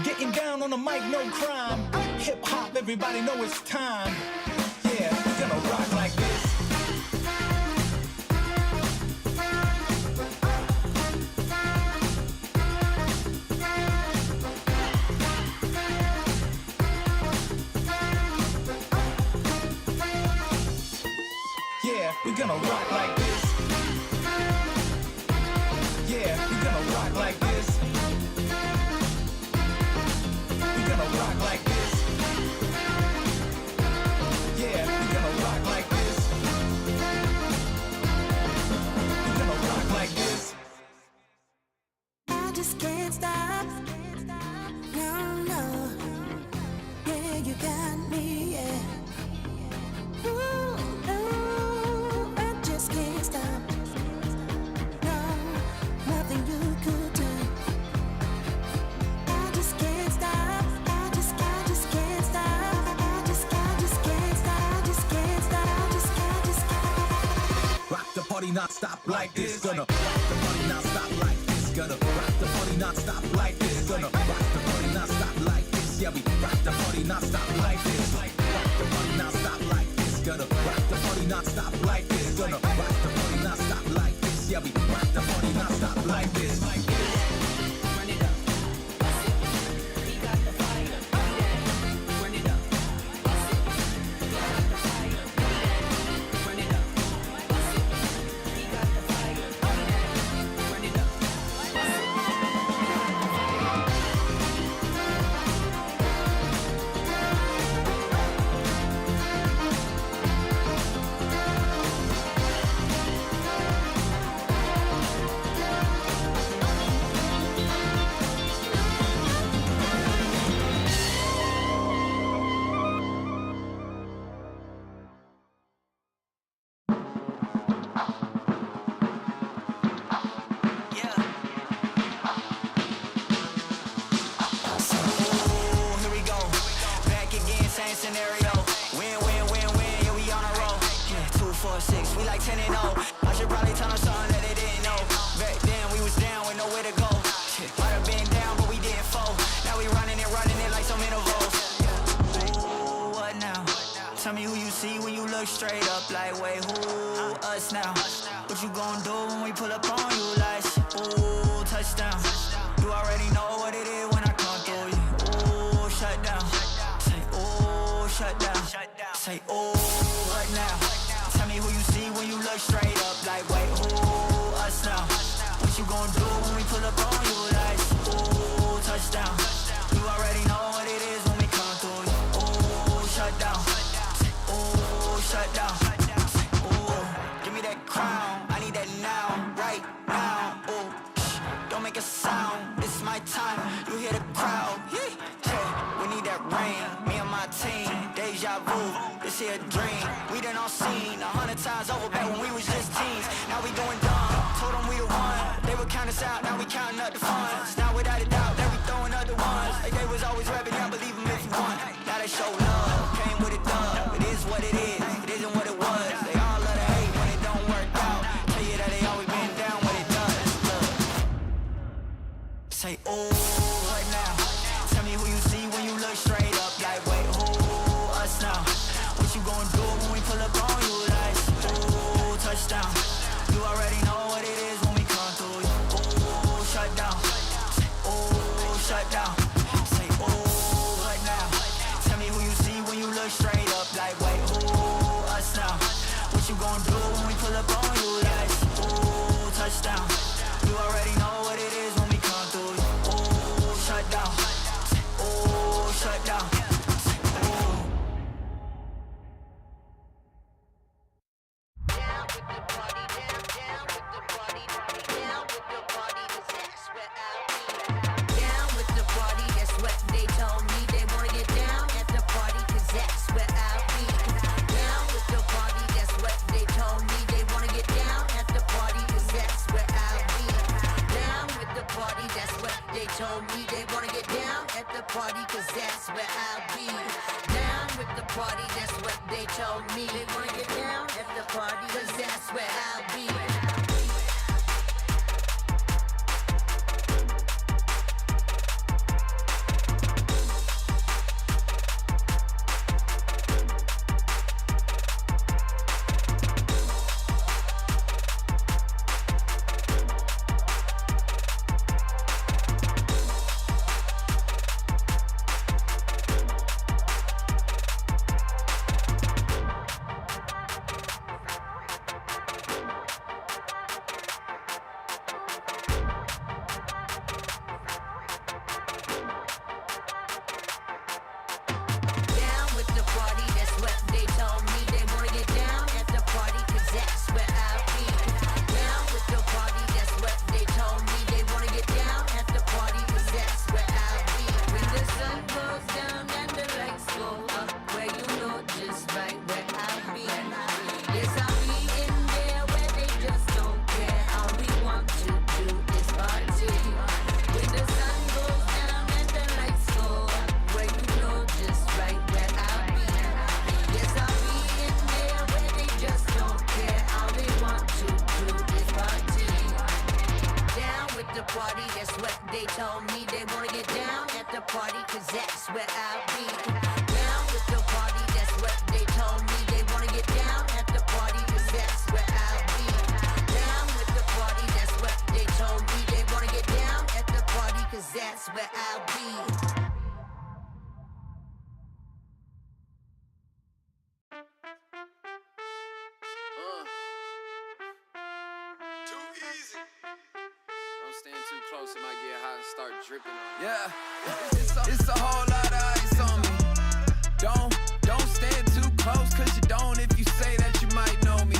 Getting down on the mic, no crime. Hip hop, everybody know it's time. Yeah, we're gonna rock like this. Yeah, we're gonna rock like this. Yeah, we're gonna rock like this. We're gonna rock like this. Yeah, we're gonna rock like this. We're gonna rock like this. I just can't stop. No, no. Yeah, you got me, yeah. Ooh, no, I just can't stop. No, nothing you could do. I just can't stop. I just can't stop. I just can't stop. I just can't stop. I just can't. Rock the party non-stop like this. Gonna rock the party non-stop like this. Gonna rock the party non-stop like this. Gonna rock the party non-stop like this. Yeah, we rock the party non-stop like this. Rock the party non-stop like this. Gonna rock the party non-stop like this. Gonna rock the party non-stop like this. Yeah, we rock the party non-stop like this. Run it up, bust it. We got the fire, run it up, bust it. We got the fire, run it up, bust it. We got the fire, run it up, bust it. Scenario, win, win, win, win, yeah, we on a roll. Yeah, 2, 4, 6, we like 10 and 0. I should probably tell them something that they didn't know. Back then we was down with nowhere to go. Shit, might have been down, but we didn't fold. Now we running it like some intervals. Ooh, what now? Tell me who you see when you look straight up. Like, wait, who us now? What you gon' do when we pull up on you? Like, ooh, touchdown. You already know what it is when I come through you. Ooh, shut down. Shut down, say ooh, what now? Tell me who you see when you look straight up. Like, wait, who us now? What you gon' do when we pull up on you? Like, ooh, touchdown. You already know what it is when we come through you. Ooh, shut down, say ooh, shut down, say ooh. Give me that crown, I need that now, right now. Ooh, don't make a sound, this is my time. You hear the crowd, yeah. We need that rain, me and my team. Deja vu, this here a dream. We done all seen 100 times over back when we was just teens. Now we going dumb, told them we the one. They would count us out, now we counting up the funds. Now without a doubt, they be throwing up the ones. Like they was always rapping, yeah, believe them if you want. Now they show love, came with a dub. It is what it is, it isn't what it was. They all love to hate when it don't work out. Tell you that they always been down when it does. Look. Say, ooh, what now? Tell me who you see when you look straight up. Like, wait, who us now? What you gon' do when we pull up on you? Like, ooh, touchdown. You already know what it is when we come through you. Ooh, shut down. Say, ooh, shut down. Say, ooh, what now? Tell me who you see when you look straight up. Like, wait, who us now? What you gon' do when we pull up on you? Like, ooh, touchdown. You already know what it is when we come through you. Ooh, shut down. Ooh, shut down. Ooh. Down with the party, down with the party, down with the party, 'cause that's where I'll be. Down with the party, that's what they told me. They wanna get down at the party, 'cause that's where I'll be. Down with the party, that's what they told me. They wanna get down at the party, 'cause that's where I'll be. Down with the party, that's what they told me. They wanna get down at the party, 'cause that's where I'll be. Down with the party, that's what they told me. They wanna get down at the party, 'cause that's where I'll be. party, cause that's where I'll be. Down with the party, that's what they told me. They wanna get down at the party, cause that's where I'll be. Down with the party, that's what they told me. They wanna get down at the party, cause that's where I'll be. Too easy. Don't stand too close, it might get hot and start dripping on you. Yeah, it's a whole lot of ice on me. Don't stand too close, cause you don't if you say that you might know me.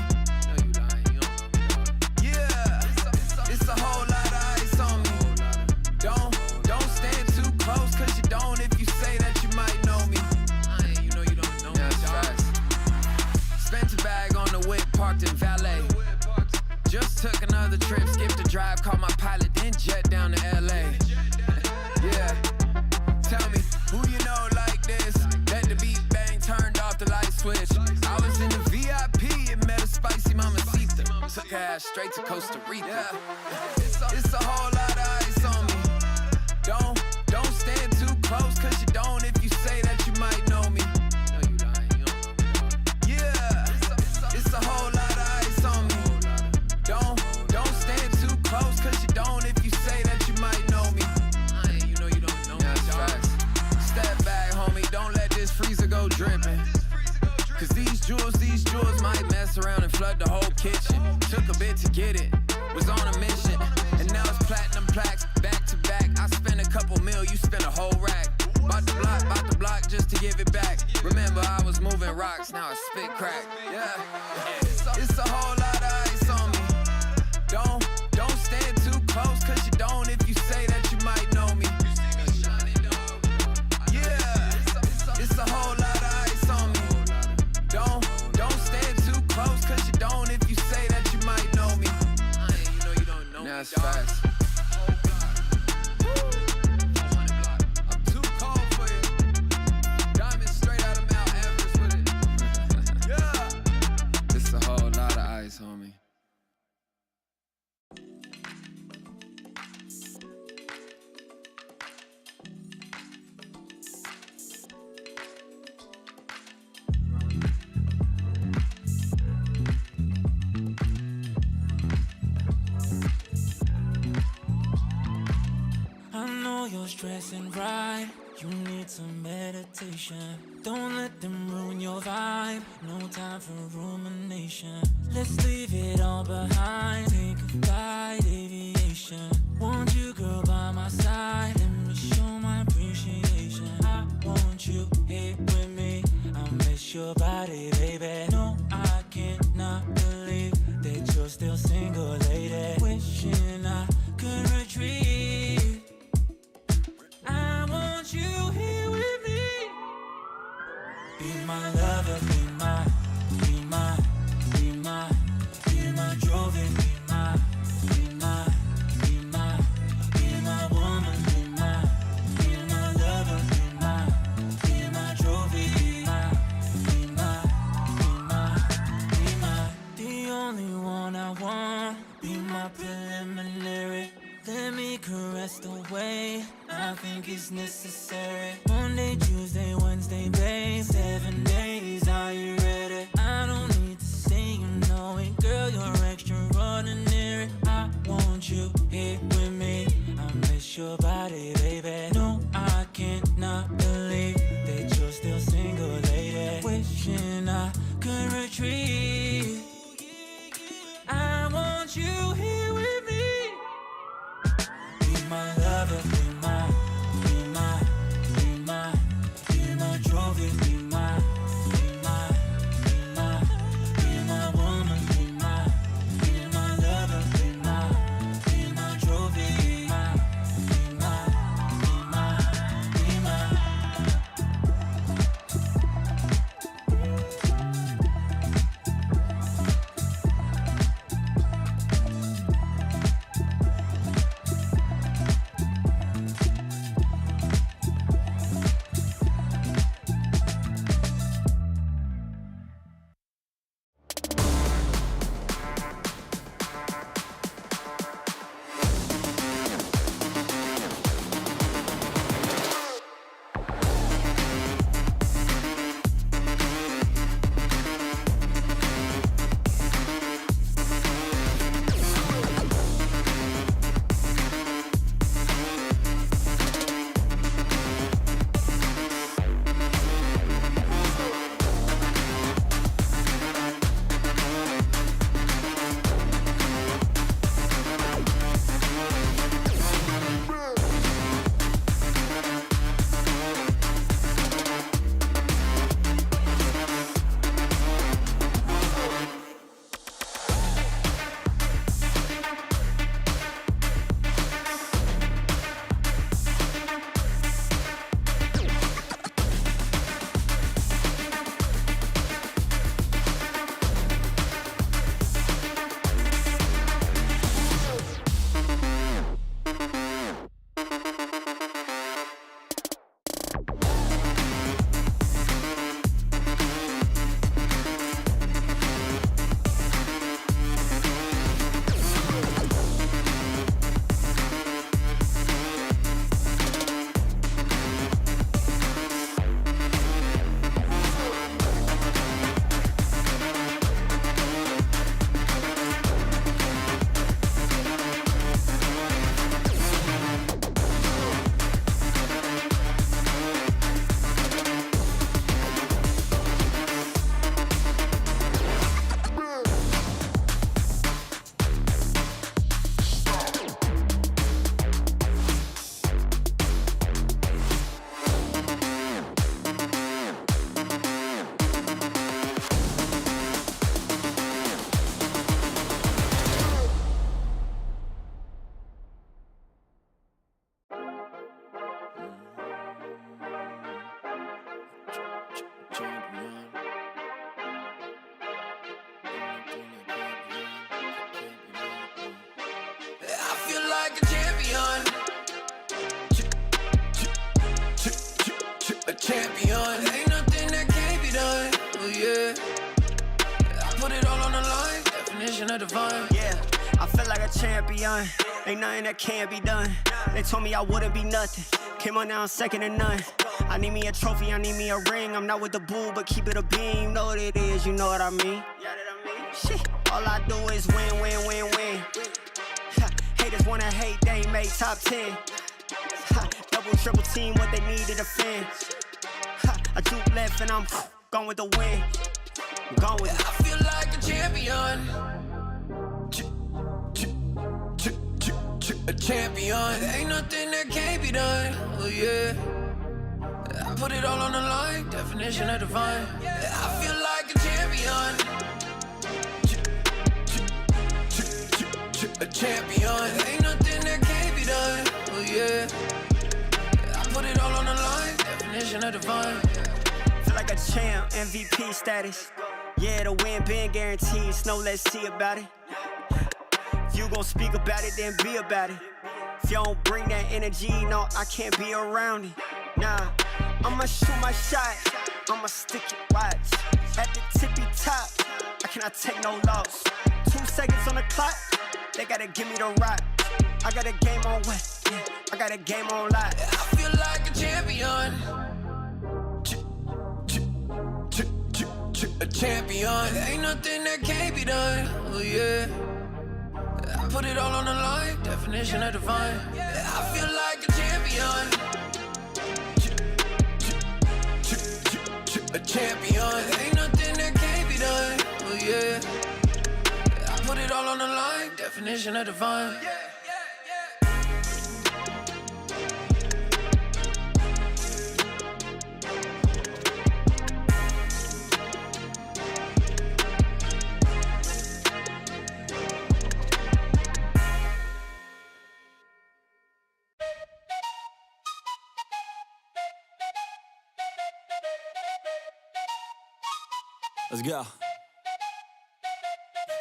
No, you lying, you don't know me, dog. Yeah, it's a whole lot of ice on me. Don't stand too close, cause you don't if you say that you might know me. You know you don't know me, dog. Spent a bag on the whip, parked in valet. Just took another trip, skipped a drive, called my pilot, then jet down to LA. Yeah, tell me, who you know like this? Let the beat bang, turned off the light switch. I was in the VIP and met a spicy mamacita. Took her ass straight to Costa Rica. Yeah, it's a whole lot of ice on me. Don't stand too close, cause you don't if you say that you might know me. No, you lying, you don't know me, dog. Yeah, it's a whole lot of ice on me. Don't stand too close, cause you don't if you say that you might know me. You know you don't know me, dog. Step back, homie, don't let this freezer go dripping. Cause these jewels might mess around and flood the whole kitchen. Took a bit to get it, was on a mission. And now it's platinum plaques, back to back. I spent a couple mil, you spent a whole rack. Bought the block just to give it back. Remember I was moving rocks, now I spit crack. Yeah, it's a whole lot of ice on me. Don't stand too close, cause you don't if you say that you might know me. Yeah, it's a whole lot of ice on me. Don't stand too close, cause you don't if you say that you might know me. You know you don't know me, Now it's dog. facts. I'm too cold for you. Diamonds straight out of Mount Everest with it. Yeah, it's a whole lot of ice, homie. I know you're stressing, right? You need some meditation. Don't let them ruin your vibe. No time for rumination. Let's leave it all behind. Take a flight, aviation. Want you, girl, by my side. Let me show my appreciation. I want you here with me. I miss your body, baby. No, I cannot believe that you're still single, lady. Wishing I could retrieve. I want you here with me. Be my lover, be my Jovi, be my woman, be my lover, be my Jovi, be my, the only one I want. Be my preliminary. Let me caress the way I think it's necessary. Monday, Tuesday, Wednesday, babe. 7 days, are you ready? I don't need to say you know it, girl, you're extraordinary. I want you here with me. I miss your body, baby. No, I cannot believe that you're still single, lady. Wishing I could retrieve. I want you here with me. Be my lover, be my Jovi, be my woman, be my lover, be my Jovi, be my champion. Ain't nothing that can't be done. Oh yeah. I put it all on the line. Definition of divine. Yeah, I feel like a champion. Ain't nothing that can't be done. They told me I wouldn't be nothing. Came on now, I'm second to none. I need me a trophy, I need me a ring. I'm not with the bull, but keep it a beam. You know what it is, you know what I mean? Shit, all I do is win, win, win, win. Haters wanna hate, they ain't made top 10. Double, triple team, what they need to defend. I juke left and I'm gone with the win. I'm gone with it. I feel like a champion. A champion. Ain't nothing that can't be done. Oh yeah. I put it all on the line. Definition of divine. I feel like a champion. A champion. Ain't nothing that can't be done. Oh yeah. I put it all on the line. Definition of divine. Feel like a champ, MVP status. Yeah, the win been guaranteed. So let's see about it. If you gon' speak about it, then be about it. If you don't bring that energy, no, I can't be around it. Nah, I'ma shoot my shot. I'ma stick it, watch. At the tippy top, I cannot take no loss. 2 seconds on the clock, they gotta give me the rock. I got a game on wet, yeah, I got a game on lock. I feel like a champion. A champion. Ain't nothing that can't be done. Oh yeah. I put it all on the line. Definition of divine. I feel like a champion. A champion. Ain't nothing that can't be done. Oh yeah. I put it all on the line. Definition of divine. Let's go.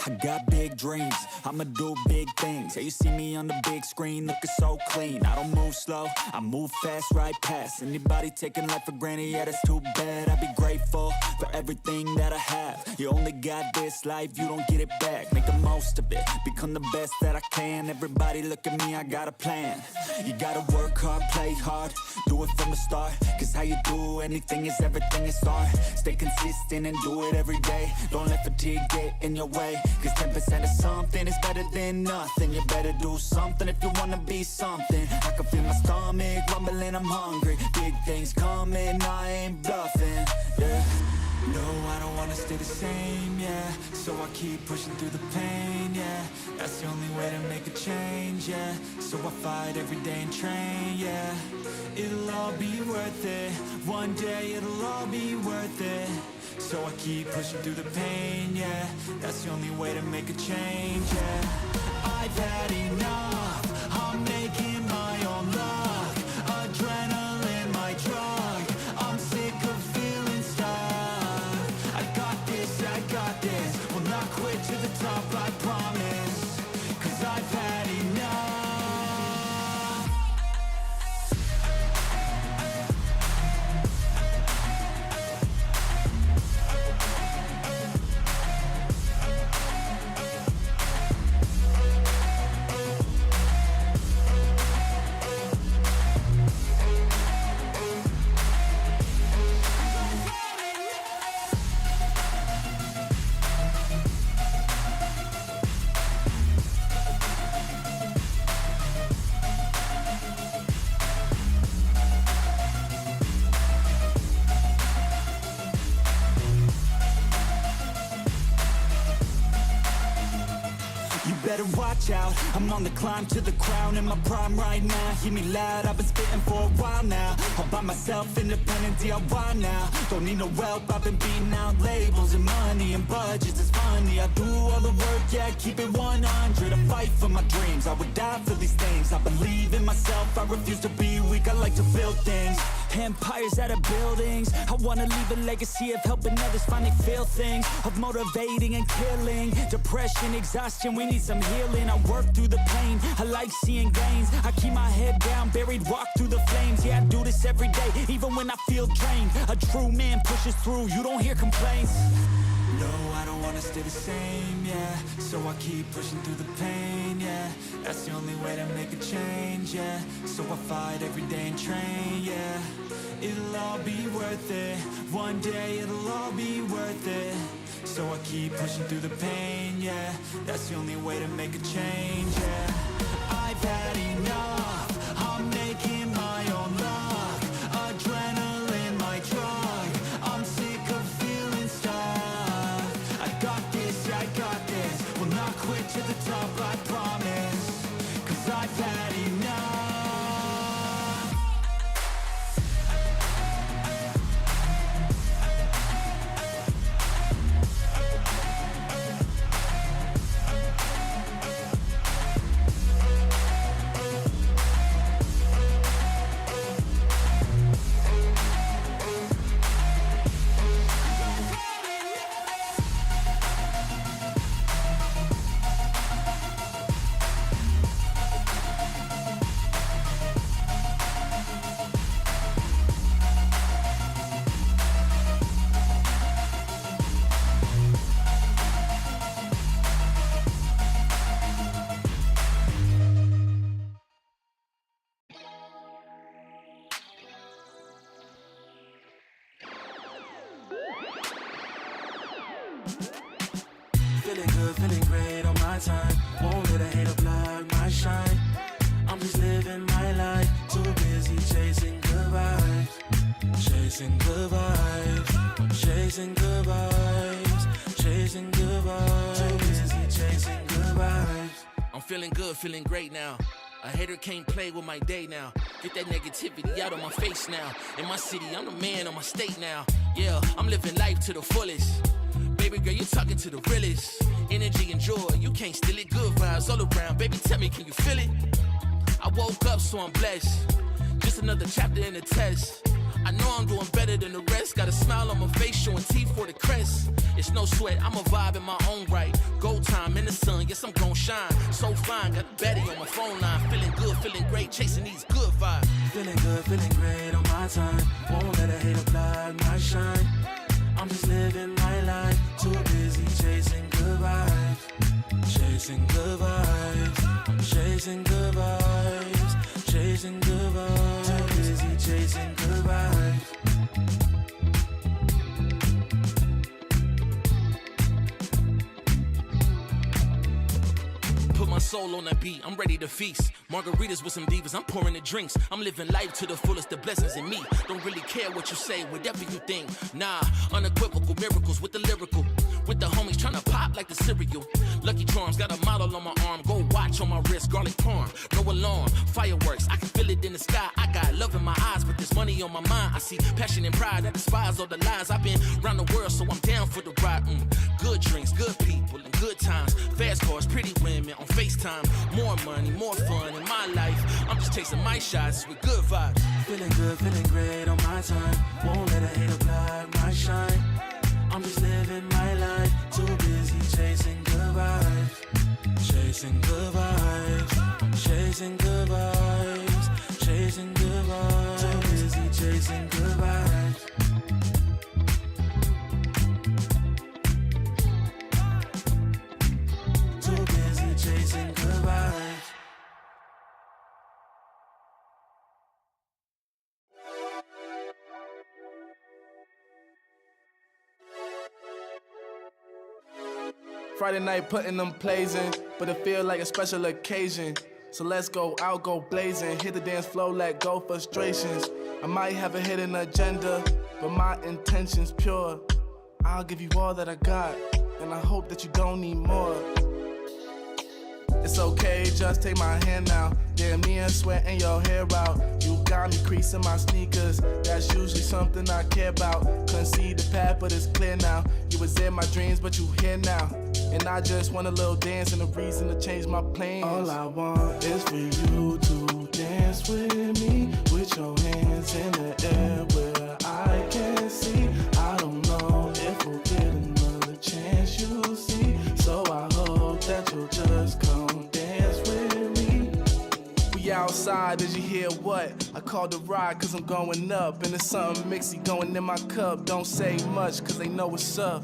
I got big dreams, I'ma do big things. Yeah, you see me on the big screen looking so clean. I don't move slow, I move fast right past anybody taking life for granted, yeah that's too bad. I'd be grateful for everything that I have. You only got this life, you don't get it back. Make the most of it, become the best that I can. Everybody look at me, I got a plan. You gotta work hard, play hard, do it from the start. Cause how you do anything is everything is art. Stay consistent and do it every day. Don't let fatigue get in your way. Cause 10% of something is better than nothing. You better do something if you wanna be something. I can feel my stomach rumbling, I'm hungry. Big things coming, I ain't bluffing, yeah. No, I don't wanna stay the same, yeah. So I keep pushing through the pain, yeah. That's the only way to make a change, yeah. So I fight every day and train, yeah. It'll all be worth it. One day it'll all be worth it. So I keep pushing through the pain, yeah. That's the only way to make a change, yeah. I've had enough, I'm making my own luck. Adrenaline, my drug, I'm sick of feeling stuck. I got this, will not quit to the top, I promise. Cause I've had enough. Better watch out, I'm on the climb to the crown. In my prime right now, hear me loud, I've been spitting for a while now. All by myself, independent DIY now. Don't need no help, I've been beating out labels and money and budgets, it's funny. I do all the work, yeah, keep it 100. I fight for my dreams, I would die for these things. I believe in myself, I refuse to be weak, I like to build things. Empires out of buildings. I wanna leave a legacy of helping others finally feel things, of motivating and killing depression, exhaustion. We need some healing. I work through the pain. I like seeing gains. I keep my head down, buried, walk through the flames. Yeah, I do this every day, even when I feel drained. A true man pushes through. You don't hear complaints. No, I don't wanna stay the same, yeah. So I keep pushing through the pain, yeah. That's the only way to make a change, yeah. So I fight every day and train, yeah. It'll all be worth it. One day it'll all be worth it. So I keep pushing through the pain, yeah. That's the only way to make a change, yeah. I've had enough. I'm making my own luck. Adrenaline, my drug. I'm sick of feeling stuck. I got this, yeah, I got this. Will not quit to the top, I promise. 'Cause I've had enough. Feeling good, feeling great on my time. Won't let a hater block my shine. I'm just living my life. Too busy chasing good vibes. Chasing good vibes. Chasing good vibes. Chasing good vibes. Too busy chasing good vibes. I'm feeling good, feeling great now. A hater can't play with my day now. Get that negativity out of my face now. In my city, I'm the man of my state now. Yeah, I'm living life to the fullest. Baby girl, you're talking to the realest. Energy and joy, you can't steal it. Good vibes all around. Baby, tell me, can you feel it? I woke up, so I'm blessed. Just another chapter in the test. I know I'm doing better than the rest. Got a smile on my face, showing teeth for the crest. It's no sweat, I'm a vibe in my own right. Go time in the sun, yes, I'm gon' shine. So fine, got a baddie on my phone line. Feeling good, feeling great, chasing these good vibes. Feeling good, feeling great on my time. Won't let a hater block my shine. I'm just living my life. Too busy chasing good vibes. Chasing good vibes. Chasing good vibes. Chasing good vibes. Too busy chasing good vibes. Put my soul on that beat, I'm ready to feast. Margaritas with some divas, I'm pouring the drinks. I'm living life to the fullest, the blessings in me. Don't really care what you say, whatever you think. Nah, unequivocal miracles with the lyrical. With the homies tryna pop like the cereal. Lucky Charms, got a model on my arm. Go watch on my wrist, garlic parm. No alarm, fireworks, I can feel it in the sky. I got love in my eyes, but there's money on my mind. I see passion and pride, I despise all the lies. I've been around the world, so I'm down for the ride. Good drinks, good people, and good times. Fast cars, pretty women on FaceTime. More money, more fun in my life. I'm just chasing my shots with good vibes. Feeling good, feeling great on my time. Won't let a hater block my shine. I'm just living my life. Too busy chasing good vibes. Chasing good vibes. Chasing good vibes. Chasing good vibes. Too busy chasing good vibes. Too busy chasing good vibes. Friday night putting them plays in, but it feel like a special occasion. So let's go out, go blazing, hit the dance floor, let go frustrations. I might have a hidden agenda, but my intention's pure. I'll give you all that I got, and I hope that you don't need more. It's okay, just take my hand now. Damn, me and sweating your hair out. You got me creasing my sneakers. That's usually something I care about. Couldn't see the path, but it's clear now. You was in my dreams, but you here now. And I just want a little dance and a reason to change my plans. All I want is for you to dance with me, with your hands in the air. outside, did you hear what? I called a ride cause I'm going up. And it's something mixy going in my cup. Don't say much cause they know what's up.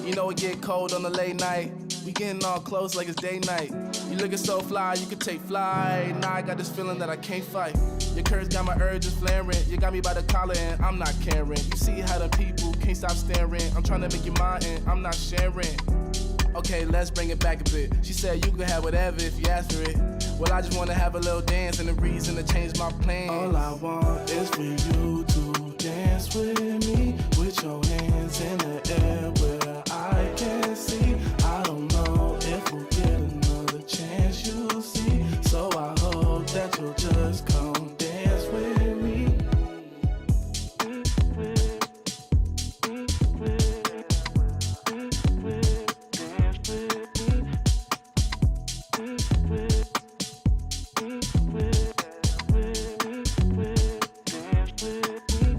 You know it get cold on the late night. We getting all close like it's day night. You looking so fly, you could take flight. Now I got this feeling that I can't fight. Your curves got my urges flaring. You got me by the collar and I'm not caring. You see how the people can't stop staring. I'm trying to make you mine and I'm not sharing. Okay, let's bring it back a bit. She said you can have whatever if you ask for it. Well, I just wanna have a little dance and a reason to change my plans. All I want is for you to dance with me, with your hands in the air where I can see. I don't know if we'll get another chance, you'll see. So I hope that you'll just come dance with me. Dance with me.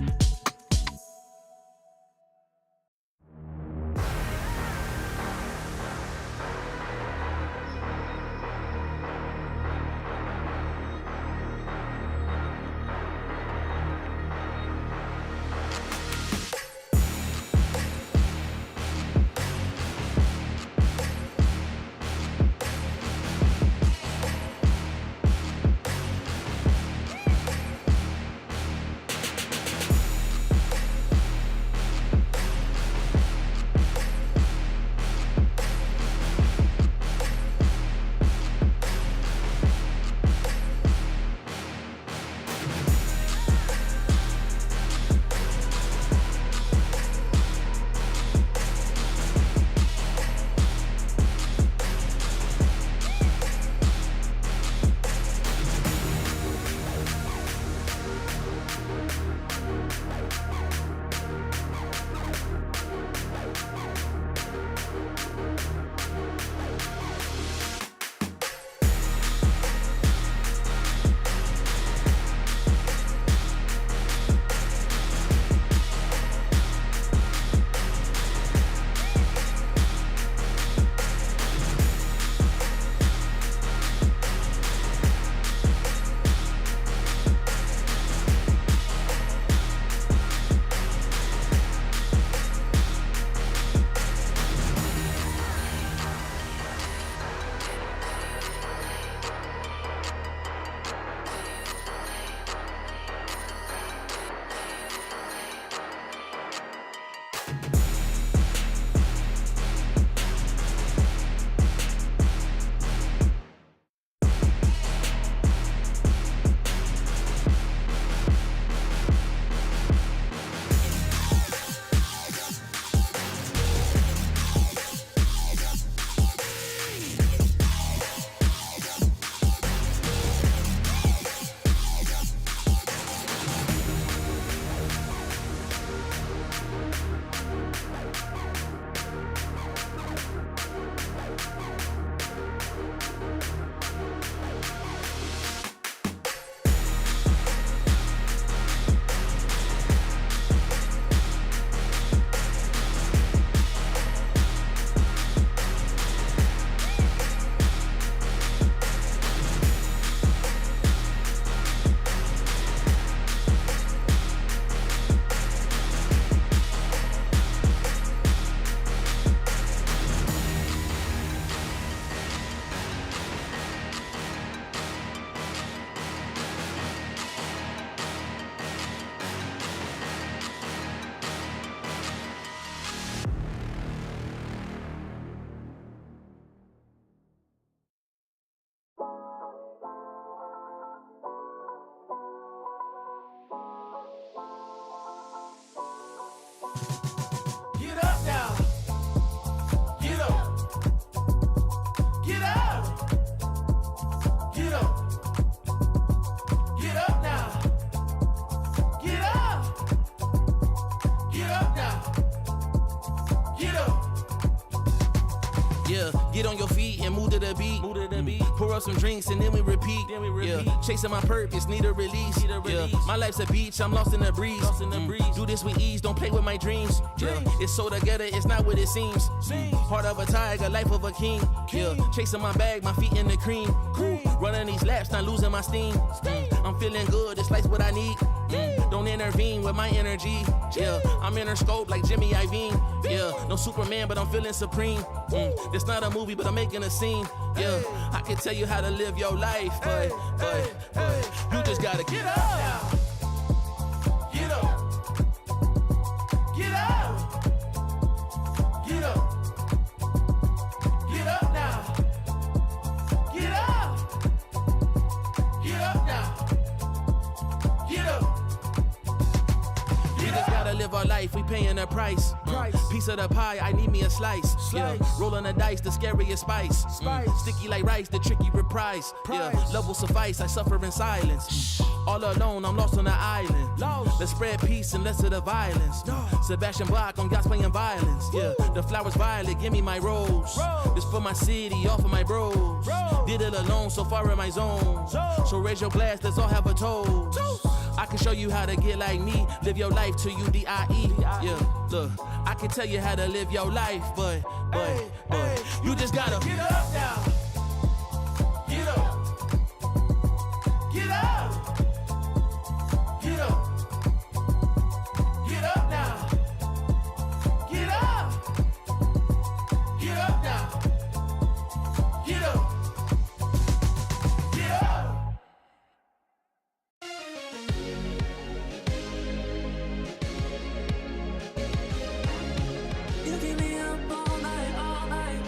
up some drinks and then we repeat. Yeah, chasing my purpose, need a release. Yeah, my life's a beach, I'm lost in the breeze. Do this with ease, don't play with my dreams. Yeah, it's so together, it's not what it seems. Heart of a tiger, life of a king. Yeah, chasing my bag, my feet in the cream. Running these laps, not losing my steam. I'm feeling good, this life's what I need. Don't intervene with my energy. Yeah, I'm in her scope like Jimmy Iovine. Yeah, no Superman, but I'm feeling supreme. This not a movie, but I'm making a scene. Yeah, I can tell you how to live your life, but you just gotta get up. Get up. Get up. Get up. Get up now. Get up. Get up now. Get up. We just gotta live our life, we paying a price. Piece of the pie, I need me a slice. Yeah, rolling the dice, the scariest spice. Sticky like rice, the tricky reprise. Yeah, love will suffice, I suffer in silence. All alone, I'm lost on the island. Let's spread peace and less of the violence. Sebastian Bach on God's playing violence. Yeah, the flowers violet, give me my rose. This for my city, all for my bros. Did it alone, so far in my zone. So raise your glass, let's all have a toast. I can show you how to get like me, live your life till you die. Yeah, look, I can tell you how to live your life, but you just gotta get up now. Get up. Get up. Get up. Get up now. Get up. Get up now. Get up. Get up. You keep me up all night, all night.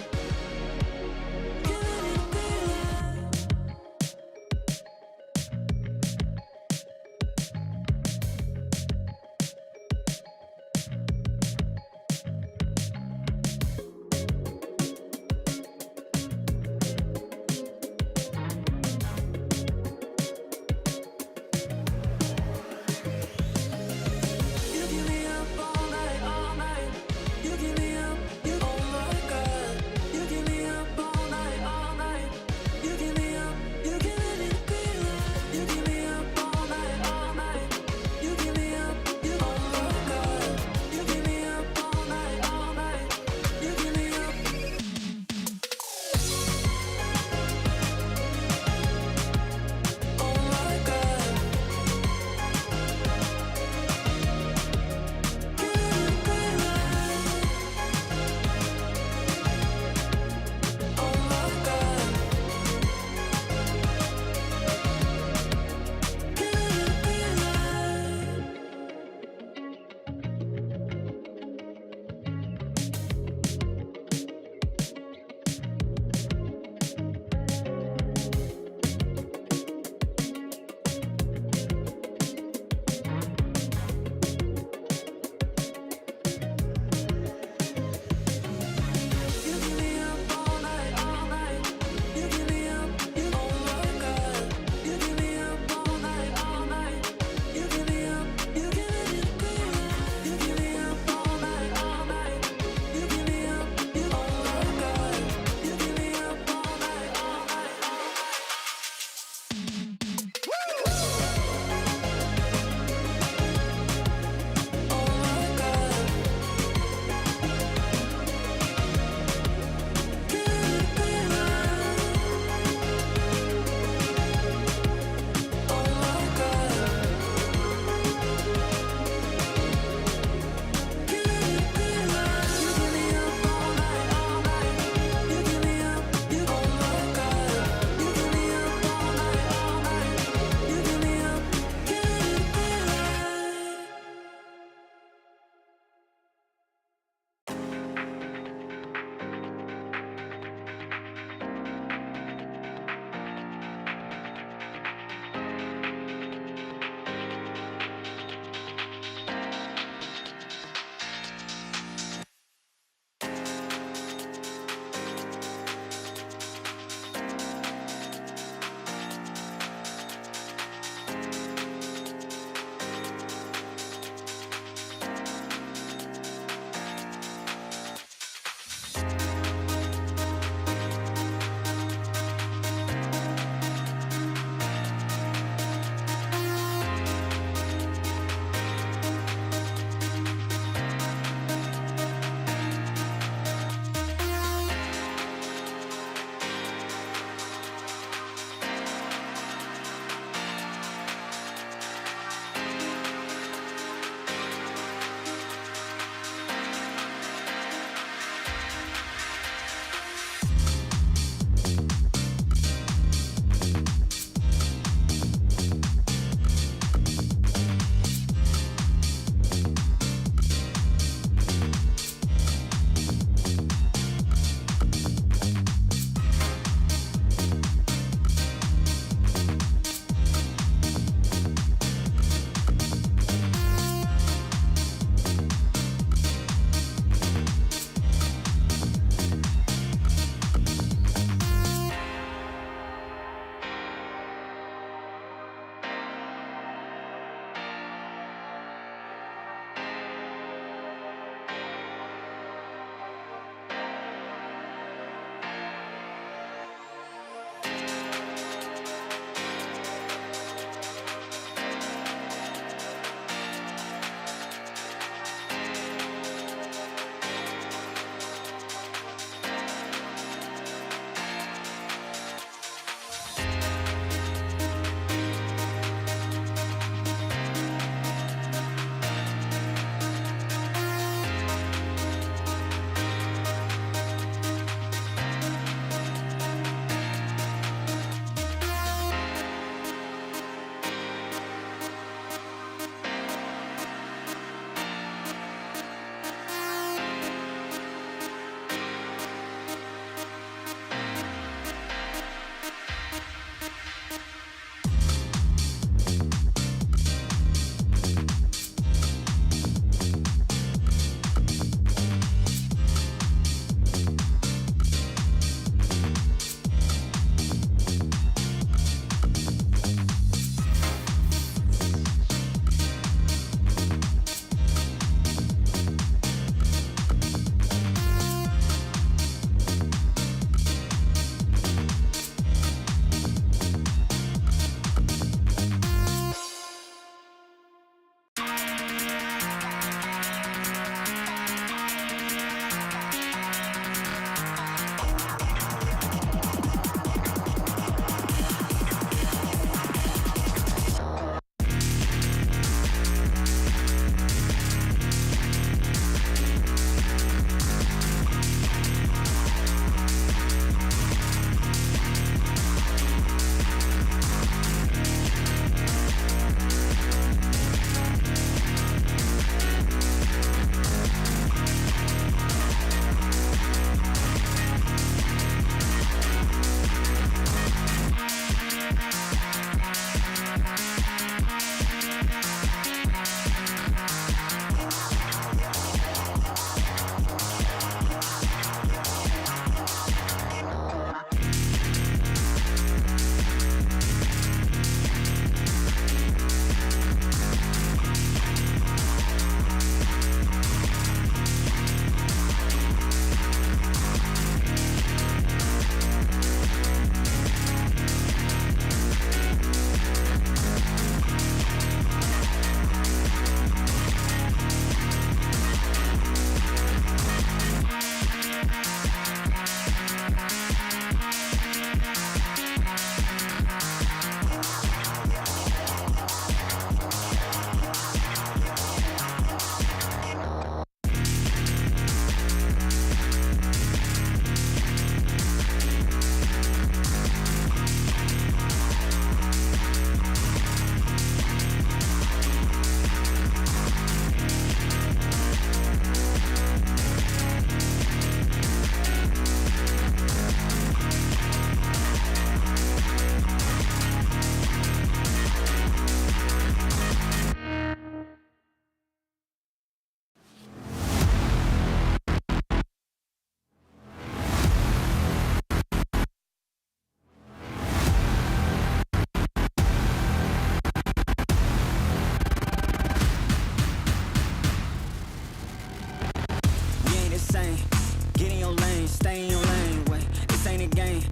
stay in your lane. Wait, this ain't a game.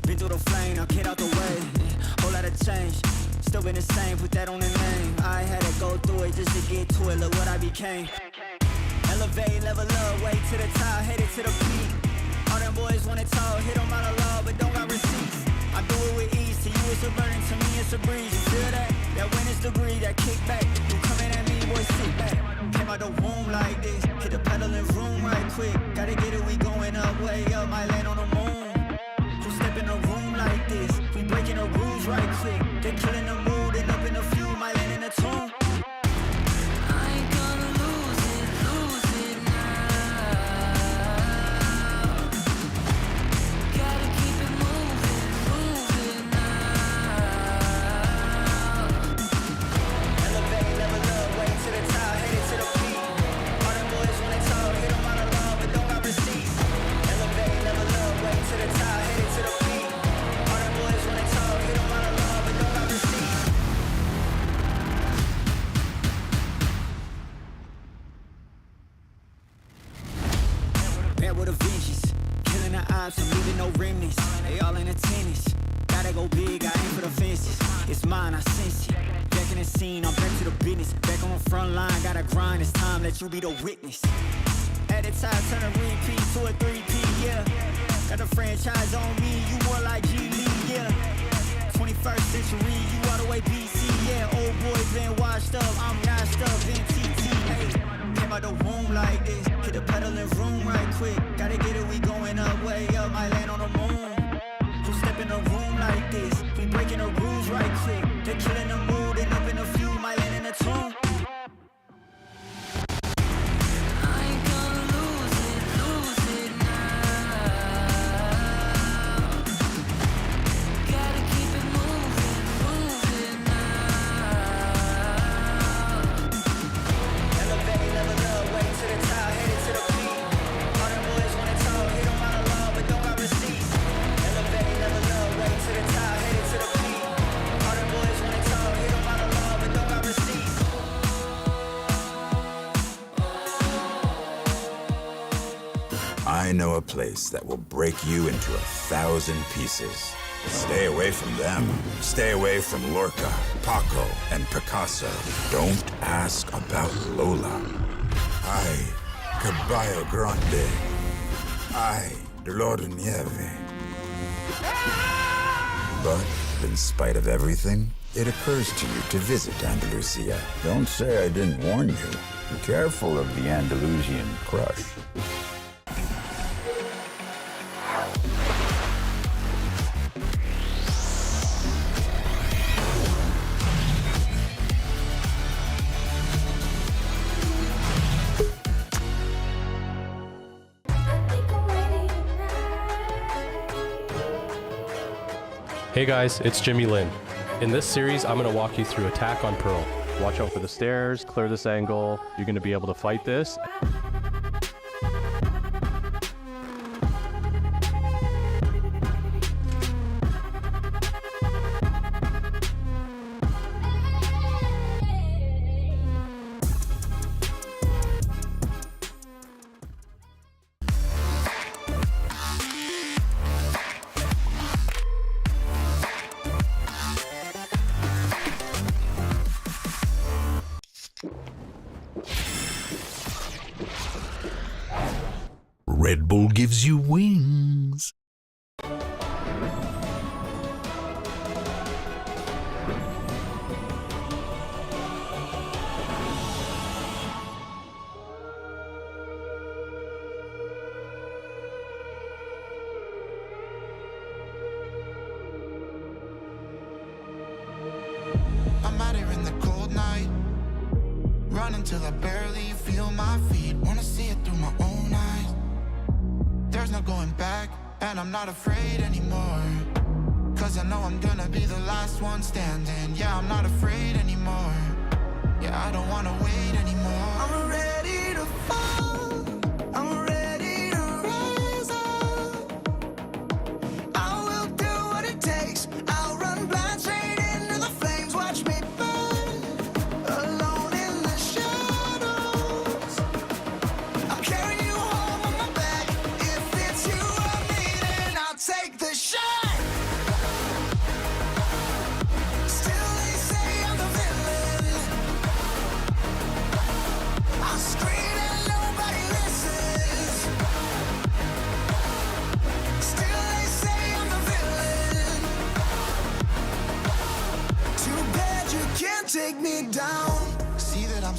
Been through the flame, now get out the way. Whole lot of change, still been the same, put that on the name. I had to go through it just to get to it, look what I became. Elevate, level up, way to the top, headed to the peak. All them boys wanna talk, hit them out of law, but don't got receipts. I do it with ease, to you it's a burden, to me it's a breeze. You feel that? That witness degree, that kickback. You coming at me, boy, sit back. Came out the womb like this, hit the pedal and room right quick. Gotta get it, we going up, way up, might land on the moon. You step in a room like this, we breaking the rules right quick. They killing the mood and up in the few, might land in a tomb. I'm leaving no remnants. They all in attendance. Gotta go big, I aim for the fences. It's mine, I sense it. Back in the scene, I'm back to the business. Back on the front line, gotta grind. It's time, let you be the witness. At the time, turn a repeat to a 3P, yeah. Got the franchise on me, you more like G Lee, yeah. 21st century, you all the way BC, yeah. Old boy been washed up, I'm washed up in TT, hey. Came out the womb like this, hit the pedal and room right quick. Gotta get it, we going up, way up, might land on the moon. Who step in a room like this, we breaking the rules right quick. They killing the mood and up in a few, might land in a tomb. I know a place that will break you into 1,000 pieces. Stay away from them. Stay away from Lorca, Paco, and Picasso. Don't ask about Lola. Ay, Caballo Grande. Ay, Dolor de Nieve. But in spite of everything, it occurs to you to visit Andalusia. Don't say I didn't warn you. Be careful of the Andalusian crush. Hey guys, it's Jimmy Lin. In this series, I'm going to walk you through Attack on Pearl. Watch out for the stairs, clear this angle. You're going to be able to fight this. Red Bull gives you wings. I'm out here in the cold night, running till I barely feel my feet. Wanna see it through my own eyes. There's no going back, and I'm not afraid anymore. Cause I know I'm gonna be the last one standing. Yeah, I'm not afraid anymore. Yeah, I don't wanna wait anymore. I'm ready to fall, I'm ready to rise up. I will do what it takes, I'll run blind straight into the flames. Watch me burn, alone in the shadows. I'll carry you home on my back if it's you.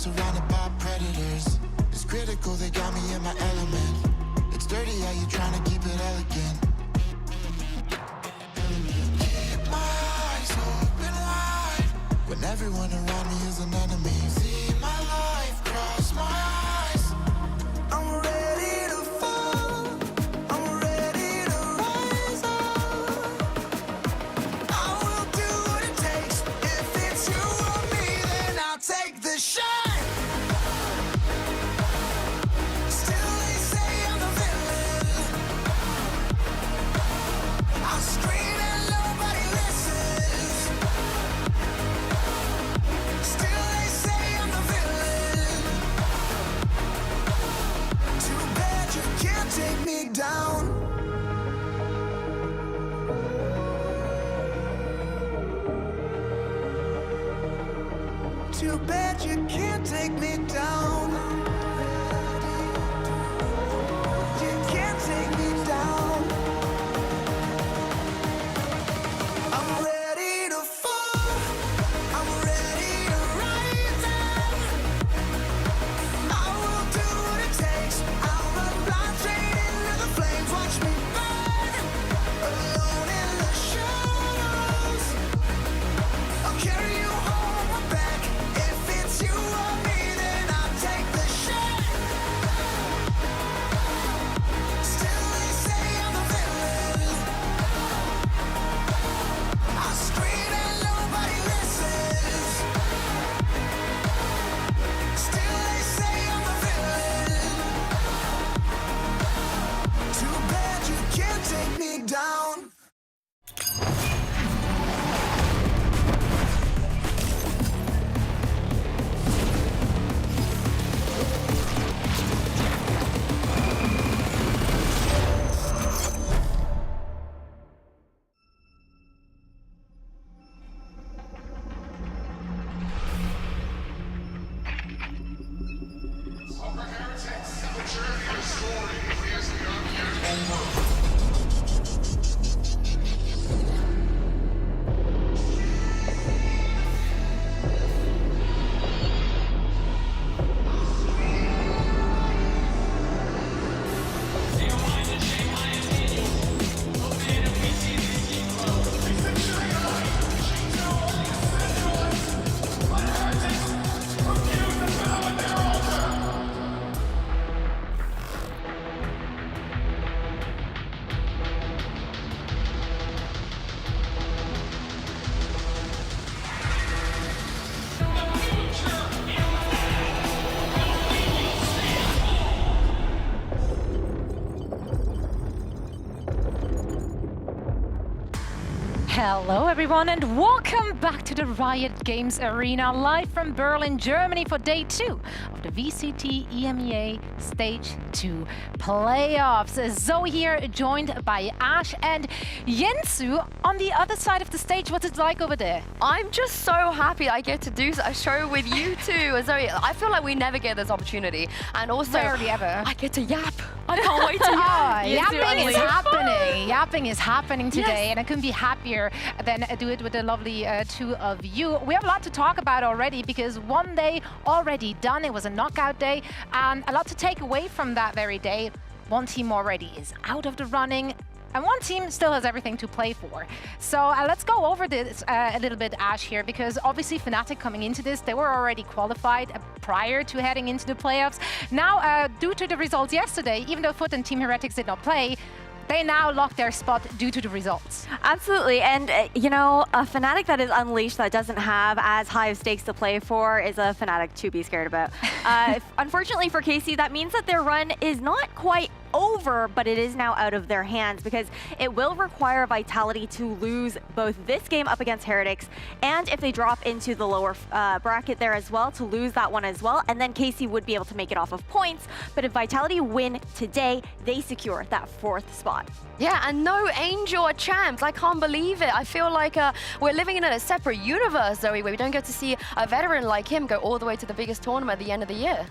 surrounded by predators. It's critical, they got me in my element. It's dirty how you trying to keep it elegant. Keep my eyes open wide when everyone around me is an enemy. See my life cross my eyes. I'm ready to fall. I'm ready to rise up. I will do what it takes. If it's you or me, then I'll take the shot. Still they say I'm the villain. I'll scream and nobody listens. Still they say I'm the villain. Too bad you can't take me down. Too bad you can't take me down. You can't take me down. I'm ready to fall. I'm ready to rise up. I will do what it takes. I'll run blind straight into the flames. Watch me burn, alone in the shadows. I'll carry you home my back. If it's you or me, then I'll take the shot. Still they say I'm the villain. I scream and nobody listens. Still they say I'm the villain. Too bad you can't take me down. Hello everyone and welcome back to the Riot Games Arena, live from Berlin, Germany for day 2 of the VCT EMEA Stage 2 playoffs. Zoe here, joined by Ash and Yensu on the other side of the stage. What's it like over there? I'm just so happy I get to do a show with you two. Zoe, I feel like we never get this opportunity. And also, rarely ever. I get to yap. I can't wait to yap. Yapping is happening. Yapping is happening today, and I couldn't be happier than do it with the lovely two of you. We have a lot to talk about already because one day already done. It was a knockout day, and a lot to take away from that very day. One team already is out of the running, and one team still has everything to play for. So let's go over this a little bit, Ash, here, because obviously Fnatic coming into this, they were already qualified prior to heading into the playoffs. Now, due to the results yesterday, even though Foot and Team Heretics did not play, they now lock their spot due to the results. Absolutely, and you know, a Fnatic that is unleashed that doesn't have as high of stakes to play for is a Fnatic to be scared about. Unfortunately for KC, that means that their run is not quite over, but it is now out of their hands because it will require Vitality to lose both this game up against Heretics and if they drop into the lower bracket there as well, to lose that one as well, and then KC would be able to make it off of points. But if Vitality win today, they secure that 4th spot. Yeah, and no Angel or champs. I can't believe it. I feel like we're living in a separate universe, Zoe, where we don't get to see a veteran like him go all the way to the biggest tournament at the end of the year.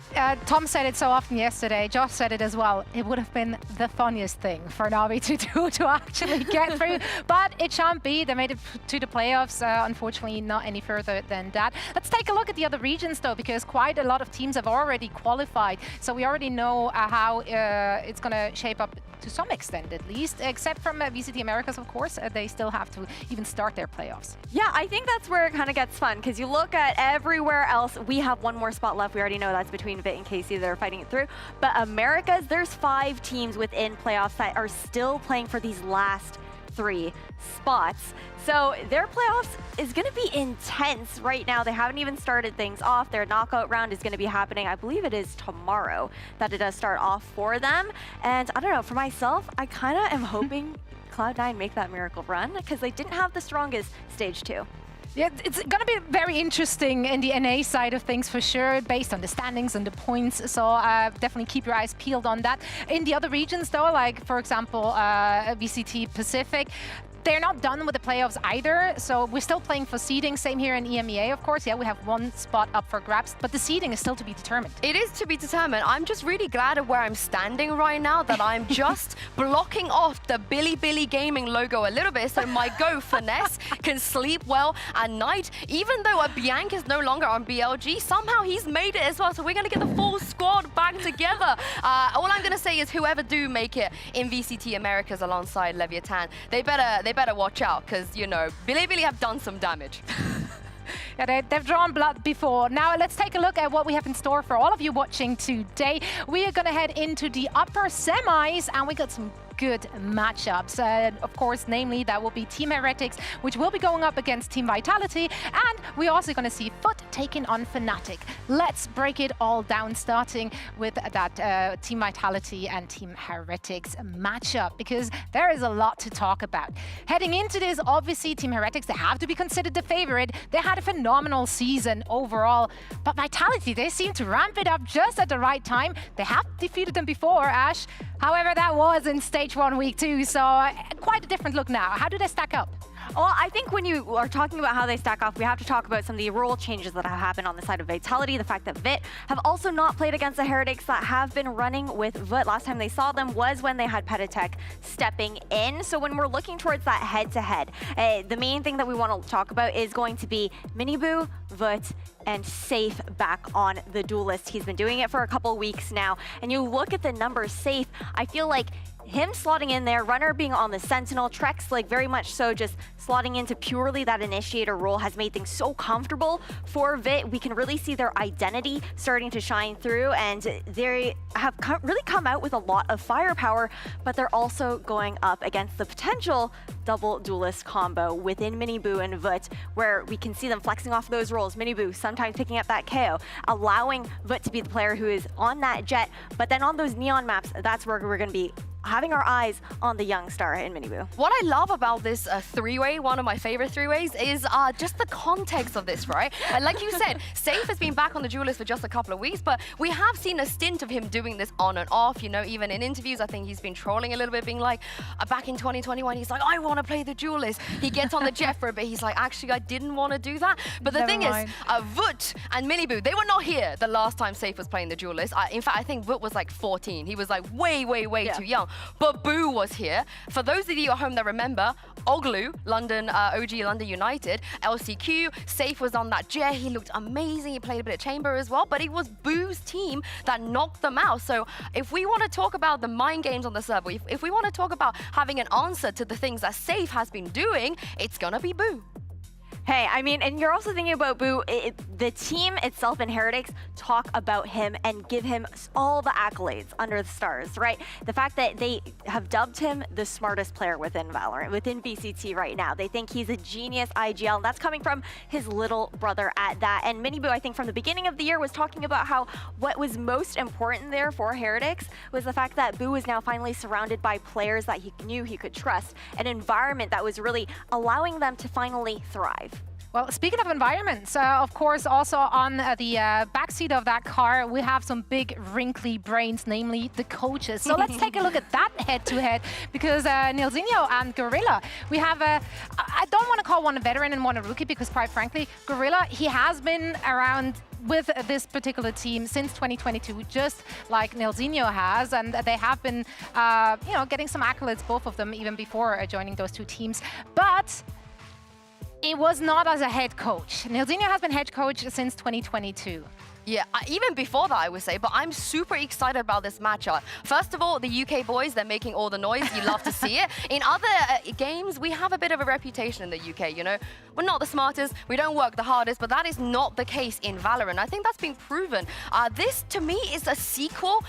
Tom said it so often yesterday. Josh said it as well. It would have have been the funniest thing for Navi to do to actually get through, but it shan't be. They made it to the playoffs, unfortunately not any further than that. Let's take a look at the other regions though, because quite a lot of teams have already qualified, so we already know how it's going to shape up to some extent at least, except from VCT Americas, of course. They still have to even start their playoffs. Yeah, I think that's where it kind of gets fun, because you look at everywhere else, we have one more spot left. We already know that's between Vit and KC that are fighting it through. But Americas, there's 5 teams within playoffs that are still playing for these last 3 spots. So their playoffs is going to be intense right now. They haven't even started things off. Their knockout round is going to be happening, I believe it is tomorrow, that it does start off for them. And I don't know, for myself, I kind of am hoping Cloud9 make that miracle run, because they didn't have the strongest stage 2. Yeah, it's going to be very interesting in the NA side of things for sure, based on the standings and the points. So definitely keep your eyes peeled on that. In the other regions though, like for example, VCT Pacific, they're not done with the playoffs either, so we're still playing for seeding. Same here in EMEA, of course. Yeah, we have 1 spot up for grabs, but the seeding is still to be determined. It is to be determined. I'm just really glad of where I'm standing right now, that I'm just blocking off the Billy Gaming logo a little bit, so my Go Finesse can sleep well at night. Even though Bianc is no longer on BLG, somehow he's made it as well, so we're going to get the full squad back together. All I'm going to say is whoever do make it in VCT Americas alongside Leviathan, they better watch out, because, you know, Billy have done some damage. Yeah, they've drawn blood before. Now let's take a look at what we have in store for all of you watching today. We are going to head into the upper semis, and we got some good matchups. Of course, namely, that will be Team Heretics, which will be going up against Team Vitality, and we're also going to see Foot taking on Fnatic. Let's break it all down, starting with that Team Vitality and Team Heretics matchup, because there is a lot to talk about. Heading into this, obviously, Team Heretics, they have to be considered the favorite. They had a phenomenal season overall, but Vitality, they seem to ramp it up just at the right time. They have defeated them before, Ash. However, that was in Stage 1 Week 2, so quite a different look now. How do they stack up? Well, I think when you are talking about how they stack off, we have to talk about some of the role changes that have happened on the side of Vitality. The fact that Vit have also not played against the Heretics that have been running with Vit. Last time they saw them was when they had Petatek stepping in. So when we're looking towards that head-to-head, the main thing that we want to talk about is going to be Miniboo, Vit, and Safe back on the duel list. He's been doing it for a couple weeks now. And you look at the numbers, Safe, I feel like him slotting in there, Runner being on the Sentinel, Trex like very much so just slotting into purely that initiator role has made things so comfortable for Vit. We can really see their identity starting to shine through, and they have really come out with a lot of firepower, but they're also going up against the potential double duelist combo within Miniboo and Vit, where we can see them flexing off those roles. Miniboo sometimes picking up that KO, allowing Vit to be the player who is on that jet, but then on those neon maps, that's where we're going to be having our eyes on the young star in Miniboo. What I love about this three-way, one of my favorite three-ways, is just the context of this, right? Like you said, Safe has been back on the duel list for just a couple of weeks, but we have seen a stint of him doing this on and off. You know, even in interviews, I think he's been trolling a little bit, being like, back in 2021, he's like, I want to play the duel list. He gets on the jet for a bit. He's like, actually, I didn't want to do that. But the thing is, Vut and Miniboo, they were not here the last time Safe was playing the duel list. In fact, I think Vut was like 14. He was like way too young. But Boo was here. For those of you at home that remember, Oglu, London, OG London United, LCQ, Safe was on that jet. He looked amazing. He played a bit of chamber as well, but it was Boo's team that knocked them out. So if we want to talk about the mind games on the server, if we want to talk about having an answer to the things that Safe has been doing, it's gonna be Boo. Hey, I mean, and you're also thinking about Boo, the team itself in Heretics talk about him and give him all the accolades under the stars, right? The fact that they have dubbed him the smartest player within VALORANT, within VCT right now. They think he's a genius IGL, and that's coming from his little brother at that. And Miniboo, I think from the beginning of the year, was talking about how what was most important there for Heretics was the fact that Boo is now finally surrounded by players that he knew he could trust, an environment that was really allowing them to finally thrive. Well, speaking of environments, of course, also on the backseat of that car, we have some big wrinkly brains, namely the coaches. So let's take a look at that head-to-head, because Nilzinho and Gorilla, we have I don't want to call one a veteran and one a rookie, because quite frankly, Gorilla, he has been around with this particular team since 2022, just like Nilzinho has, and they have been, you know, getting some accolades, both of them, even before joining those two teams. But it was not as a head coach. Nilzinho has been head coach since 2022. Yeah, even before that, I would say, but I'm super excited about this matchup. First of all, the UK boys, they're making all the noise. You love to see it. In other games, we have a bit of a reputation in the UK, you know? We're not the smartest, we don't work the hardest, but that is not the case in Valorant. I think that's been proven. This, to me, is a sequel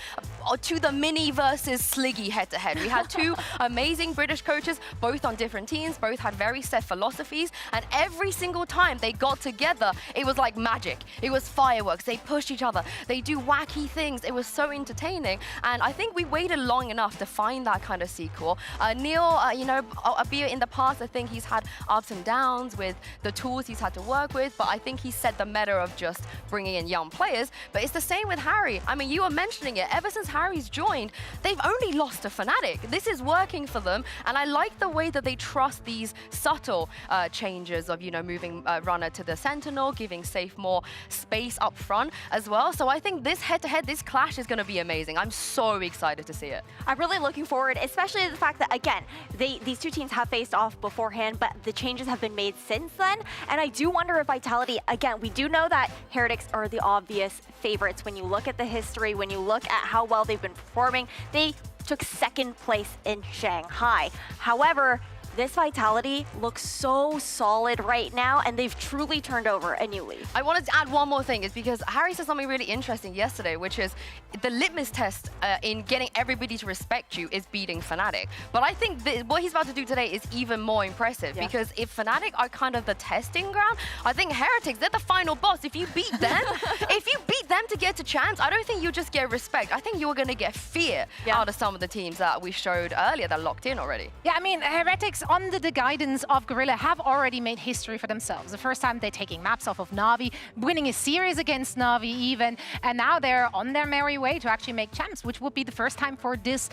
to the Mini versus Sliggy head-to-head. We had two amazing British coaches, both on different teams, both had very set philosophies, and every single time they got together, it was like magic. It was fireworks. They push each other. They do wacky things. It was so entertaining. And I think we waited long enough to find that kind of sequel. Neil, you know, albeit in the past, I think he's had ups and downs with the tools he's had to work with, but I think he set the meta of just bringing in young players. But it's the same with Harry. I mean, you were mentioning it. Ever since Harry's joined, they've only lost to Fnatic. This is working for them, and I like the way that they trust these subtle changes of, you know, moving runner to the Sentinel, giving Safe more space up front as well. So I think this head-to-head, this clash is going to be amazing. I'm so excited to see it. I'm really looking forward, especially the fact that, again, these two teams have faced off beforehand, but the changes have been made since then. And I do wonder if Vitality, again, we do know that Heretics are the obvious favorites. When you look at the history, when you look at how well they've been performing, they took second place in Shanghai. However, this Vitality looks so solid right now, and they've truly turned over a new leaf. I wanted to add one more thing, is because Harry said something really interesting yesterday, which is the litmus test in getting everybody to respect you is beating Fnatic. But I think what he's about to do today is even more impressive, because if Fnatic are kind of the testing ground, I think Heretics, they're the final boss. If you beat them, if you beat them to get to chance, I don't think you just get respect. I think you're going to get fear out of some of the teams that we showed earlier that locked in already. Yeah, I mean, Heretics, under the guidance of Gorilla, have already made history for themselves. The first time they're taking maps off of Na'Vi, winning a series against Na'Vi even, and now they're on their merry way to actually make champs, which would be the first time for this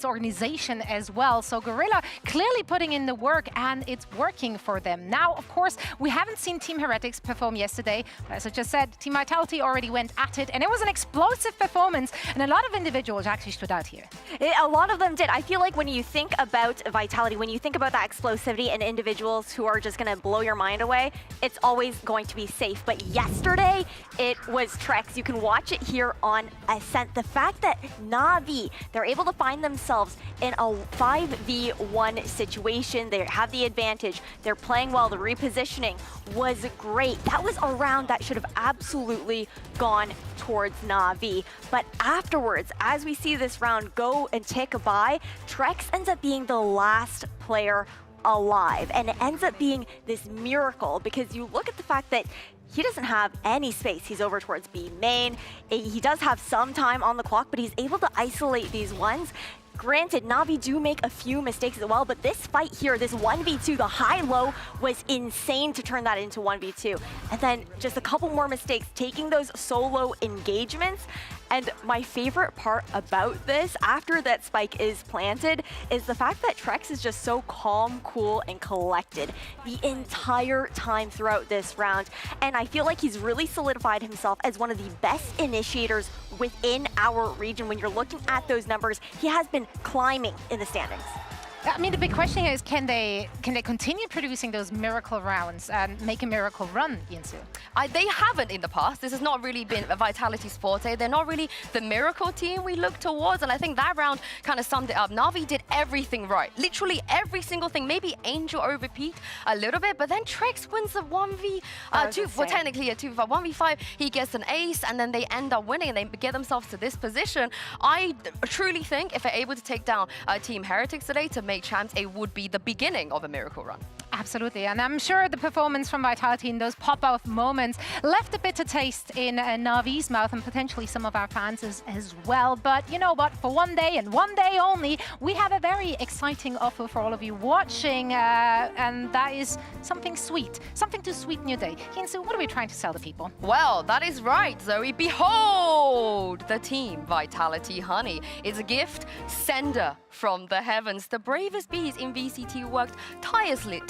organization as well. So Gorilla clearly putting in the work, and it's working for them. Now, of course, we haven't seen Team Heretics perform yesterday, but as I just said, Team Vitality already went at it, and it was an explosive performance, and a lot of individuals actually stood out here. A lot of them did. I feel like when you think about Vitality, when you think about that explosivity and individuals who are just going to blow your mind away, it's always going to be Safe. But yesterday, it was Trex. You can watch it here on Ascent. The fact that Na'Vi, they're able to find themselves in a 5v1 situation. They have the advantage. They're playing well. The repositioning was great. That was a round that should have absolutely gone towards Na'Vi. But afterwards, as we see this round go and tick by, Trex ends up being the last player alive, and it ends up being this miracle, because you look at the fact that he doesn't have any space. He's over towards B main. He does have some time on the clock, but he's able to isolate these ones. Granted, Na'Vi do make a few mistakes as well, but this fight here, this 1v2, the high-low was insane to turn that into 1v2. And then just a couple more mistakes, taking those solo engagements. And my favorite part about this, after that spike is planted, is the fact that Trex is just so calm, cool, and collected the entire time throughout this round. And I feel like he's really solidified himself as one of the best initiators within our region. When you're looking at those numbers, he has been climbing in the standings. I mean, the big question here is, can they continue producing those miracle rounds and make a miracle run, Yinsu? They haven't in the past. This has not really been a Vitality's forte. They're not really the miracle team we look towards, and I think that round kind of summed it up. Na'Vi did everything right. Literally every single thing. Maybe Angel overpeaked a little bit, but then Trex wins the 1v2. Well, technically a 2v5. 1v5, he gets an ace, and then they end up winning, and they get themselves to this position. I truly think if they're able to take down Team Heretics today to make champs, it would be the beginning of a miracle run. Absolutely, and I'm sure the performance from Vitality in those pop-out moments left a bitter taste in Navi's mouth and potentially some of our fans as well. But you know what? For one day and one day only, we have a very exciting offer for all of you watching, and that is something sweet, something to sweeten your day. Hinsu, what are we trying to sell the people? Well, that is right, Zoe. Behold, the Team Vitality Honey. It's a gift sender from the heavens. The bravest bees in VCT worked tirelessly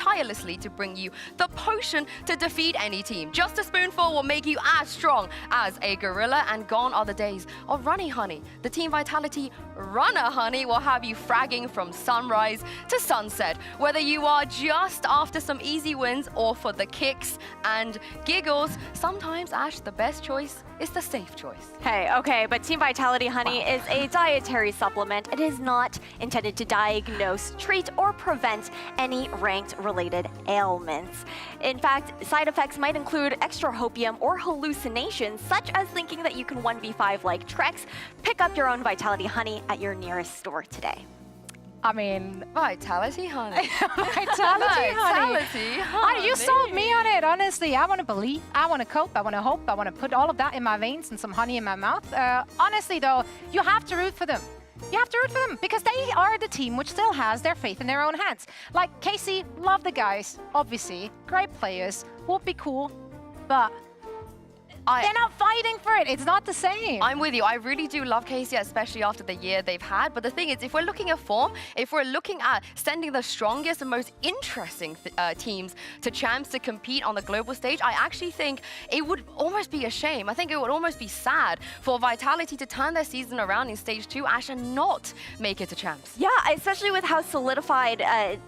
to bring you the potion to defeat any team. Just a spoonful will make you as strong as a gorilla, and gone are the days of runny honey. The Team Vitality Runner Honey will have you fragging from sunrise to sunset, whether you are just after some easy wins or for the kicks and giggles. Sometimes, Ash, the best choice is the safe choice. Hey, okay, but Team Vitality Honey is a dietary supplement. It is not intended to diagnose, treat, or prevent any ranked-related ailments. In fact, side effects might include extra hopium or hallucinations, such as thinking that you can 1v5 like Trex. Pick up your own Vitality Honey at your nearest store today. I mean, Vitality Honey. Vitality Honey. You sold me on it, honestly. I want to believe, I want to cope, I want to hope, I want to put all of that in my veins and some honey in my mouth. Honestly, though, you have to root for them. You have to root for them because they are the team which still has their faith in their own hands. Like, Casey, love the guys, obviously. Great players, would be cool, but they're not fighting for it. It's not the same. I'm with you. I really do love KC, especially after the year they've had. But the thing is, if we're looking at form, if we're looking at sending the strongest and most interesting teams to champs to compete on the global stage, I actually think it would almost be a shame. I think it would almost be sad for Vitality to turn their season around in stage 2, Ash, and not make it to champs. Yeah, especially with how solidified,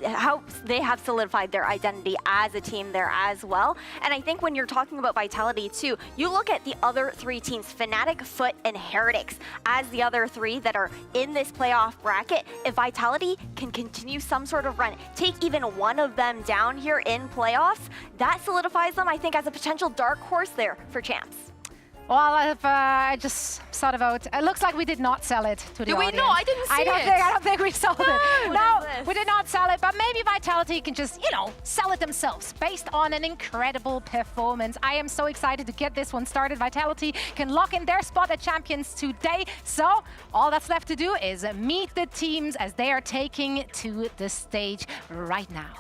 how they have solidified their identity as a team there as well. And I think when you're talking about Vitality too, you look at the other 3 teams, Fnatic, Foot, and Heretics, as the other 3 that are in this playoff bracket. If Vitality can continue some sort of run, take even one of them down here in playoffs, that solidifies them, I think, as a potential dark horse there for champs. Well, I just thought about. It looks like we did not sell it to the audience. Did we? No, I didn't see it. I don't think we sold it. No, we did not sell it. But maybe Vitality can just, sell it themselves based on an incredible performance. I am so excited to get this one started. Vitality can lock in their spot at champions today. So all that's left to do is meet the teams as they are taking to the stage right now.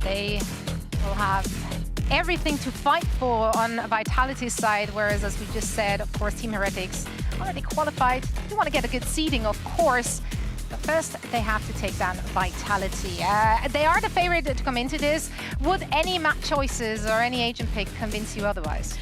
They will have everything to fight for on Vitality's side, whereas, as we just said, of course, Team Heretics already qualified. They want to get a good seeding, of course. But first, they have to take down Vitality. They are the favorite to come into this. Would any map choices or any agent pick convince you otherwise?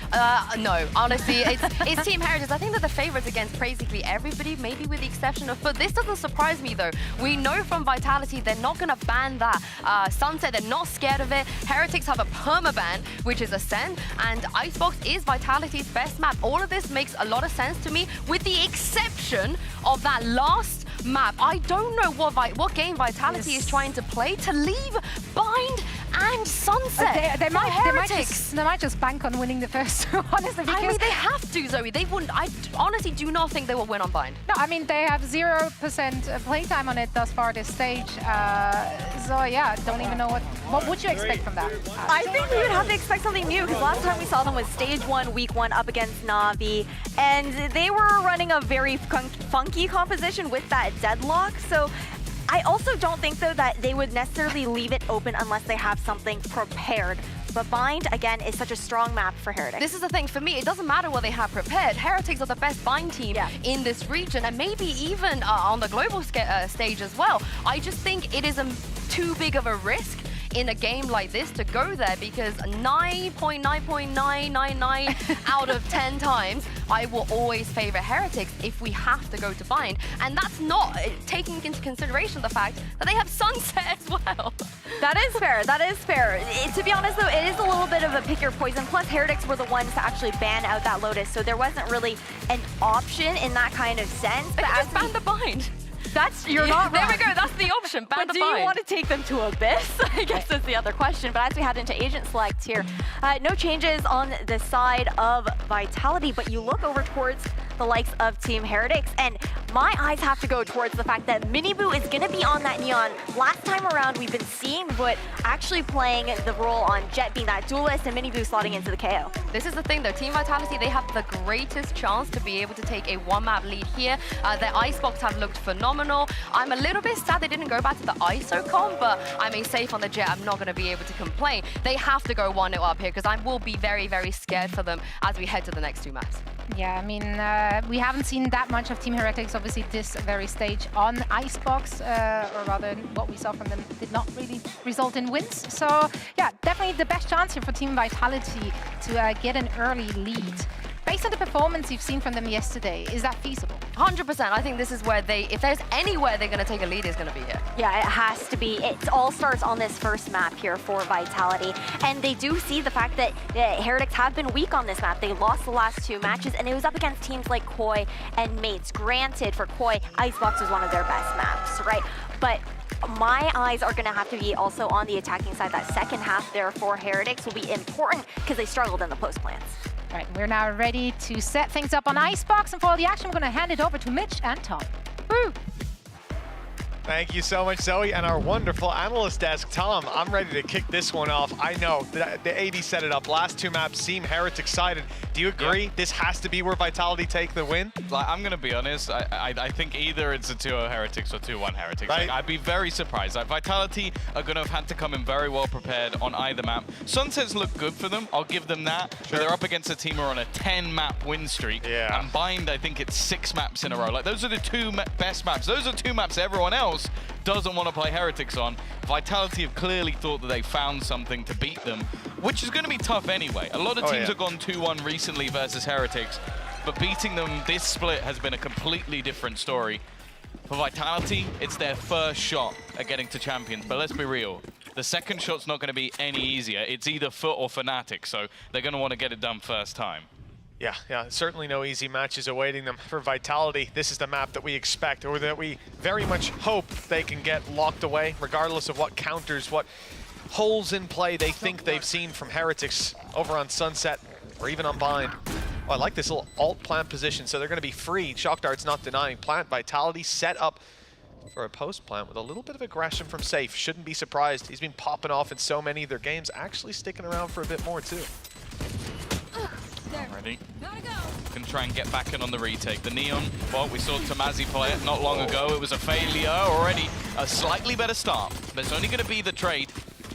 No, honestly, it's Team Heretics. I think they're the favorites against basically everybody, maybe with the exception of Foot. This doesn't surprise me, though. We know from Vitality they're not going to ban that Sunset. They're not scared of it. Heretics have a permaban, which is Ascend, and Icebox is Vitality's best map. All of this makes a lot of sense to me, with the exception of that last map. I don't know what game Vitality is trying to play to leave Bind and Sunset. They might just bank on winning the first two, honestly. I mean, they have to, Zoe. They wouldn't. I honestly do not think they will win on Bind. No, I mean, they have 0% playtime on it thus far this stage. So yeah, don't even know what would you expect from that? I think we would have to expect something new, because last time we saw them was stage 1, week 1 up against Na'Vi, and they were running a very funky composition with that deadlock. So I also don't think, though, that they would necessarily leave it open unless they have something prepared. But Bind, again, is such a strong map for Heretics. This is the thing, for me, it doesn't matter what they have prepared. Heretics are the best Bind team in this region, and maybe even on the global stage as well. I just think it is too big of a risk in a game like this to go there, because 9.99999 out of 10 times, I will always favor Heretics if we have to go to Bind. And that's not taking into consideration the fact that they have Sunset as well. That is fair. That is fair. To be honest, though, it is a little bit of a pick your poison. Plus, Heretics were the ones to actually ban out that Lotus, so there wasn't really an option in that kind of sense. But as ban the Bind. You're not There wrong. we go, that's the option, ban the But do you want to take them to Abyss? I guess that's the other question. But as we head into Agent Select here, no changes on the side of Vitality, but you look over towards the likes of Team Heretics, and my eyes have to go towards the fact that Miniboo is going to be on that Neon. Last time around, we've been seeing Wood actually playing the role on Jet being that duelist, and Miniboo slotting into the KO. This is the thing, though. Team Vitality, they have the greatest chance to be able to take a one-map lead here. Their Icebox have looked phenomenal. I'm a little bit sad they didn't go back to the ISO comp, but I mean, safe on the Jet, I'm not going to be able to complain. They have to go 1-0 up here, because I will be very, very scared for them as we head to the next two maps. Yeah, I mean, we haven't seen that much of Team Heretics, obviously, this very stage on Icebox, or rather, what we saw from them did not really result in wins. So, yeah, definitely the best chance here for Team Vitality to get an early lead. Based on the performance you've seen from them yesterday, is that feasible? 100%. I think this is where if there's anywhere they're going to take a lead, it's going to be here. Yeah, it has to be. It all starts on this first map here for Vitality. And they do see the fact that Heretics have been weak on this map. They lost the last two matches, and it was up against teams like Koi and Mates. Granted, for Koi, Icebox was one of their best maps, right? But my eyes are going to have to be also on the attacking side. That second half there for Heretics will be important because they struggled in the post plans. All right, we're now ready to set things up on Icebox, and for all the action, we're going to hand it over to Mitch and Tom. Woo! Thank you so much, Zoe, and our wonderful analyst desk. Tom, I'm ready to kick this one off. I know the AD set it up. Last two maps seem Heretics sided. Do you agree? Yeah. This has to be where Vitality take the win? Like, I'm going to be honest. I think either it's a 2-0 Heretics or 2-1 Heretics. Right. Like, I'd be very surprised. Like, Vitality are going to have had to come in very well prepared on either map. Sunsets look good for them. I'll give them that. Sure. But they're up against a team who are on a 10-map win streak. Yeah. And Bind, I think it's 6 maps in a row. Like, those are the two best maps. Those are 2 maps everyone else doesn't want to play Heretics on. Vitality have clearly thought that they found something to beat them, which is going to be tough anyway. A lot of teams have gone 2-1 recently versus Heretics, but beating them this split has been a completely different story. For Vitality, it's their first shot at getting to Champions, but let's be real. The second shot's not going to be any easier. It's either Foot or Fnatic, so they're going to want to get it done first time. Yeah, certainly no easy matches awaiting them. For Vitality, this is the map that we expect, or that we very much hope they can get locked away, regardless of what counters, what holes in play they think they've seen from Heretics over on Sunset, or even on Bind. Oh, I like this little alt plant position, so they're going to be free. Shock Dart's not denying plant. Vitality set up for a post plant with a little bit of aggression from Safe. Shouldn't be surprised. He's been popping off in so many of their games, actually sticking around for a bit more too. Already. Can try and get back in on the retake. The Neon, well, we saw Tamazi play it not long ago. It was a failure already. A slightly better start, but it's only going to be the trade.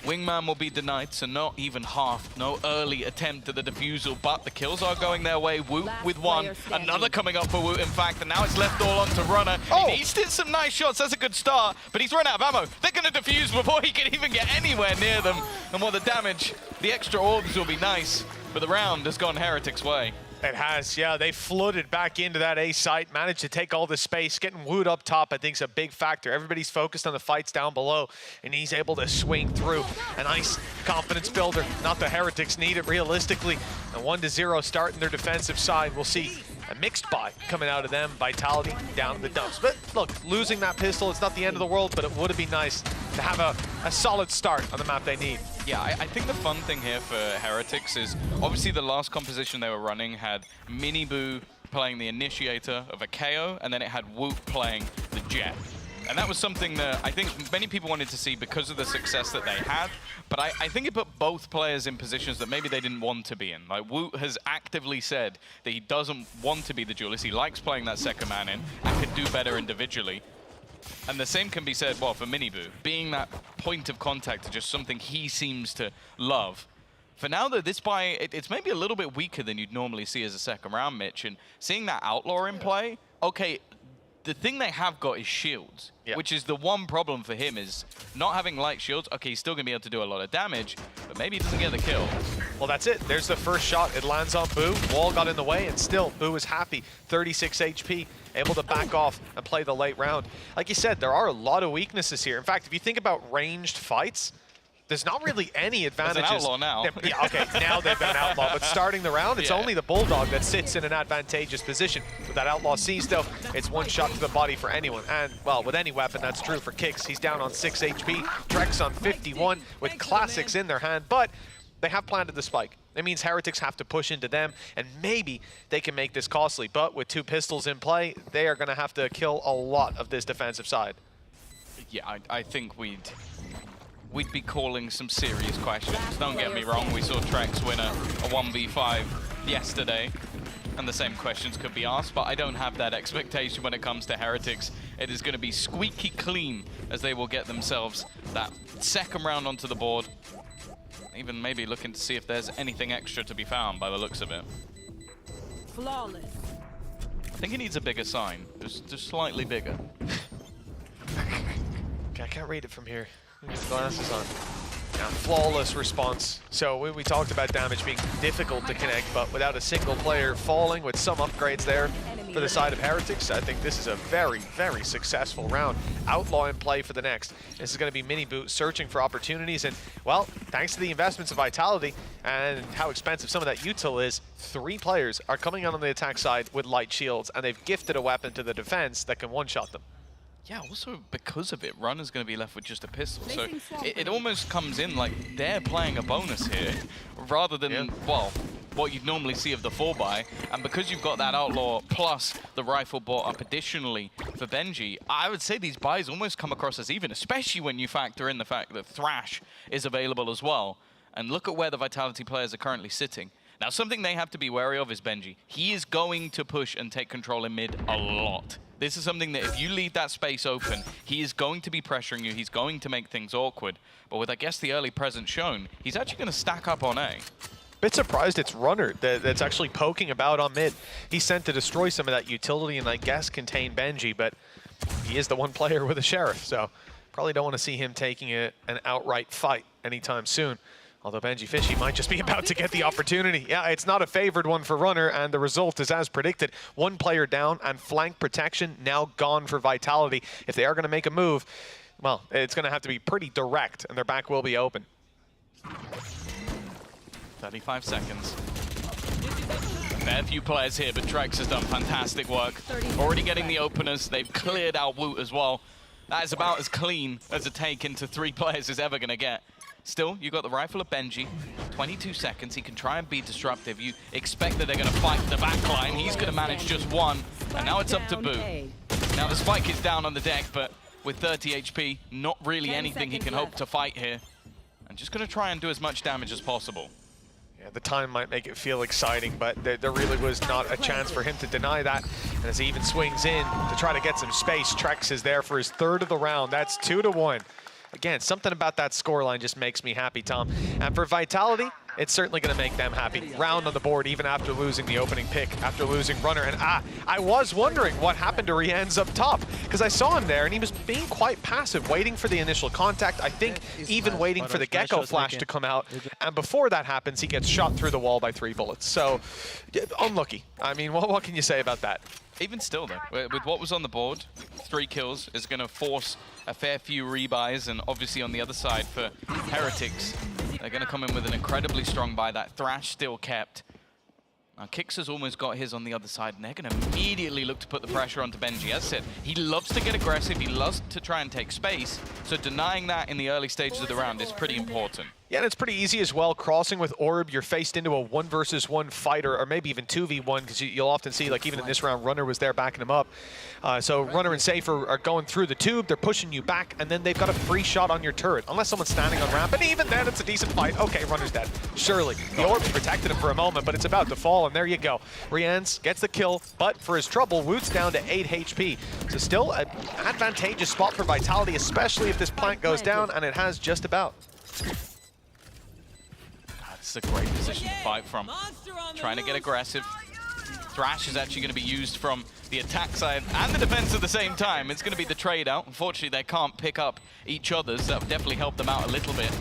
Wingman will be denied, so not even half. No early attempt at the defusal, but the kills are going their way. Woot with one. Another coming up for Woot, in fact, and now it's left all on to Runner. Oh. He's did some nice shots. That's a good start, but he's run out of ammo. They're going to defuse before he can even get anywhere near them. And what the damage, the extra orbs will be nice, but the round has gone Heretics' way. It has, yeah. They flooded back into that A site, managed to take all the space. Getting Wood up top, I think, is a big factor. Everybody's focused on the fights down below, and he's able to swing through. A nice confidence builder. Not the Heretics need it realistically. A 1-0 start in their defensive side. We'll see a mixed buy coming out of them. Vitality down in the dumps. But look, losing that pistol, it's not the end of the world, but it would have been nice to have a solid start on the map they need. Yeah, I think the fun thing here for Heretics is obviously the last composition they were running had Miniboo playing the initiator of a KO, and then it had Woot playing the Jet. And that was something that I think many people wanted to see because of the success that they had. But I think it put both players in positions that maybe they didn't want to be in. Like, Woot has actively said that he doesn't want to be the duelist. He likes playing that second man in and could do better individually. And the same can be said, well, for Miniboo. Being that point of contact to just something he seems to love. For now, though, this buy, it's maybe a little bit weaker than you'd normally see as a second round, Mitch. And seeing that Outlaw in play, okay, the thing they have got is shields, which is the one problem for him is not having light shields. Okay, he's still going to be able to do a lot of damage, but maybe he doesn't get the kill. Well, that's it. There's the first shot. It lands on Boo. Wall got in the way, and still, Boo is happy. 36 HP, able to back off and play the late round. Like you said, there are a lot of weaknesses here. In fact, if you think about ranged fights, there's not really any advantages. There's an outlaw now. Yeah, okay, now they've been outlaw, but starting the round, it's only the Bulldog that sits in an advantageous position. With that outlaw seized, though, it's one shot to the body for anyone. And, well, with any weapon, that's true for Kicks. He's down on 6 HP, Trex on 51 with classics in their hand, but they have planted the spike. It means Heretics have to push into them, and maybe they can make this costly. But with 2 pistols in play, they are going to have to kill a lot of this defensive side. Yeah, I think we'd be calling some serious questions. Don't get me wrong, we saw Trex win a 1v5 yesterday, and the same questions could be asked, but I don't have that expectation when it comes to Heretics. It is going to be squeaky clean as they will get themselves that second round onto the board. Even maybe looking to see if there's anything extra to be found by the looks of it. Flawless. I think he needs a bigger sign, just slightly bigger. Okay, I can't read it from here. Glasses on. Now, flawless response. So we talked about damage being difficult to connect, but without a single player falling with some upgrades there for the side of Heretics, I think this is a very, very successful round. Outlaw in play for the next. This is going to be Miniboo searching for opportunities, and, well, thanks to the investments of Vitality and how expensive some of that util is, 3 players are coming out on the attack side with light shields, and they've gifted a weapon to the defense that can one-shot them. Yeah, also because of it, Runner's going to be left with just a pistol. So it almost comes in like they're playing a bonus here, rather than, well, what you'd normally see of the 4-buy. And because you've got that Outlaw plus the rifle bought up additionally for Benji, I would say these buys almost come across as even, especially when you factor in the fact that Thrash is available as well. And look at where the Vitality players are currently sitting. Now, something they have to be wary of is Benji. He is going to push and take control in mid a lot. This is something that if you leave that space open, he is going to be pressuring you. He's going to make things awkward. But with, I guess, the early presence shown, he's actually going to stack up on A. Bit surprised it's Runner that's actually poking about on mid. He's sent to destroy some of that utility and, I guess, contain Benji, but he is the one player with a Sheriff, so probably don't want to see him taking an outright fight anytime soon. Although Benji Fishy might just be about to get the opportunity. Yeah, it's not a favored one for Runner, and the result is as predicted. 1 player down, and flank protection now gone for Vitality. If they are going to make a move, well, it's going to have to be pretty direct, and their back will be open. 35 seconds. Fair few players here, but Trex has done fantastic work. Already getting the openers. They've cleared out Woot as well. That is about as clean as a take into 3 players is ever going to get. Still, you got the rifle of Benji, 22 seconds. He can try and be disruptive. You expect that they're going to fight the back line. He's going to manage just 1, and now it's up to Boo. Now the spike is down on the deck, but with 30 HP, not really anything he can hope to fight here. And just going to try and do as much damage as possible. Yeah, the time might make it feel exciting, but there really was not a chance for him to deny that. And as he even swings in to try to get some space, Trex is there for his 3rd of the round. That's 2-1. Again, something about that scoreline just makes me happy, Tom. And for Vitality, it's certainly going to make them happy. Round on the board, even after losing the opening pick, after losing Runner. And I was wondering what happened to Rienz up top, because I saw him there, and he was being quite passive, waiting for the initial contact. I think even waiting for the Gecko flash to come out. And before that happens, he gets shot through the wall by 3 bullets. So, unlucky. I mean, what can you say about that? Even still, though, with what was on the board, 3 kills is going to force a fair few rebuys, and obviously on the other side for Heretics, they're going to come in with an incredibly strong buy. That Thrash still kept. Now, Kix has almost got his on the other side, and they're going to immediately look to put the pressure onto Benji. As I said, he loves to get aggressive, he loves to try and take space, so denying that in the early stages of the round is pretty important. Yeah, and it's pretty easy as well. Crossing with Orb, you're faced into a 1 versus 1 fight, or maybe even 2v1, because you'll often see, like even in this round, Runner was there backing him up. So Runner and Safe are going through the tube, they're pushing you back, and then they've got a free shot on your turret, unless someone's standing on ramp, and even then it's a decent fight. Okay, Runner's dead. Surely. The Orb's protected him for a moment, but it's about to fall, and there you go. Rienz gets the kill, but for his trouble, Woot's down to 8 HP. So still an advantageous spot for Vitality, especially if this plant goes down, and it has just about. This is a great position to fight from. Trying to get aggressive. Thrash is actually going to be used from the attack side and the defense at the same time. It's going to be the trade out. Unfortunately, they can't pick up each other's. That would definitely help them out a little bit.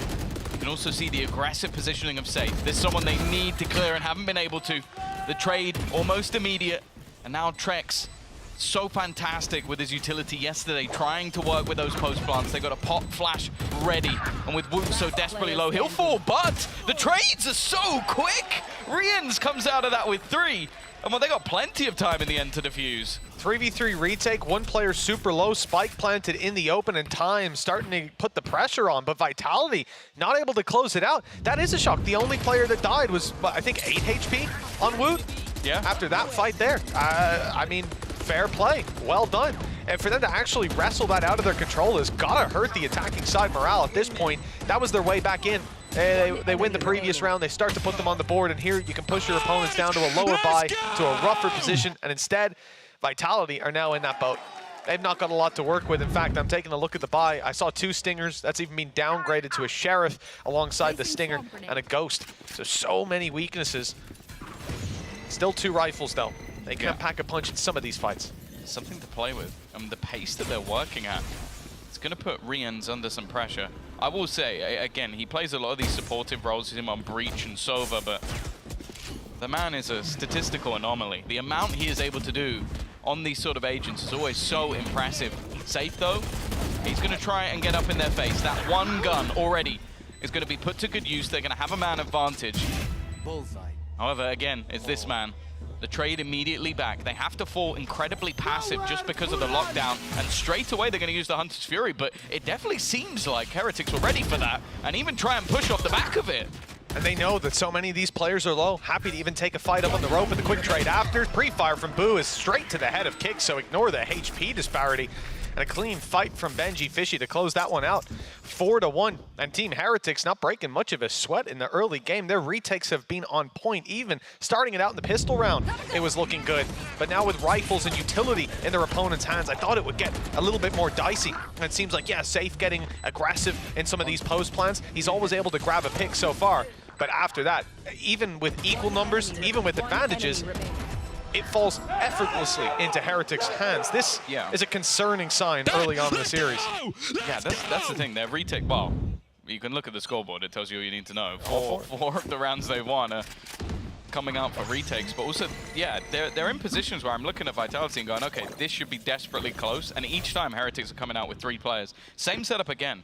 You can also see the aggressive positioning of Safe. This is someone they need to clear and haven't been able to. The trade almost immediate. And now Trex, so fantastic with his utility yesterday, trying to work with those post plants. They got a pop flash ready, and with Woot so desperately low, he'll fall, but the trades are so quick. Rienz comes out of that with 3, and well, they got plenty of time in the end to defuse. 3v3 retake, one player super low, spike planted in the open, and time starting to put the pressure on, but Vitality not able to close it out. That is a shock. The only player that died was, I think, 8 HP on Woot. Yeah. After that fight there. I mean, fair play, well done. And for them to actually wrestle that out of their control has gotta hurt the attacking side morale at this point. That was their way back in. They win the previous round, they start to put them on the board, and here you can push your opponents down to a lower buy, to a rougher position, and instead, Vitality are now in that boat. They've not got a lot to work with. In fact, I'm taking a look at the buy. I saw 2 Stingers. That's even been downgraded to a Sheriff alongside the Stinger and a Ghost. So many weaknesses. Still 2 rifles, though. They can pack a punch in some of these fights. Something to play with. The pace that they're working at, it's going to put Rienz under some pressure. I will say, again, he plays a lot of these supportive roles, him on Breach and Sova, but the man is a statistical anomaly. The amount he is able to do on these sort of agents is always so impressive. Safe, though, he's going to try and get up in their face. That one gun already is going to be put to good use. They're going to have a man advantage. Bullseye. However, again, it's this man. The trade immediately back. They have to fall incredibly passive just because of the lockdown, and straight away they're going to use the Hunter's Fury, but it definitely seems like Heretics were ready for that, and even try and push off the back of it. And they know that so many of these players are low, happy to even take a fight up on the rope, and the quick trade after. Pre-fire from Boo is straight to the head of Kick, so ignore the HP disparity. And a clean fight from Benji Fishy to close that one out. 4-1, and Team Heretics not breaking much of a sweat in the early game. Their retakes have been on point, even starting it out in the pistol round. It was looking good, but now with rifles and utility in their opponent's hands, I thought it would get a little bit more dicey. And it seems like, yeah, Safe getting aggressive in some of these post plans. He's always able to grab a pick so far, but after that, even with equal numbers, even with advantages, it falls effortlessly into Heretics' hands. This is a concerning sign early on in the series. Yeah, that's the thing. Their retake, well, you can look at the scoreboard. It tells you all you need to know. Four of the rounds they've won are coming out for retakes. But also, yeah, they're in positions where I'm looking at Vitality and going, okay, this should be desperately close. And each time Heretics are coming out with 3 players. Same setup again.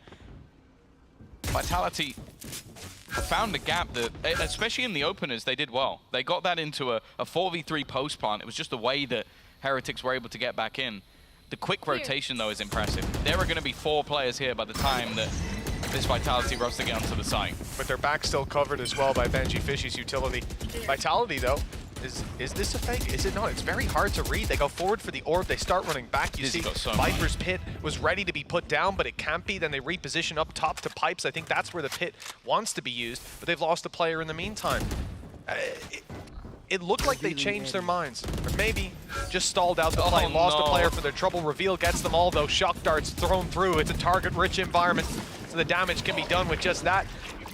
Vitality found a gap that, especially in the openers, they did well. They got that into a 4v3 post plant. It was just the way that Heretics were able to get back in. The quick rotation, though, is impressive. There are going to be 4 players here by the time that this Vitality roster get onto the site. But their back still covered as well by Benji Fishy's utility. Vitality, though, is this a fake? Is it not? It's very hard to read. They go forward for the orb. They start running back. You see Viper's pit was ready to be put down, but it can't be. Then they reposition up top to pipes. I think that's where the pit wants to be used, but they've lost a player in the meantime. It looked like they changed their minds, or maybe just stalled out the play. Lost a player for their trouble. Reveal gets them all, though. Shock darts thrown through. It's a target-rich environment, so the damage can be done with just that.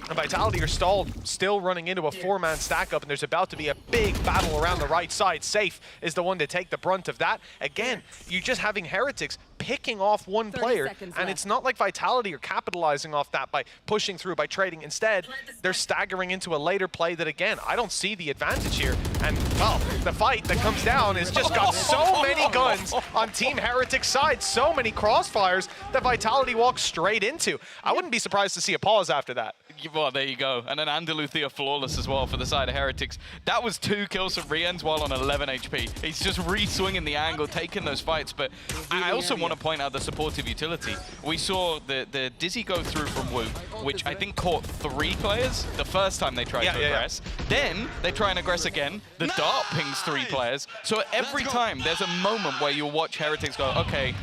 And Vitality are stalled, still running into a 4-man stack up, and there's about to be a big battle around the right side. Safe is the one to take the brunt of that. Again, you're just having Heretics picking off one player, and it's not like Vitality are capitalizing off that by pushing through, by trading. Instead, they're staggering into a later play that, again, I don't see the advantage here. And, well, the fight that comes down has just got so many guns on Team Heretics' side, so many crossfires that Vitality walks straight into. I wouldn't be surprised to see a pause after that. Well, there you go. And then Andaluthia flawless as well for the side of Heretics. That was 2 kills from Rienz while on 11 HP. He's just re-swinging the angle, taking those fights. But I also want want to point out the supportive utility. We saw the Dizzy go through from Wu, which I think caught 3 players the first time they tried to aggress. Then they try and aggress again. The dart pings 3 players. So every time there's a moment where you'll watch Heretics go, okay,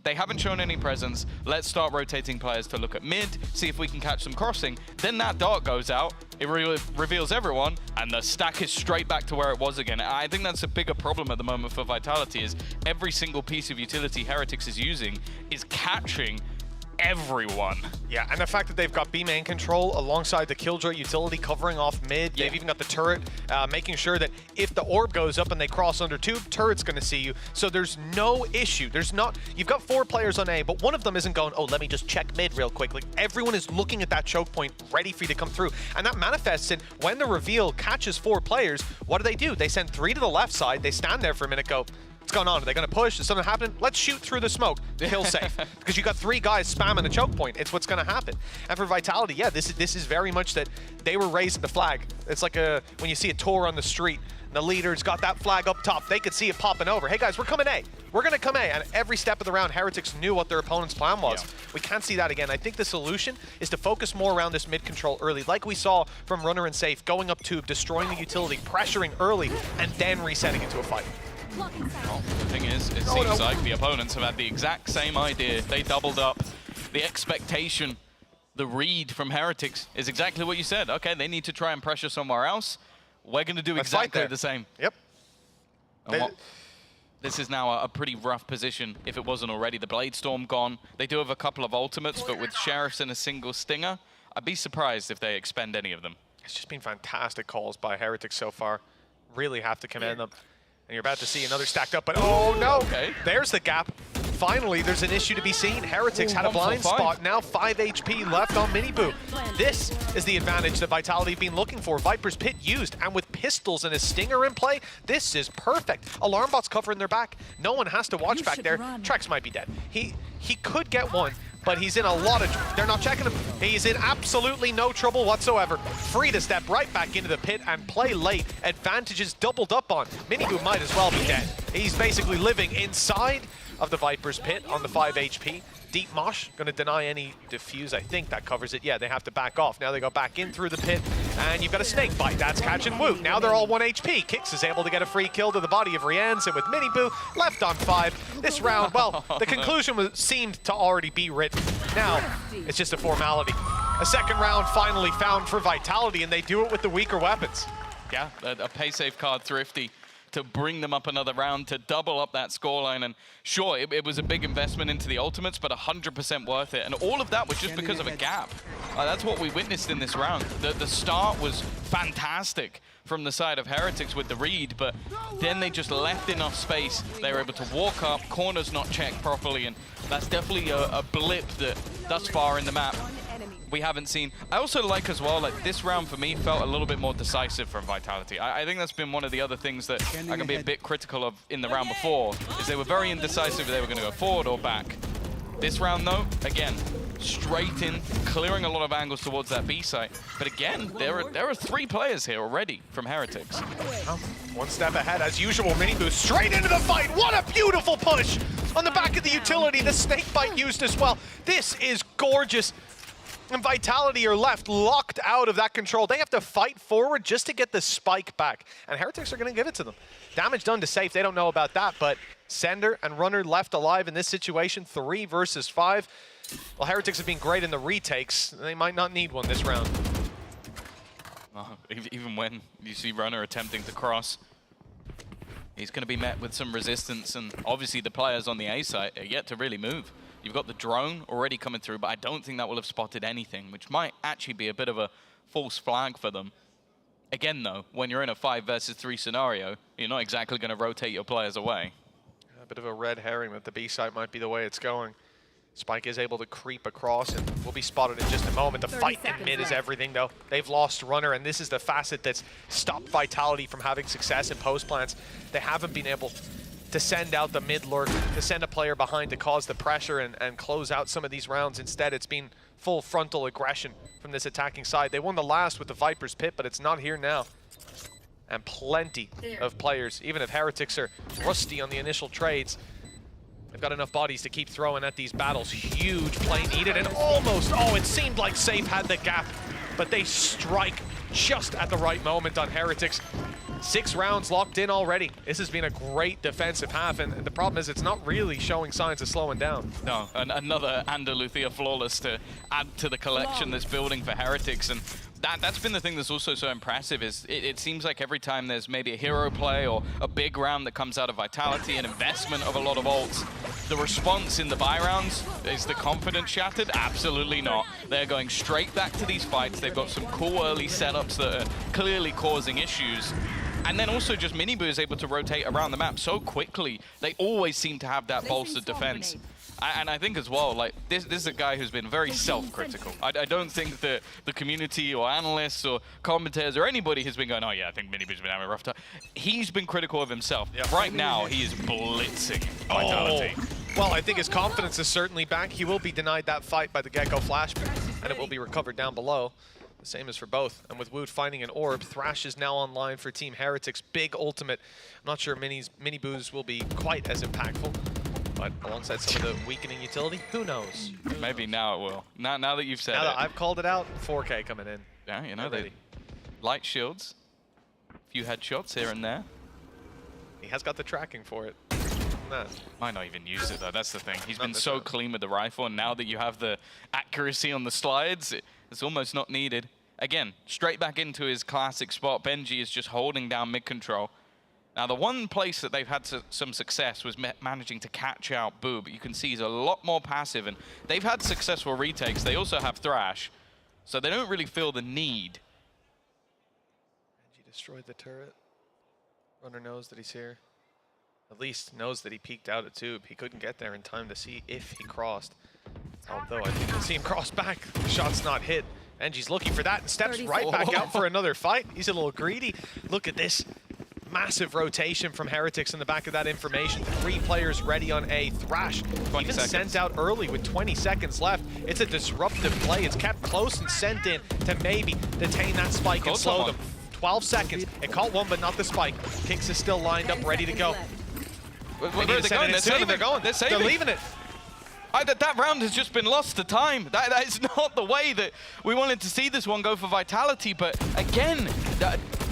they haven't shown any presence. Let's start rotating players to look at mid, see if we can catch them crossing. Then that dart goes out, it reveals everyone, and the stack is straight back to where it was again. I think that's a bigger problem at the moment for Vitality, is every single piece of utility Heretics is using is catching everyone. Yeah, and the fact that they've got B main control alongside the Killjoy utility covering off mid. They've even got the turret, making sure that if the orb goes up and they cross under tube, turret's going to see you. So there's no issue. There's not. You've got 4 players on A, but one of them isn't going, oh, let me just check mid real quick. Like, everyone is looking at that choke point, ready for you to come through. And that manifests in when the reveal catches 4 players, what do? They send 3 to the left side. They stand there for a minute, go, what's going on? Are they going to push? Is something happening? Let's shoot through the smoke. Kill safe. Because you got 3 guys spamming a choke point. It's what's going to happen. And for Vitality, yeah, this is very much that they were raising the flag. It's like when you see a tour on the street, and the leader's got that flag up top. They could see it popping over. Hey guys, we're coming A. We're going to come A. And every step of the round, Heretics knew what their opponent's plan was. Yeah. We can't see that again. I think the solution is to focus more around this mid control early, like we saw from Runner and Safe, going up tube, destroying the utility, pressuring early, and then resetting into a fight. Well, the thing is, it seems like the opponents have had the exact same idea. They doubled up. The expectation, the read from Heretics is exactly what you said. Okay, they need to try and pressure somewhere else. We're going to do exactly the same. Yep. This is now a pretty rough position, if it wasn't already. The Blade Storm gone. They do have a couple of ultimates, but with Sheriffs and a single Stinger, I'd be surprised if they expend any of them. It's just been fantastic calls by Heretics so far. Really have to commend them. And you're about to see another stacked up, but oh no! Okay. There's the gap. Finally, there's an issue to be seen. Heretics had a blind spot. Now 5 HP left on Miniboo. This is the advantage that Vitality have been looking for. Viper's Pit used, and with pistols and a Stinger in play, this is perfect. Alarmbot's covering their back. No one has to watch back there. Trex might be dead. He could get one, but he's in a lot of... They're not checking him. He's in absolutely no trouble whatsoever. Free to step right back into the pit and play late. Advantages doubled up on. Miniboo might as well be dead. He's basically living inside of the Viper's Pit on the 5 HP. Deep Mosh going to deny any defuse. I think that covers it. Yeah, they have to back off. Now they go back in through the pit, and you've got a snake bite. That's catching Woot. Now they're all 1 HP. Kix is able to get a free kill to the body of Rienz, and with Miniboo left on 5. This round, well, the conclusion seemed to already be written. Now, it's just a formality. A second round finally found for Vitality, and they do it with the weaker weapons. Yeah, a pay safe card, Thrifty, to bring them up another round, to double up that scoreline. And sure, it was a big investment into the ultimates, but 100% worth it. And all of that was just because of a gap. That's what we witnessed in this round. The start was fantastic from the side of Heretics with the read, but then they just left enough space. They were able to walk up, corners not checked properly, and that's definitely a blip that thus far in the map we haven't seen. I also like as well, like this round for me felt a little bit more decisive from Vitality. I think that's been one of the other things that I can be a bit critical of in the round before, is they were very indecisive if they were going to go forward or back. This round though, again, straight in, clearing a lot of angles towards that B site. But again, there are 3 players here already from Heretics. Well, 1 step ahead as usual. Miniboo straight into the fight. What a beautiful push on the back of the utility. The snake bite used as well. This is gorgeous. And Vitality are left locked out of that control. They have to fight forward just to get the spike back. And Heretics are going to give it to them. Damage done to Safe, they don't know about that, but Sender and Runner left alive in this situation, 3 versus 5. Well, Heretics have been great in the retakes. They might not need one this round. Even when you see Runner attempting to cross, he's going to be met with some resistance, and obviously the players on the A site are yet to really move. You've got the drone already coming through, but I don't think that will have spotted anything, which might actually be a bit of a false flag for them. Again, though, when you're in a 5 versus 3 scenario, you're not exactly going to rotate your players away. A bit of a red herring that the B site might be the way it's going. Spike is able to creep across and will be spotted in just a moment. The fight in mid is everything, though. They've lost Runner, and this is the facet that's stopped Vitality from having success in post plants. They haven't been able to send out the mid lurk, to send a player behind to cause the pressure and close out some of these rounds. Instead, it's been full frontal aggression from this attacking side. They won the last with the Viper's Pit, but it's not here now. And plenty of players, even if Heretics are rusty on the initial trades, They've got enough bodies to keep throwing at these battles. Huge play needed, and almost, oh, it seemed like Safe had the gap, but they strike just at the right moment on Heretics. 6 rounds locked in already. This has been a great defensive half, and the problem is it's not really showing signs of slowing down. No, and another Andalusia flawless to add to the collection that's building for Heretics, and that's been the thing that's also so impressive is it seems like every time there's maybe a hero play or a big round that comes out of Vitality and investment of a lot of ults, the response in the buy rounds, is the confidence shattered? Absolutely not. They're going straight back to these fights. They've got some cool early setups that are clearly causing issues. And then also just Miniboo is able to rotate around the map so quickly. They always seem to have that bolstered defense. And I think as well, like, this is a guy who's been very self-critical. I don't think that the community or analysts or commentators or anybody has been going, oh yeah, I think Miniboo's been having a rough time. He's been critical of himself. Yep. Right now, he is blitzing Vitality. Oh. Well, I think his confidence is certainly back. He will be denied that fight by the Gecko Flash, and it will be recovered down below. The same as for both. And with Wood finding an orb, Thrash is now online for Team Heretics. Big ultimate. I'm not sure Miniboo's will be quite as impactful, but alongside some of the weakening utility, who knows? Maybe now it will. Now that you've said now it. That I've called it out, 4K coming in. Yeah, you know, they light shields, a few headshots here and there. He has got the tracking for it. No. Might not even use it though, that's the thing. He's been so clean with the rifle, and now that you have the accuracy on the slides, it's almost not needed. Again, straight back into his classic spot. Benji is just holding down mid-control. Now, the one place that they've had some success was managing to catch out Boo, but you can see he's a lot more passive, and they've had successful retakes. They also have Thrash, so they don't really feel the need. Benji destroyed the turret. Runner knows that he's here. At least knows that he peeked out at Tube. He couldn't get there in time to see if he crossed. Although I think you'll see him cross back. The shot's not hit. Benji's looking for that and steps right back out for another fight. He's a little greedy. Look at this massive rotation from Heretics in the back of that information. 3 players ready on A. Thrash even sent out early with 20 seconds left. It's a disruptive play. It's kept close and sent in to maybe detain that spike and slow them. 12 seconds. It caught one, but not the spike. Kicks is still lined up, ready to go. Where are they going? They're going. They're leaving it. That round has just been lost to time. That is not the way that we wanted to see this one go for Vitality. But again,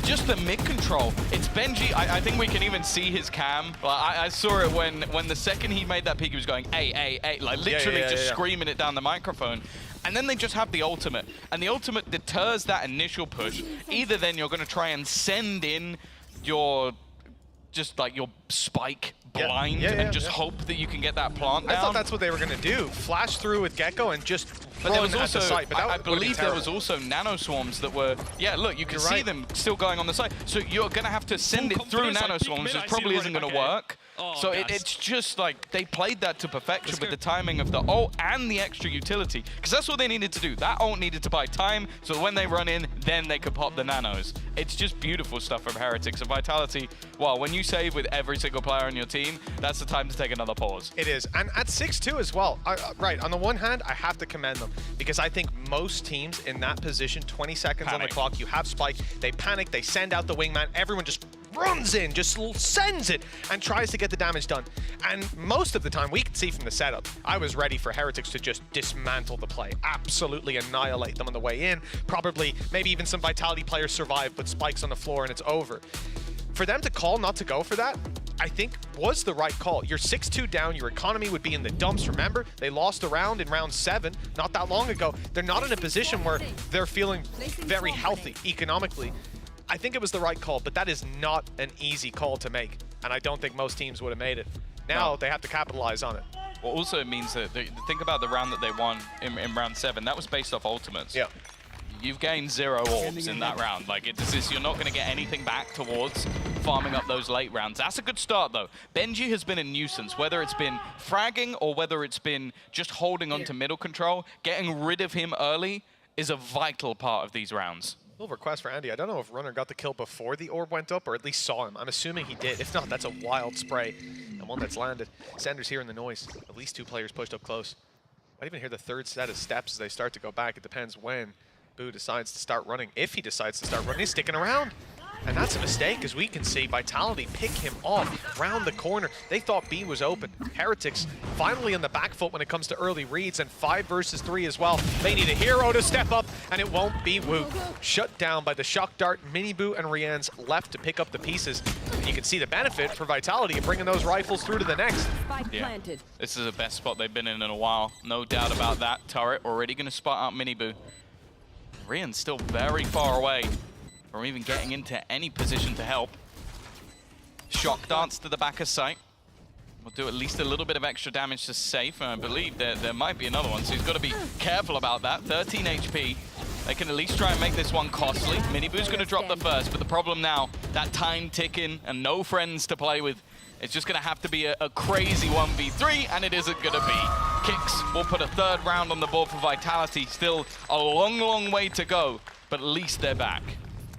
just the mid-control. It's Benji. I think we can even see his cam. Like, I saw it when the second he made that peek, he was going, A, like literally screaming it down the microphone. And then they just have the ultimate. And the ultimate deters that initial push. Either then you're going to try and send in your your spike blind and just hope that you can get that plant down. I thought that's what they were going to do. Flash through with Gecko and just but there was at also, the site. But I believe there was also nano swarms that were, look, you can see them still going on the site. So you're going to have to send it through nano swarms, which probably isn't going to work. So it's just like, they played that to perfection with the timing of the ult and the extra utility. Because that's what they needed to do. That ult needed to buy time, so when they run in, then they could pop the nanos. It's just beautiful stuff from Heretics. And Vitality, well, when you save with every single player on your team, that's the time to take another pause. It is. And at 6-2 as well. Right, on the one hand, I have to commend them. Because I think most teams in that position, 20 seconds on the clock, you have Spike, they panic, they send out the wingman, everyone just runs in, just sends it, and tries to get the damage done. And most of the time, we could see from the setup, I was ready for Heretics to just dismantle the play, absolutely annihilate them on the way in. Probably, maybe even some Vitality players survive, put spikes on the floor, and it's over. For them to call not to go for that, I think was the right call. You're 6-2 down, your economy would be in the dumps. Remember, they lost a round in round 7 not that long ago. They're not in a position where they're feeling very healthy economically. I think it was the right call, but that is not an easy call to make, and I don't think most teams would have made it. Now they have to capitalize on it. Well, also it means that, think about the round that they won in round 7, that was based off ultimates. Yeah. You've gained 0 orbs in that round. Like, you're not going to get anything back towards farming up those late rounds. That's a good start, though. Benji has been a nuisance, whether it's been fragging or whether it's been just holding on to middle control. Getting rid of him early is a vital part of these rounds. A little request for Andy. I don't know if Runner got the kill before the orb went up or at least saw him. I'm assuming he did. If not, that's a wild spray and one that's landed. Sanders here in the noise. At least 2 players pushed up close. Might even hear the third set of steps as they start to go back. It depends when Boo decides to start running. If he decides to start running, he's sticking around. And that's a mistake, as we can see Vitality pick him off round the corner. They thought B was open. Heretics finally on the back foot when it comes to early reads, and 5 versus 3 as well. They need a hero to step up, and it won't be Wu. Shut down by the Shock Dart, Miniboo and Rian's left to pick up the pieces. And you can see the benefit for Vitality of bringing those rifles through to the next. Yeah, this is the best spot they've been in a while. No doubt about that. Turret already going to spot out Miniboo. Rian's still very far away from even getting into any position to help. Shock darts to the back of sight. We'll do at least a little bit of extra damage to Safe, and I believe there might be another one, so he's got to be careful about that. 13 HP. They can at least try and make this one costly. Miniboo's going to drop the first, but the problem now, that time ticking and no friends to play with, it's just going to have to be a crazy 1v3, and it isn't going to be. Kicks will put a 3rd round on the board for Vitality. Still a long, long way to go, but at least they're back.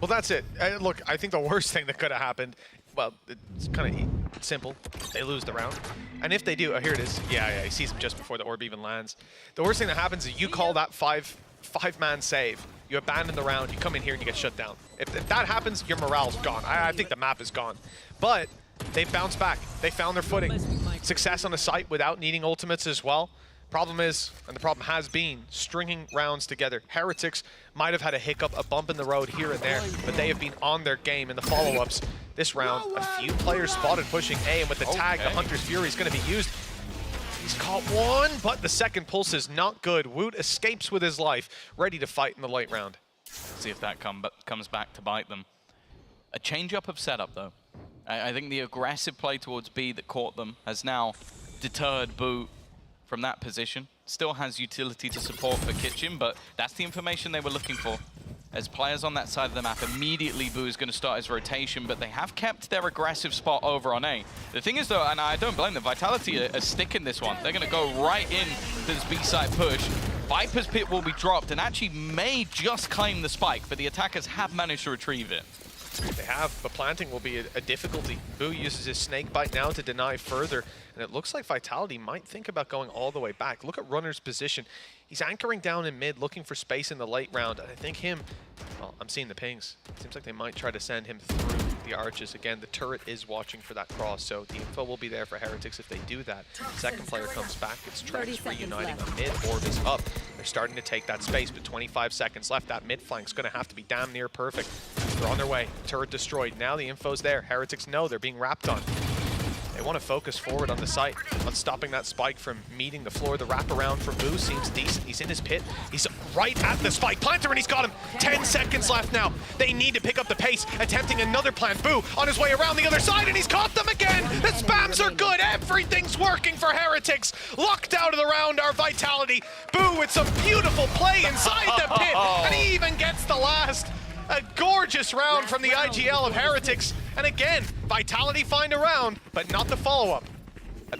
Well, that's it. Look, I think the worst thing that could have happened, well, it's kind of simple. They lose the round. And if they do, oh, here it is. Yeah, he sees him just before the orb even lands. The worst thing that happens is you call that five-man save. You abandon the round, you come in here and you get shut down. If that happens, your morale's gone. I think the map is gone. But they bounced back. They found their footing. Success on the site without needing ultimates as well. Problem is, and the problem has been, stringing rounds together. Heretics might have had a hiccup, a bump in the road here and there, but they have been on their game in the follow-ups. This round, a few players spotted pushing A, and with the tag, the Hunter's Fury is going to be used. He's caught one, but the second pulse is not good. Woot escapes with his life, ready to fight in the late round. See if that comes back to bite them. A change-up of setup, though. I think the aggressive play towards B that caught them has now deterred Boo from that position. Still has utility to support for Kitchen, but that's the information they were looking for. As players on that side of the map, immediately Boo is going to start his rotation, but they have kept their aggressive spot over on A. The thing is, though, and I don't blame them, Vitality are sticking this one. They're going to go right in to this B-side push. Viper's Pit will be dropped and actually may just claim the spike, but the attackers have managed to retrieve it. They have, but planting will be a difficulty. Boo uses his snake bite now to deny further, and it looks like Vitality might think about going all the way back. Look at Runner's position. He's anchoring down in mid, looking for space in the late round, and I think well, I'm seeing the pings. It seems like they might try to send him through the arches. Again, the turret is watching for that cross, so the info will be there for Heretics if they do that. Second player comes back, it's Trex reuniting on mid, orb is up. They're starting to take that space, but 25 seconds left. That mid flank's gonna have to be damn near perfect. They're on their way, turret destroyed. Now the info's there. Heretics know they're being wrapped on. They want to focus forward on the site, on stopping that spike from meeting the floor. The wraparound from Boo seems decent. He's in his pit. He's right at the spike. Planter, and he's got him. 10 seconds left now. They need to pick up the pace, attempting another plant. Boo on his way around the other side, and he's caught them again. The spams are good. Everything's working for Heretics. Locked out of the round are Vitality. Boo with some beautiful play inside the pit, and he even gets the last. A gorgeous round from the IGL of Heretics. And again, Vitality find a round, but not the follow-up.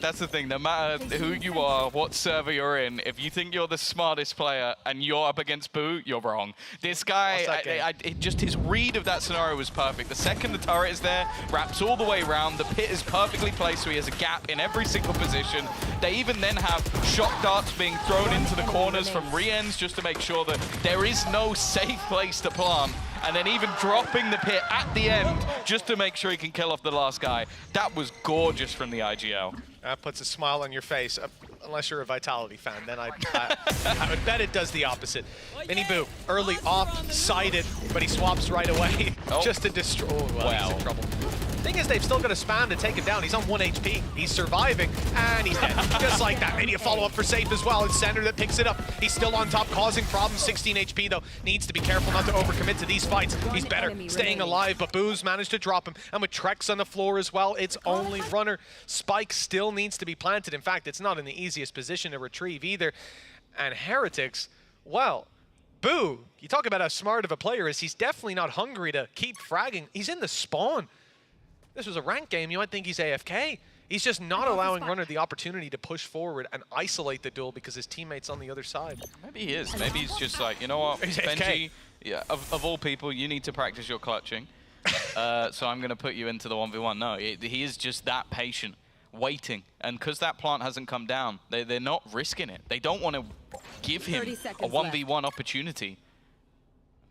That's the thing, no matter who you are, what server you're in, if you think you're the smartest player and you're up against Boo, you're wrong. This guy, just his read of that scenario was perfect. The second the turret is there, wraps all the way around, the pit is perfectly placed so he has a gap in every single position. They even then have shock darts being thrown into the corners from Riens just to make sure that there is no safe place to plant. And then even dropping the pit at the end just to make sure he can kill off the last guy. That was gorgeous from the IGL. That puts a smile on your face, unless you're a Vitality fan. Then I would bet it does the opposite. Miniboo, early off-sided, but he swaps right away just to destroy. Oh, well, he's in trouble. Thing is, they've still got a spam to take him down. He's on 1 HP. He's surviving, and he's dead. Just like that. Maybe a follow-up for Safe as well. It's Center that picks it up. He's still on top, causing problems. 16 HP, though. Needs to be careful not to overcommit to these fights. He's better staying alive, but Boo's managed to drop him. And with Trex on the floor as well, it's only Runner. Spike still needs to be planted. In fact, it's not in the easiest position to retrieve either. And Heretics, well, Boo, you talk about how smart of a player is. He's definitely not hungry to keep fragging. He's in the spawn. This was a ranked game, you might think he's AFK. He's just not allowing Runner the opportunity to push forward and isolate the duel because his teammate's on the other side. Maybe he is. Maybe he's just like, you know what, Benji, yeah, of all people, you need to practice your clutching. So I'm going to put you into the 1v1. No, he is just that patient, waiting. And because that plant hasn't come down, they're not risking it. They don't want to give him a 1v1 opportunity.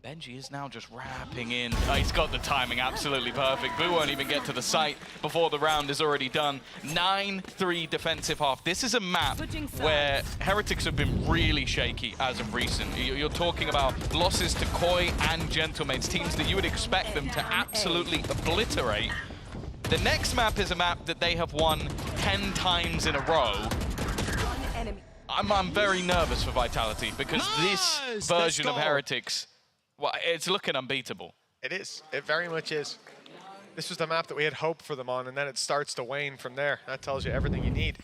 Benji is now just wrapping in. Oh, he's got the timing absolutely perfect. Boo won't even get to the site before the round is already done. 9-3 defensive half. This is a map where Heretics have been really shaky as of recent. You're talking about losses to Koi and Gentlemates, teams that you would expect them to absolutely obliterate. The next map is a map that they have won 10 times in a row. I'm very nervous for Vitality because this version of Heretics, well, it's looking unbeatable. It is. It very much is. This was the map that we had hope for them on, and then it starts to wane from there. That tells you everything you need.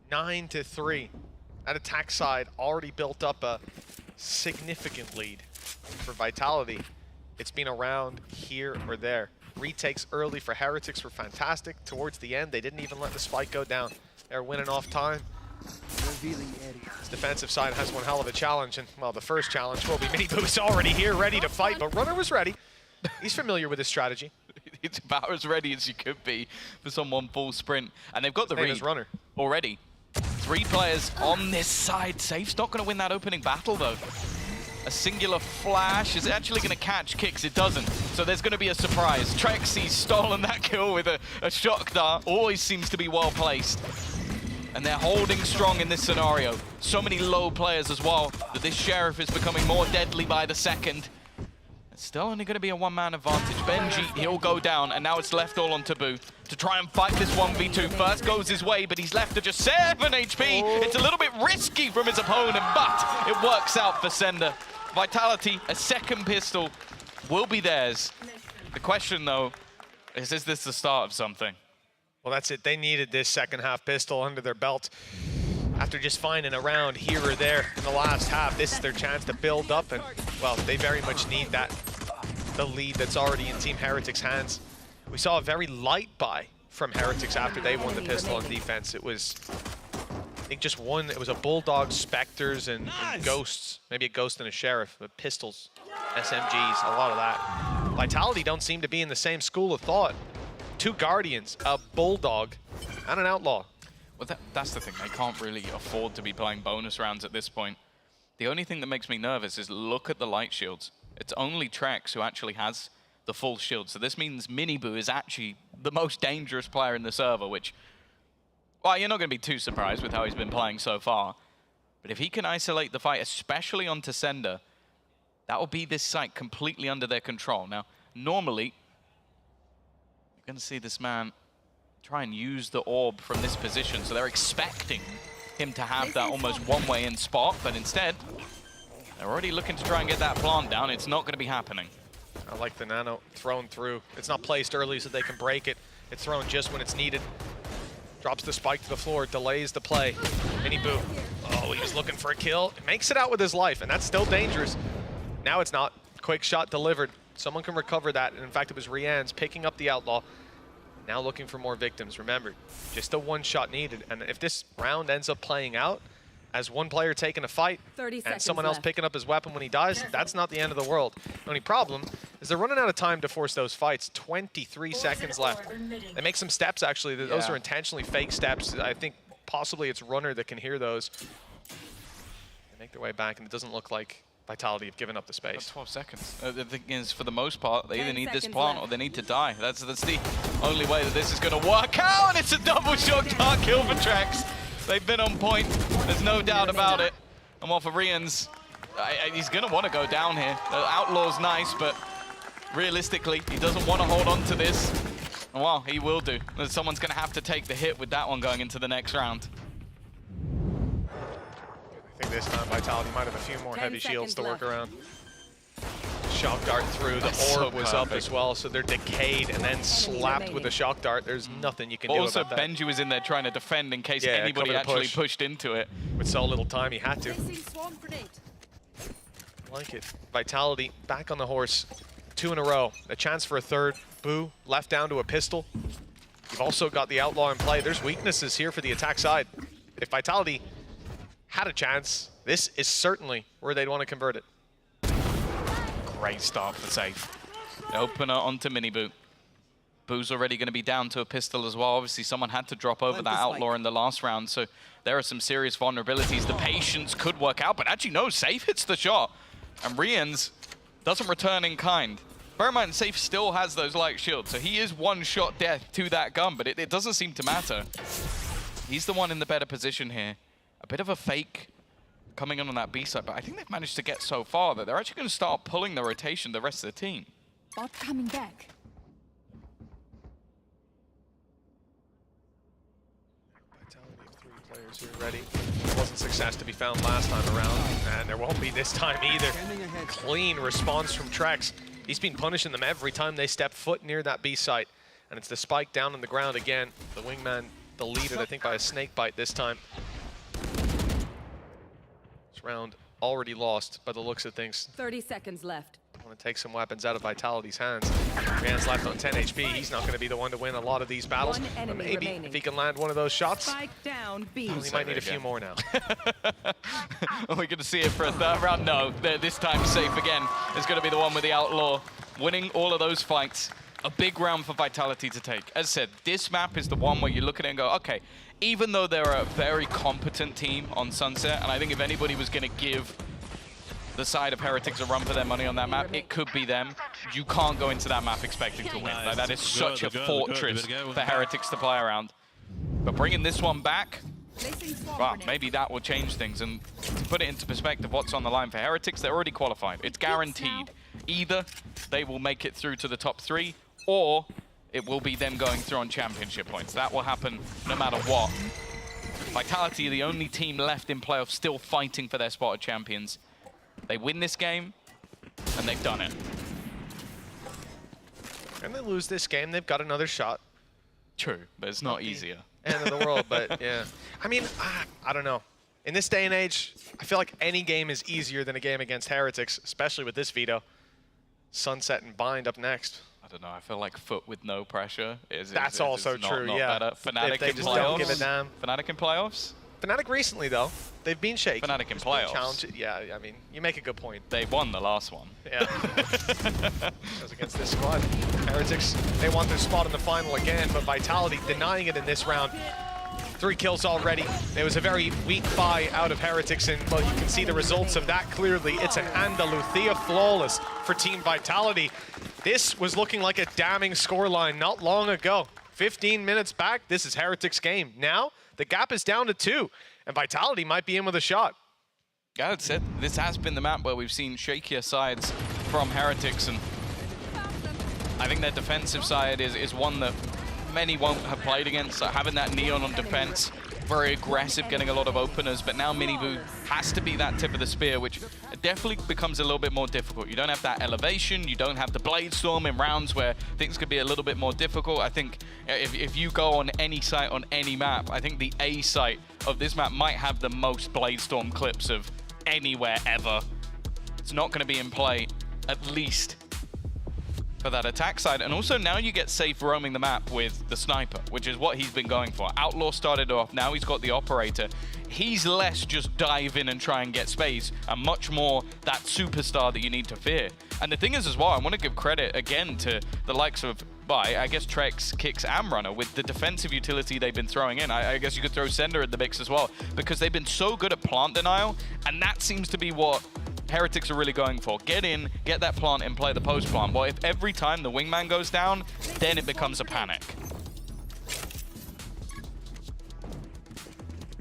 9-3. That attack side already built up a significant lead for Vitality. It's been around here or there. Retakes early for Heretics were fantastic. Towards the end, they didn't even let the spike go down. They're winning off time. This defensive side has one hell of a challenge, and well, the first challenge will be Miniboo's already here, ready to fight, but Runner was ready. He's familiar with his strategy. It's about as ready as you could be for someone full sprint, and they've got the read Runner already. 3 players on this side. Safe's not going to win that opening battle, though. A singular flash is actually going to catch Kicks. It doesn't. So there's going to be a surprise. Trexie's stolen that kill with a shock dart. Always seems to be well placed. And they're holding strong in this scenario. So many low players as well that this Sheriff is becoming more deadly by the second. It's still only going to be a one-man advantage. Benji, he'll go down, and now it's left all on Taboo to try and fight this 1v2. First goes his way, but he's left to just 7 HP. It's a little bit risky from his opponent, but it works out for Sender. Vitality, a second pistol, will be theirs. The question, though, is this the start of something? Well, that's it. They needed this second half pistol under their belt. After just finding a round here or there in the last half, this is their chance to build up, and, well, they very much need that. The lead that's already in Team Heretics' hands. We saw a very light buy from Heretics after they won the pistol on defense. It was, I think, just one. It was a Bulldog, Spectres, and Ghosts. Maybe a Ghost and a Sheriff, but pistols, SMGs, a lot of that. Vitality don't seem to be in the same school of thought. 2 Guardians, a Bulldog, and an Outlaw. Well, that's the thing. They can't really afford to be playing bonus rounds at this point. The only thing that makes me nervous is look at the light shields. It's only Trex who actually has the full shield. So this means Miniboo is actually the most dangerous player in the server, which, well, you're not going to be too surprised with how he's been playing so far. But if he can isolate the fight, especially onto Sender, that will be this site completely under their control. Now, normally, you're going to see this man try and use the orb from this position. So they're expecting him to have that almost one-way in spot, but instead, they're already looking to try and get that plant down. It's not going to be happening. I like the nano thrown through. It's not placed early so they can break it. It's thrown just when it's needed. Drops the spike to the floor, delays the play. Miniboo, oh, he was looking for a kill. Makes it out with his life, and that's still dangerous. Now it's not. Quick shot delivered. Someone can recover that, and in fact, it was Rian's picking up the Outlaw. Now looking for more victims. Remember, just a 1 shot needed, and if this round ends up playing out as one player taking a fight and someone else picking up his weapon when he dies, that's not the end of the world. The only problem is they're running out of time to force those fights. 23 seconds left. They make some steps, actually. Those are intentionally fake steps. I think possibly it's Runner that can hear those. They make their way back, and it doesn't look like Vitality have given up the space. 12 seconds. The thing is, for the most part, they either need this plant or they need to die. That's the only way that this is going to work out, and it's a double shock dart kill for Trex. They've been on point. There's no doubt about it. And while for Rian's, he's going to want to go down here. The Outlaw's nice, but realistically, he doesn't want to hold on to this. And well, he will do. Someone's going to have to take the hit with that one going into the next round. I think this time Vitality might have a few more heavy shields to work around. Shock dart through, the orb was up as well, so they're decayed and then slapped with the shock dart. There's nothing you can do about that. Also, Benji was in there trying to defend in case anybody actually pushed into it. With so little time, he had to. Like it. Vitality back on the horse. 2 in a row. A chance for a third. Boo, left down to a pistol. You've also got the Outlaw in play. There's weaknesses here for the attack side. If Vitality had a chance, this is certainly where they'd want to convert it. Great start for Safe. The opener onto Miniboo. Boo's already going to be down to a pistol as well. Obviously, someone had to drop over that Outlaw in the last round, so there are some serious vulnerabilities. The patience could work out, but actually, no, Safe hits the shot. And Rian's doesn't return in kind. Bear in mind, Safe still has those light shields, so he is one-shot death to that gun, but it doesn't seem to matter. He's the one in the better position here. A bit of a fake coming in on that B side, but I think they've managed to get so far that they're actually going to start pulling the rotation the rest of the team. Bot coming back. Players here ready. Wasn't success to be found last time around, and there won't be this time either. Clean response from Trex. He's been punishing them every time they step foot near that B site, and it's the spike down on the ground again. The wingman deleted, I think, by a snake bite this time. This round already lost by the looks of things. 30 seconds left. Want to take some weapons out of Vitality's hands. Rand's left on 10 HP. He's not going to be the one to win a lot of these battles. But maybe if he can land one of those shots, Spike down, B. well, he might need a few more now. Are we going to see it for a third round? No, this time Safe again is going to be the one with the Outlaw, winning all of those fights. A big round for Vitality to take. As I said, this map is the one where you look at it and go, okay, even though they're a very competent team on Sunset, and I think if anybody was going to give the side of Heretics a run for their money on that map, it could be them. You can't go into that map expecting to win. Like, that is such a fortress for Heretics to play around. But bringing this one back, well, maybe that will change things. And to put it into perspective, what's on the line for Heretics, they're already qualified. It's guaranteed. Either they will make it through to the top 3, or it will be them going through on championship points. That will happen no matter what. Vitality are the only team left in playoffs still fighting for their spot of champions. They win this game, and they've done it. And they lose this game, they've got another shot. True, but it's not easier. End of the world, but yeah. I mean, I don't know. In this day and age, I feel like any game is easier than a game against Heretics, especially with this veto. Sunset and Bind up next. I don't know, I feel like Foot with no pressure is also not, true, not yeah. better. Fnatic If they in just playoffs. don't give a damn. Fnatic in playoffs? Fnatic recently, though. They've been shaky. Fnatic in playoffs. Yeah, I mean, you make a good point. They won the last one. Yeah. As against this squad. Heretics, they want their spot in the final again, but Vitality denying it in this round. 3 kills already. It was a very weak buy out of Heretics, and well, you can see the results of that clearly. It's an Andalucia flawless for Team Vitality. This was looking like a damning scoreline not long ago. 15 minutes back, this is Heretics' game. Now, the gap is down to 2, and Vitality might be in with a shot. Yeah, that's it. This has been the map where we've seen shakier sides from Heretics, and I think their defensive side is one that many won't have played against. So having that Neon on defense, very aggressive, getting a lot of openers, but now Minibu has to be that tip of the spear, which definitely becomes a little bit more difficult. You don't have that elevation, you don't have the Blade Storm in rounds where things could be a little bit more difficult. I think if you go on any site on any map, I think the A site of this map might have the most Blade Storm clips of anywhere ever. It's not going to be in play, at least for that attack side. And also now you get Safe roaming the map with the sniper, which is what he's been going for. Outlaw started off, now he's got the operator. He's less just dive in and try and get space, and much more that superstar that you need to fear. And the thing is as well, I want to give credit again to the likes of, well, I guess Trex, Kicks, and Runner with the defensive utility they've been throwing in. I guess you could throw Sender in the mix as well, because they've been so good at plant denial, and that seems to be what Heretics are really going for. Get in, get that plant, and play the post plant. Well, if every time the wingman goes down, then it becomes a panic.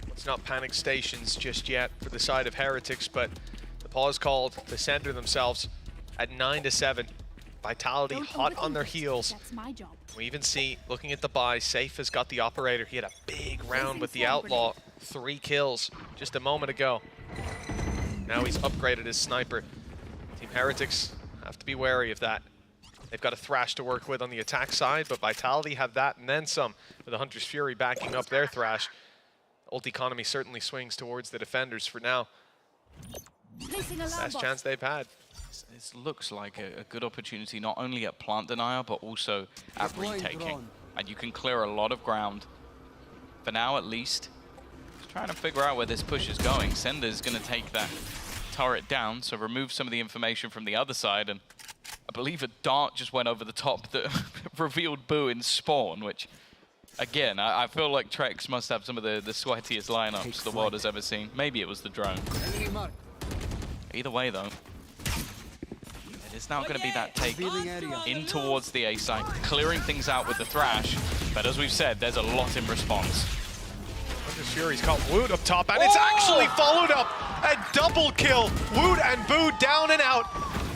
It's not panic stations just yet for the side of Heretics, but the pause called to center themselves at 9-7. Vitality hot on their heels. That's my job. We even see, looking at the buy, Safe has got the operator. He had a big round with the Outlaw. 3 kills just a moment ago. Now he's upgraded his sniper. Team Heretics have to be wary of that. They've got a Thrash to work with on the attack side, but Vitality have that and then some, with the Hunter's Fury backing up their Thrash. Ult economy certainly swings towards the defenders for now. Best chance they've had. This looks like a good opportunity, not only at plant denial, but also at retaking. And you can clear a lot of ground. For now, at least. Just trying to figure out where this push is going. Sender's going to take that turret down, so remove some of the information from the other side. And I believe a dart just went over the top that revealed Boo in spawn, which, again, I feel like Trex must have some of the sweatiest lineups the world has ever seen. Maybe it was the drone. Either way, though, it There's now going to be that take in towards the A side, clearing things out with the Thrash. But as we've said, there's a lot in response. Fury's caught Woot up top, and it's actually followed up. A double kill. Woot and Boo down and out.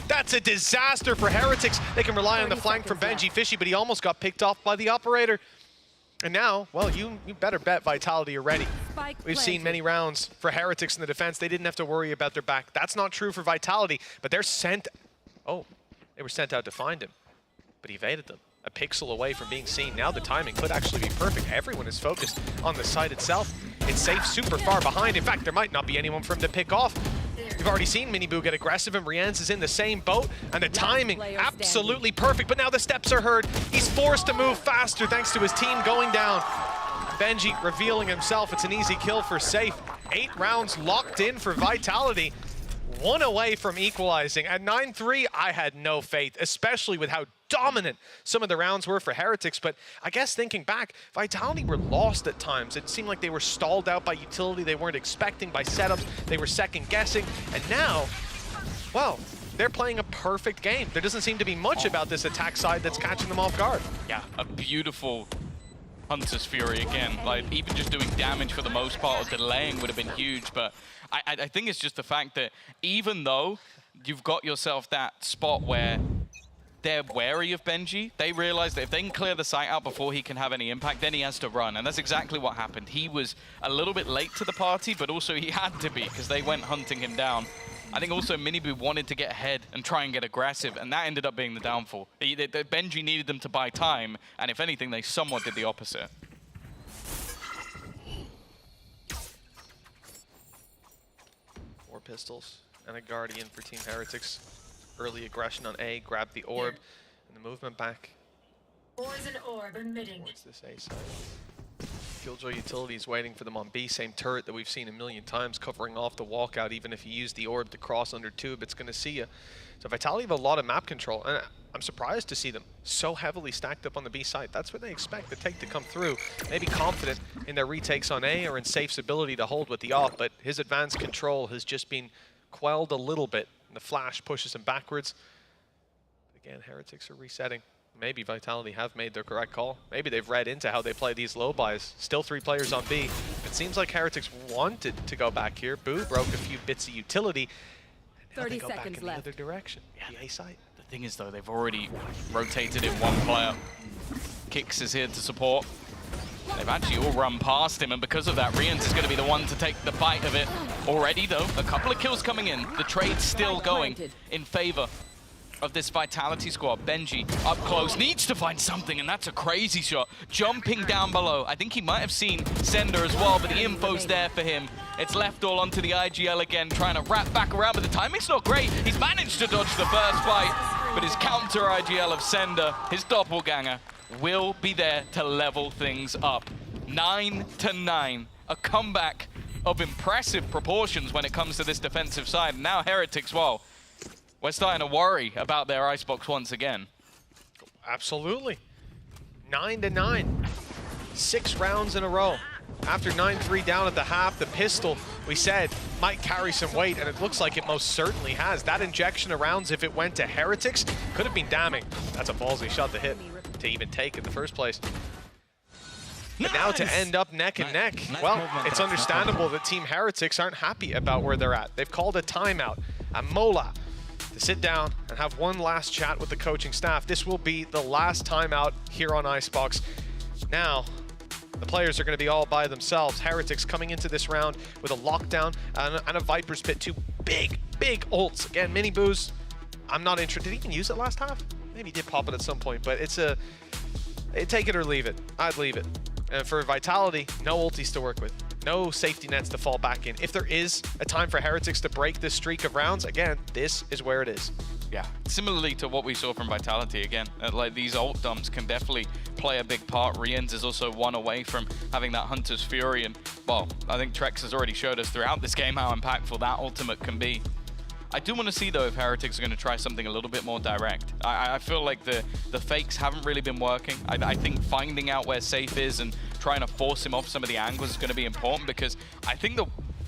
That's a disaster for Heretics. They can rely on the flank from Benji Fishy, but he almost got picked off by the operator. And now, well, you better bet Vitality are ready. We've seen many rounds for Heretics in the defense. They didn't have to worry about their back. That's not true for Vitality, but they're sent. Oh, they were sent out to find him, but he evaded them. A pixel away from being seen. Now the timing could actually be perfect. Everyone is focused on the site itself. It's safe super far behind. In fact, there might not be anyone for him to pick off. We've already seen Miniboo get aggressive, and Rienz is in the same boat, and the timing absolutely perfect, but now the steps are heard. He's forced to move faster thanks to his team going down. Benji revealing himself. It's an easy kill for Safe. 8 rounds locked in for Vitality. 1 away from equalizing. At 9-3, I had no faith, especially with how dominant some of the rounds were for Heretics. But I guess thinking back, Vitality were lost at times. It seemed like they were stalled out by utility they weren't expecting, by setups. They were second guessing. And now, well, they're playing a perfect game. There doesn't seem to be much about this attack side that's catching them off guard. Yeah, a beautiful Hunter's Fury again. Like, even just doing damage for the most part or delaying would have been huge. But I think it's just the fact that even though you've got yourself that spot where they're wary of Benji, they realize that if they can clear the site out before he can have any impact, then he has to run. And that's exactly what happened. He was a little bit late to the party, but also he had to be because they went hunting him down. I think also Miniboo wanted to get ahead and try and get aggressive, and that ended up being the downfall. Benji needed them to buy time, and if anything, they somewhat did the opposite. Four pistols and a Guardian for Team Heretics. Early aggression on A, grab the orb, and the movement back. Poison orb emitting. Towards this A side. Killjoy Utilities waiting for them on B, same turret that we've seen a million times, covering off the walkout. Even if you use the orb to cross under tube, it's going to see you. So Vitality have a lot of map control, and I'm surprised to see them so heavily stacked up on the B side. That's what they expect the take to come through. Maybe confident in their retakes on A or in Safe's ability to hold with the op, but his advanced control has just been quelled a little bit. The flash pushes him backwards. Again, Heretics are resetting. Maybe Vitality have made their correct call. Maybe they've read into how they play these low buys. Still 3 players on B. It seems like Heretics wanted to go back here. Boo broke a few bits of utility. And now 30 they go back seconds in left. the other direction. Yeah, the A side. The thing is, though, they've already rotated in one player. Kix is here to support. They've actually all run past him, and because of that, Rienz is going to be the one to take the bite of it. Already, though, a couple of kills coming in. The trade's still going in favor of this Vitality squad. Benji up close, needs to find something, and that's a crazy shot. Jumping down below. I think he might have seen Sender as well, but the info's there for him. It's left all onto the IGL again, trying to wrap back around, but the timing's not great. He's managed to dodge the first bite, but his counter IGL of Sender, his doppelganger, will be there to level things up. 9-9, a comeback of impressive proportions when it comes to this defensive side. And now Heretics, well, we're starting to worry about their icebox once again. Absolutely. 9-9. 6 rounds in a row. After 9-3 down at the half, the pistol, we said, might carry some weight, and it looks like it most certainly has. That injection of rounds, if it went to Heretics, could have been damning. That's a ballsy shot to hit, to even take in the first place. But now to end up neck and neck, well, it's understandable that Team Heretics aren't happy about where they're at. They've called a timeout, a mola, to sit down and have one last chat with the coaching staff. This will be the last timeout here on Icebox. Now, the players are going to be all by themselves. Heretics coming into this round with a lockdown and a Viper's Pit. 2 big, big ults. Again, Miniboo's, I'm not interested. Did he even use it last half? Maybe he did pop it at some point, but it's a, take it or leave it. I'd leave it. And for Vitality, no ultis to work with. No safety nets to fall back in. If there is a time for Heretics to break this streak of rounds, again, this is where it is. Yeah, similarly to what we saw from Vitality again, like these ult dumps can definitely play a big part. Rienz is also 1 away from having that Hunter's Fury, and well, I think Trex has already showed us throughout this game how impactful that ultimate can be. I do want to see, though, if Heretics are going to try something a little bit more direct. I feel like the fakes haven't really been working. I think finding out where Safe is and trying to force him off some of the angles is going to be important, because I think the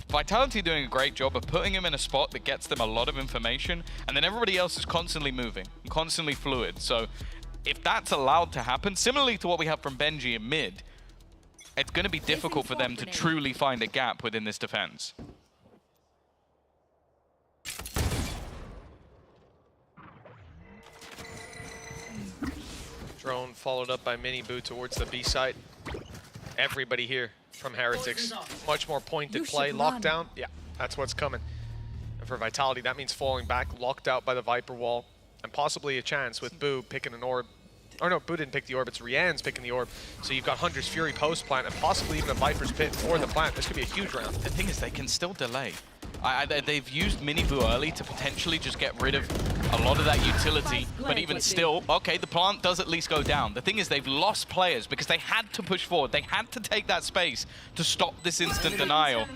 Vitality doing a great job of putting him in a spot that gets them a lot of information, and then everybody else is constantly moving, constantly fluid. So if that's allowed to happen, similarly to what we have from Benji in mid, it's going to be difficult for them to truly find a gap within this defense. Drone followed up by Mini Boo towards the B site. Everybody here from Heretics. Much more pointed play. Lockdown, yeah, that's what's coming. And for Vitality, that means falling back, locked out by the Viper wall, and possibly a chance with Boo picking an orb. Or no, Boo didn't pick the orb, it's Rian's picking the orb. So you've got Hunter's Fury post-plant, and possibly even a Viper's Pit for the plant. This could be a huge round. The thing is, they can still delay. They've used Mini Boo early to potentially just get rid of a lot of that utility, but even still, okay, the plant does at least go down. The thing is, they've lost players because they had to push forward. They had to take that space to stop this instant denial.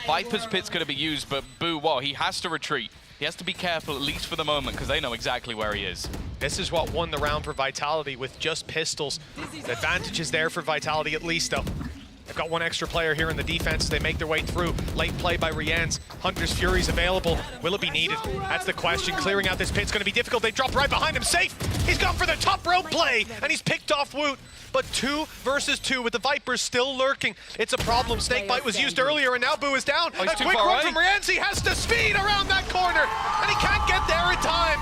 Viper's Pit's going to be used, but Boo, well, he has to retreat. He has to be careful, at least for the moment, because they know exactly where he is. This is what won the round for Vitality with just pistols. The advantage is there for Vitality at least, though. They've got one extra player here in the defense. They make their way through. Late play by Rian's. Hunter's Fury's available. Will it be needed? That's the question. Clearing out this pit's going to be difficult. They drop right behind him. Safe. He's gone for the top rope play, and he's picked off Woot. But 2 versus 2 with the Vipers still lurking. It's a problem. Snakebite was used earlier, and now Boo is down. Oh, a quick run from Rian's. He has to speed around that corner, and he can't get there in time.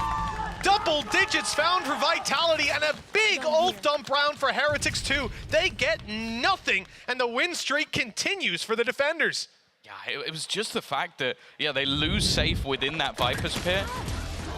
Double digits found for Vitality, and a big ult dump round for Heretics too. They get nothing, and the win streak continues for the defenders. Yeah, it was just the fact that, yeah, they lose safe within that Viper's Pit.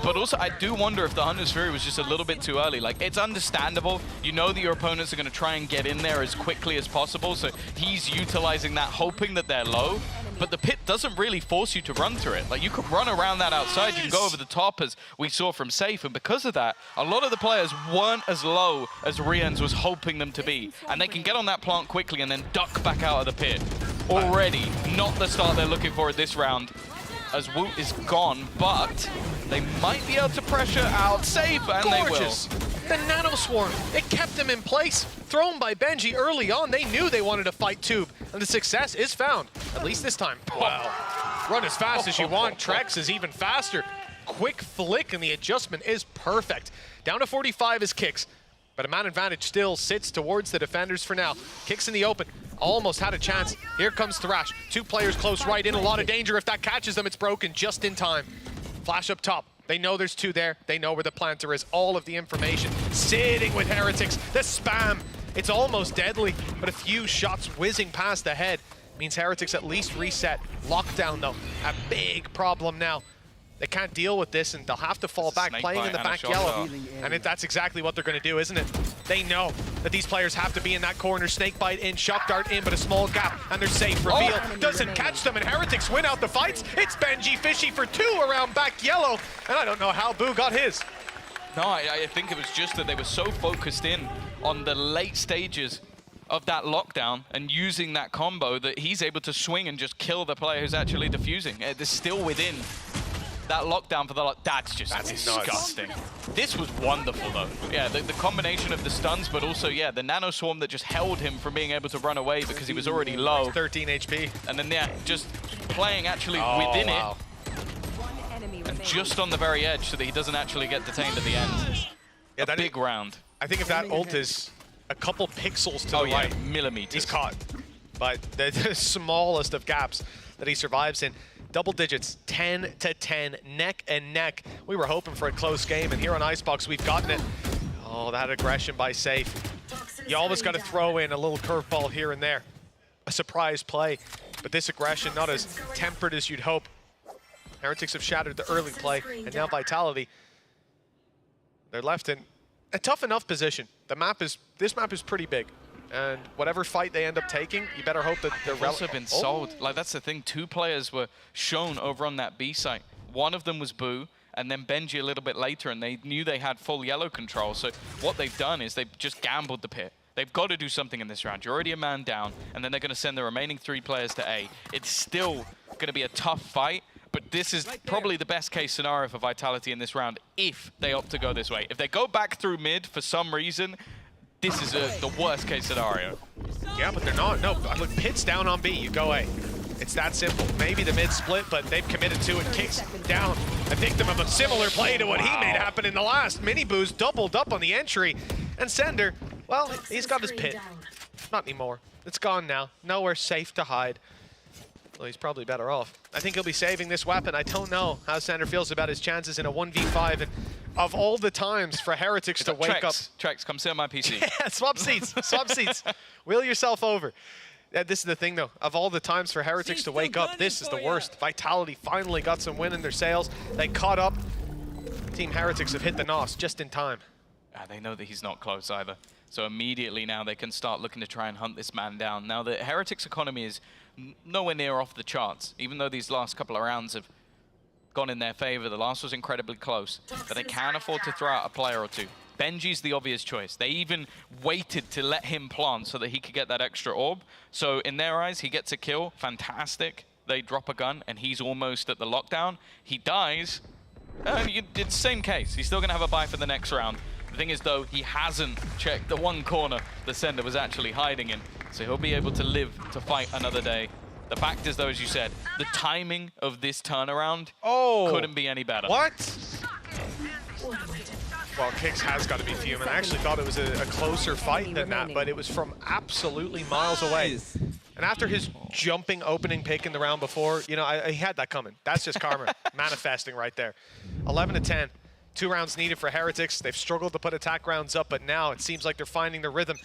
But also, I do wonder if the Hunter's Fury was just a little bit too early. Like, it's understandable. You know that your opponents are going to try and get in there as quickly as possible, so he's utilizing that, hoping that they're low. But the pit doesn't really force you to run through it. Like, you could run around that outside, you can go over the top, as we saw from Safe, and because of that, a lot of the players weren't as low as Rian's was hoping them to be. And they can get on that plant quickly and then duck back out of the pit. Already, not the start they're looking for at this round, as Woot is gone, but they might be able to pressure out Safe, and Gorgeous. They will. The Nano Swarm, it kept them in place. Thrown by Benji early on, they knew they wanted to fight Tube, and the success is found, at least this time. Wow. Run as fast as you want. Trex is even faster. Quick flick, and the adjustment is perfect. Down to 45 is Kicks, but a man advantage still sits towards the defenders for now. Kicks in the open. Almost had a chance. Here comes Thrash. 2 players close right in, a lot of danger. If that catches them, it's broken just in time. Flash up top. They know there's 2 there. They know where the planter is. All of the information sitting with Heretics. The spam. It's almost deadly, but a few shots whizzing past the head means Heretics at least reset. Lockdown, though, a big problem now. They can't deal with this, and they'll have to fall back, playing in the back yellow. And that's exactly what they're going to do, isn't it? They know that these players have to be in that corner. Snakebite in, Shock Dart in, but a small gap, and they're safe. Reveal doesn't catch them, and Heretics win out the fights. It's Benji Fishy for 2 around back yellow, and I don't know how Boo got his. No, I think it was just that they were so focused in on the late stages of that lockdown and using that combo that he's able to swing and just kill the player who's actually defusing. They're still within that lockdown for the that's disgusting. Nuts. This was wonderful though. Yeah, the combination of the stuns, but also, yeah, the Nano Swarm that just held him from being able to run away because he was already low. 13 HP. And then, yeah, just playing actually within it. And just on the very edge so that he doesn't actually get detained at the end. Yeah, a big round. I think if that ult is a couple pixels to the right, millimeters, he's caught. But the smallest of gaps that he survives in. Double digits, 10-10, neck and neck. We were hoping for a close game, and here on Icebox, we've gotten it. Oh, that aggression by Safe. You always got to throw in a little curveball here and there. A surprise play, but this aggression not as tempered as you'd hope. Heretics have shattered the early play, and now Vitality. They're left in a tough enough position. This map is pretty big. And whatever fight they end up taking, you better hope that they're also been sold. Like, that's the thing. 2 players were shown over on that B site. One of them was Boo, and then Benji a little bit later, and they knew they had full yellow control. So what they've done is they've just gambled the pit. They've got to do something in this round. You're already a man down, and then they're going to send the remaining 3 players to A. It's still going to be a tough fight, but this is probably the best case scenario for Vitality in this round if they opt to go this way. If they go back through mid for some reason, this is the worst case scenario. Yeah, but they're not. No, look, Pit's down on B. You go A. It's that simple. Maybe the mid split, but they've committed to it. Kicks down, a victim of a similar play to what he made happen in the last. Miniboo's doubled up on the entry. And Sender, well, he's got his pit. Not anymore. It's gone now. Nowhere safe to hide. Well, he's probably better off. I think he'll be saving this weapon. I don't know how Sender feels about his chances in a 1v5. And of all the times for Heretics to wake up... Trex, come sit on my PC. Yeah, swap seats, swap seats. Wheel yourself over. Yeah, this is the thing, though. Of all the times for Heretics to wake up, this is the worst. Vitality finally got some wind in their sails. They caught up. Team Heretics have hit the NOS just in time. They know that he's not close either. So immediately now they can start looking to try and hunt this man down. Now the Heretics economy is nowhere near off the charts, even though these last couple of rounds have gone in their favor. The last was incredibly close, but they can afford to throw out a player or two. Benji's the obvious choice. They even waited to let him plant so that he could get that extra orb. So in their eyes, he gets a kill, fantastic. They drop a gun and he's almost at the lockdown. He dies, it's the same case. He's still gonna have a buy for the next round. The thing is though, he hasn't checked the one corner the Sender was actually hiding in. So he'll be able to live to fight another day. The fact is though, as you said, the timing of this turnaround couldn't be any better. What? Well, Kix has got to be fuming. I actually thought it was a closer fight than that, but it was from absolutely miles away. And after his jumping opening pick in the round before, you know, he had that coming. That's just karma manifesting right there. 11 to 10. 2 rounds needed for Heretics. They've struggled to put attack rounds up, but now it seems like they're finding their rhythm.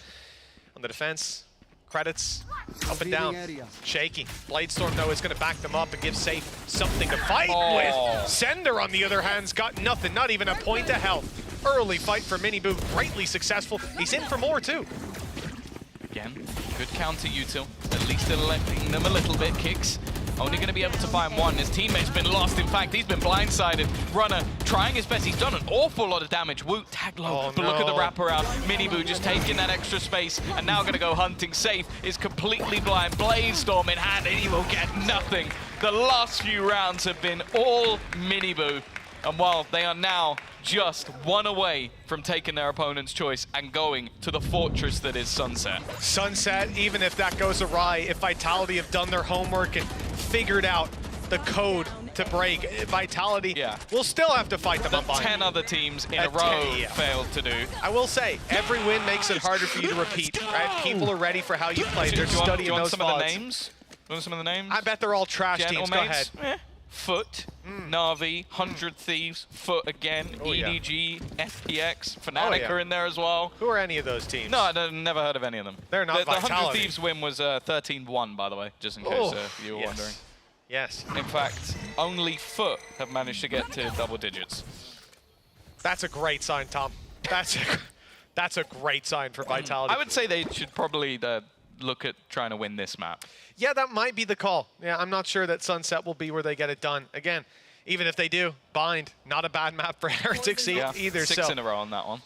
On the defense, credits up and down. Shaky. Bladestorm, though, is going to back them up and give Safe something to fight with. Sender, on the other hand's got nothing, not even a point of health. Early fight for Miniboo, greatly successful. He's in for more, too. Again, good counter util. At least they're letting them a little bit. Kicks only going to be able to find one. His teammate's been lost. In fact, he's been blindsided. Runner trying his best. He's done an awful lot of damage. Woot, tag low. But look at the wraparound. Miniboo just taking that extra space and now going to go hunting. Safe is completely blind. Bladestorm in hand and he will get nothing. The last few rounds have been all Miniboo. And while they are now just one away from taking their opponent's choice and going to the fortress that is Sunset. Sunset, even if that goes awry, if Vitality have done their homework and figured out the code to break, Vitality will still have to fight them up on 10 other teams in a row failed to do. I will say, every win makes it harder for you to repeat, right? People are ready for how you play. They're studying those some of the names? You want some of the names? I bet they're all trash teams. Go ahead. Foot, Na'Vi, 100 Thieves, Foot again, EDG, FPX, Fnatic are in there as well. Who are any of those teams? No, I've never heard of any of them. They're not Vitality. The 100 Thieves win was 13-1, by the way, just in case you were wondering. Yes. In fact, only Foot have managed to get to double digits. That's a great sign, Tom. That's a great sign for Vitality. I would say they should probably look at trying to win this map. Yeah, that might be the call. Yeah, I'm not sure that Sunset will be where they get it done. Again, even if they do, Bind, not a bad map for Heretics either. 6 in a row on that one.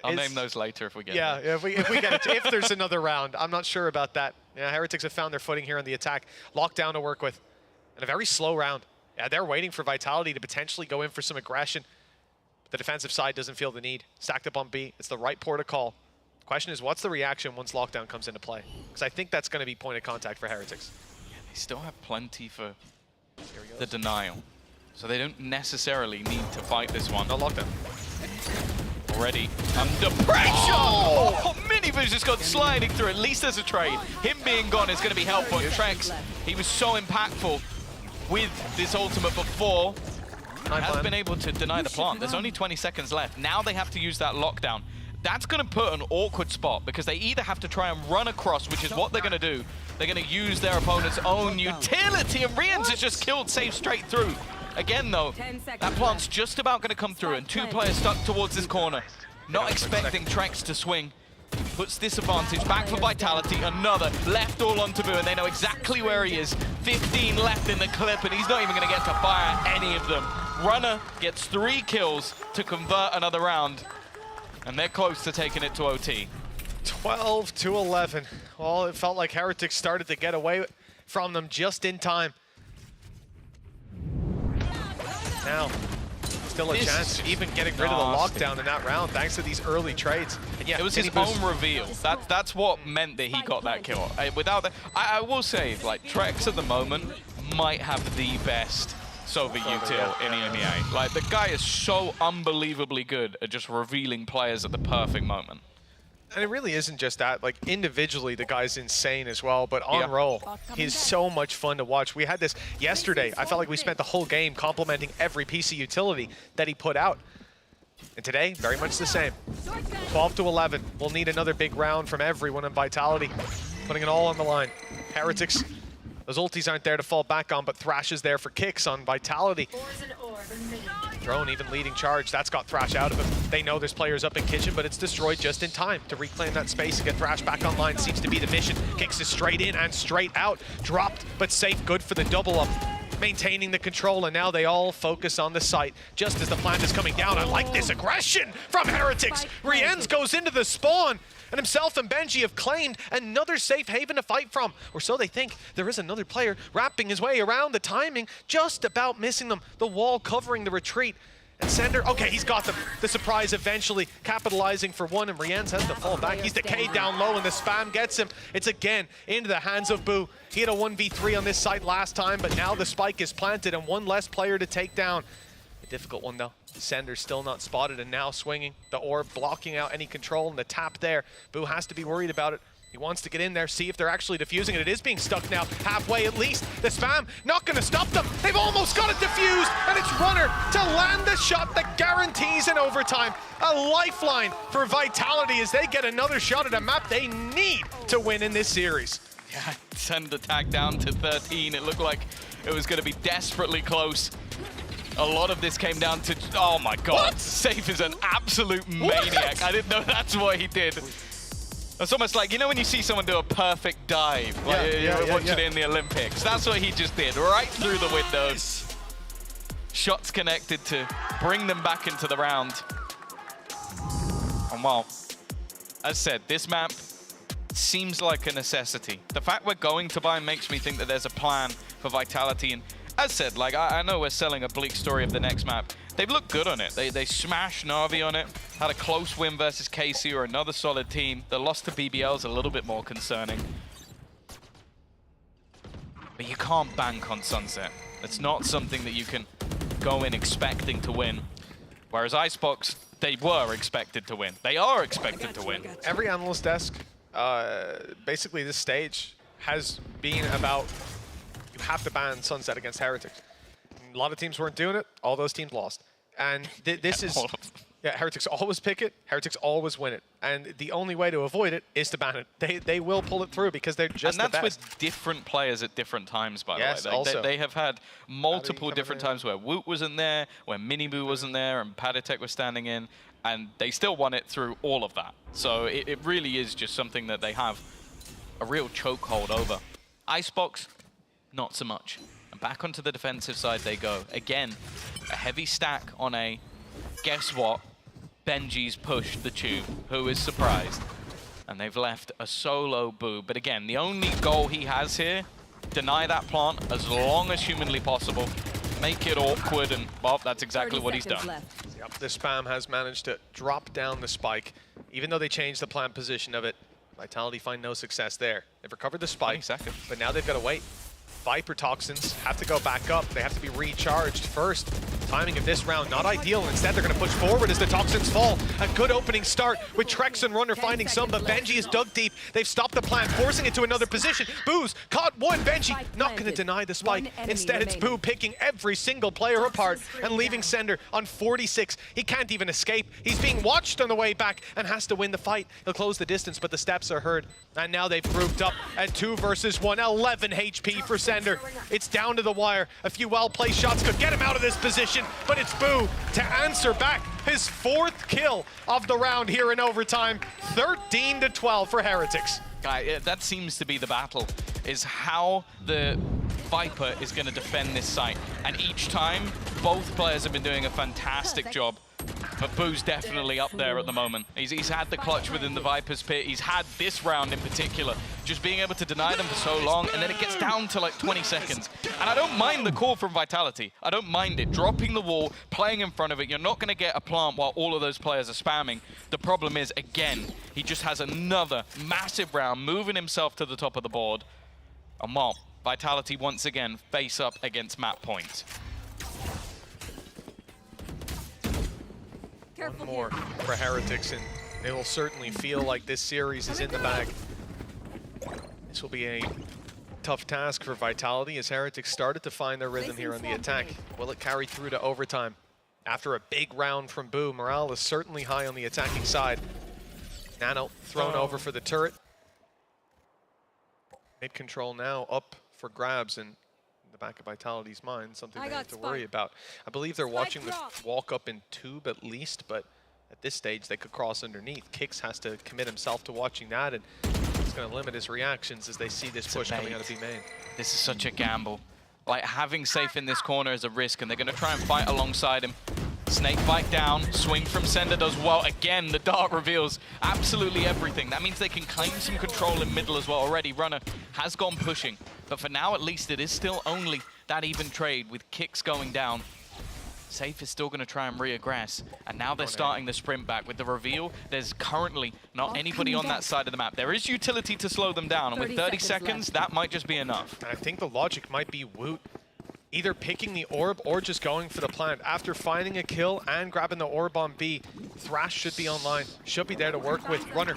I'll name those later if we get there. Yeah, if we get it, if there's another round. I'm not sure about that. Yeah, Heretics have found their footing here on the attack. Lockdown to work with. And a very slow round. Yeah, they're waiting for Vitality to potentially go in for some aggression. The defensive side doesn't feel the need. Stacked up on B. It's the right port of call. Question is, what's the reaction once lockdown comes into play? Because I think that's going to be point of contact for Heretics. Yeah, they still have plenty for the denial. So they don't necessarily need to fight this one. No lockdown. Already under pressure! Miniboo's just got sliding through. At least there's a trade. Him being gone is going to be helpful. Trex, he was so impactful with this ultimate before. Has been able to deny the plant. There's only 20 seconds left. Now they have to use that lockdown. That's going to put an awkward spot because they either have to try and run across, which is what they're going to do. They're going to use their opponent's own utility, and Rians has just killed Safe straight through. Again, though, that plant's just about going to come through, and 2 players stuck towards this corner. Not expecting Trex to swing. Puts disadvantage back for Vitality. Another left all on Taboo, and they know exactly where he is. 15 left in the clip, and he's not even going to get to fire any of them. Runner gets 3 kills to convert another round. And they're close to taking it to OT. 12 to 11. Well, it felt like Heretics started to get away from them just in time. Now, still a chance of even getting rid of the lockdown in that round thanks to these early trades. And yeah, it was his own reveal. That's what meant that he got that kill. Without that, I will say, like, Trex at the moment might have the best Sova util in EMEA. Like, the guy is so unbelievably good at just revealing players at the perfect moment. And it really isn't just that. Like, individually, the guy's insane as well. But on roll, he's so much fun to watch. We had this yesterday. I felt like we spent the whole game complimenting every piece of utility that he put out. And today, very much the same. 12 to 11. We'll need another big round from everyone in Vitality. Putting it all on the line. Heretics, those ultis aren't there to fall back on, but Thrash is there for kicks on Vitality. Drone even leading charge. That's got Thrash out of it. They know there's players up in kitchen, but it's destroyed just in time to reclaim that space and get Thrash back online. Seems to be the mission. Kicks is straight in and straight out. Dropped, but safe. Good for the double up. Maintaining the control, and now they all focus on the site just as the plant is coming down. I like this aggression from Heretics. Rienz goes into the spawn, and himself and Benji have claimed another safe haven to fight from, or so they think. There is another player wrapping his way around. The timing just about missing them. The wall covering the retreat. And Sender, okay, he's got the surprise eventually, capitalizing for one, and Rienz has to fall back. He's decayed down low, and the spam gets him. It's again into the hands of Boo. He had a 1v3 on this site last time, but now the spike is planted and one less player to take down. A difficult one, though. Sender still not spotted, and now swinging. The orb blocking out any control, and the tap there. Boo has to be worried about it. He wants to get in there, see if they're actually defusing it. It is being stuck now, halfway at least. The spam not going to stop them. They've almost got it defused, and it's Runner to land the shot that guarantees an overtime. A lifeline for Vitality as they get another shot at a map they need to win in this series. Yeah, send the tag down to 13. It looked like it was going to be desperately close. A lot of this came down to, oh my god, what? Safe is an absolute maniac. I didn't know that's what he did. It's almost like, you know when you see someone do a perfect dive, like you're watching it in the Olympics? That's what he just did, right through the windows. Shots connected to bring them back into the round. And well, as said, this map seems like a necessity. The fact we're going to buy makes me think that there's a plan for Vitality. And as said, like, I know we're selling a bleak story of the next map. They've looked good on it. They smashed Na'Vi on it, had a close win versus KC or another solid team. The loss to BBL is a little bit more concerning. But you can't bank on Sunset. It's not something that you can go in expecting to win. Whereas Icebox, they were expected to win. They are expected to win. Every analyst desk, basically this stage has been about you have to ban Sunset against Heretics. A lot of teams weren't doing it. All those teams lost. And this is... Yeah, Heretics always pick it. Heretics always win it. And the only way to avoid it is to ban it. They will pull it through because they're just the best. And that's with different players at different times, by the way. Like, also. They have had multiple different times where Woot wasn't there, where Miniboo wasn't there, and Padatek was standing in, and they still won it through all of that. So it really is just something that they have a real chokehold over. Icebox, not so much. And back onto the defensive side they go. Again, a heavy stack on A. Guess what? Benji's pushed the tube. Who is surprised? And they've left a solo Boo. But again, the only goal he has here, deny that plant as long as humanly possible. Make it awkward, and well, that's exactly what he's done. Yep, the spam has managed to drop down the spike. Even though they changed the plant position of it, Vitality find no success there. They've recovered the spike, but now they've got to wait. Viper toxins have to go back up. They have to be recharged first. Timing of this round not ideal. Instead, they're going to push forward as the toxins fall. A good opening start with Trex and Runner finding some, but Benji is dug deep. They've stopped the plant, forcing it to another position. Boo's caught one. Benji not going to deny the spike. Instead, it's Boo picking every single player apart and leaving Sender on 46. He can't even escape. He's being watched on the way back and has to win the fight. He'll close the distance, but the steps are heard. And now they've grouped up at 2 versus 1. 11 HP for Sender. It's down to the wire. A few well-placed shots could get him out of this position, but it's Boo to answer back his 4th kill of the round here in overtime. 13-12 for Heretics. That seems to be the battle, is how the Viper is going to defend this site. And each time, both players have been doing a fantastic job But Boo's definitely up there at the moment. He's had the clutch within the Viper's pit. He's had this round in particular. Just being able to deny them for so long, and then it gets down to like 20 seconds. And I don't mind the call from Vitality. I don't mind it. Dropping the wall, playing in front of it. You're not going to get a plant while all of those players are spamming. The problem is, again, he just has another massive round, moving himself to the top of the board. And well, Vitality once again face up against map point. One more for Heretics, and they will certainly feel like this series is in the bag. This will be a tough task for Vitality as Heretics started to find their rhythm here on the attack. Will it carry through to overtime? After a big round from Boo, morale is certainly high on the attacking side. Nano thrown over for the turret. Mid control now up for grabs, and in the back of Vitality's mind, something they have to worry about. I believe they're watching the walk up in tube at least, but at this stage they could cross underneath. Kix has to commit himself to watching that, and it's going to limit his reactions as they see this push coming out of B main. This is such a gamble. Like, having Safe in this corner is a risk, and they're going to try and fight alongside him. Snake bite down, swing from Sender does well. Again, the dart reveals absolutely everything. That means they can claim some control in middle as well already. Runner has gone pushing, but for now at least it is still only that even trade with Kix going down. Safe is still going to try and reaggress, and now they're starting the sprint back. With the reveal, there's currently not anybody on that side of the map. There is utility to slow them down, and with 30 seconds, that might just be enough. And I think the logic might be Woot either picking the orb or just going for the plant. After finding a kill and grabbing the orb on B, Thrash should be online, should be there to work with Runner.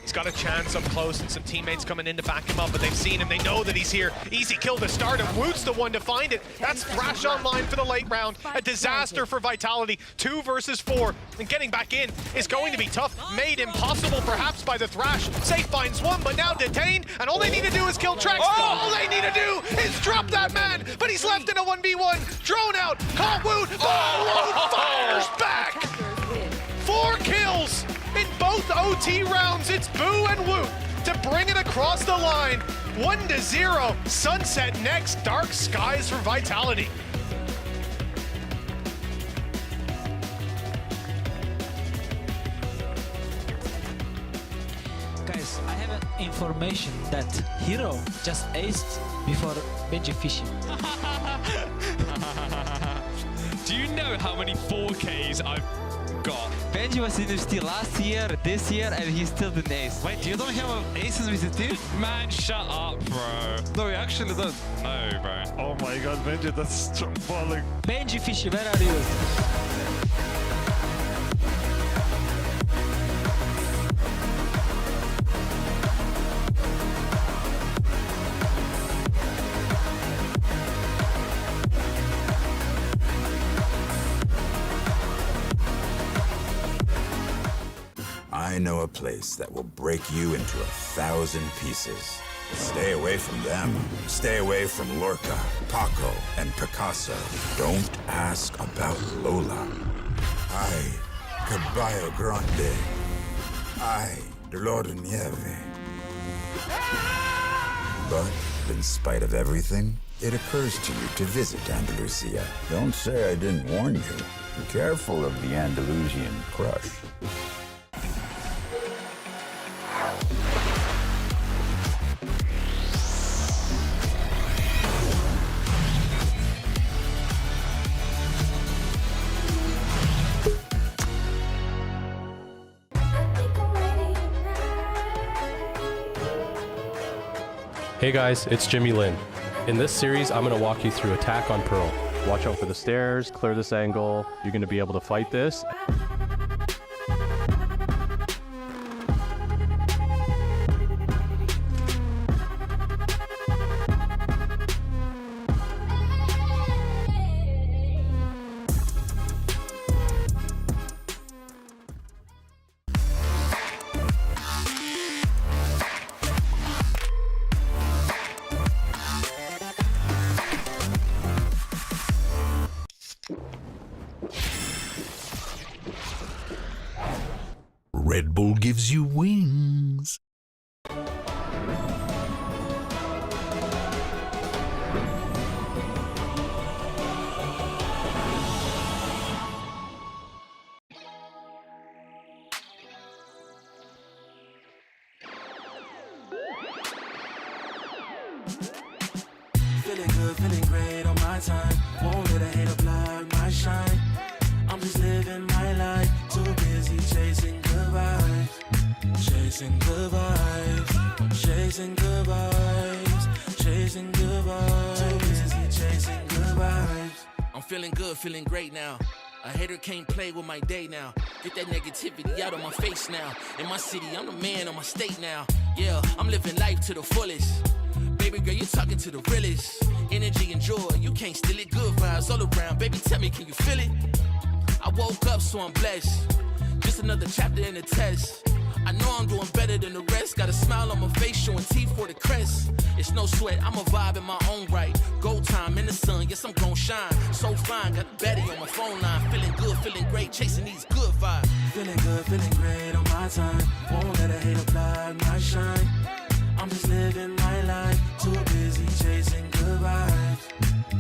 He's got a chance up close and some teammates coming in to back him up, but they've seen him, they know that he's here. Easy kill to start, and Woot's the one to find it. That's Thrash online for the late round. A disaster for Vitality, 2 versus 4, and getting back in is going to be tough. Made impossible perhaps by the Thrash. Safe finds one, but now detained, and all they need to do is kill Trex. All they need to do is drop that man, but he's left in a 1v1. Drone out, caught Woot. Woot fires back! 4 kills in both OT rounds. It's Boo and Woot to bring it across the line. 1-0. Sunset next. Dark skies for Vitality. Guys, I have information that Hero just aced before Benji fishing. Do you know how many 4Ks I've got? Benji was in VCT last year, this year, and he still didn't ace. Wait, you don't have aces in VCT? Man, shut up, bro. No, you actually don't. No, bro. Oh my god, Benji, that's balling. Benji Fishy, where are you? I know a place that will break you into 1,000 pieces. Stay away from them. Stay away from Lorca, Paco, and Picasso. Don't ask about Lola. Ay, Caballo Grande. Ay, Dolor de Nieve. But in spite of everything, it occurs to you to visit Andalusia. Don't say I didn't warn you. Be careful of the Andalusian crush. Hey guys, it's Jimmy Lin. In this series, I'm going to walk you through Attack on Pearl. Watch out for the stairs, clear this angle. You're going to be able to fight this. Red Bull gives you wings. Feeling good, feeling great on my time. Won't let a hater block my shine. I'm just living my life. Too busy chasing good vibes. Chasing good vibes. Chasing good vibes. Chasing good vibes. Too busy chasing good vibes. I'm feeling good, feeling great now. A hater can't play with my day now. Get that negativity out of my face now. In my city, I'm the man of my state now. Yeah, I'm living life to the fullest. Baby girl, you're talking to the realest. Energy and joy, you can't steal it. Good vibes all around. Baby, tell me, can you feel it? I woke up, so I'm blessed. Just another chapter in the test. I know I'm doing better than the rest. Got a smile on my face, showing teeth for the crest. It's no sweat, I'm a vibe in my own right. Go time in the sun, yes, I'm gon' shine. So fine, got a baddie on my phone line. Feeling good, feeling great, chasing these good vibes. Feeling good, feeling great on my time. Won't let a hater block my shine. I'm just living my life. Too busy chasing good vibes.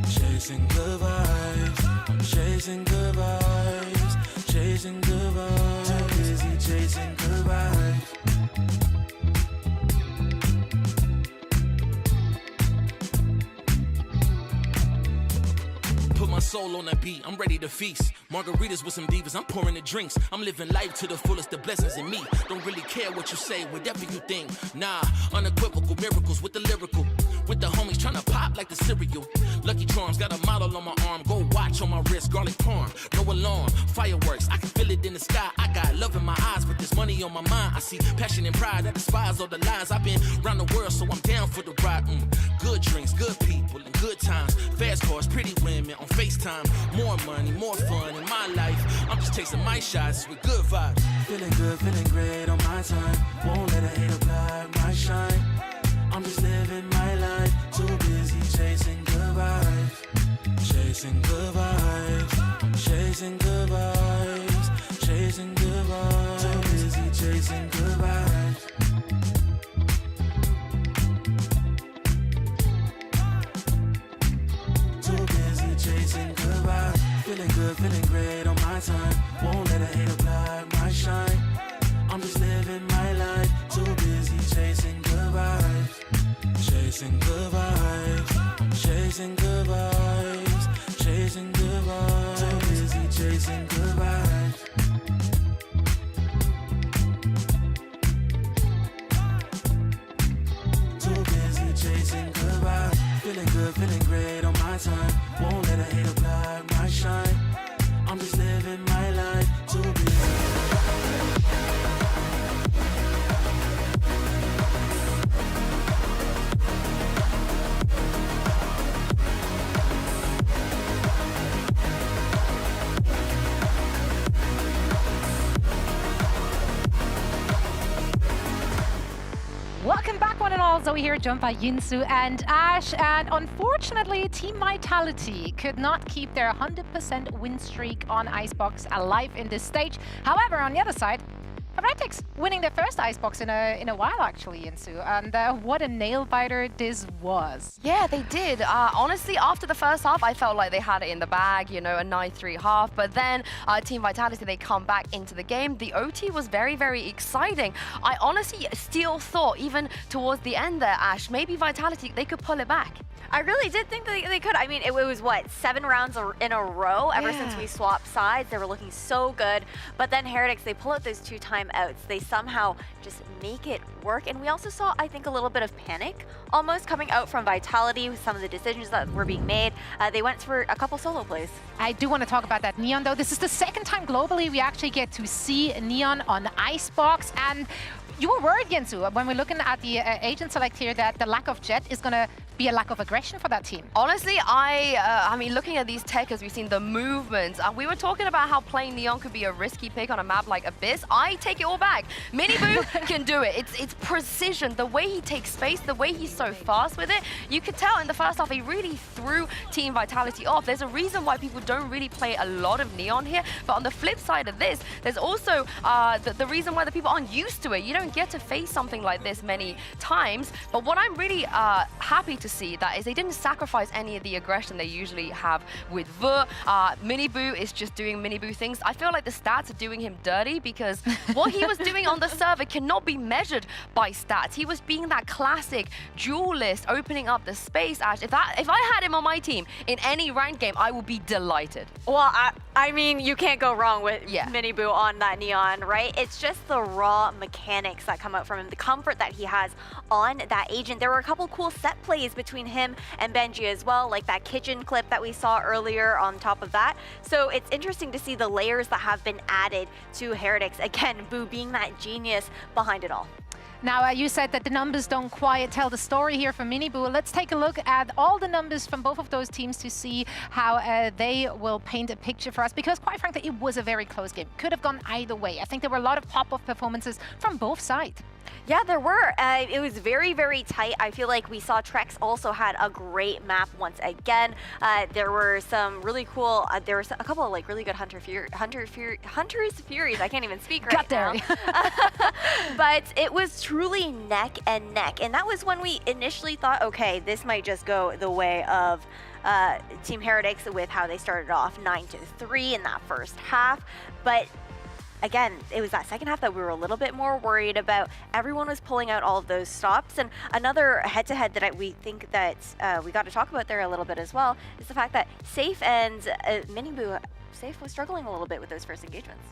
Chasing good vibes. Chasing good vibes. Chasing good vibes. Too busy chasing good vibes. Put my soul on that beat, I'm ready to feast. Margaritas with some divas, I'm pouring the drinks. I'm living life to the fullest, the blessings in me. Don't really care what you say, whatever you think. Nah, unequivocal miracles with the lyrical. With the homies tryna pop like the cereal. Lucky Charms got a model on my arm. Go watch on my wrist, garlic parm. No alarm, fireworks, I can feel it in the sky. I got love in my eyes, but there's money on my mind. I see passion and pride, I despise all the lies. I've been around the world, so I'm down for the ride. Good drinks, good people, and good times. Fast cars, pretty women on FaceTime. More money, more fun in my life. I'm just chasing my shots with good vibes. Feeling good, feeling great on my time. Won't let a hater block my shine. I'm just living my life. Too busy chasing good vibes. Chasing good vibes. Chasing good vibes. Chasing good vibes. Too busy chasing good vibes. Too busy chasing good vibes. Feeling good, feeling great on my time. Won't let a hater block my shine. I'm just living my life. Too busy chasing good vibes. Chasing good vibes. Chasing good vibes. Chasing good vibes. Too busy chasing good vibes. Too busy chasing good vibes. Feeling good, feeling great on my time. Won't let a hater block my shine. I'm just living my life. Too busy. Welcome back, one and all. Zoe here, joined by Yinsu and Ash. And unfortunately, Team Vitality could not keep their 100% win streak on Icebox alive in this stage. However, on the other side, Fnatic's winning their first Icebox in a while, actually, Yinsu. And what a nail-biter this was. Yeah, they did. Honestly, after the first half, I felt like they had it in the bag, you know, a 9-3 half. But then Team Vitality, they come back into the game. The OT was very, very exciting. I honestly still thought, even towards the end there, Ash, maybe Vitality, they could pull it back. I really did think that they could. I mean, it was, what, 7 rounds in a row ever since we swapped sides. They were looking so good. But then Heretics, they pull out those 2 timeouts. They somehow just make it work. And we also saw, I think, a little bit of panic almost coming out from Vitality with some of the decisions that were being made. They went for a couple solo plays. I do want to talk about that Neon, though. This is the second time globally we actually get to see Neon on Icebox. And you were worried, Yinsu, when we're looking at the agent select here, that the lack of Jet is going to be a lack of aggression for that team. Honestly, I mean, looking at these techers, we've seen the movements. We were talking about how playing Neon could be a risky pick on a map like Abyss. I take it all back. Miniboo can do it. It's precision. The way he takes space, the way he's so fast with it. You could tell in the first half, he really threw Team Vitality off. There's a reason why people don't really play a lot of Neon here. But on the flip side of this, there's also the reason why the people aren't used to it. You don't don't get to face something like this many times. But what I'm really happy to see that is they didn't sacrifice any of the aggression they usually have with V. Miniboo is just doing Miniboo things. I feel like the stats are doing him dirty because what he was doing on the server cannot be measured by stats. He was being that classic duelist, opening up the space. Ash, if I had him on my team in any ranked game, I would be delighted. Well, I mean, you can't go wrong with Miniboo on that Neon, right? It's just the raw mechanics that come out from him, the comfort that he has on that agent. There were a couple cool set plays between him and Benji as well, like that kitchen clip that we saw earlier on top of that. So it's interesting to see the layers that have been added to Heretics. Again, Boo being that genius behind it all. Now, you said that the numbers don't quite tell the story here for Miniboo. Let's take a look at all the numbers from both of those teams to see how they will paint a picture for us, because quite frankly, it was a very close game. Could have gone either way. I think there were a lot of pop-off performances from both sides. Yeah, there were. It was very, very tight. I feel like we saw Trex also had a great map once again. There were some really cool, there was a couple of like really good Hunter's Furies. I can't even speak right now. But it was truly neck and neck. And that was when we initially thought, okay, this might just go the way of Team Heretics with how they started off 9-3 in that first half. But again, it was that second half that we were a little bit more worried about. Everyone was pulling out all of those stops. And another head-to-head that we think that we got to talk about there a little bit as well is the fact that Safe and Miniboo, Safe was struggling a little bit with those first engagements.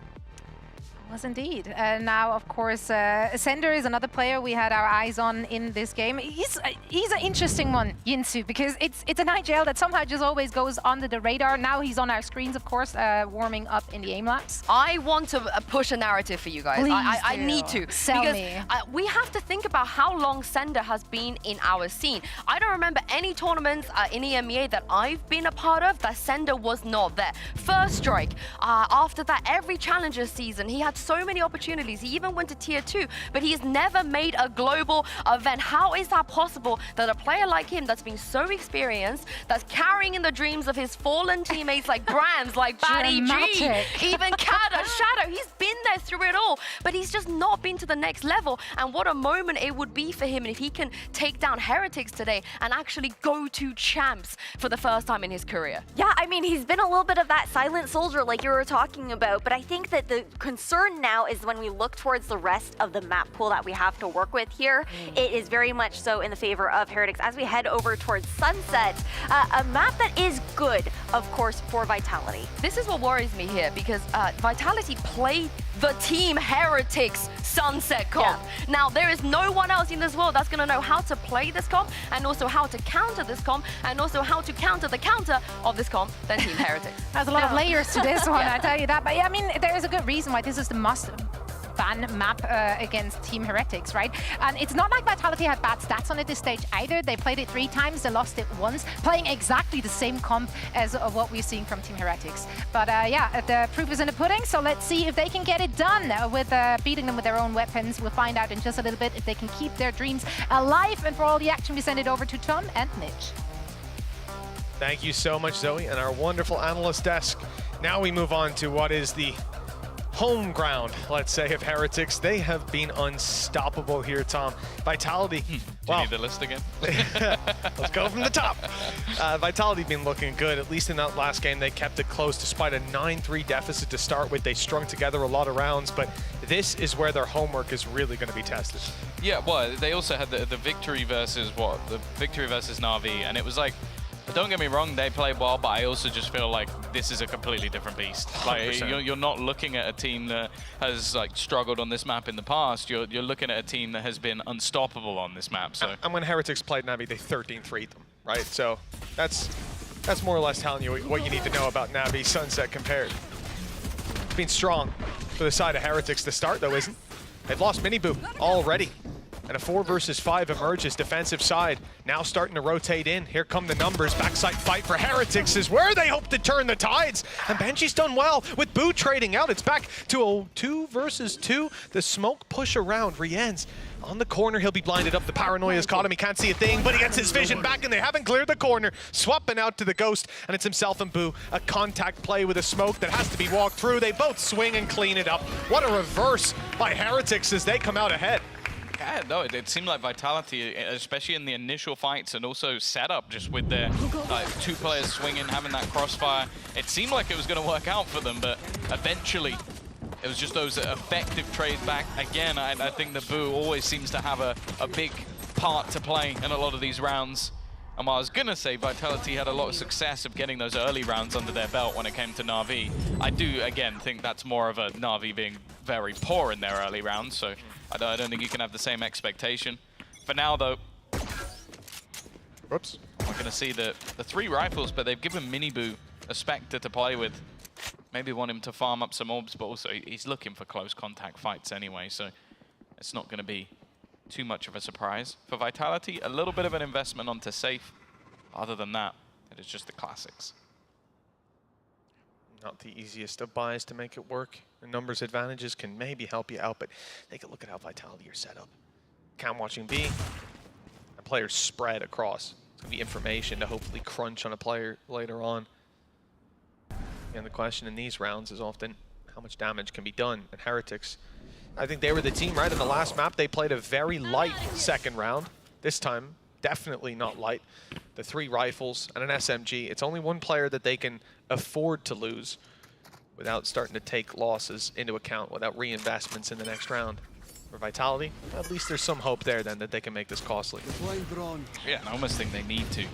Was indeed. Now, of course, Sender is another player we had our eyes on in this game. He's an interesting one, Yinsu, because it's an IGL that somehow just always goes under the radar. Now he's on our screens, of course, warming up in the aim labs. I want to push a narrative for you guys. I need to. Sell because me. We have to think about how long Sender has been in our scene. I don't remember any tournaments in EMEA that I've been a part of that Sender was not there. First Strike. After that, every Challenger season, he had so many opportunities. He even went to Tier 2, but he has never made a global event. How is that possible that a player like him that's been so experienced, that's carrying in the dreams of his fallen teammates like Grams, like Batty G, even Kada, Shadow, he's been there through it all, but he's just not been to the next level. And what a moment it would be for him if he can take down Heretics today and actually go to champs for the first time in his career. Yeah, I mean, he's been a little bit of that silent soldier like you were talking about, but I think that the concern now is when we look towards the rest of the map pool that we have to work with here, it is very much so in the favor of Heretics as we head over towards Sunset, a map that is good, of course, for Vitality. This is what worries me here, because Vitality played the Team Heretics Sunset comp. Yeah. Now, there is no one else in this world that's going to know how to play this comp, and also how to counter this comp, and also how to counter the counter of this comp than Team Heretics. There's a lot of layers to this one, I tell you that. But yeah, I mean, there is a good reason why this is the must-ban map against Team Heretics, right? And it's not like Vitality had bad stats on it this stage either. They played it 3 times, they lost it once, playing exactly the same comp as what we're seeing from Team Heretics. But yeah, the proof is in the pudding, so let's see if they can get it done with beating them with their own weapons. We'll find out in just a little bit if they can keep their dreams alive. And for all the action, we send it over to Tom and Mitch. Thank you so much, Zoe, and our wonderful analyst desk. Now we move on to what is the home ground, let's say, of Heretics. They have been unstoppable here, Tom. Vitality, Do you need the list again? Let's go from the top. Vitality been looking good. At least in that last game, they kept it close despite a 9-3 deficit to start with. They strung together a lot of rounds, but this is where their homework is really going to be tested. Yeah, well, they also had the victory versus what? The victory versus Na'Vi, and it was like, don't get me wrong, they play well, but I also just feel like this is a completely different beast. Like, you're not looking at a team that has like struggled on this map in the past. You're looking at a team that has been unstoppable on this map. So, and when Heretics played Navi, they 13-3'd them, right? So that's more or less telling you what you need to know about Navi Sunset compared. It's been strong for the side of Heretics to start, though, isn't it? They've lost Miniboo already. And a 4 versus 5 emerges, defensive side. Now starting to rotate in. Here come the numbers. Backside fight for Heretics is where they hope to turn the tides. And Benji's done well with Boo trading out. It's back to a 2 versus 2. The smoke push around. Rien's on the corner. He'll be blinded up. The paranoia's caught him. He can't see a thing, but he gets his vision back, and they haven't cleared the corner. Swapping out to the Ghost, and it's himself and Boo. A contact play with a smoke that has to be walked through. They both swing and clean it up. What a reverse by Heretics as they come out ahead. Yeah, no, it seemed like Vitality, especially in the initial fights and also setup, just with their 2 players swinging, having that crossfire. It seemed like it was going to work out for them, but eventually it was just those effective trades back. Again, I think the Boo always seems to have a big part to play in a lot of these rounds. And while I was going to say Vitality had a lot of success of getting those early rounds under their belt when it came to Na'Vi, I do, again, think that's more of a Na'Vi being very poor in their early rounds, so I don't think you can have the same expectation. For now, though, whoops, we're going to see the 3 rifles, but they've given Miniboo a Spectre to play with. Maybe want him to farm up some orbs, but also he's looking for close contact fights anyway, so it's not going to be too much of a surprise. For Vitality, a little bit of an investment onto Safe. Other than that, it is just the classics. Not the easiest of buys to make it work. The numbers advantages can maybe help you out, but take a look at how Vitality are set up. Cam watching B, and players spread across. It's going to be information to hopefully crunch on a player later on. And the question in these rounds is often how much damage can be done. And Heretics, I think they were the team, right? In the last map, they played a very light second round. This time, definitely not light. The 3 rifles and an SMG. It's only one player that they can afford to lose without starting to take losses into account, without reinvestments in the next round. For Vitality, at least there's some hope there then that they can make this costly. Yeah, I almost think they need to,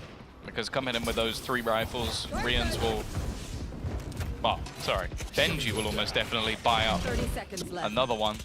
because coming in with those 3 rifles, Rians will... Well, sorry, Benji will almost definitely buy up another one.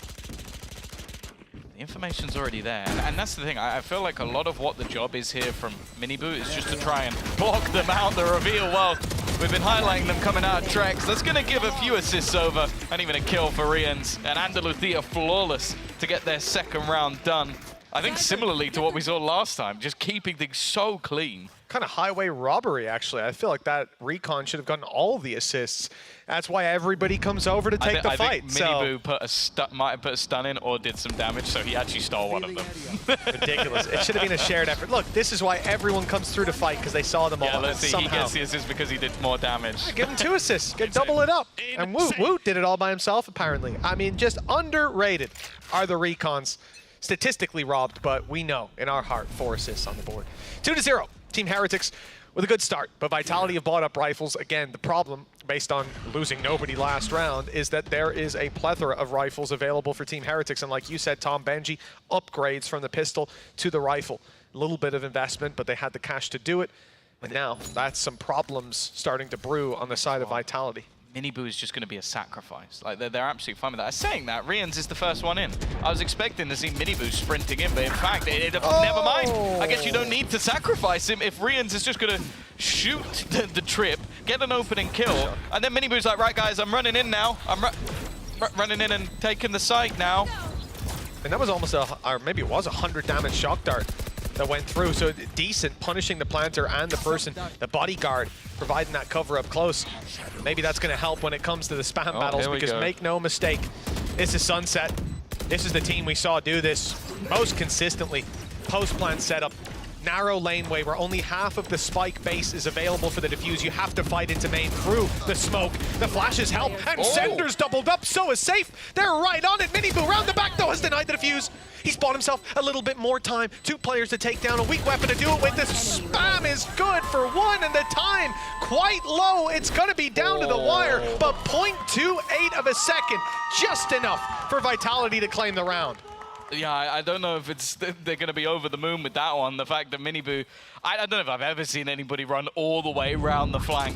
The information's already there, and that's the thing. I feel like a lot of what the job is here from Miniboo is just to try and block them out the reveal. Well, we've been highlighting them coming out of Trex. That's going to give a few assists over, and even a kill for Rians. And Andaluthia flawless to get their second round done. I think similarly to what we saw last time, just keeping things so clean. Kind of highway robbery, actually. I feel like that recon should have gotten all the assists. That's why everybody comes over to take the fight. I think Miniboo might have put a stun in or did some damage, so he actually stole one of them. Ridiculous. It should have been a shared effort. Look, this is why everyone comes through to fight, because they saw them all. Yeah, let's see. Somehow. He gets the assist because he did more damage. Yeah, give him 2 assists. Double it up. And Woot did it all by himself, apparently. I mean, just underrated are the recons. Statistically robbed, but we know in our heart 4 assists on the board. 2-0. Team Heretics with a good start, but Vitality have bought up rifles. Again, the problem, based on losing nobody last round, is that there is a plethora of rifles available for Team Heretics. And like you said, Tom, Benji, upgrades from the pistol to the rifle. A little bit of investment, but they had the cash to do it. And now that's some problems starting to brew on the side of Vitality. Miniboo is just going to be a sacrifice. Like, they're absolutely fine with that. Saying that, Rians is the first one in. I was expecting to see Miniboo sprinting in, but in fact, never mind. I guess you don't need to sacrifice him if Rians is just going to shoot the trip, get an opening kill, and then Miniboo's like, right, guys, I'm running in now. I'm running in and taking the site now. And that was almost or maybe it was 100 damage shock dart that went through. So decent, punishing the planter and the person, the bodyguard, providing that cover up close. Maybe that's going to help when it comes to the spam battles, because make no mistake, this is Sunset. This is the team we saw do this most consistently. Post-plant setup, narrow laneway where only half of the spike base is available for the defuse. You have to fight into main through the smoke. The flashes help, and Sender's doubled up, so is Safe. They're right on it. Miniboo round the back though has denied the defuse. He's bought himself a little bit more time. 2 players to take down, a weak weapon to do it with. The spam is good for 1, and the time quite low. It's gonna be down to the wire, but 0.28 of a second, just enough for Vitality to claim the round. Yeah, I don't know if they're going to be over the moon with that one. The fact that Miniboo, I don't know if I've ever seen anybody run all the way around the flank.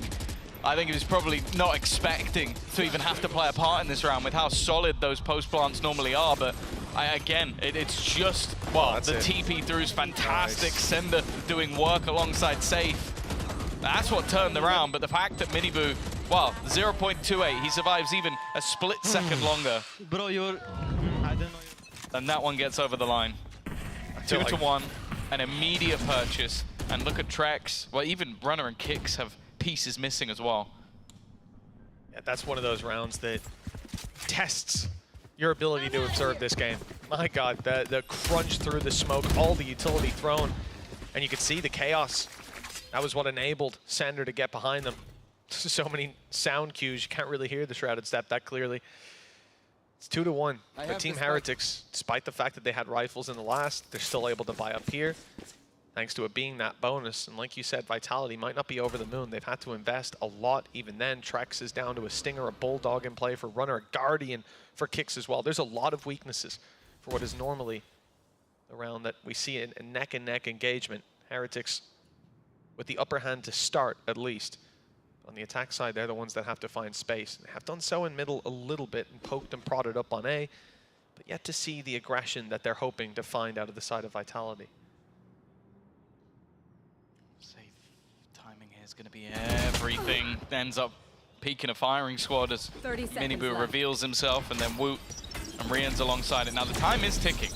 I think he was probably not expecting to even have to play a part in this round with how solid those post plants normally are. But again, it's just, well, the TP through is fantastic. Nice. Sender doing work alongside Safe. That's what turned the round. But the fact that Miniboo, well, 0.28, he survives even a split second longer. Bro, I don't know. And that one gets over the line. to 2-1, an immediate purchase. And look at Trex. Well, even Runner and Kicks have pieces missing as well. Yeah, that's one of those rounds that tests your ability to observe this game. My God, the crunch through the smoke, all the utility thrown, and you could see the chaos. That was what enabled Sander to get behind them. So many sound cues, you can't really hear the Shrouded Step that clearly. It's 2-1 for Team Heretics. Despite the fact that they had rifles in the last, they're still able to buy up here, thanks to it being that bonus. And like you said, Vitality might not be over the moon. They've had to invest a lot even then. Trex is down to a Stinger, a Bulldog in play for Runner, a Guardian for Kicks as well. There's a lot of weaknesses for what is normally the round that we see in a neck-and-neck engagement. Heretics with the upper hand to start, at least. On the attack side, they're the ones that have to find space. They have done so in middle a little bit and poked and prodded up on A, but yet to see the aggression that they're hoping to find out of the side of Vitality. Timing here is going to be everything. Ends up peaking a firing squad as Miniboo reveals himself, and then Woot and Rian's alongside it. Now the time is ticking.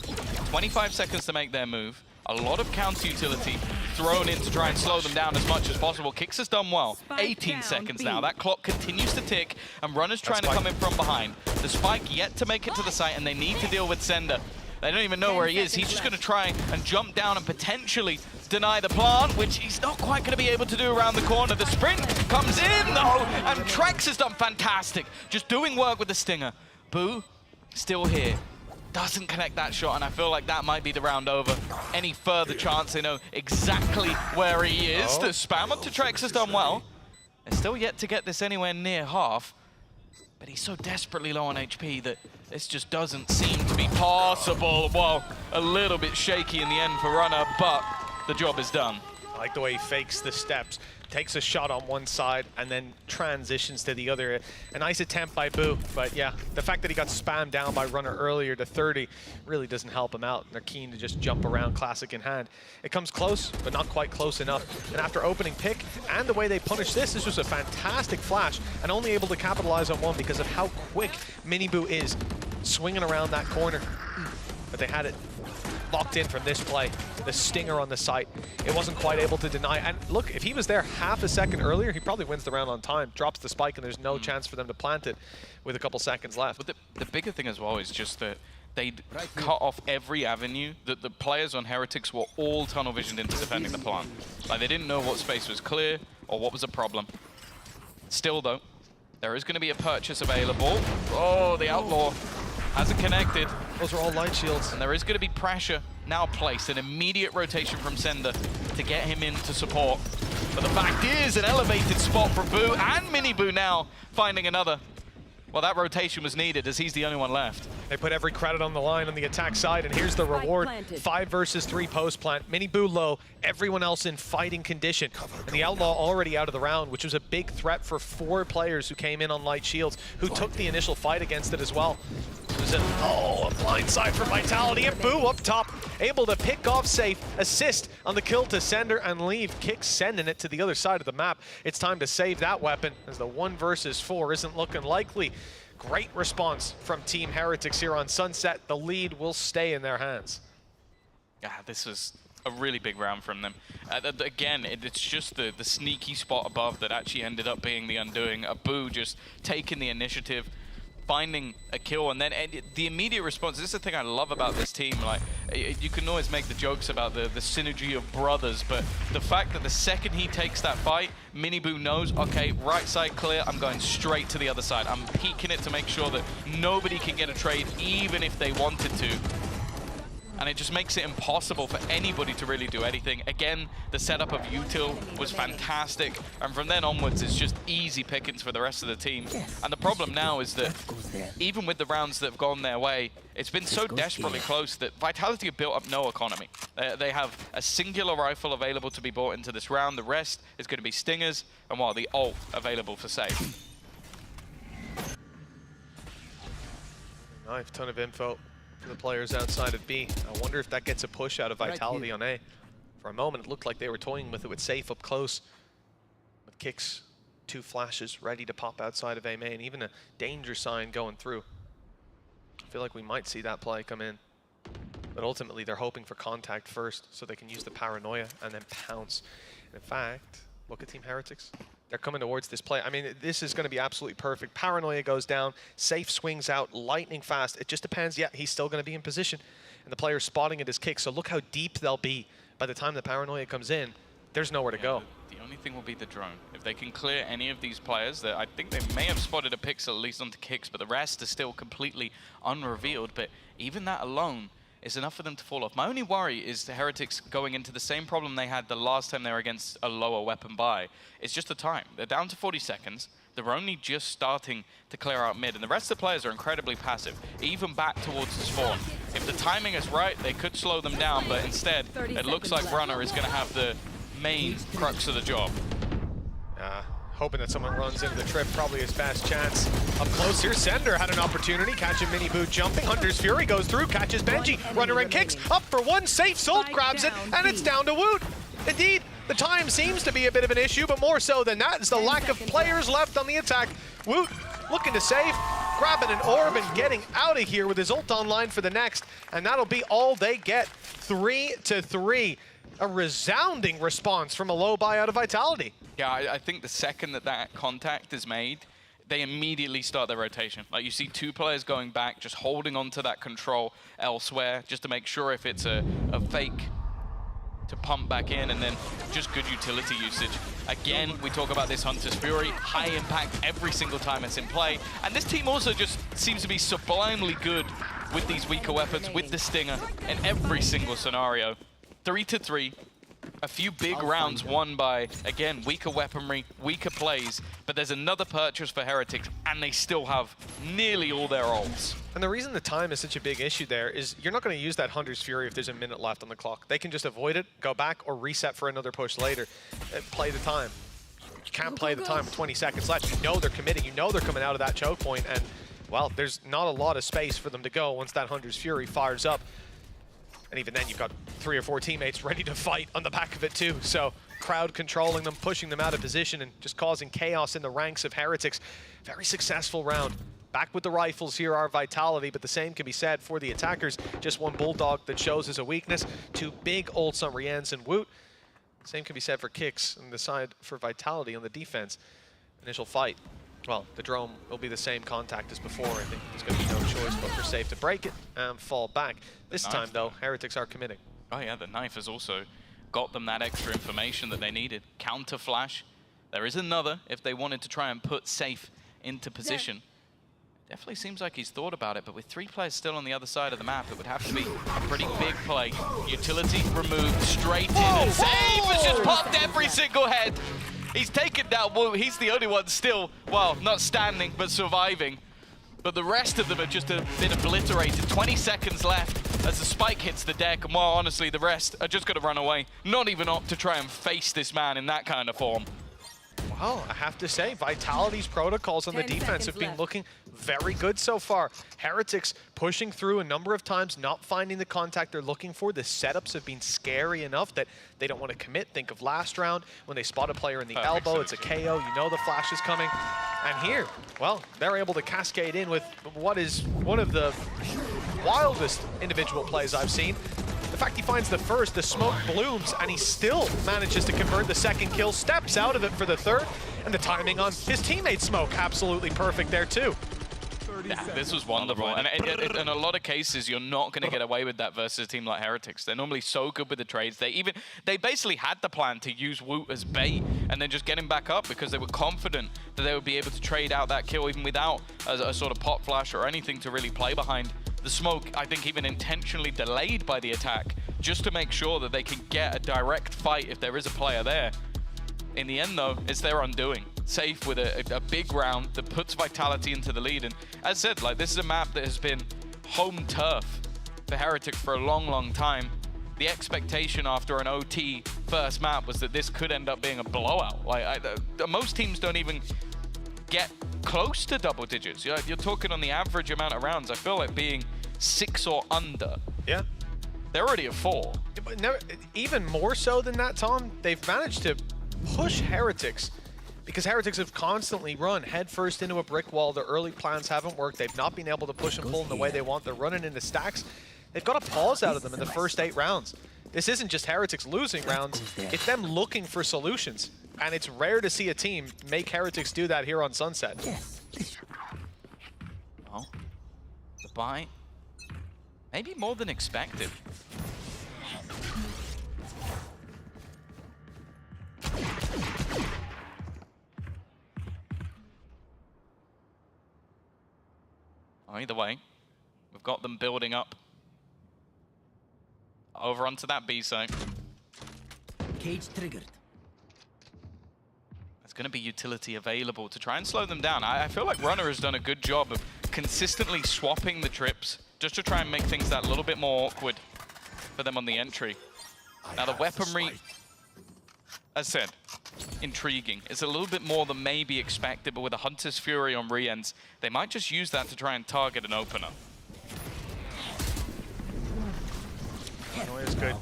25 seconds to make their move. A lot of counter utility thrown in to try and slow them down as much as possible. Kicks has done well. 18 seconds now. That clock continues to tick, and Runner's trying to come in from behind. The spike yet to make it to the site, and they need to deal with Sender. They don't even know where he is. He's just going to try and jump down and potentially deny the plant, which he's not quite going to be able to do around the corner. The sprint comes in, though, and Trex has done fantastic. Just doing work with the Stinger. Boo, still here. Doesn't connect that shot, and I feel like that might be the round over. Any further chance they know exactly where he is. The spam up to Trex has done well. They're still yet to get this anywhere near half, but he's so desperately low on HP that this just doesn't seem to be possible. Well, a little bit shaky in the end for Runner, but the job is done. I like the way he fakes the steps, takes a shot on one side, and then transitions to the other. A nice attempt by Boo, but yeah, the fact that he got spammed down by Runner earlier to 30 really doesn't help him out. They're keen to just jump around, classic in hand. It comes close, but not quite close enough. And after opening pick, and the way they punish this is just a fantastic flash, and only able to capitalize on one because of how quick Miniboo is swinging around that corner. But they had it locked in from this play. The Stinger on the site. It wasn't quite able to deny. And look, if he was there half a second earlier, he probably wins the round on time, drops the spike, and there's no chance for them to plant it with a couple seconds left. But the bigger thing as well is just that they'd cut off every avenue, that the players on Heretics were all tunnel visioned into defending the plant. Like, they didn't know what space was clear or what was a problem. Still, though, there is going to be a purchase available. Oh, the Outlaw hasn't connected. Those are all light shields. And there is going to be pressure now placed, an immediate rotation from Sender to get him in to support. But the fact is, an elevated spot from Boo, and Miniboo now finding another. Well, that rotation was needed as he's the only one left. They put every credit on the line on the attack side, and here's the reward. 5 versus 3 post plant. Miniboo low, everyone else in fighting condition. And the Outlaw already out of the round, which was a big threat for 4 players who came in on light shields, who took the initial fight against it as well. It was a blindside for Vitality, and Boo up top, able to pick off safe, assist on the kill to Sender, and leave. Kick sending it to the other side of the map. It's time to save that weapon, as the 1 versus 4 isn't looking likely. Great response from Team Heretics here on Sunset. The lead will stay in their hands. Yeah, this was a really big round from them. Again, it's just the sneaky spot above that actually ended up being the undoing. Boo just taking the initiative, finding a kill, and then the immediate response. This is the thing I love about this team. Like, you can always make the jokes about the synergy of brothers, but the fact that the second he takes that fight, Miniboo knows, okay, right side clear, I'm going straight to the other side. I'm peeking it to make sure that nobody can get a trade, even if they wanted to. And it just makes it impossible for anybody to really do anything. Again, the setup of util was fantastic, and from then onwards, it's just easy pickings for the rest of the team. And the problem now is that even with the rounds that have gone their way, it's been so desperately close that Vitality have built up no economy. They have a singular rifle available to be bought into this round. The rest is going to be Stingers, and while the ult available for save. Nice, ton of info for the players outside of B. I wonder if that gets a push out of Vitality on A. For a moment, it looked like they were toying with it with safe up close. With Kicks, 2 flashes ready to pop outside of A main, even a danger sign going through. I feel like we might see that play come in. But ultimately, they're hoping for contact first so they can use the paranoia and then pounce. In fact, look at Team Heretics. They're coming towards this play. I mean, this is going to be absolutely perfect. Paranoia goes down, Safe swings out, lightning fast. It just depends. Yeah, he's still going to be in position. And the player's spotting at his kick. So look how deep they'll be by the time the Paranoia comes in. There's nowhere to go. The only thing will be the drone. If they can clear any of these players, that I think they may have spotted a pixel at least onto kicks, but the rest are still completely unrevealed. But even that alone is enough for them to fall off. My only worry is the Heretics going into the same problem they had the last time they were against a lower weapon buy. It's just the time. They're down to 40 seconds. They're only just starting to clear out mid, and the rest of the players are incredibly passive, even back towards the spawn. If the timing is right, they could slow them down, but instead, it looks like Runner is going to have the main crux of the job. Hoping that someone runs into the trip, probably his best chance. Up close here, Sender had an opportunity, catching Mini Boot jumping. Hunter's Fury goes through, catches Benji. Runner and kicks, up for one, Safe Salt grabs it, and it's down to Woot. Indeed, the time seems to be a bit of an issue, but more so than that is the lack of players left on the attack. Woot looking to save, grabbing an orb and getting out of here with his ult online for the next, and that'll be all they get. 3-3. A resounding response from a low buy out of Vitality. Yeah, I think the second that contact is made, they immediately start their rotation. Like, you see two players going back, just holding on to that control elsewhere, just to make sure if it's a fake to pump back in, and then just good utility usage. Again, we talk about this Hunter's Fury, high impact every single time it's in play. And this team also just seems to be sublimely good with these weaker weapons, with the Stinger, in every single scenario. 3-3. A few big rounds won by, again, weaker weaponry, weaker plays, but there's another purchase for Heretics, and they still have nearly all their ults. And the reason the time is such a big issue there is you're not going to use that Hunter's Fury if there's a minute left on the clock. They can just avoid it, go back, or reset for another push later. Play the time. You can't play the time with 20 seconds left. You know they're committing. You know they're coming out of that choke point, and, well, there's not a lot of space for them to go once that Hunter's Fury fires up. And even then, you've got 3 or 4 teammates ready to fight on the back of it too. So crowd controlling them, pushing them out of position, and just causing chaos in the ranks of Heretics. Very successful round. Back with the rifles here are Vitality, but the same can be said for the attackers. Just one Bulldog that shows as a weakness. 2 big ults on Rienz and Woot. Same can be said for Kicks on the side for Vitality on the defense. Initial fight. Well, the drone will be the same contact as before. I think there's going to be no choice but for Safe to break it and fall back. This time, though, Heretics are committing. Oh yeah, the knife has also got them that extra information that they needed. Counter flash. There is another if they wanted to try and put Safe into position. Definitely seems like he's thought about it, but with 3 players still on the other side of the map, it would have to be a pretty big play. Utility removed, straight in, and Safe has just popped every single head. He's taken down Woot. He's the only one still, well, not standing, but surviving. But the rest of them have just been obliterated. 20 seconds left as the spike hits the deck, and well, honestly, the rest are just going to run away. Not even up to try and face this man in that kind of form. Well, I have to say, Vitality's protocols on the defense have been looking very good so far. Heretics pushing through a number of times, not finding the contact they're looking for. The setups have been scary enough that they don't want to commit. Think of last round when they spot a player in the elbow. It's a KO. You know the flash is coming. And here, well, they're able to cascade in with what is one of the wildest individual plays I've seen. The fact he finds the first, the smoke blooms, and he still manages to convert the second kill, steps out of it for the third, and the timing on his teammate's smoke, absolutely perfect there too. Yeah, this was wonderful. And in a lot of cases, you're not going to get away with that versus a team like Heretics. They're normally so good with the trades. They basically had the plan to use Woot as bait and then just get him back up because they were confident that they would be able to trade out that kill even without a sort of pop flash or anything to really play behind. The smoke, I think, even intentionally delayed by the attack just to make sure that they can get a direct fight if there is a player there. In the end, though, it's their undoing. Safe with a big round that puts Vitality into the lead. And as I said, like, this is a map that has been home turf for Heretics for a long, long time. The expectation after an OT first map was that this could end up being a blowout. Like, most teams don't even get close to double digits. You're talking on the average amount of rounds. I feel like being 6 or under. Yeah. They're already at 4. But never, even more so than that, Tom, they've managed to push Heretics because Heretics have constantly run headfirst into a brick wall. Their early plans haven't worked. They've not been able to push and pull in the way they want. They're running into stacks. they've got a pause out of them in the first 8 rounds. This isn't just Heretics losing rounds, it's them looking for solutions. And it's rare to see a team make Heretics do that here on Sunset. Well, the buy, maybe more than expected. Either way, we've got them building up over onto that B site. Cage triggered. There's going to be utility available to try and slow them down. I feel like Runner has done a good job of consistently swapping the trips just to try and make things that little bit more awkward for them on the entry. Now the weaponry, as said, intriguing. It's a little bit more than maybe expected, but with a Hunter's Fury on Riens, they might just use that to try and target an opener. Noya's good.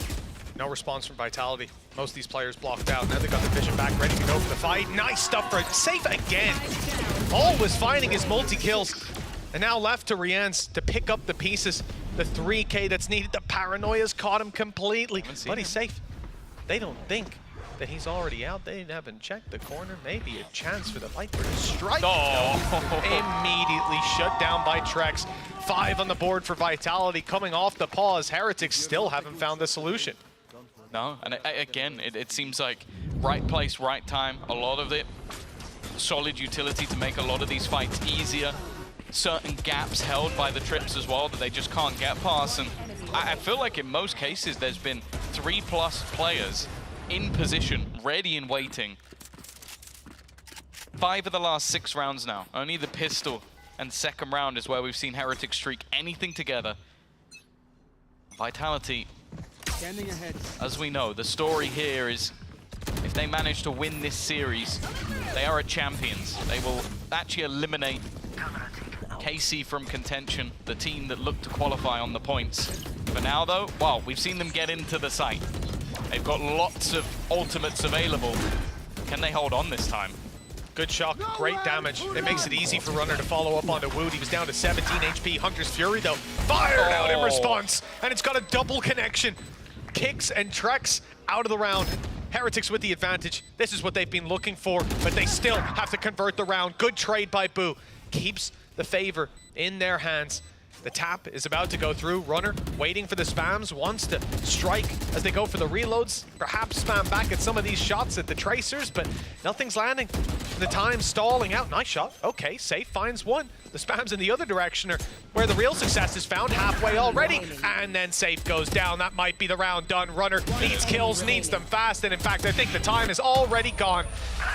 No response from Vitality. Most of these players blocked out. Now they've got the vision back, ready to go for the fight. Nice stuff for Safe again. Always finding his multi-kills. And now left to Riens to pick up the pieces. The 3K that's needed. The paranoia's caught him completely. But he's safe. They don't think that he's already out. They haven't checked the corner. Maybe a chance for the Viper to strike. Oh. Immediately shut down by Trex. 5 on the board for Vitality coming off the pause. Heretics still haven't found the solution. No, and again, it seems like right place, right time. A lot of it, solid utility to make a lot of these fights easier. Certain gaps held by the trips as well that they just can't get past. And I feel like in most cases, there's been 3+ players in position, ready and waiting. 5 of the last 6 rounds now. Only the pistol and second round is where we've seen Heretics streak anything together. Vitality, as we know, the story here is if they manage to win this series, they are champions. They will actually eliminate KC from contention, the team that looked to qualify on the points. For now though, well, we've seen them get into the site. They've got lots of ultimates available. Can they hold on this time? Good shot, great damage. It makes it easy for Runner to follow up onto Wood. He was down to 17 HP. Hunter's Fury, though, fired out in response, and it's got a double connection. Kicks and Trex out of the round. Heretics with the advantage. This is what they've been looking for, but they still have to convert the round. Good trade by Boo. Keeps the favor in their hands. The tap is about to go through. Runner waiting for the spams, wants to strike as they go for the reloads. Perhaps spam back at some of these shots at the tracers, but nothing's landing. The time stalling out. Nice shot. Okay, Safe finds one. The spams in the other direction are where the real success is found, halfway already. And then Safe goes down. That might be the round done. Runner needs kills, needs them fast, and in fact, I think the time is already gone.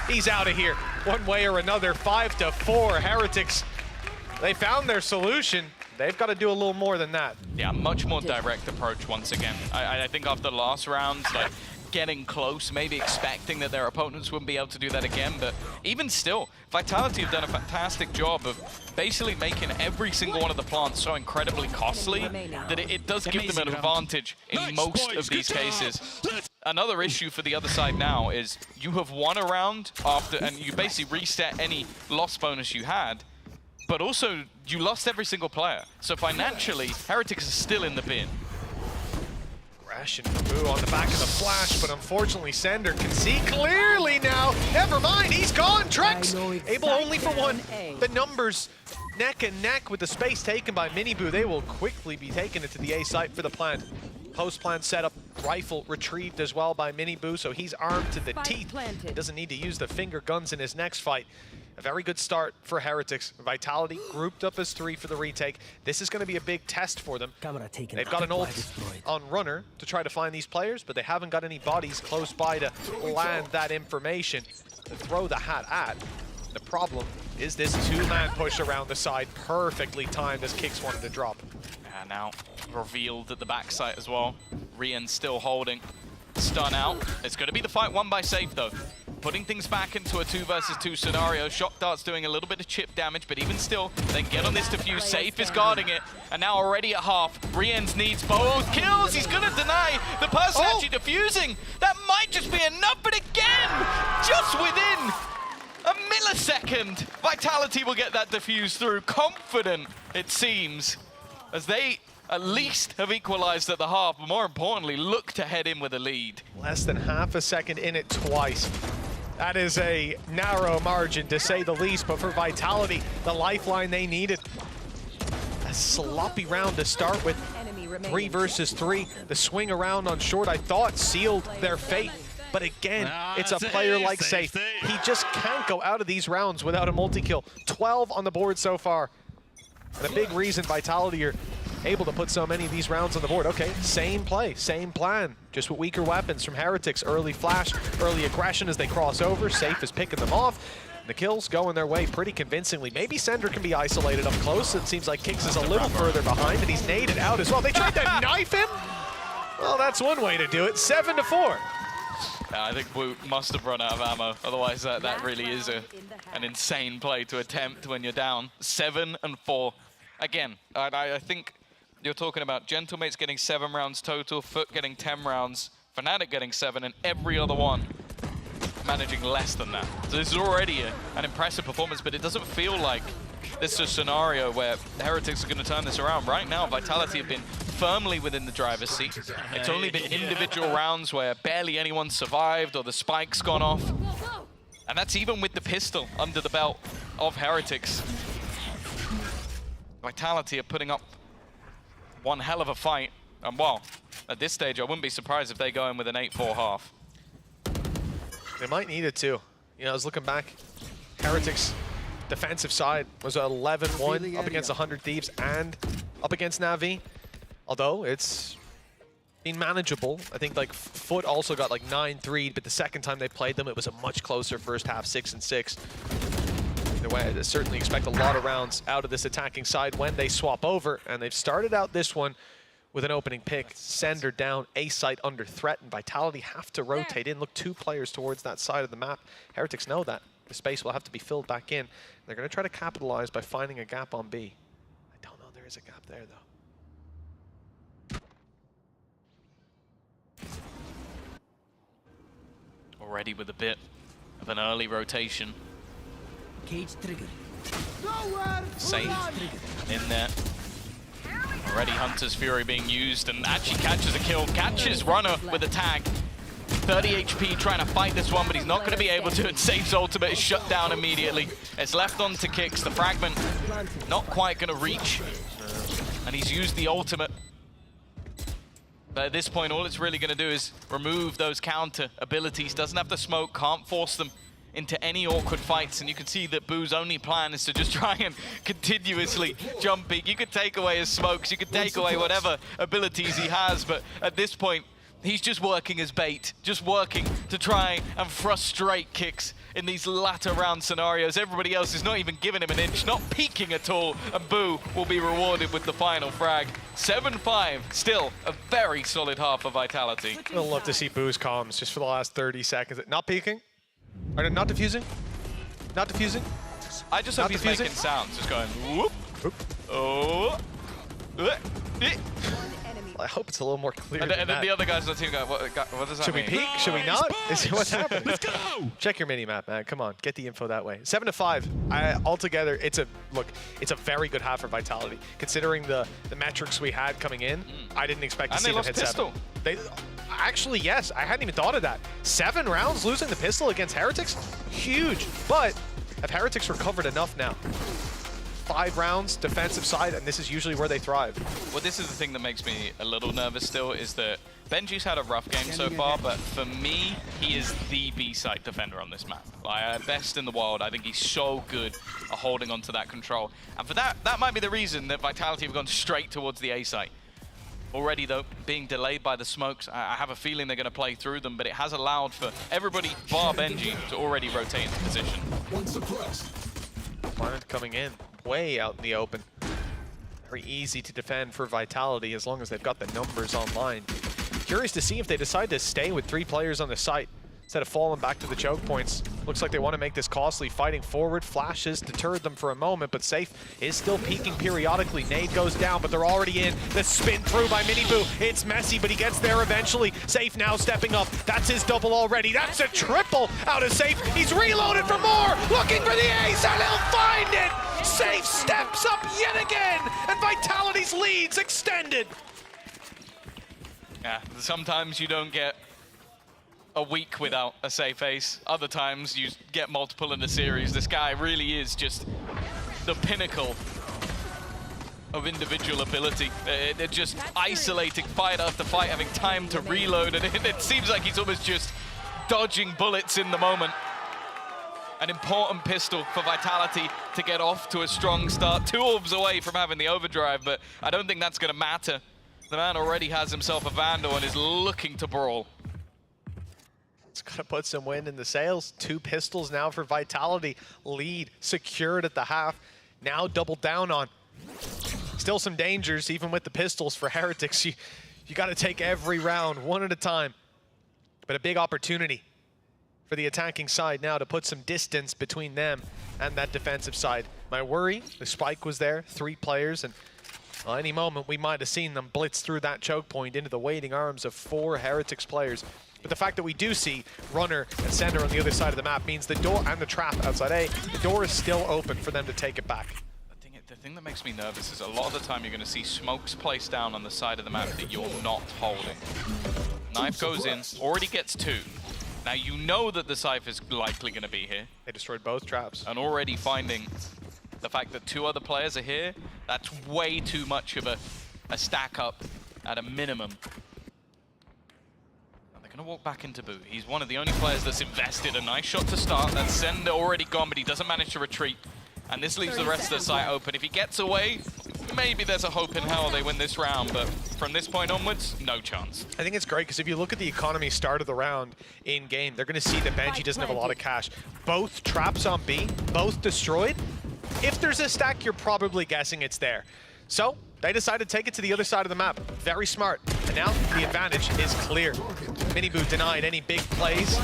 He's out of here one way or another. 5-4 Heretics. They found their solution. They've got to do a little more than that. Yeah, much more direct approach once again. I think after the last round, like getting close, maybe expecting that their opponents wouldn't be able to do that again, but even still, Vitality have done a fantastic job of basically making every single one of the plants so incredibly costly that it does give them an advantage in most of these cases. Another issue for the other side now is you have won a round after, and you basically reset any loss bonus you had, but also you lost every single player. So financially, Heretics is still in the bin. Rash and Boo on the back of the flash, but unfortunately Sender can see clearly now. Never mind, he's gone. Trex able only for one. The numbers neck and neck with the space taken by Miniboo. They will quickly be taking it to the A site for the plant. Post-plant setup, rifle retrieved as well by Miniboo, so he's armed to the teeth. He doesn't need to use the finger guns in his next fight. A very good start for Heretics. Vitality grouped up as 3 for the retake. This is going to be a big test for them. They've got an ult on Runner to try to find these players, but they haven't got any bodies close by to land that information to throw the hat at. The problem is this 2-man push around the side, perfectly timed as Kicks wanted to drop. And now revealed at the backside as well. Rian still holding. Stun out. It's going to be the fight won by Safe though. Putting things back into a 2 versus 2 scenario. Shock Dart's doing a little bit of chip damage, but even still, they get on this defuse. Safe is guarding it, and now already at half. Riens needs both kills. He's gonna deny the person actually defusing. That might just be enough, but again, just within a millisecond, Vitality will get that defuse through. Confident, it seems, as they at least have equalized at the half, but more importantly, look to head in with a lead. Less than half a second in it twice. That is a narrow margin, to say the least, but for Vitality, the lifeline they needed. A sloppy round to start with. 3 versus 3. The swing around on short, I thought, sealed their fate. But again, it's a player like Safe. He just can't go out of these rounds without a multi-kill. 12 on the board so far. And a big reason Vitality are able to put so many of these rounds on the board. Okay, same play, same plan, just with weaker weapons from Heretics. Early flash, early aggression as they cross over. Safe is picking them off. The kills going their way pretty convincingly. Maybe Sender can be isolated up close. It seems like Kix is a little further behind, and he's naded out as well. They tried to knife him? Well, that's one way to do it. 7-4. I think Wu must have run out of ammo. Otherwise, that really is an insane play to attempt when you're down. 7-4. Again, I think you're talking about Gentlemates getting 7 rounds total, Foot getting 10 rounds, Fnatic getting 7, and every other one managing less than that. So this is already an impressive performance, but it doesn't feel like this is a scenario where the Heretics are going to turn this around. Right now, Vitality have been firmly within the driver's seat. It's only been individual rounds where barely anyone survived or the spike's gone off. And that's even with the pistol under the belt of Heretics. Vitality are putting up one hell of a fight. And well, at this stage, I wouldn't be surprised if they go in with an 8-4 half. They might need it too. You know, I was looking back. Heretics' defensive side was 11-1 up against 100 Thieves and up against Na'Vi. Although it's been manageable. I think like Foot also got like 9-3, but the second time they played them, it was a much closer first half, 6-6. Either way, I certainly expect a lot of rounds out of this attacking side when they swap over, and they've started out this one with an opening pick. Sender down, A site under threat, and Vitality have to rotate in. Look, 2 players towards that side of the map. Heretics know that. The space will have to be filled back in. They're going to try to capitalize by finding a gap on B. I don't know there is a gap there, though. Already with a bit of an early rotation. Cage trigger. Safe in there. Already Hunter's Fury being used and actually catches a kill. Catches Runner with a tag. 30 HP trying to fight this one, but he's not going to be able to. And Safe's ultimate is shut down immediately. It's left on to Kix. The fragment not quite going to reach. And he's used the ultimate. But at this point, all it's really going to do is remove those counter abilities. Doesn't have to smoke, can't force them into any awkward fights, and you can see that Boo's only plan is to just try and continuously jump peek. You could take away his smokes, you could take away whatever abilities he has, but at this point, he's just working as bait, just working to try and frustrate Kix in these latter round scenarios. Everybody else is not even giving him an inch, not peeking at all, and Boo will be rewarded with the final frag. 7-5, still a very solid half for Vitality. I'd love to see Boo's comms just for the last 30 seconds. Not peeking? Or not diffusing? Not diffusing? I just hope he's making sounds, just going whoop, whoop, oh, I hope it's a little more clear. And then the other guys on the team go, what does that mean? Should we peek? Should we not? What's happening? Let's go! Check your mini-map, man. Come on, get the info that way. 7-5. Altogether, it's a very good half for Vitality. Considering the metrics we had coming in, I didn't expect to see them hit pistol. 7. Actually, yes, I hadn't even thought of that. 7 rounds losing the pistol against Heretics? Huge. But have Heretics recovered enough now? 5 rounds, defensive side, and this is usually where they thrive. Well, this is the thing that makes me a little nervous still, is that Benji's had a rough game so far, but for me, he is the B-side defender on this map. Like, best in the world. I think he's so good at holding on to that control. And for that might be the reason that Vitality have gone straight towards the A site. Already, though, being delayed by the smokes, I have a feeling they're going to play through them, but it has allowed for everybody bar Benji to already rotate into position. Planet coming in way out in the open. Very easy to defend for Vitality as long as they've got the numbers online. Curious to see if they decide to stay with 3 players on the site instead of falling back to the choke points. Looks like they want to make this costly. Fighting forward, flashes deterred them for a moment, but Safe is still peeking periodically. Nade goes down, but they're already in. The spin through by Miniboo. It's messy, but he gets there eventually. Safe now stepping up. That's his double already. That's a triple out of Safe. He's reloaded for more, looking for the ace, and he'll find it! Safe steps up yet again, and Vitality's lead's extended. Yeah, sometimes you don't get a week without a safe ace. Other times you get multiple in the series. This guy really is just the pinnacle of individual ability. They're just isolating fight after fight, having time to reload, and it seems like he's almost just dodging bullets in the moment. An important pistol for Vitality to get off to a strong start. 2 orbs away from having the overdrive, but I don't think that's going to matter. The man already has himself a Vandal and is looking to brawl. It's got to put some wind in the sails. 2 pistols now for Vitality. Lead secured at the half. Now doubled down on. Still some dangers, even with the pistols for Heretics. You got to take every round, one at a time. But a big opportunity for the attacking side now to put some distance between them and that defensive side. My worry, the spike was there, 3 players, and well, any moment we might have seen them blitz through that choke point into the waiting arms of 4 Heretics players. But the fact that we do see Runner and Sender on the other side of the map means the door and the trap outside A, the door is still open for them to take it back. The thing that makes me nervous is a lot of the time you're going to see smokes placed down on the side of the map that you're not holding. Knife goes in, already gets 2. Now you know that the Cypher's likely going to be here. They destroyed both traps. And already finding the fact that 2 other players are here, that's way too much of a stack up at a minimum. And they're going to walk back into Boo. He's one of the only players that's invested. A nice shot to start. That Sender already gone, but he doesn't manage to retreat. And this leaves the rest of the site open. If he gets away, maybe there's a hope in hell they win this round, but from this point onwards, no chance. I think it's great because if you look at the economy start of the round in game, they're going to see that Benji doesn't have a lot of cash. Both traps on B, both destroyed. If there's a stack, you're probably guessing it's there. So they decided to take it to the other side of the map. Very smart. And now the advantage is clear. Miniboo denied any big plays.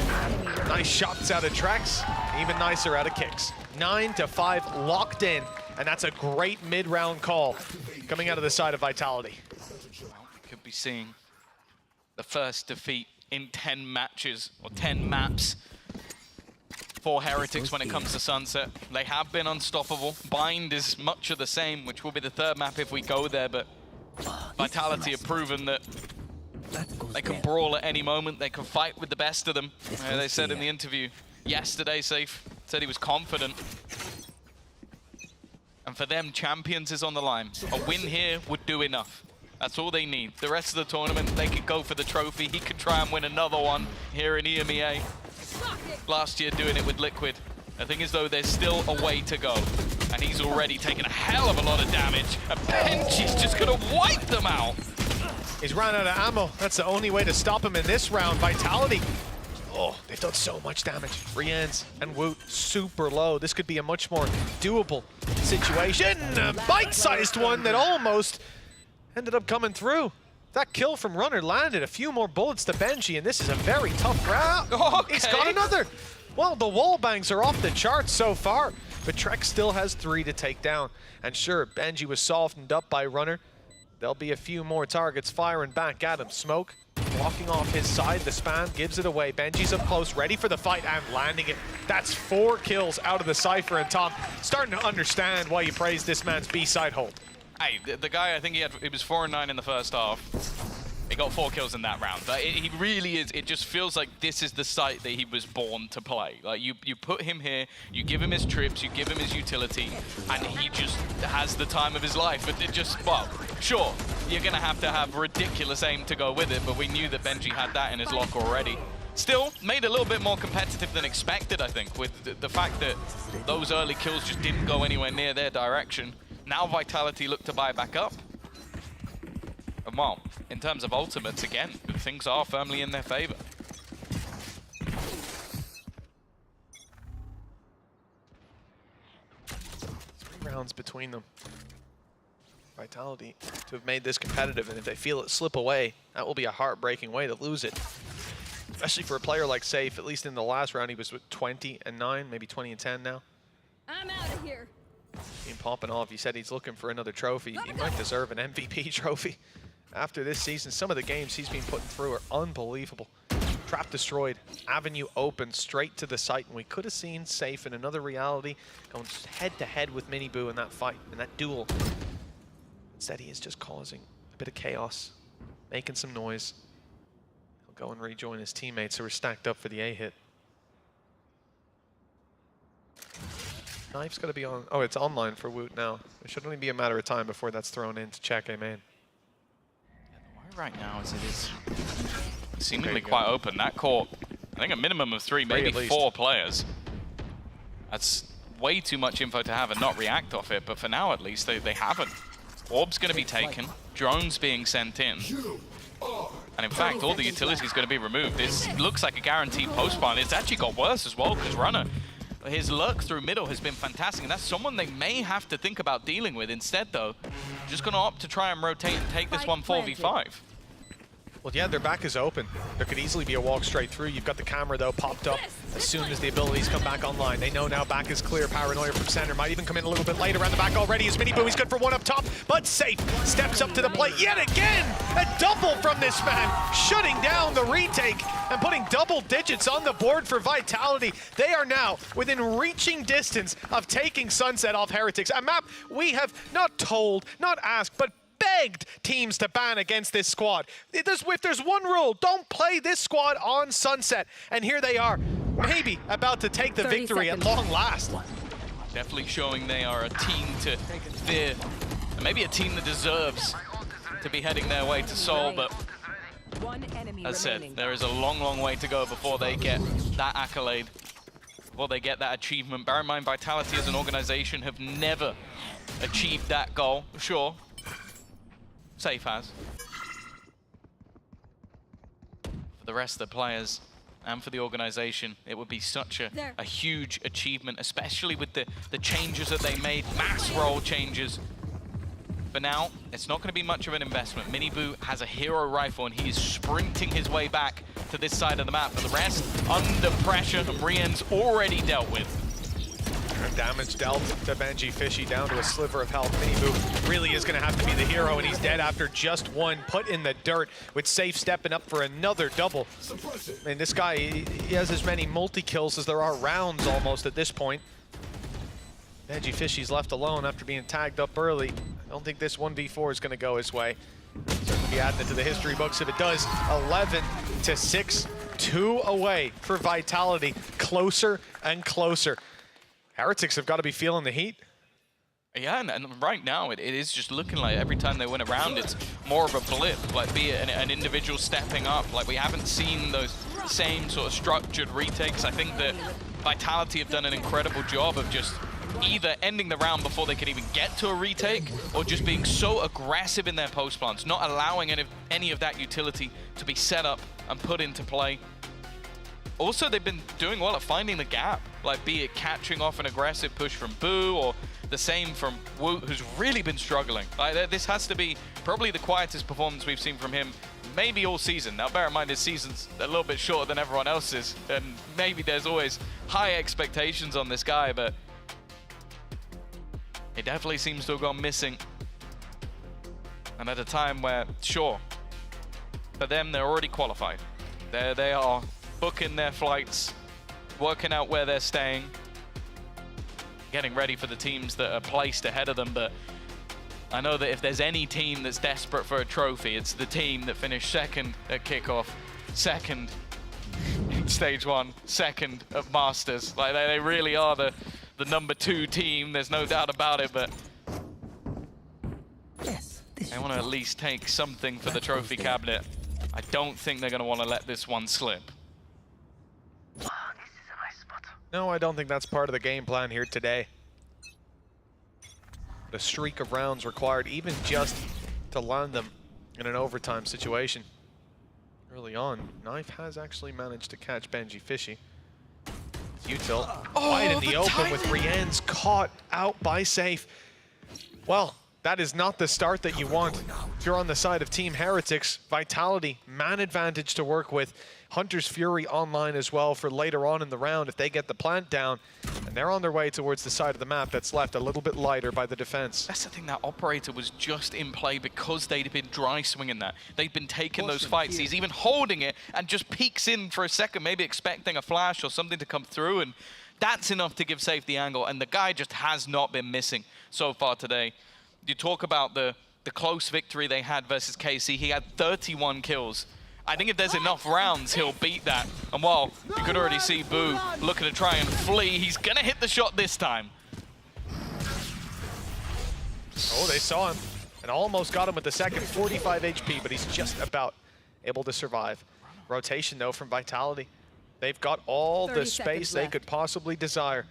Nice shots out of Trex. Even nicer out of kicks. 9-5 locked in. And that's a great mid-round call coming out of the side of Vitality. We could be seeing the first defeat in 10 matches or 10 maps for Heretics when it comes to Sunset. They have been unstoppable. Bind is much of the same, which will be the 3rd map if we go there, but Vitality have proven that they can brawl at any moment. They can fight with the best of them. They said in the interview yesterday, Safe said he was confident. And for them, Champions is on the line. A win here would do enough. That's all they need. The rest of the tournament, they could go for the trophy. He could try and win another one here in EMEA. Last year doing it with Liquid. The thing is though, there's still a way to go. And he's already taken a hell of a lot of damage. And Benji's just gonna wipe them out. He's run out of ammo. That's the only way to stop him in this round. Vitality. Oh, they've done so much damage. Rienz and Woot super low. This could be a much more doable situation. A bite-sized one that almost ended up coming through. That kill from Runner landed a few more bullets to Benji, and this is a very tough round. Okay. He's got another. Well, the wall bangs are off the charts so far, but Trek still has 3 to take down. And sure, Benji was softened up by Runner. There'll be a few more targets firing back at him. Smoke blocking off his side. The spam gives it away. Benji's up close, ready for the fight and landing it. That's 4 kills out of the Cypher, and Tom starting to understand why you praise this man's B-side hold. Hey, the guy, I think he was 4-9 in the first half. He got 4 kills in that round. But he really is, it just feels like this is the site that he was born to play. Like, you put him here, you give him his trips, you give him his utility, and he just has the time of his life. But it just, well, sure, you're going to have ridiculous aim to go with it, but we knew that Benji had that in his lock already. Still, made a little bit more competitive than expected, I think, with the fact that those early kills just didn't go anywhere near their direction. Now Vitality look to buy back up. And well, in terms of ultimates, again, things are firmly in their favor. 3 rounds between them. Vitality to have made this competitive, and if they feel it slip away, that will be a heartbreaking way to lose it. Especially for a player like Safe, at least in the last round, he was with 20-9, maybe 20-10 now. I'm out of here. Been popping off. He said he's looking for another trophy. He might deserve an MVP trophy after this season. Some of the games he's been putting through are unbelievable. Trap destroyed, avenue open straight to the site, and we could have seen Safe in another reality going head-to-head with Miniboo in that fight, in that duel. Instead, he is just causing a bit of chaos, making some noise. He'll go and rejoin his teammates who are stacked up for the A-hit. Knife's got to be on. Oh, it's online for Woot now. It should only be a matter of time before that's thrown in to check A main. Right now, as it is seemingly quite open. That court, I think a minimum of three, maybe four players. That's way too much info to have and not react off it, but for now at least, they haven't. Orb's going to be taken, drones being sent in. And in fact, all the utility's going to be removed. This looks like a guaranteed post-spawn. It's actually got worse as well, because Runner, his lurk through middle has been fantastic, and that's someone they may have to think about dealing with. Instead, though, just going to opt to try and rotate and take this one 4v5. Well, yeah, their back is open. There could easily be a walk straight through. You've got the camera, though, popped up as soon as the abilities come back online. They know now back is clear. Paranoia from center might even come in a little bit late around the back already. Is Miniboo, he's good for one up top, but Safe steps up to the plate yet again. A double from this man, shutting down the retake and putting double digits on the board for Vitality. They are now within reaching distance of taking Sunset off Heretics. A map we have not told, not asked, but begged teams to ban against this squad. If there's one rule, don't play this squad on Sunset. And here they are, maybe about to take the victory at long last. Definitely showing they are a team to fear, and maybe a team that deserves to be heading their way to Seoul, but as I said, there is a long, long way to go before they get that accolade, before they get that achievement. Bear in mind, Vitality as an organization have never achieved that goal. Sure, Safe has. For the rest of the players and for the organization, it would be such a huge achievement, especially with the changes that they made, mass role changes. For now, it's not going to be much of an investment. Miniboo has a hero rifle and he is sprinting his way back to this side of the map. For the rest, under pressure, and Rien's already dealt with. Damage dealt to Benji Fishy, down to a sliver of health. Miniboo really is going to have to be the hero, and he's dead after just one put in the dirt, with Safe stepping up for another double. I mean, this guy, he has as many multi-kills as there are rounds almost at this point. Benji Fishy's left alone after being tagged up early. I don't think this 1v4 is going to go his way. Certainly be adding it to the history books if it does. 11-6, 2 away for Vitality, closer and closer. Heretics have got to be feeling the heat. Yeah, and right now it is just looking like every time they win a round, it's more of a blip, like be it an individual stepping up. Like we haven't seen those same sort of structured retakes. I think that Vitality have done an incredible job of just either ending the round before they can even get to a retake, or just being so aggressive in their post plants, not allowing any of that utility to be set up and put into play. Also, they've been doing well at finding the gap, like be it catching off an aggressive push from Boo, or the same from Woot, who's really been struggling. Like, this has to be probably the quietest performance we've seen from him, maybe all season. Now, bear in mind, his season's a little bit shorter than everyone else's, and maybe there's always high expectations on this guy, but it definitely seems to have gone missing. And at a time where, sure, for them, they're already qualified. They are booking their flights, working out where they're staying, getting ready for the teams that are placed ahead of them. But I know that if there's any team that's desperate for a trophy, it's the team that finished second at kickoff, second in stage 1, second at Masters. Like they really are the number 2 team, there's no doubt about it, but they want to at least take something for the trophy cabinet. I don't think they're going to want to let this one slip. No, I don't think that's part of the game plan here today. The streak of rounds required, even just to land them in an overtime situation. Early on, Knife has actually managed to catch Benji Fishy. Util wide in the open with Rien's caught out by Safe. Well, That is not the start that you want. If you're on the side of Team Heretics, Vitality, man advantage to work with. Hunter's Fury online as well for later on in the round if they get the plant down. And they're on their way towards the side of the map that's left a little bit lighter by the defense. That's the thing, that Operator was just in play because they'd been dry swinging that. They'd been taking those fights. He's even holding it and just peeks in for a second, maybe expecting a flash or something to come through. And that's enough to give Safe the angle. And the guy just has not been missing so far today. You talk about the close victory they had versus KC. He had 31 kills. I think if there's enough rounds, he'll beat that. And while you could already see Boo looking to try and flee, he's gonna hit the shot this time. Oh, they saw him and almost got him with the second, 45 HP, but he's just about able to survive. Rotation though from Vitality. They've got all the space they could possibly desire.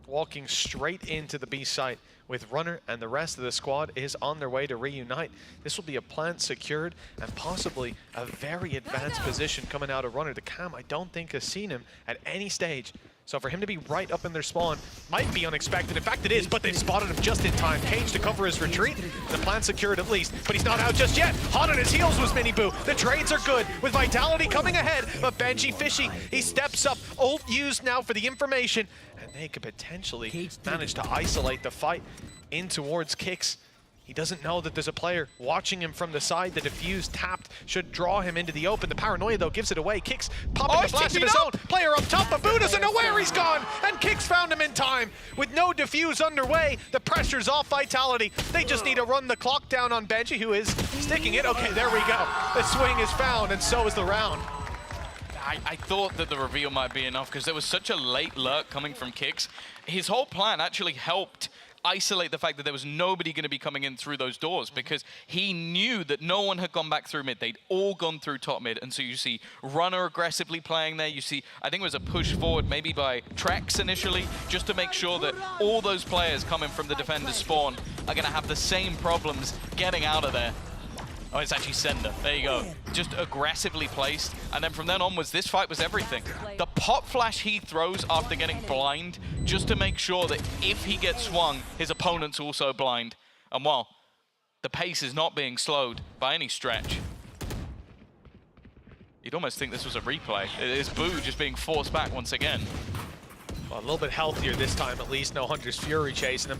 Walking straight into the B site with Runner, and the rest of the squad is on their way to reunite. This will be a plant secured and possibly a very advanced position coming out of Runner. The cam, I don't think, has seen him at any stage. So for him to be right up in their spawn might be unexpected. In fact, it is, but they've spotted him just in time. Cage to cover his retreat. The plant secured at least, but he's not out just yet. Hot on his heels was Mini Boo. The trades are good with Vitality coming ahead, but Benji Fishy, he steps up. Ult used now for the information, and they could potentially manage to isolate the fight in towards Kicks. He doesn't know that there's a player watching him from the side. The defuse tapped should draw him into the open. The paranoia, though, gives it away. Kicks popping the flash of his own. Player up top, but Boo doesn't know where he's gone. And Kicks found him in time. With no defuse underway, the pressure's off Vitality. They just need to run the clock down on Benji, who is sticking it. Okay, there we go. The swing is found, and so is the round. I thought that the reveal might be enough because there was such a late lurk coming from Kicks. His whole plan actually helped isolate the fact that there was nobody going to be coming in through those doors because he knew that no one had gone back through mid. They'd all gone through top mid. And so you see Runner aggressively playing there. You see, I think it was a push forward maybe by Trex initially, just to make sure that all those players coming from the defender's spawn are going to have the same problems getting out of there. Oh, it's actually Sender. There you go. Just aggressively placed. And then from then onwards, this fight was everything. The pop flash he throws after getting blind, just to make sure that if he gets swung, his opponent's also blind. And while the pace is not being slowed by any stretch, you'd almost think this was a replay. It is Boo just being forced back once again. Well, a little bit healthier this time, at least. No Hunter's Fury chasing him.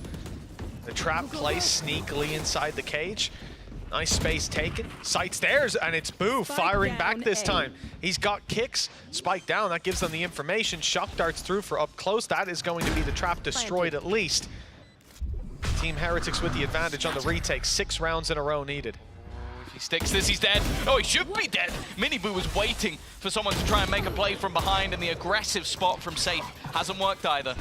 The trap placed sneakily inside the cage. Nice space taken. Sight stairs, and it's Boo firing back this time. He's got Kicks. Spike down, that gives them the information. Shock darts through for up close. That is going to be the trap destroyed at least. Team Heretics with the advantage on the retake. 6 rounds in a row needed. If he sticks this, he's dead. Oh, he should be dead. Mini Boo was waiting for someone to try and make a play from behind, and the aggressive spot from Safe hasn't worked either.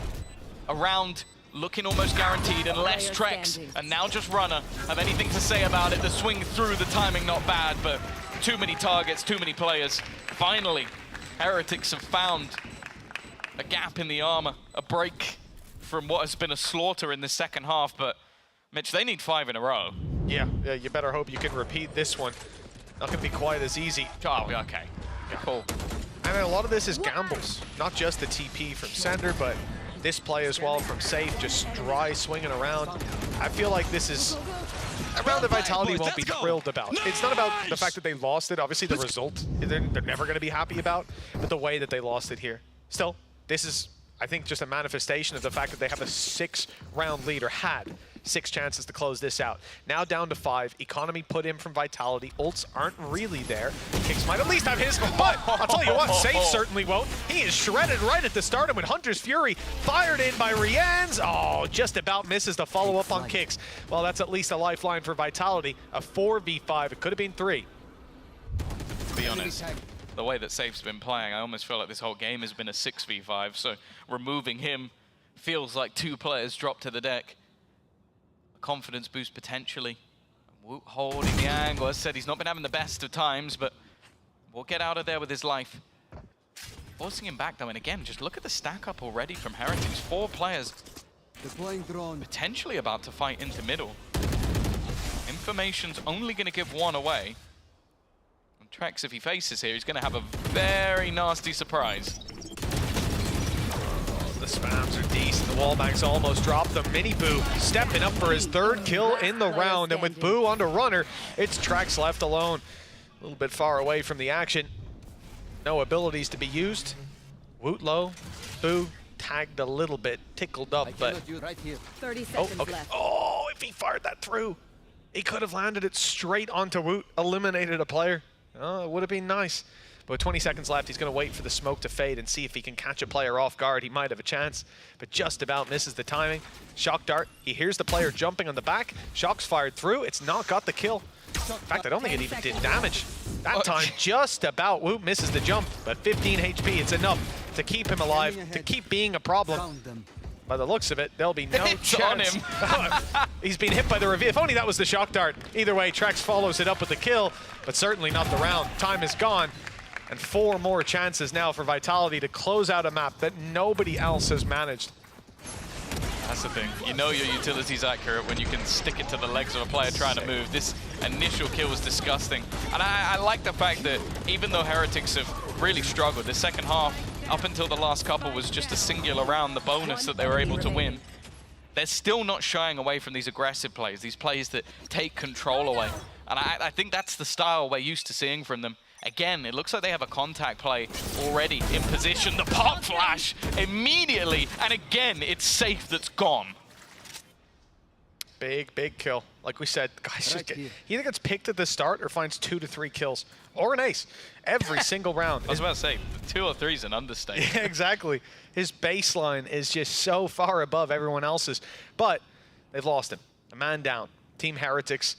Around looking almost guaranteed, unless Trex and now just Runner have anything to say about it. The swing through, the timing not bad, but too many targets, too many players. Finally, Heretics have found a gap in the armor, a break from what has been a slaughter in the second half, but Mitch, they need 5 in a row. Yeah, you better hope you can repeat this one. Not gonna be quite as easy. Oh, okay. Yeah, cool. And a lot of this is gambles, not just the TP from Sender, but this play as well from Safe, just dry swinging around. I feel like this is a round that Vitality won't be thrilled about. It's not about the fact that they lost it. Obviously, the result, they're never going to be happy about, but the way that they lost it here. Still, this is, I think, just a manifestation of the fact that they have a 6-round lead, or had 6 chances to close this out. Now down to 5. Economy put in from Vitality. Ults aren't really there. Kicks might at least have his, but I'll tell you what, Safe certainly won't. He is shredded right at the start, and with Hunter's Fury fired in by Rian's, oh, just about misses the follow-up on Kicks. Well, that's at least a lifeline for Vitality. A 4v5. It could have been 3. To be honest, the way that Safe's been playing, I almost feel like this whole game has been a 6v5, so removing him feels like 2 players drop to the deck. Confidence boost potentially. Woot holding the angle. As I said, he's not been having the best of times, but we'll get out of there with his life. Forcing him back though, and again, just look at the stack up already from Heretics. 4 players potentially about to fight into middle. Information's only going to give 1 away. And Trex, if he faces here, he's going to have a very nasty surprise. the spams are decent. The wallbangs almost dropped them. Mini Boo stepping up for his 3rd kill in the round. And with Boo on the runner, it's Trex left alone. A little bit far away from the action. No abilities to be used. Woot low. Boo tagged a little bit, tickled up, but... Right here. 30 seconds left. Oh, if he fired that through, he could have landed it straight onto Woot, eliminated a player. Oh, it would have been nice. But with 20 seconds left, he's going to wait for the smoke to fade and see if he can catch a player off guard. He might have a chance, but just about misses the timing. Shock dart, he hears the player jumping on the back. Shock's fired through, it's not got the kill. In fact, I don't think it even did damage. That time, just about, Woot misses the jump, but 15 HP, it's enough to keep him alive, to keep being a problem. By the looks of it, there'll be no chance. On him. He's been hit by the reveal. If only that was the shock dart. Either way, Trex follows it up with the kill, but certainly not the round. Time is gone, and 4 more chances now for Vitality to close out a map that nobody else has managed. That's the thing. You know your utility's accurate when you can stick it to the legs of a player trying to move. This initial kill was disgusting. And I like the fact that even though Heretics have really struggled, the second half, up until the last couple, was just a singular round, the bonus that they were able to win. They're still not shying away from these aggressive plays, these plays that take control away. And I think that's the style we're used to seeing from them. Again, it looks like they have a contact play already in position. The pop flash immediately, and again, it's Safe that's gone. Big, big kill. Like we said, guys, just he either gets picked at the start or finds 2 to 3 kills, or an ace every single round. I was about to say, 2 or 3 is an understatement. Yeah, exactly. His baseline is just so far above everyone else's, but they've lost him. A man down. Team Heretics,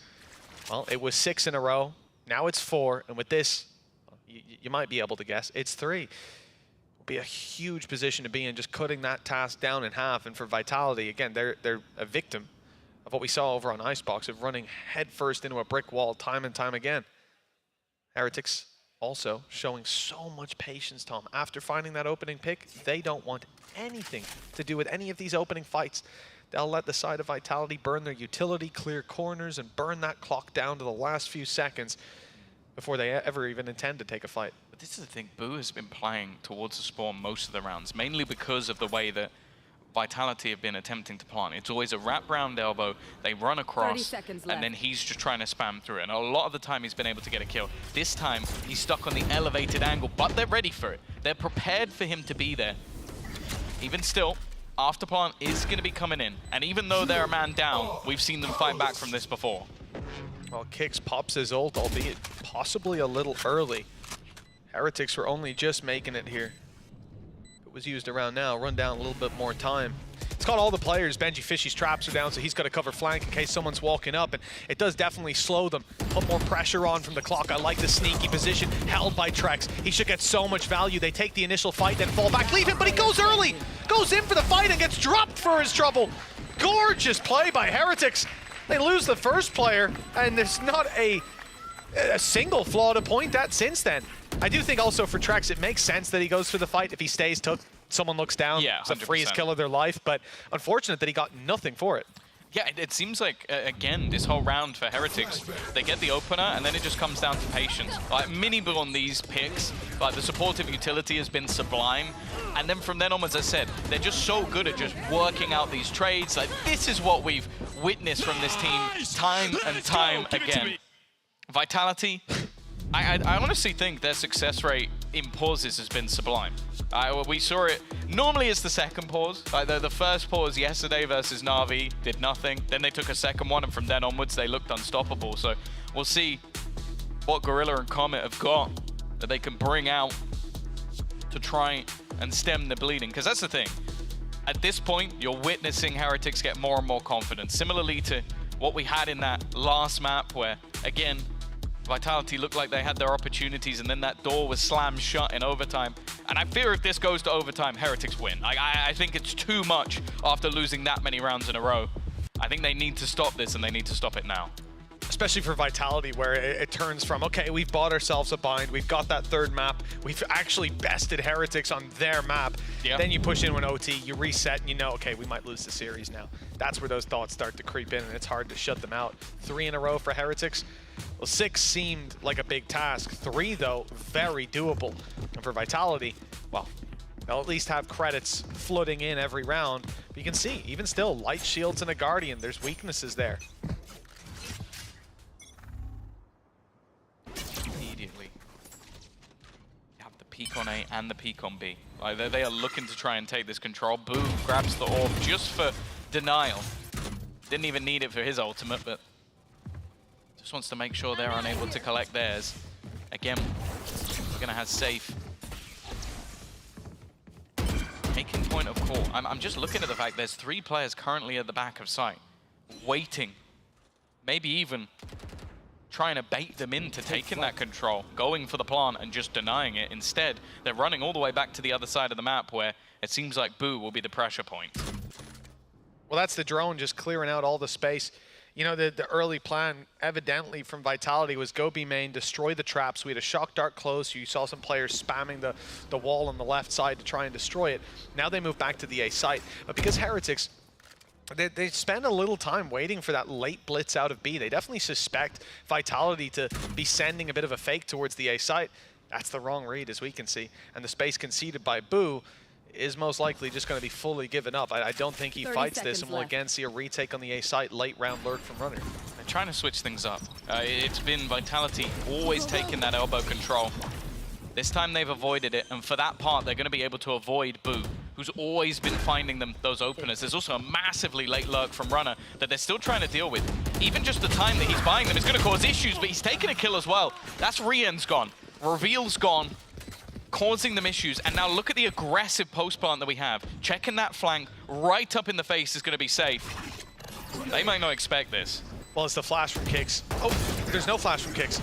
well, it was 6 in a row. Now it's 4, and with this, well, you might be able to guess, it's 3. It'll be a huge position to be in, just cutting that task down in half. And for Vitality, again, they're a victim of what we saw over on Icebox, of running headfirst into a brick wall time and time again. Heretics also showing so much patience, Tom. After finding that opening pick, they don't want anything to do with any of these opening fights. They'll let the side of Vitality burn their utility, clear corners, and burn that clock down to the last few seconds before they ever even intend to take a fight. But this is the thing, Boo has been playing towards the spawn most of the rounds, mainly because of the way that Vitality have been attempting to plant. It's always a wrap-round elbow, they run across, and then he's just trying to spam through it. And a lot of the time he's been able to get a kill. This time, he's stuck on the elevated angle, but they're ready for it. They're prepared for him to be there. Even still, Afterplant is going to be coming in. And even though they're a man down, we've seen them fight back from this before. Well, Kix pops his ult, albeit possibly a little early. Heretics were only just making it here. It was used around now, run down a little bit more time. It's got all the players. Benji Fishy's traps are down, so he's got to cover flank in case someone's walking up, and it does definitely slow them. Put more pressure on from the clock. I like the sneaky position held by Trex. He should get so much value. They take the initial fight, then fall back, leave him, but he goes early. Goes in for the fight and gets dropped for his trouble. Gorgeous play by Heretics. They lose the first player, and there's not a single flaw to point at since then. I do think also for Trex, it makes sense that he goes for the fight. If he stays took, someone looks down. Yeah, 100%. It's the freest kill of their life, but unfortunate that he got nothing for it. Yeah, it seems like, again, this whole round for Heretics, they get the opener, and then it just comes down to patience. Like, mini-bull on these picks, like, the supportive utility has been sublime. And then from then onwards, as I said, they're just so good at just working out these trades. Like, this is what we've witnessed from this team time and time again. Vitality, I honestly think their success rate in pauses has been sublime. We saw it, normally it's the second pause. Like the first pause yesterday versus Na'Vi did nothing. Then they took a second one, and from then onwards they looked unstoppable. So we'll see what Gorilla and Comet have got that they can bring out to try and stem the bleeding. Because that's the thing. At this point, you're witnessing Heretics get more and more confident. Similarly to what we had in that last map where, again, Vitality looked like they had their opportunities, and then that door was slammed shut in overtime. And I fear if this goes to overtime, Heretics win. I think it's too much after losing that many rounds in a row. I think they need to stop this, and they need to stop it now. Especially for Vitality, where it turns from, okay, we've bought ourselves a bind, we've got that third map, we've actually bested Heretics on their map. Yep. Then you push in an OT, you reset, and you know, okay, we might lose the series now. That's where those thoughts start to creep in, and it's hard to shut them out. 3 in a row for Heretics. Well, 6 seemed like a big task. 3, though, very doable. And for Vitality, well, they'll at least have credits flooding in every round. But you can see, even still, light shields and a Guardian, there's weaknesses there. Immediately. You have the peek on A and the peek on B. Like, they are looking to try and take this control. Boo grabs the orb just for denial. Didn't even need it for his ultimate, but just wants to make sure they're unable to collect theirs. Again, we're gonna have Safe making point of call. I'm just looking at the fact there's 3 players currently at the back of site, waiting, maybe even trying to bait them into taking that control, going for the plant and just denying it. Instead, they're running all the way back to the other side of the map where it seems like Boo will be the pressure point. Well, that's the drone just clearing out all the space. You know, the early plan, evidently, from Vitality was go B main, destroy the traps. We had a shock dart close. You saw some players spamming the wall on the left side to try and destroy it. Now they move back to the A site. But because Heretics, they spend a little time waiting for that late blitz out of B. They definitely suspect Vitality to be sending a bit of a fake towards the A site. That's the wrong read, as we can see. And the space conceded by Boo is most likely just going to be fully given up. I don't think he fights this, and we'll again see a retake on the A site, late round lurk from Runner. They're trying to switch things up. It's been Vitality always taking that elbow control. This time they've avoided it, and for that part, they're going to be able to avoid Boo, who's always been finding them those openers. There's also a massively late lurk from Runner that they're still trying to deal with. Even just the time that he's buying them is going to cause issues, but he's taking a kill as well. That's Rien's gone. Reveal's gone, causing them issues. And now look at the aggressive post plant that we have. Checking that flank right up in the face is going to be safe. They might not expect this. Well, it's the flash from Kicks. Oh, there's no flash from Kicks.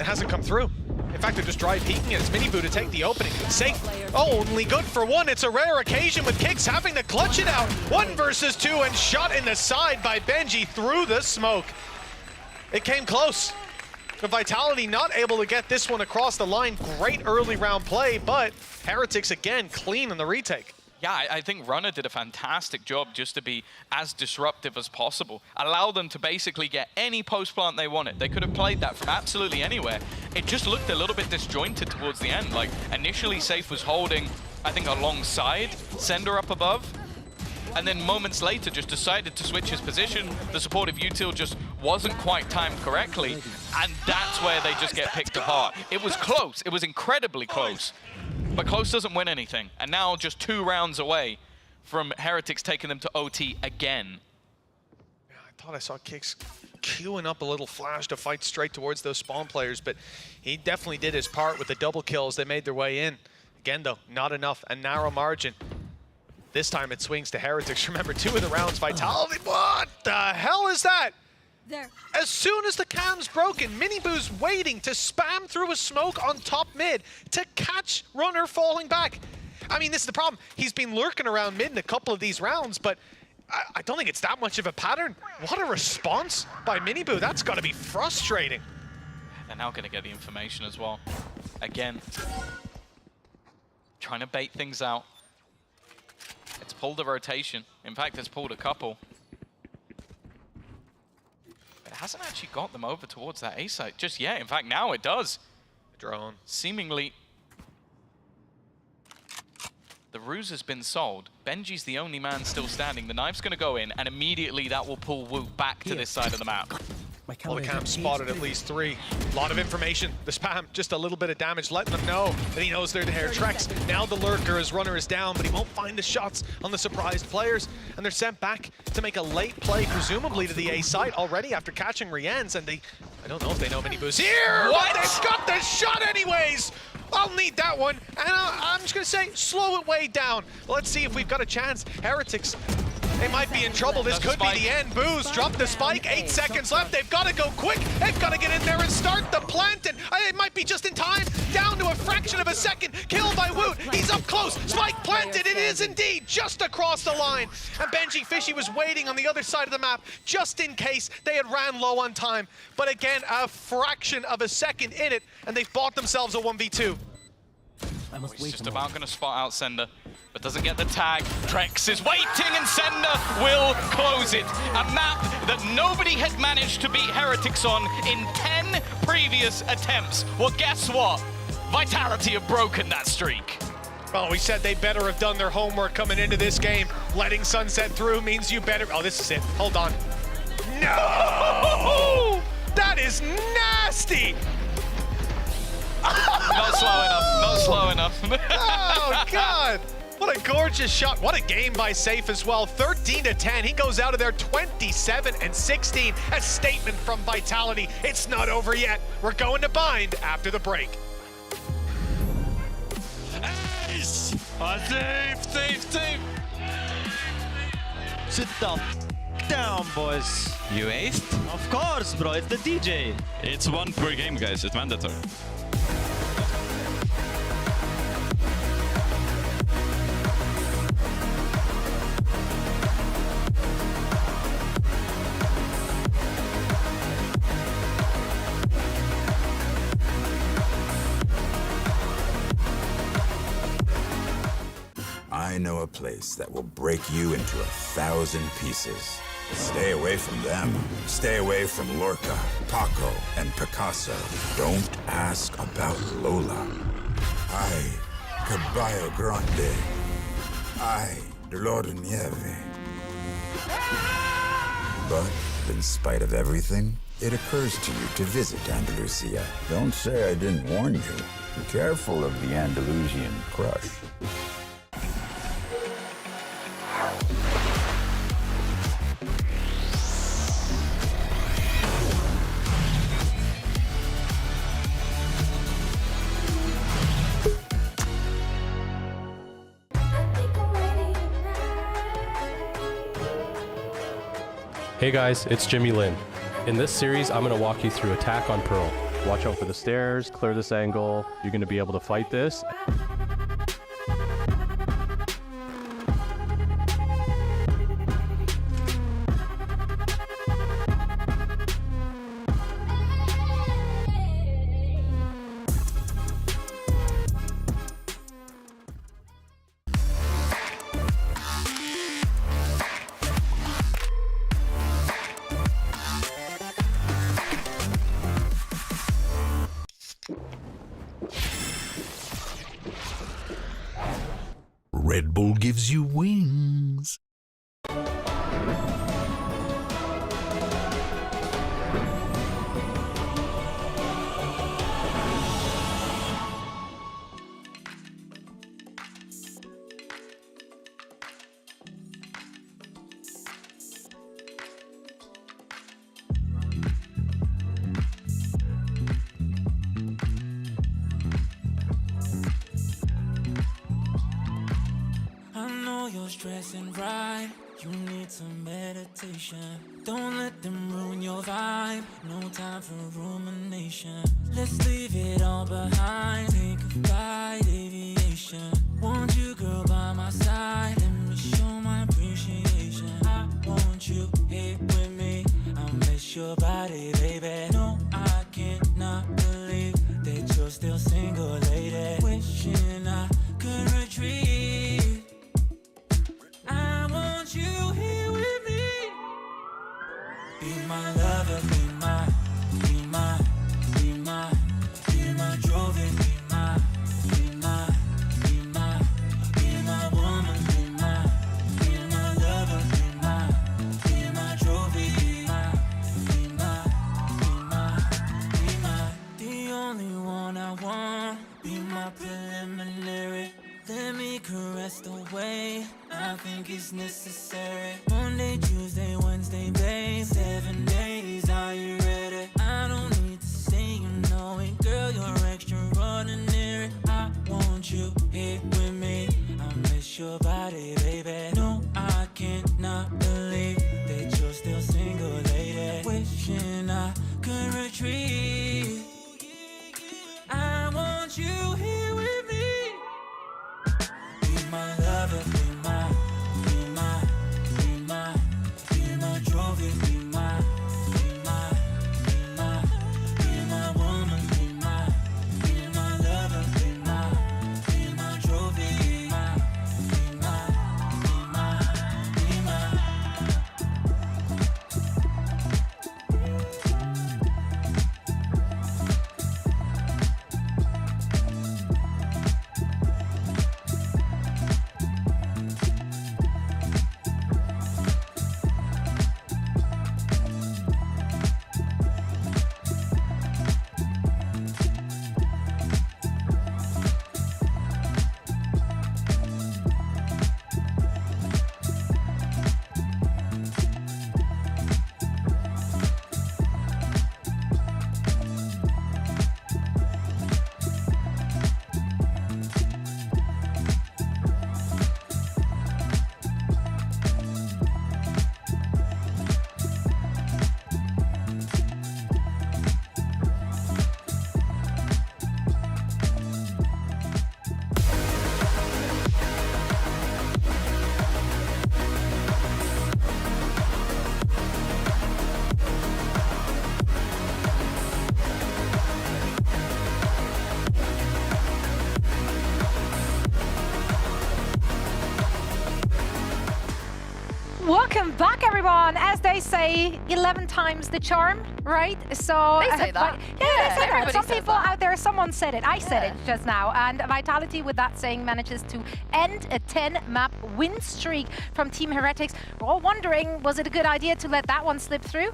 It hasn't come through. In fact, they're just dry peeking it. It's Miniboo to take the opening. Safe. Oh, only good for one. It's a rare occasion with Kicks having to clutch it out. 1 versus 2 and shot in the side by Benji through the smoke. It came close. The Vitality not able to get this one across the line. Great early round play, but Heretics again clean in the retake. Yeah, I think Runner did a fantastic job just to be as disruptive as possible. Allow them to basically get any post plant they wanted. They could have played that from absolutely anywhere. It just looked a little bit disjointed towards the end. Like, initially Safe was holding, I think, alongside Sender up above, and then moments later just decided to switch his position. The supportive util just wasn't quite timed correctly, and that's where they just get picked apart. It was close. It was incredibly close. But close doesn't win anything. And now just 2 rounds away from Heretics taking them to OT again. Yeah, I thought I saw Kicks queuing up a little flash to fight straight towards those spawn players, but he definitely did his part with the double kills. They made their way in. Again, though, not enough. A narrow margin. This time it swings to Heretics. Remember, 2 of the rounds, Vitality. What the hell is that? There. As soon as the cam's broken, Miniboo's waiting to spam through a smoke on top mid to catch Runner falling back. I mean, this is the problem. He's been lurking around mid in a couple of these rounds, but I don't think it's that much of a pattern. What a response by Miniboo. That's got to be frustrating. They're now going to get the information as well. Again, trying to bait things out. It's pulled a rotation. In fact, it's pulled a couple. It hasn't actually got them over towards that A site just yet. In fact, now it does. Drone. Seemingly, the ruse has been sold. Benji's the only man still standing. The knife's going to go in, and immediately that will pull Woot back to this side of the map. Well, the camp spotted at least 3. A lot of information. The spam, just a little bit of damage, letting them know that he knows they're there. Trex, now the lurker, his Runner is down, but he won't find the shots on the surprised players. And they're sent back to make a late play, presumably to the A site already after catching Rien's. And I don't know if they know Miniboo's here. What? They've got the shot anyways. I'll need that one. And I'm just going to say, slow it way down. Let's see if we've got a chance. Heretics, they might be in trouble. This could be the end. Booze dropped the spike. 8 seconds left. They've got to go quick. They've got to get in there and start the plant. And it might be just in time. Down to a fraction of a second. Killed by Woot. He's up close. Spike planted. It is indeed just across the line. And Benji Fishy was waiting on the other side of the map just in case they had ran low on time. But again, a fraction of a second in it, and they've bought themselves a 1v2. He's just about going to spot out Sender, but doesn't get the tag. Trex is waiting, and Sender will close it. A map that nobody had managed to beat Heretics on in 10 previous attempts. Well, guess what? Vitality have broken that streak. Oh, we said they better have done their homework coming into this game. Letting Sunset through means you better... Oh, this is it. Hold on. No! That is nasty! Not slow enough. Not slow enough. Oh, God. What a gorgeous shot. What a game by Safe as well. 13-10. He goes out of there 27-16. A statement from Vitality. It's not over yet. We're going to bind after the break. Ace! Safe! Sit down, boys. You aced? Of course, bro. It's the DJ. It's one per game, guys. It's mandatory. I know a place that will break you into 1,000 pieces. Stay away from them. Stay away from Lorca, Paco, and Picasso. Don't ask about Lola. Ay, Caballo Grande. Ay, Dolor de Nieve. But in spite of everything, it occurs to you to visit Andalusia. Don't say I didn't warn you. Be careful of the Andalusian crush. Hey guys, it's Jimmy Lin. In this series, I'm going to walk you through attack on Pearl. Watch out for the stairs, clear this angle. You're going to be able to fight this. Red Bull gives you wings. You're stressing right, you need some meditation. Don't let them ruin your vibe, no time for rumination. Let's leave it all behind, take a flight, aviation. Want you, girl, by my side, let me show my appreciation. I want you here with me, I'll miss your body, baby. No, I cannot believe that you're still single, lady. Wishing I could retreat. I want you here with me. Be my lover, be my trophy, be my woman, be my lover, be my trophy, be my, the only one I want, be my preliminary. Let me caress the way I think it's necessary. Monday, Tuesday, Wednesday, babe, 7 days, are you ready? I don't need to say you know it, girl, you're extraordinary. I want you here with me, I miss your body, baby. No, I cannot believe that you're still single, lady. Wishing I could retreat. I want you here with me. Be my lover, be my trophy, be my woman, be my lover, be my trophy, be my Welcome back, everyone. As they say, 11 times the charm, right? So They say that. Yeah, they say that. Everybody Some says people that. out there, someone said it. I said it just now. And Vitality, with that saying, manages to end a 10-map win streak from Team Heretics. We're all wondering, was it a good idea to let that one slip through?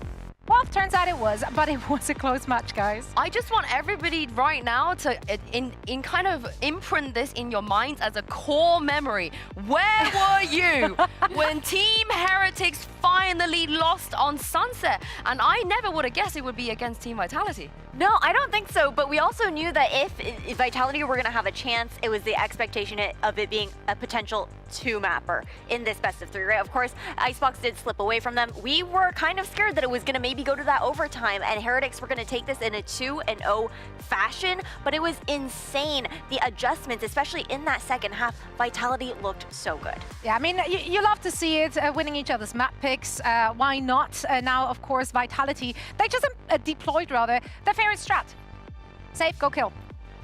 Well, turns out it was, but it was a close match, guys. I just want everybody right now to in kind of imprint this in your minds as a core memory. Where were you when Team Heretics finally lost on Sunset? And I never would have guessed it would be against Team Vitality. No, I don't think so, but we also knew that if Vitality were going to have a chance, it was the expectation of it being a potential 2-mapper in this best of 3, right? Of course, Icebox did slip away from them. We were kind of scared that it was going to maybe go to that overtime, and Heretics were going to take this in a 2-0 fashion, but it was insane. The adjustments, especially in that second half, Vitality looked so good. Yeah, I mean, you love to see it, winning each other's map picks. Why not? Now, of course, Vitality, they just deployed, rather, their favorite strat. Safe, go kill.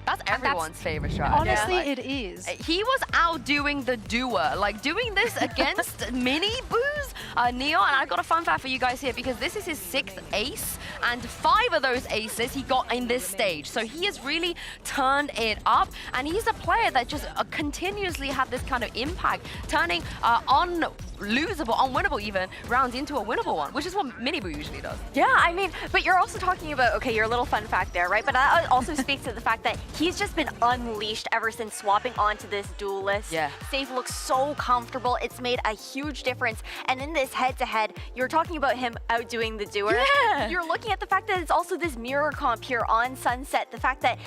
That's everyone's favorite strat. Honestly, Yeah. it is. He was outdoing the doer, like doing this against Mini Booze, Neo. And I've got a fun fact for you guys here because this is his 6th ace, and 5 of those aces he got in this stage. So he has really turned it up, and he's a player that just continuously had this kind of impact, turning unlosable, unwinnable even, rounds into a winnable one, which is what Mini Boo usually does. Yeah, I mean, but you're also talking about, okay, your little fun fact there, right? But that also speaks to the fact that he's just been unleashed ever since swapping onto this duelist. Yeah. Safe looks so comfortable. It's made a huge difference. And in this head-to-head, you're talking about him outdoing the doer. Yeah. You're looking at the fact that it's also this mirror comp here on Sunset. The fact that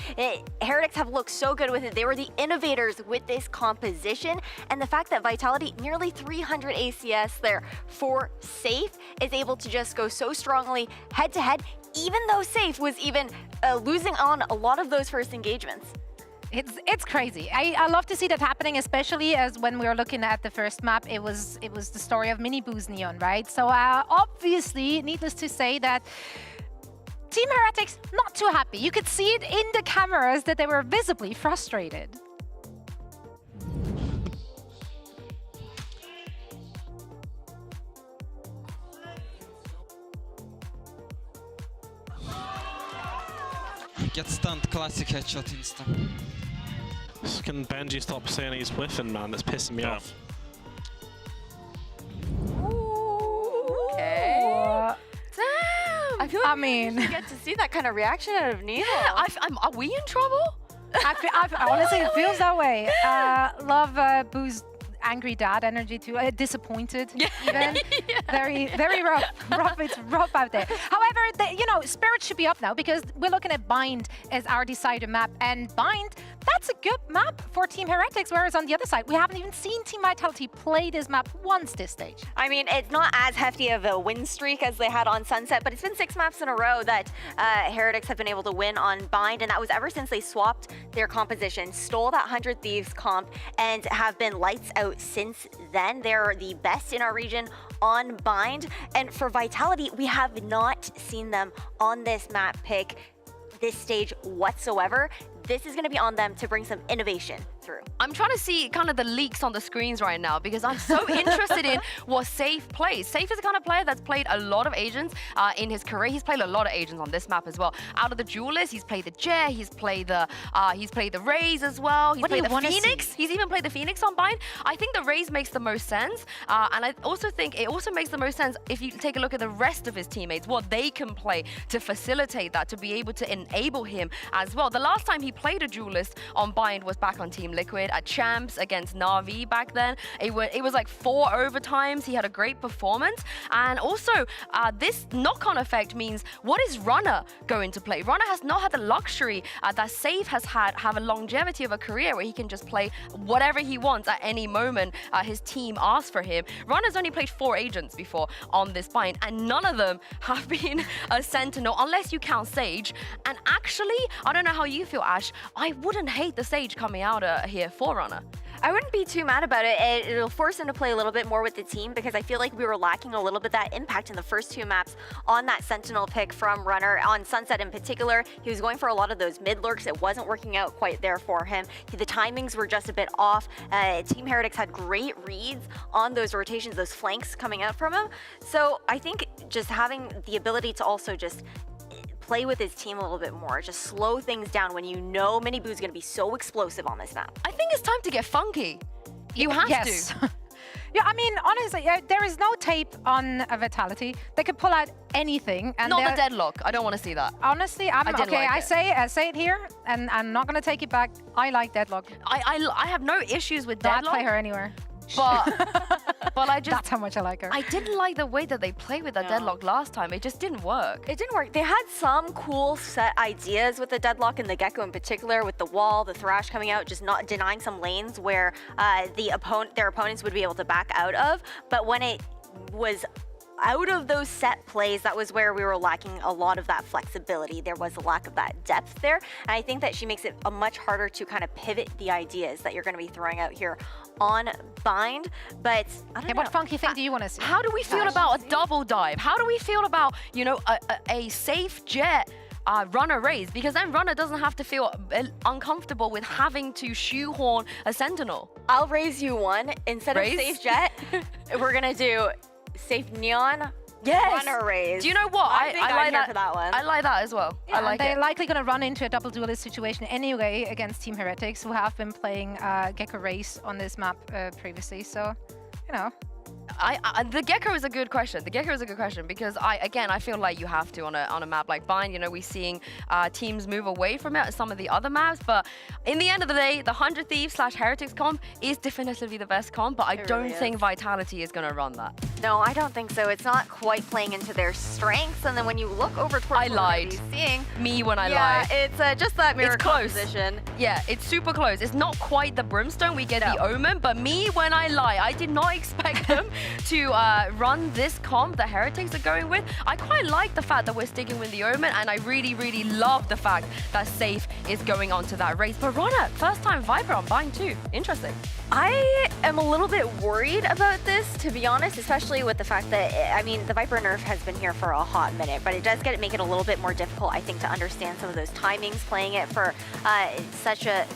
Heretics have looked so good with it. They were the innovators with this composition. And the fact that Vitality, nearly 300 ACS there for Safe, is able to just go so strongly head-to-head, even though Safe was even losing on a lot of those first engagements. It's crazy. I love to see that happening, especially as when we were looking at the first map, it was the story of Mini Boo's Neon, right? So obviously, needless to say that Team Heretics not too happy. You could see it in the cameras that they were visibly frustrated. Get stunned, classic headshot insta. Can Benji stop saying he's whiffing, man? That's pissing me off. Okay. Damn! I feel like we get to see that kind of reaction out of Neil. Yeah, are we in trouble? Honestly, it feels that way. Love Boo's angry dad energy too. Disappointed, even. Very rough. It's rough out there. However, Spirit should be up now because we're looking at Bind as our decider map, and Bind, that's a good map for Team Heretics, whereas on the other side, we haven't even seen Team Vitality play this map once this stage. I mean, it's not as hefty of a win streak as they had on Sunset, but it's been 6 maps in a row that Heretics have been able to win on Bind, and that was ever since they swapped their composition, stole that 100 Thieves comp, and have been lights out since then. They're the best in our region on Bind, and for Vitality, we have not seen them on this map pick this stage whatsoever. This is going to be on them to bring some innovation through. I'm trying to see kind of the leaks on the screens right now because I'm so interested in what Safe plays. Safe is the kind of player that's played a lot of agents in his career. He's played a lot of agents on this map as well. Out of the duelists, he's played the Jet, he's played the Raze as well. He's played the Phoenix. He's even played the Phoenix on Bind. I think the Raze makes the most sense, and I also think it also makes the most sense if you take a look at the rest of his teammates, what they can play to facilitate that, to be able to enable him as well. The last time he played a duelist on Bind was back on Team Liquid at Champs against Na'Vi back then. It was like 4 overtimes. He had a great performance. And also, this knock-on effect means, what is Runner going to play? Runner has not had the luxury that Safe has have a longevity of a career where he can just play whatever he wants at any moment his team asks for him. Runner's only played 4 agents before on this Bind, and none of them have been a Sentinel, unless you count Sage. And actually, I don't know how you feel, Ash, I wouldn't hate the Sage coming out here for Runner. I wouldn't be too mad about it. It'll force him to play a little bit more with the team because I feel like we were lacking a little bit that impact in the first 2 maps on that Sentinel pick from Runner. On Sunset in particular, he was going for a lot of those mid lurks. It wasn't working out quite there for him. The timings were just a bit off. Team Heretics had great reads on those rotations, those flanks coming out from him. So I think just having the ability to also just play with his team a little bit more, just slow things down when you know Mini Boo's going to be so explosive on this map. I think it's time to get funky. You have to. Yeah, I mean, honestly, there is no tape on a Vitality. They could pull out anything. And not the deadlock. I don't want to see that. Honestly, I say it here, and I'm not going to take it back. I like deadlock. I have no issues with deadlock. I'd play her anywhere. But I just... That's how much I like her. I didn't like the way that they played with the deadlock last time. It just didn't work. It didn't work. They had some cool set ideas with the deadlock and the Gecko in particular, with the wall, the Thrash coming out, just not denying some lanes where their opponents would be able to back out of. But when it was out of those set plays, that was where we were lacking a lot of that flexibility. There was a lack of that depth there. And I think that she makes it a much harder to kind of pivot the ideas that you're going to be throwing out here on Bind. But I don't know. What funky thing do you want to see? How do we feel about a double dive? How do we feel about, you know, a safe jet Runner raise? Because then Runner doesn't have to feel uncomfortable with having to shoehorn a Sentinel. I'll raise you one. Instead of safe jet, we're going to do safe neon, Runner raise. Do you know what? I think like that. For that one. I like that as well. Yeah, I like they're it. likely going to run into a double duelist situation anyway against Team Heretics, who have been playing Gecko Race on this map previously. So, you know. The Gecko is a good question. The Gecko is a good question because I feel like you have to on a map like Bind. You know, we're seeing teams move away from it at some of the other maps, but in the end of the day, the 100 Thieves / Heretics comp is definitively the best comp, but I don't think Vitality is going to run that. No, I don't think so. It's not quite playing into their strengths, and then when you look over towards I lied. seeing me when I lied. Yeah, it's just that mirror it's close. composition. Yeah, it's super close. It's not quite the Brimstone. We get the Omen, but me when I lie, I did not expect them to run this comp that Heretics are going with. I quite like the fact that we're sticking with the Omen, and I really, really love the fact that Safe is going on to that race. But Runner, first time Viper on Bind too. Interesting. I am a little bit worried about this, to be honest, especially with the fact that, I mean, the Viper nerf has been here for a hot minute, but it does make it a little bit more difficult, I think, to understand some of those timings, playing it for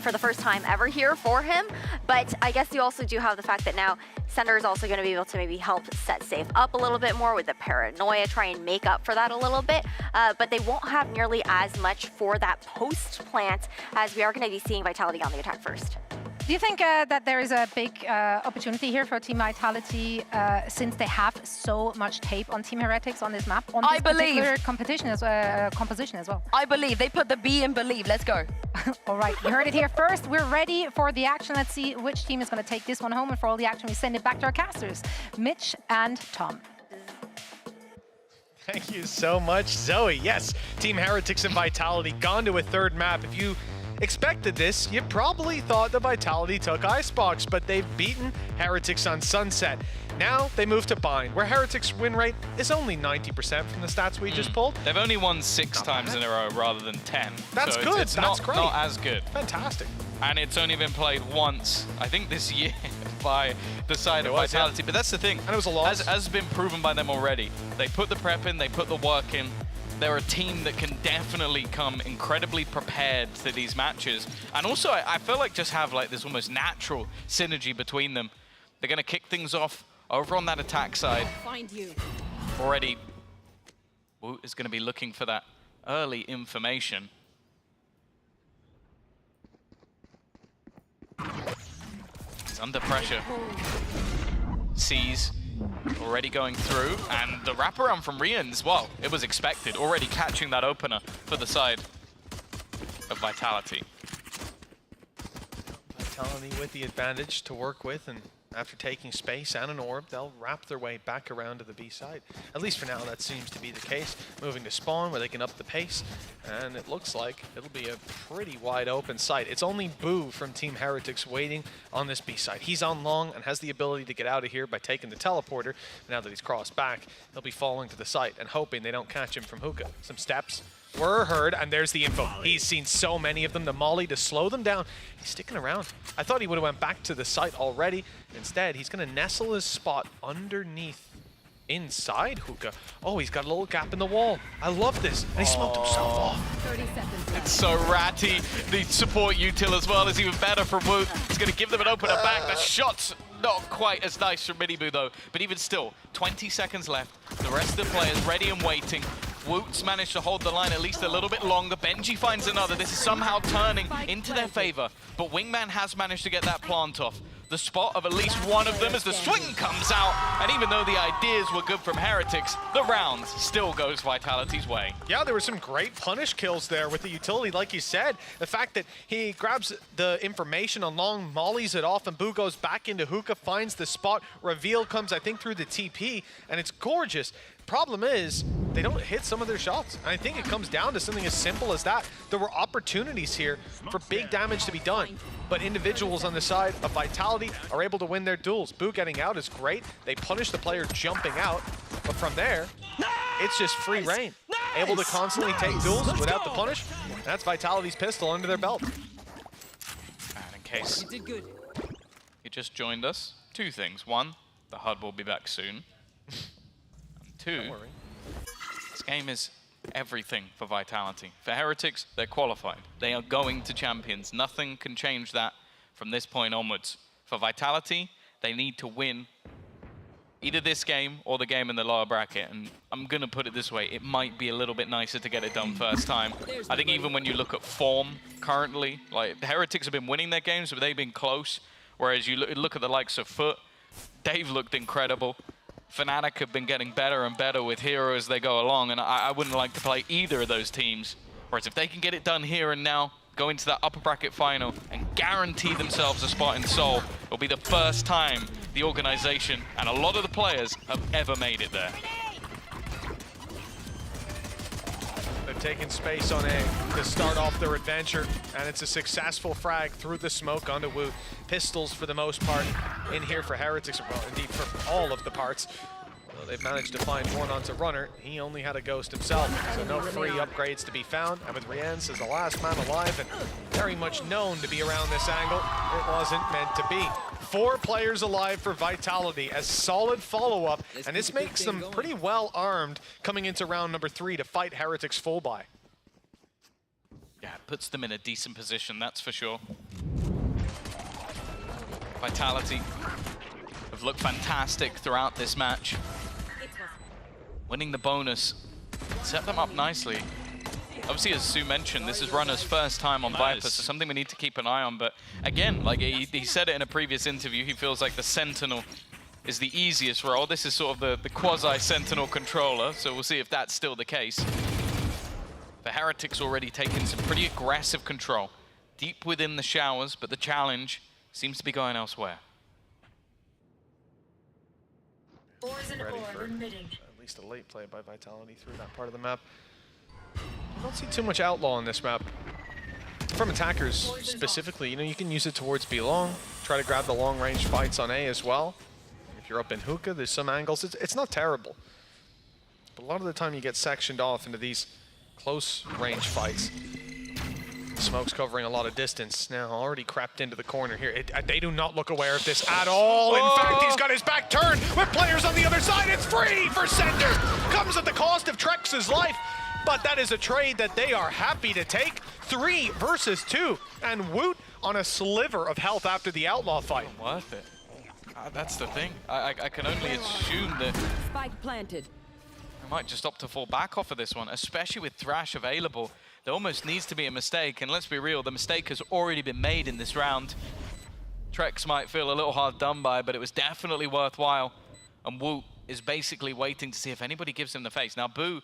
for the first time ever here for him. But I guess you also do have the fact that now Sender is also going to be able to maybe help set Safe up a little bit more with the paranoia, try and make up for that a little bit. But they won't have nearly as much for that post plant as we are going to be seeing Vitality on the attack first. Do you think that there is a big opportunity here for Team Vitality since they have so much tape on Team Heretics on this map? On this particular composition as well. I believe. They put the B in believe. Let's go. All right, you heard it here first. We're ready for the action. Let's see which team is going to take this one home. And for all the action, we send it back to our casters, Mitch and Tom. Thank you so much, Zoe. Yes, Team Heretics and Vitality gone to a third map. If you expected this, you probably thought the Vitality took Icebox, but they've beaten Heretics on Sunset. Now they move to Bind, where Heretics' win rate is only 90% from the stats we just pulled. They've only won 6 times in a row rather than 10. That's so good. It's That's not, great. not as good. Fantastic. And it's only been played once, I think this year, by the side of Vitality. Yeah. But that's the thing. And it was a loss. As has been proven by them already. They put the prep in, they put the work in. They're a team that can definitely come incredibly prepared to these matches. And also, I feel like just have like this almost natural synergy between them. They're going to kick things off over on that attack side. Find you. Already, Wu is going to be looking for that early information. He's under pressure. Sees. Already going through, and the wraparound from Rians, well, it was expected. Already catching that opener for the side of Vitality. Vitality with the advantage to work with, and after taking space and an orb, they'll wrap their way back around to the B side. At least for now, that seems to be the case. Moving to spawn, where they can up the pace, and it looks like it'll be a pretty wide open site. It's only Boo from Team Heretics waiting on this B side. He's on long and has the ability to get out of here by taking the teleporter. Now that he's crossed back, he'll be falling to the site and hoping they don't catch him from hookah. Some steps, were heard, and there's the info. He's seen so many of them. The molly to slow them down. He's sticking around. I thought he would have went back to the site already. Instead, he's going to nestle his spot underneath inside Hookah. Oh, he's got a little gap in the wall. I love this. And he smoked himself off. 30 seconds left. It's so ratty. The support util as well is even better from Woot. It's going to give them an opener back. The shot's not quite as nice from Miniboo though. But even still, 20 seconds left. The rest of the players ready and waiting. Woot's managed to hold the line at least a little bit longer. Benji finds another. This is somehow turning into their favor. But Wingman has managed to get that plant off. The spot of at least one of them as the swing comes out. And even though the ideas were good from Heretics, the round still goes Vitality's way. Yeah, there were some great punish kills there with the utility, like you said. The fact that he grabs the information on long, mollies it off, and Boo goes back into Hookah, finds the spot. Reveal comes, I think, through the TP, and it's gorgeous. Problem is, they don't hit some of their shots. And I think it comes down to something as simple as that. There were opportunities here for big damage to be done, but individuals on the side of Vitality are able to win their duels. Boo getting out is great. They punish the player jumping out, but from there, it's just free reign. Able to constantly take duels without the punish. And that's Vitality's pistol under their belt. And in case you just joined us, two things. One, the HUD will be back soon. Two, this game is everything for Vitality. For Heretics, they're qualified. They are going to Champions. Nothing can change that from this point onwards. For Vitality, they need to win either this game or the game in the lower bracket. And I'm going to put it this way, it might be a little bit nicer to get it done first time. I think even when you look at form currently, like the Heretics have been winning their games, but they've been close. Whereas you look at the likes of Foot, they've looked incredible. Fnatic have been getting better and better with Hero as they go along, and I wouldn't like to play either of those teams. Whereas if they can get it done here and now, go into that upper bracket final and guarantee themselves a spot in Seoul, it'll be the first time the organization and a lot of the players have ever made it there. They've taken space on A to start off their adventure, and it's a successful frag through the smoke onto Woot. Pistols for the most part in here for Heretics, well, indeed for all of the parts. Well, they've managed to find one onto Runner. He only had a ghost himself, so no free upgrades to be found. And with Rienz as the last man alive and very much known to be around this angle, it wasn't meant to be. 4 players alive for Vitality, a solid follow-up, and this makes them pretty well armed coming into round number 3 to fight Heretics full buy. Yeah, it puts them in a decent position, that's for sure. Vitality have looked fantastic throughout this match. Winning the bonus set them up nicely. Obviously, as Sue mentioned, this is Runner's first time on Viper, so something we need to keep an eye on. But again, like he said it in a previous interview, he feels like the Sentinel is the easiest role. This is sort of the quasi-Sentinel controller, so we'll see if that's still the case. The Heretics already taking some pretty aggressive control, deep within the showers, but the challenge seems to be going elsewhere. Ready for at least a late play by Vitality through that part of the map. I don't see too much outlaw on this map. From attackers specifically, you know, you can use it towards B long, try to grab the long range fights on A as well. If you're up in Hookah, there's some angles. It's not terrible. But a lot of the time you get sectioned off into these close range fights. Smoke's covering a lot of distance now, already crept into the corner here. They do not look aware of this at all. In fact, he's got his back turned with players on the other side. It's free for Center. Comes at the cost of Trex's life, but that is a trade that they are happy to take. 3 versus 2, and Woot on a sliver of health after the Outlaw fight. Worth it. That's the thing. I can only assume that Spike planted. I might just opt to fall back off of this one, especially with Thrash available. There almost needs to be a mistake, and let's be real, the mistake has already been made in this round. Trex might feel a little hard done by, but it was definitely worthwhile. And Woot is basically waiting to see if anybody gives him the face. Now, Boo,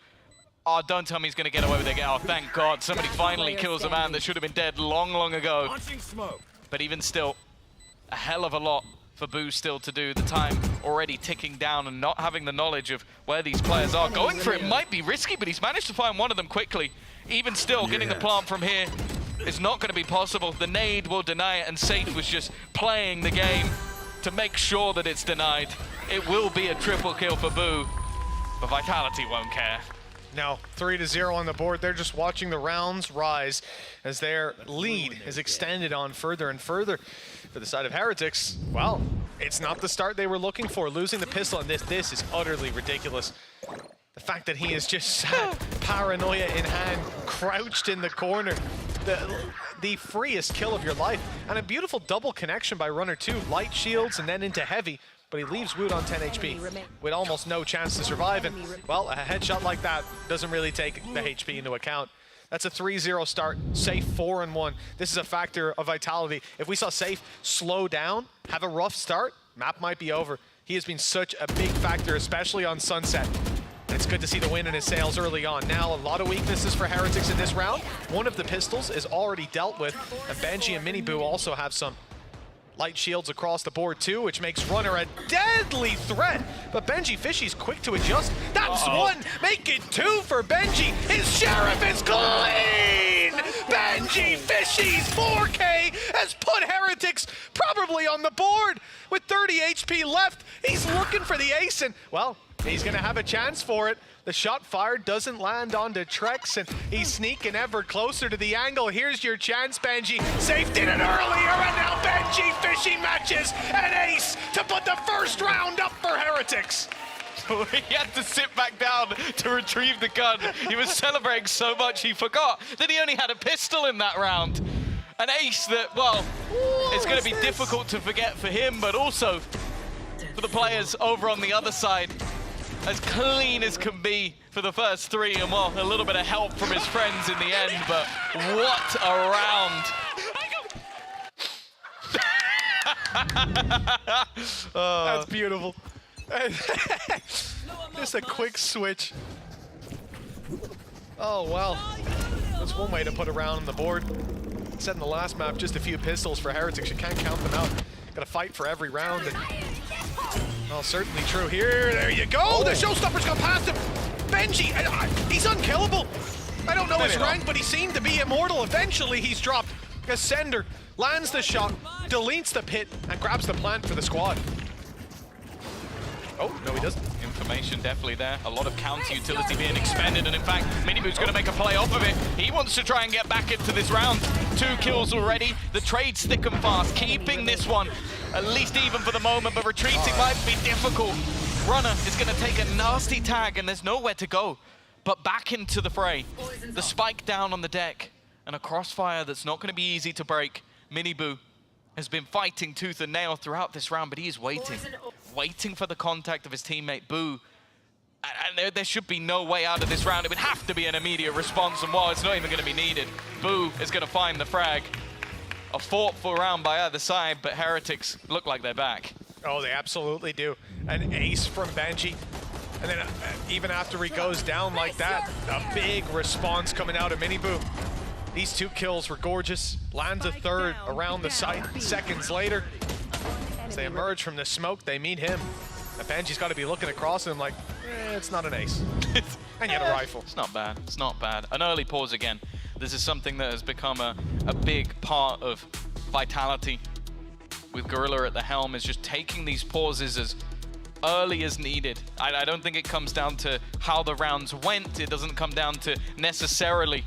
oh, don't tell me he's going to get away with it. Oh, thank God, somebody finally kills a man that should have been dead long, long ago. But even still, a hell of a lot for Boo still to do. The time already ticking down and not having the knowledge of where these players are. Going for it might be risky, but he's managed to find one of them quickly. Even still, getting the plant from here is not going to be possible. The nade will deny it, and Safe was just playing the game to make sure that it's denied. It will be a triple kill for Boo, but Vitality won't care. No, 3-0 on the board. They're just watching the rounds rise as their lead is extended on further and further. For the side of Heretics, well, it's not the start they were looking for. Losing the pistol on this is utterly ridiculous. The fact that he is just sat, paranoia in hand, crouched in the corner. The freest kill of your life. And a beautiful double connection by Runner 2. Light shields and then into heavy. But he leaves Wood on 10 HP with almost no chance to survive. And, well, a headshot like that doesn't really take the HP into account. That's a 3-0 start. Safe 4-1. This is a factor of vitality. If we saw Safe slow down, have a rough start, map might be over. He has been such a big factor, especially on Sunset. And it's good to see the win in his sails early on. Now, a lot of weaknesses for Heretics in this round. One of the pistols is already dealt with, and Benji and Miniboo also have some light shields across the board too, which makes Runner a deadly threat. But Benji Fishy's quick to adjust. That's one, make it two for Benji. His Sheriff is clean! Benji Fishy's 4K has put Heretics probably on the board. With 30 HP left, he's looking for the ace, and, well, he's gonna have a chance for it. The shot fired doesn't land onto Trex, and he's sneaking ever closer to the angle. Here's your chance, Benji. Safe did it earlier, and now Benji Fishy matches an ace to put the first round up for Heretics. He had to sit back down to retrieve the gun. He was celebrating so much he forgot that he only had a pistol in that round. An ace that, well, it's going to be difficult to forget for him, but also for the players over on the other side. As clean as can be for the first three, and, well, a little bit of help from his friends in the end, but what a round. That's beautiful. Just a quick switch. Oh, well. That's one way to put a round on the board. Said in the last map, just a few pistols for Heretics. You can't count them out. Got to fight for every round. And, well, certainly true here. There you go. Oh. The showstopper's gone past him. Benji, he's unkillable. I don't know his rank, but he seemed to be immortal. Eventually, he's dropped. Ascender lands the shot, deletes the pit, and grabs the plant for the squad. Oh, no, he doesn't. Information definitely there. A lot of counter utility being expended, and in fact, Miniboo's going to make a play off of it. He wants to try and get back into this round. 2 kills already. The trade's thick and fast, keeping this one at least even for the moment, but retreating might be difficult. Runner is going to take a nasty tag, and there's nowhere to go but back into the fray. The spike down on the deck, and a crossfire that's not going to be easy to break. Miniboo has been fighting tooth and nail throughout this round, but he is waiting for the contact of his teammate Boo. And there should be no way out of this round. It would have to be an immediate response, and while it's not even going to be needed, Boo is going to find the frag. A thoughtful round by either side, but Heretics look like they're back. Oh, they absolutely do. An ace from Benji. And then even after he goes down like that, a big response coming out of Miniboo. These 2 kills were gorgeous. Lands a third around the site seconds later. As they emerge from the smoke, they meet him. And Benji's got to be looking across at him like, it's not an ace. And you had a rifle. It's not bad. It's not bad. An early pause again. This is something that has become a big part of Vitality with Gorilla at the helm, is just taking these pauses as early as needed. I don't think it comes down to how the rounds went. It doesn't come down to necessarily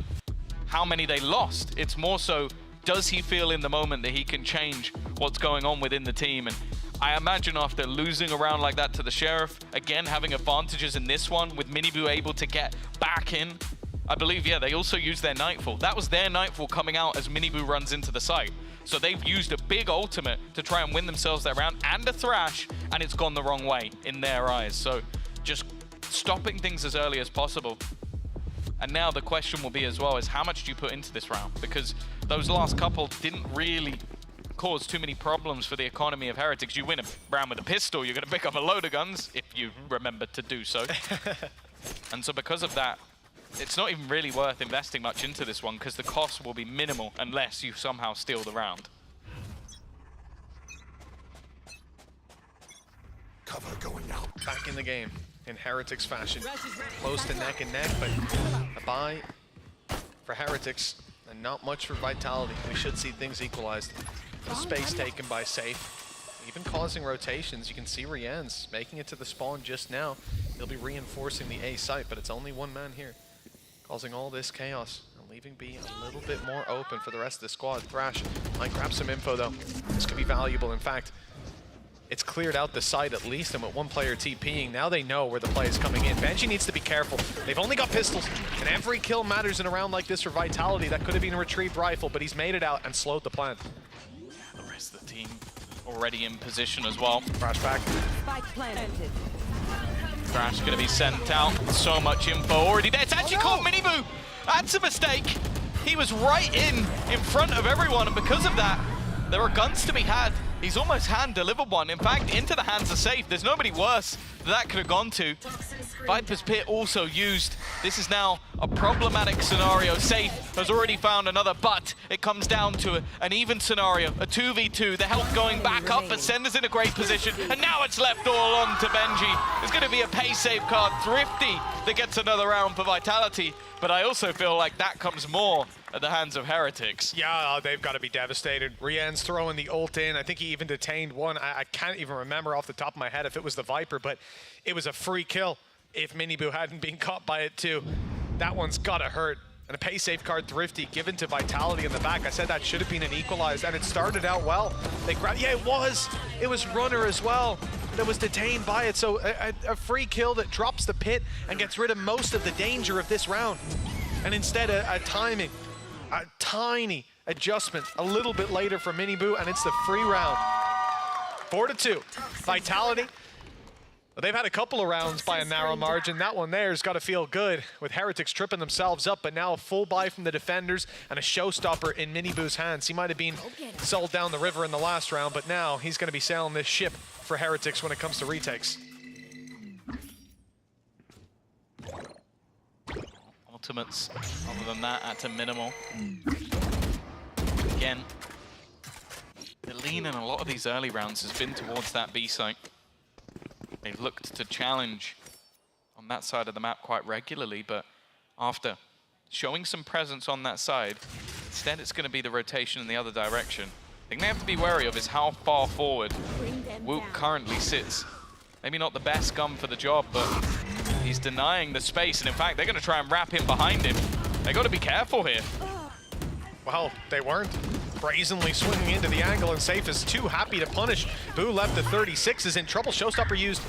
how many they lost. It's more so, does he feel in the moment that he can change what's going on within the team? And I imagine after losing a round like that to the Sheriff, again having advantages in this one, with Miniboo able to get back in, I believe, yeah, they also used their Nightfall. That was their Nightfall coming out as Miniboo runs into the site. So they've used a big ultimate to try and win themselves that round, and a thrash, and it's gone the wrong way in their eyes. So just stopping things as early as possible. And now the question will be as well is, how much do you put into this round? Because those last couple didn't really cause too many problems for the economy of Heretics. You win a round with a pistol, you're going to pick up a load of guns, if you remember to do so. And so because of that, it's not even really worth investing much into this one, because the cost will be minimal unless you somehow steal the round. Cover going out. Back in the game in Heretics fashion. Close to neck and neck, but a buy for Heretics and not much for Vitality. We should see things equalized. The space taken by Safe. even causing rotations. You can see Rien's making it to the spawn just now. He'll be reinforcing the A site, but it's only one man here, causing all this chaos and leaving B a little bit more open for the rest of the squad. Thrash might grab some info though. This could be valuable. In fact, it's cleared out the site at least, and with one player TPing, now they know where the play is coming in. Benji needs to be careful. They've only got pistols, and every kill matters in a round like this for Vitality. That could have been a retrieved rifle, but he's made it out and slowed the plant. The rest of the team already in position as well. Thrash back. Spike planted. Thrash going to be sent out. So much info already there. It's actually caught Miniboo. That's a mistake. He was right in front of everyone, and because of that, there are guns to be had. He's almost hand-delivered one. In fact, into the hands of Safe. There's nobody worse that could have gone to. Viper's Pit also used. This is now a problematic scenario. Safe has already found another, but it comes down to an even scenario, a 2v2. The health going back up, but Sender's in a great position, and now it's left all on to Benji. It's going to be a pay save card, Thrifty, that gets another round for Vitality, but I also feel like that comes more at the hands of Heretics. Yeah, they've got to be devastated. Rien's throwing the ult in. I think he even detained one. I can't even remember off the top of my head if it was the Viper, but it was a free kill if Miniboo hadn't been caught by it too. That one's got to hurt. And a pay safe card, Thrifty, given to Vitality in the back. I said that should have been an equalized, and it started out well. They grabbed, yeah, it was Runner as well that was detained by it. So a free kill that drops the pit and gets rid of most of the danger of this round. And instead a timing, a tiny adjustment a little bit later for Miniboo, and it's the free round. 4-2. Vitality, they've had a couple of rounds by a narrow margin. That one there's got to feel good with Heretics tripping themselves up, but now a full buy from the defenders and a showstopper in Miniboo's hands. He might have been sold down the river in the last round, but now he's going to be sailing this ship for Heretics when it comes to retakes. Ultimates, other than that, at a minimal. Again, the lean in a lot of these early rounds has been towards that B site. They've looked to challenge on that side of the map quite regularly, but after showing some presence on that side, instead it's going to be the rotation in the other direction. The thing they have to be wary of is how far forward Wook currently sits. Maybe not the best gun for the job, but he's denying the space, and in fact, they're going to try and wrap him behind him. They got to be careful here. Well, they weren't. Brazenly swinging into the angle, and Safe is too happy to punish. Boo left the 36, is in trouble. Showstopper used.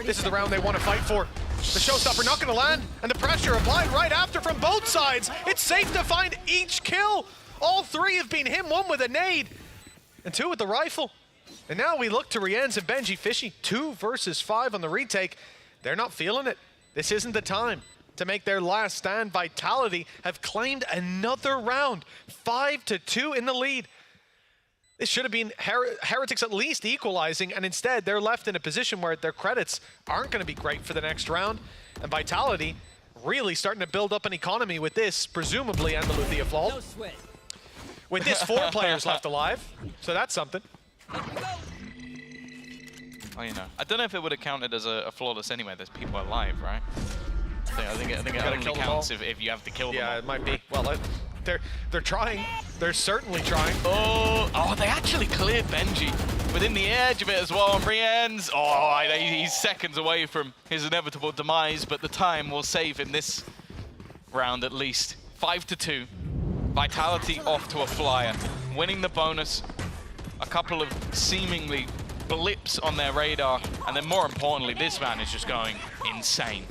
This is the round they want to fight for. The Showstopper not going to land, and the pressure applied right after from both sides. It's Safe to find each kill. All three have been him, one with a nade, and two with the rifle. And now we look to Rien's and Benji Fishy. 2 versus 5 on the retake. They're not feeling it. This isn't the time to make their last stand. Vitality have claimed another round. 5-2 in the lead. This should have been Heretics at least equalizing, and instead they're left in a position where their credits aren't going to be great for the next round. And Vitality really starting to build up an economy with this, presumably, and the Luthia Flawed. With this, 4 players left alive, so that's something. Well, you know, I don't know if it would have counted as a flawless anyway. There's people alive, right? I think it only counts if you have to kill them. Yeah, it might be. Well, they're trying. They're certainly trying. Oh, they actually cleared Benji within the edge of it as well. And Rien's, he's seconds away from his inevitable demise, but the time will save in this round at least. 5-2. Vitality off to a flyer, winning the bonus. A couple of seemingly blips on their radar, and then more importantly, this man is just going insane.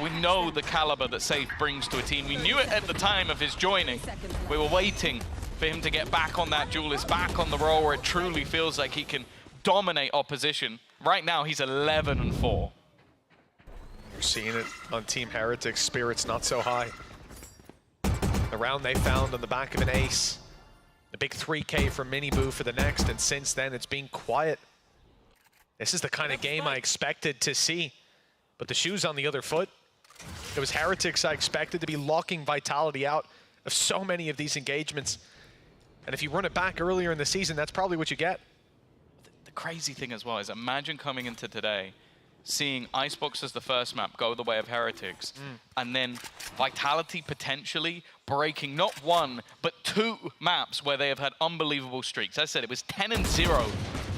We know the caliber that Safe brings to a team. We knew it at the time of his joining. We were waiting for him to get back on that duelist, back on the role where it truly feels like he can dominate opposition. Right now, he's 11-4. You're seeing it on Team Heretics. Spirit's not so high. The round they found on the back of an ace. The big 3K for Miniboo for the next, and since then it's been quiet. This is the kind of game I expected to see, but the shoe's on the other foot. It was Heretics I expected to be locking Vitality out of so many of these engagements. And if you run it back earlier in the season, that's probably what you get. The crazy thing as well is imagine coming into today, seeing Icebox as the first map go the way of Heretics, and then Vitality potentially breaking not 1, but 2 maps where they have had unbelievable streaks. As I said, it was 10-0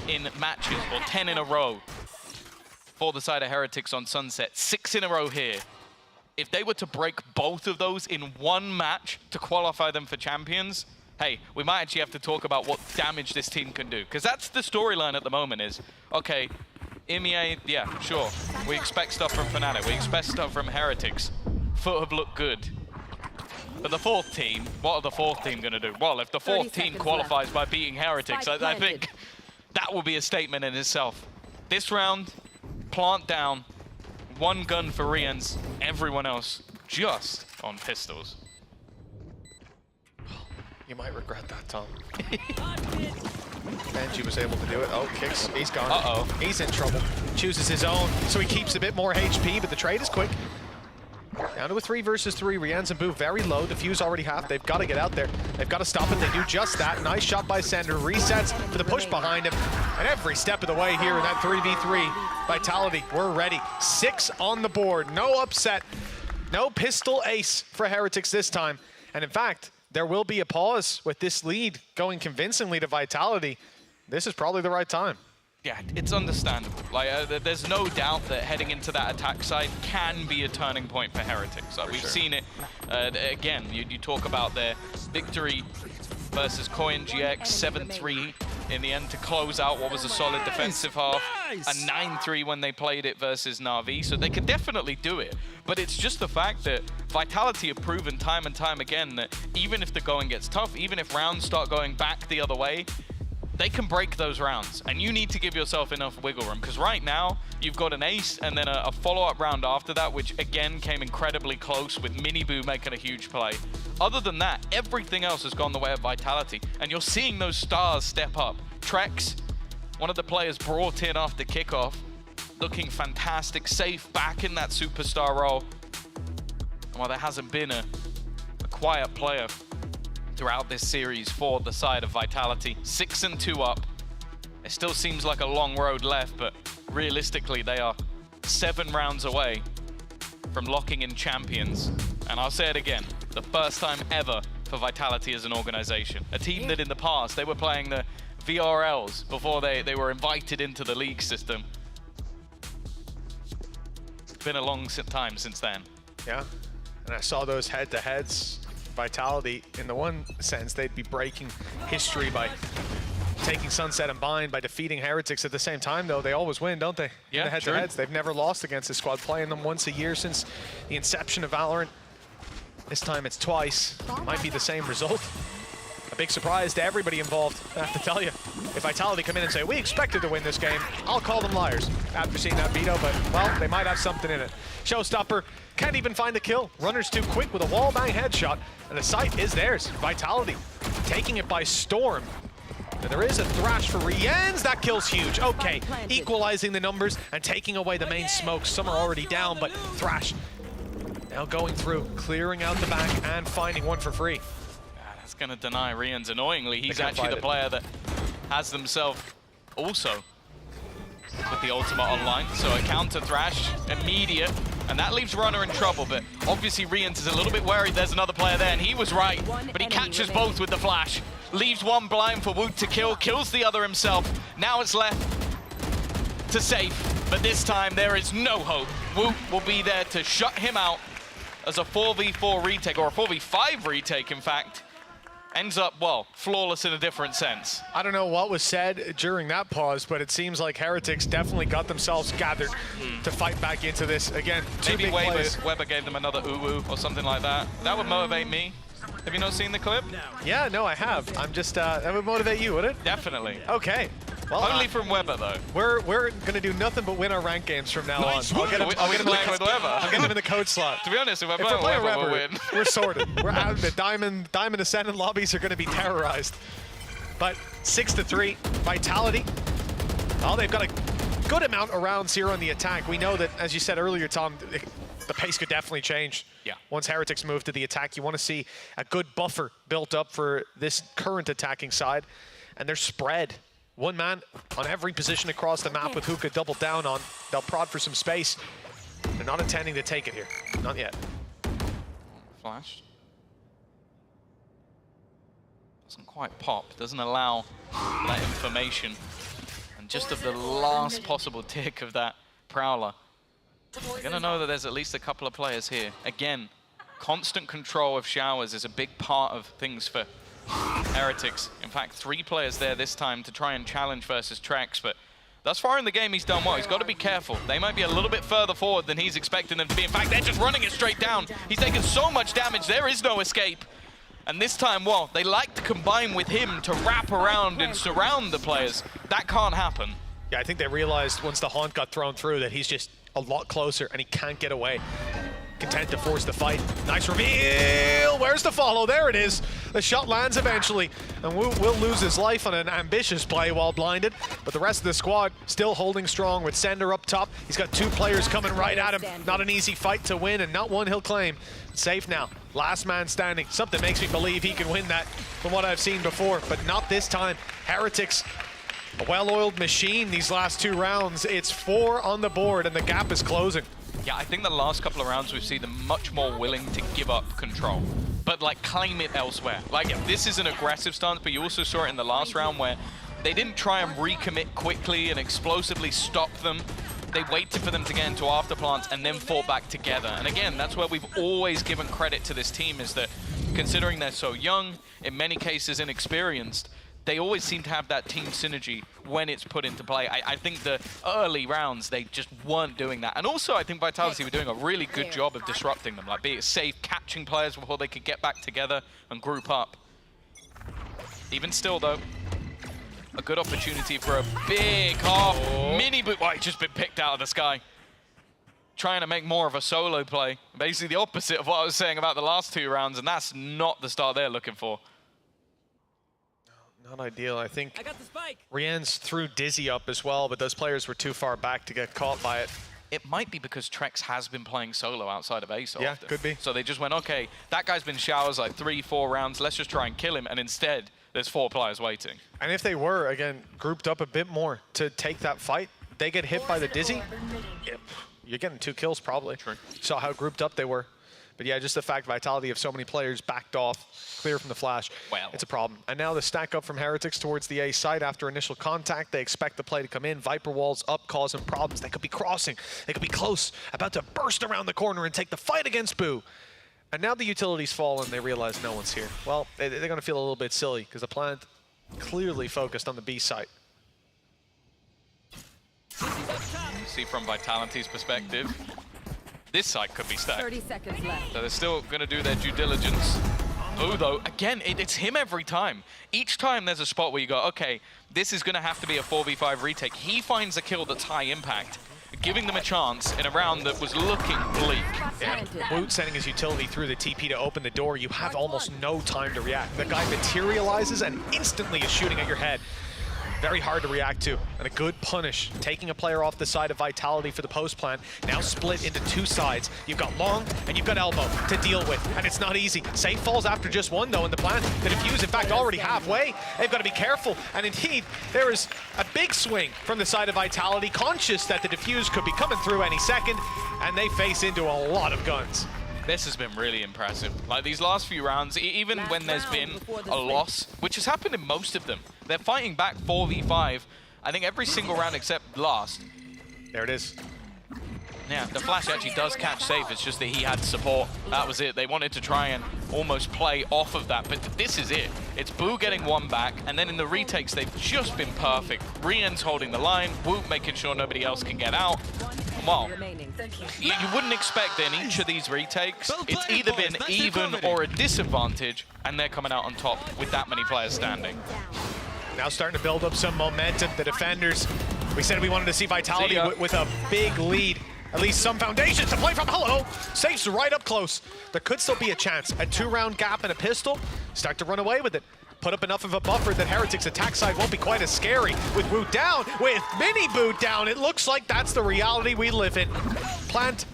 in matches, or 10 in a row for the side of Heretics on Sunset. 6 in a row here. If they were to break both of those in one match to qualify them for champions, hey, we might actually have to talk about what damage this team can do. Because that's the storyline at the moment is, okay, EMEA, yeah, sure. We expect stuff from Fnatic. We expect stuff from Heretics. Foot have looked good. But the fourth team, what are the fourth team going to do? Well, if the fourth team qualifies by beating Heretics, I think that will be a statement in itself. This round, plant down, 1 gun for Rians, everyone else just on pistols. You might regret that, Tom. Benji was able to do it. Oh, kicks. He's gone. Uh-oh. He's in trouble. Chooses his own, so he keeps a bit more HP, but the trade is quick. Down to a 3 versus 3. Rians and Boo very low. The fuse already half. They've got to get out there. They've got to stop it. They do just that. Nice shot by Sender. Resets for the push behind him. And every step of the way here in that 3v3. Vitality, we're ready. 6 on the board. No upset. No pistol ace for Heretics this time. And in fact, there will be a pause with this lead going convincingly to Vitality. This is probably the right time. Yeah, it's understandable. Like, there's no doubt that heading into that attack side can be a turning point for Heretics. Like, we've seen it again. You talk about their victory versus Coin GX 7-3 in the end to close out what was a solid defensive half. A 9-3 when they played it versus Na'Vi. So they could definitely do it. But it's just the fact that Vitality have proven time and time again that even if the going gets tough, even if rounds start going back the other way, they can break those rounds, and you need to give yourself enough wiggle room, because right now, you've got an ace and then a follow-up round after that, which again came incredibly close with Miniboo making a huge play. Other than that, everything else has gone the way of Vitality, and you're seeing those stars step up. Trex, one of the players brought in after kickoff, looking fantastic, safe, back in that superstar role. And while there hasn't been a quiet player throughout this series for the side of Vitality, 6-2 up. It still seems like a long road left, but realistically they are 7 rounds away from locking in champions. And I'll say it again, the first time ever for Vitality as an organization. A team that in the past, they were playing the VRLs before they were invited into the league system. It's been a long time since then. Yeah, and I saw those head-to-heads. Vitality, in the one sense, they'd be breaking history by taking Sunset and Bind, by defeating Heretics. At the same time, though, they always win, don't they? Yeah, in the head-to-heads. They've never lost against this squad, playing them once a year since the inception of Valorant. This time it's twice. Might be the same result. A big surprise to everybody involved, I have to tell you. If Vitality come in and say, we expected to win this game, I'll call them liars after seeing that veto, but, well, they might have something in it. Showstopper can't even find the kill. Runner's too quick with a wall bang headshot, and the site is theirs. Vitality taking it by storm. And there is a thrash for Rians. That kill's huge. Okay, equalizing the numbers and taking away the main smoke. Some are already down, but Thrash now going through, clearing out the back and finding one for free. That's going to deny Rians. Annoyingly, he's actually the player that has themselves also with the ultimate online. So a counter Thrash, immediate, and that leaves Runner in trouble, but obviously Rians is a little bit worried there's another player there, and he was right, but he catches both with the flash. Leaves one blind for Woot to kill, kills the other himself. Now it's left to Safe, but this time there is no hope. Woot will be there to shut him out as a 4v4 retake, or a 4v5 retake, in fact. Ends up, well, flawless in a different sense. I don't know what was said during that pause, but it seems like Heretics definitely got themselves gathered to fight back into this. Again, two Maybe big plays. Weber gave them another ooh-ooh or something like that. That would motivate me. Have you not seen the clip? Yeah, no, I have. I'm just, that would motivate you, would it? Definitely. Okay. Well, only from Weber, though. We're going to do nothing but win our rank games from now on. Are we playing with Weber? I'll get him in the coach slot. To be honest, if we're If we're playing playing Weber, we'll Weber, win. we're sorted. We're out. The Diamond Ascendant lobbies are going to be terrorized. But 6-3, Vitality. Oh, they've got a good amount of rounds here on the attack. We know that, as you said earlier, Tom, the pace could definitely change. Yeah. Once Heretics move to the attack, you want to see a good buffer built up for this current attacking side. And they're spread. One man on every position across the map with who could double down on. They'll prod for some space. They're not intending to take it here. Not yet. Flash. Doesn't quite pop. Doesn't allow that information And just of the last possible tick of that Prowler, you're going to know that there's at least a couple of players here. Again, constant control of showers is a big part of things for Heretics. In fact, 3 players there this time to try and challenge versus Trex, but thus far in the game, he's done well. He's got to be careful. They might be a little bit further forward than he's expecting them to be. In fact, they're just running it straight down. He's taken so much damage, there is no escape. And this time, well, they like to combine with him to wrap around and surround the players. That can't happen. Yeah, I think they realized once the Haunt got thrown through that he's just a lot closer and he can't get away. Content to force the fight. Nice reveal. Where's the follow? There it is. The shot lands eventually. And Wu will lose his life on an ambitious play while blinded. But the rest of the squad still holding strong with Sender up top. He's got 2 players coming right at him. Not an easy fight to win and not one he'll claim. Safe now. Last man standing. Something makes me believe he can win that from what I've seen before, but not this time. Heretics, a well-oiled machine these last 2 rounds. It's 4 on the board and the gap is closing. Yeah, I think the last couple of rounds we've seen them much more willing to give up control, but like claim it elsewhere. Like, yeah, this is an aggressive stance, but you also saw it in the last round where they didn't try and recommit quickly and explosively stop them. They waited for them to get into afterplants and then fought back together. And again, that's where we've always given credit to this team, is that considering they're so young, in many cases inexperienced, they always seem to have that team synergy when it's put into play. I think the early rounds, they just weren't doing that. And also, I think Vitality were doing a really good job of disrupting them, like being safe, catching players before they could get back together and group up. Even still, though, a good opportunity for a big mini boot. Oh, it's just been picked out of the sky. Trying to make more of a solo play. Basically the opposite of what I was saying about the last 2 rounds, and that's not the start they're looking for. Not ideal. I think Rien's threw Dizzy up as well, but those players were too far back to get caught by it. It might be because Trex has been playing solo outside of Ace. Yeah, often. could be. So they just went, okay, that guy's been showers like 3-4 rounds, let's just try and kill him, and instead there's 4 players waiting. And if they were, again, grouped up a bit more to take that fight, they get hit by the Dizzy, you're getting 2 kills probably. True. Saw how grouped up they were. But yeah, just the fact Vitality of so many players backed off, clear from the flash, it's a problem. And now the stack up from Heretics towards the A side after initial contact. They expect the play to come in. Viper walls up, causing problems. They could be crossing. They could be close, about to burst around the corner and take the fight against Boo. And now the utilities fall and they realize no one's here. Well, they're going to feel a little bit silly because the plant clearly focused on the B site. You see from Vitality's perspective, this side could be stacked. 30 seconds left. So they're still going to do their due diligence. Boo, though, again, it's him every time. Each time there's a spot where you go, okay, this is going to have to be a 4v5 retake. He finds a kill that's high impact, giving them a chance in a round that was looking bleak. Yeah, Woot sending his utility through the TP to open the door. You have almost no time to react. The guy materializes and instantly is shooting at your head. Very hard to react to, and a good punish. Taking a player off the side of Vitality for the post plan, now split into 2 sides. You've got Long and you've got Elbow to deal with, and it's not easy. Safe falls after just 1 though in the plan. The defuse, in fact, already halfway. They've got to be careful, and indeed, there is a big swing from the side of Vitality, conscious that the defuse could be coming through any second, and they face into a lot of guns. This has been really impressive. Like these last few rounds, even when there's been a loss, which has happened in most of them, they're fighting back 4v5. I think every single round except last. There it is. Yeah, the flash actually does catch safe. It's just that he had support. That was it. They wanted to try and almost play off of that, but this is it. It's Boo getting 1 back, and then in the retakes, they've just been perfect. Rien's holding the line, Woot making sure nobody else can get out. Well, you wouldn't expect in each of these retakes, it's either been even or a disadvantage, and they're coming out on top with that many players standing. Now starting to build up some momentum. The defenders, we said we wanted to see Vitality with a big lead. At least some foundations to play from. Hello! Safe's right up close. There could still be a chance. A 2-round gap and a pistol. Start to run away with it. Put up enough of a buffer that Heretics' attack side won't be quite as scary. With Woot down, with Mini Boot down, it looks like that's the reality we live in. Plant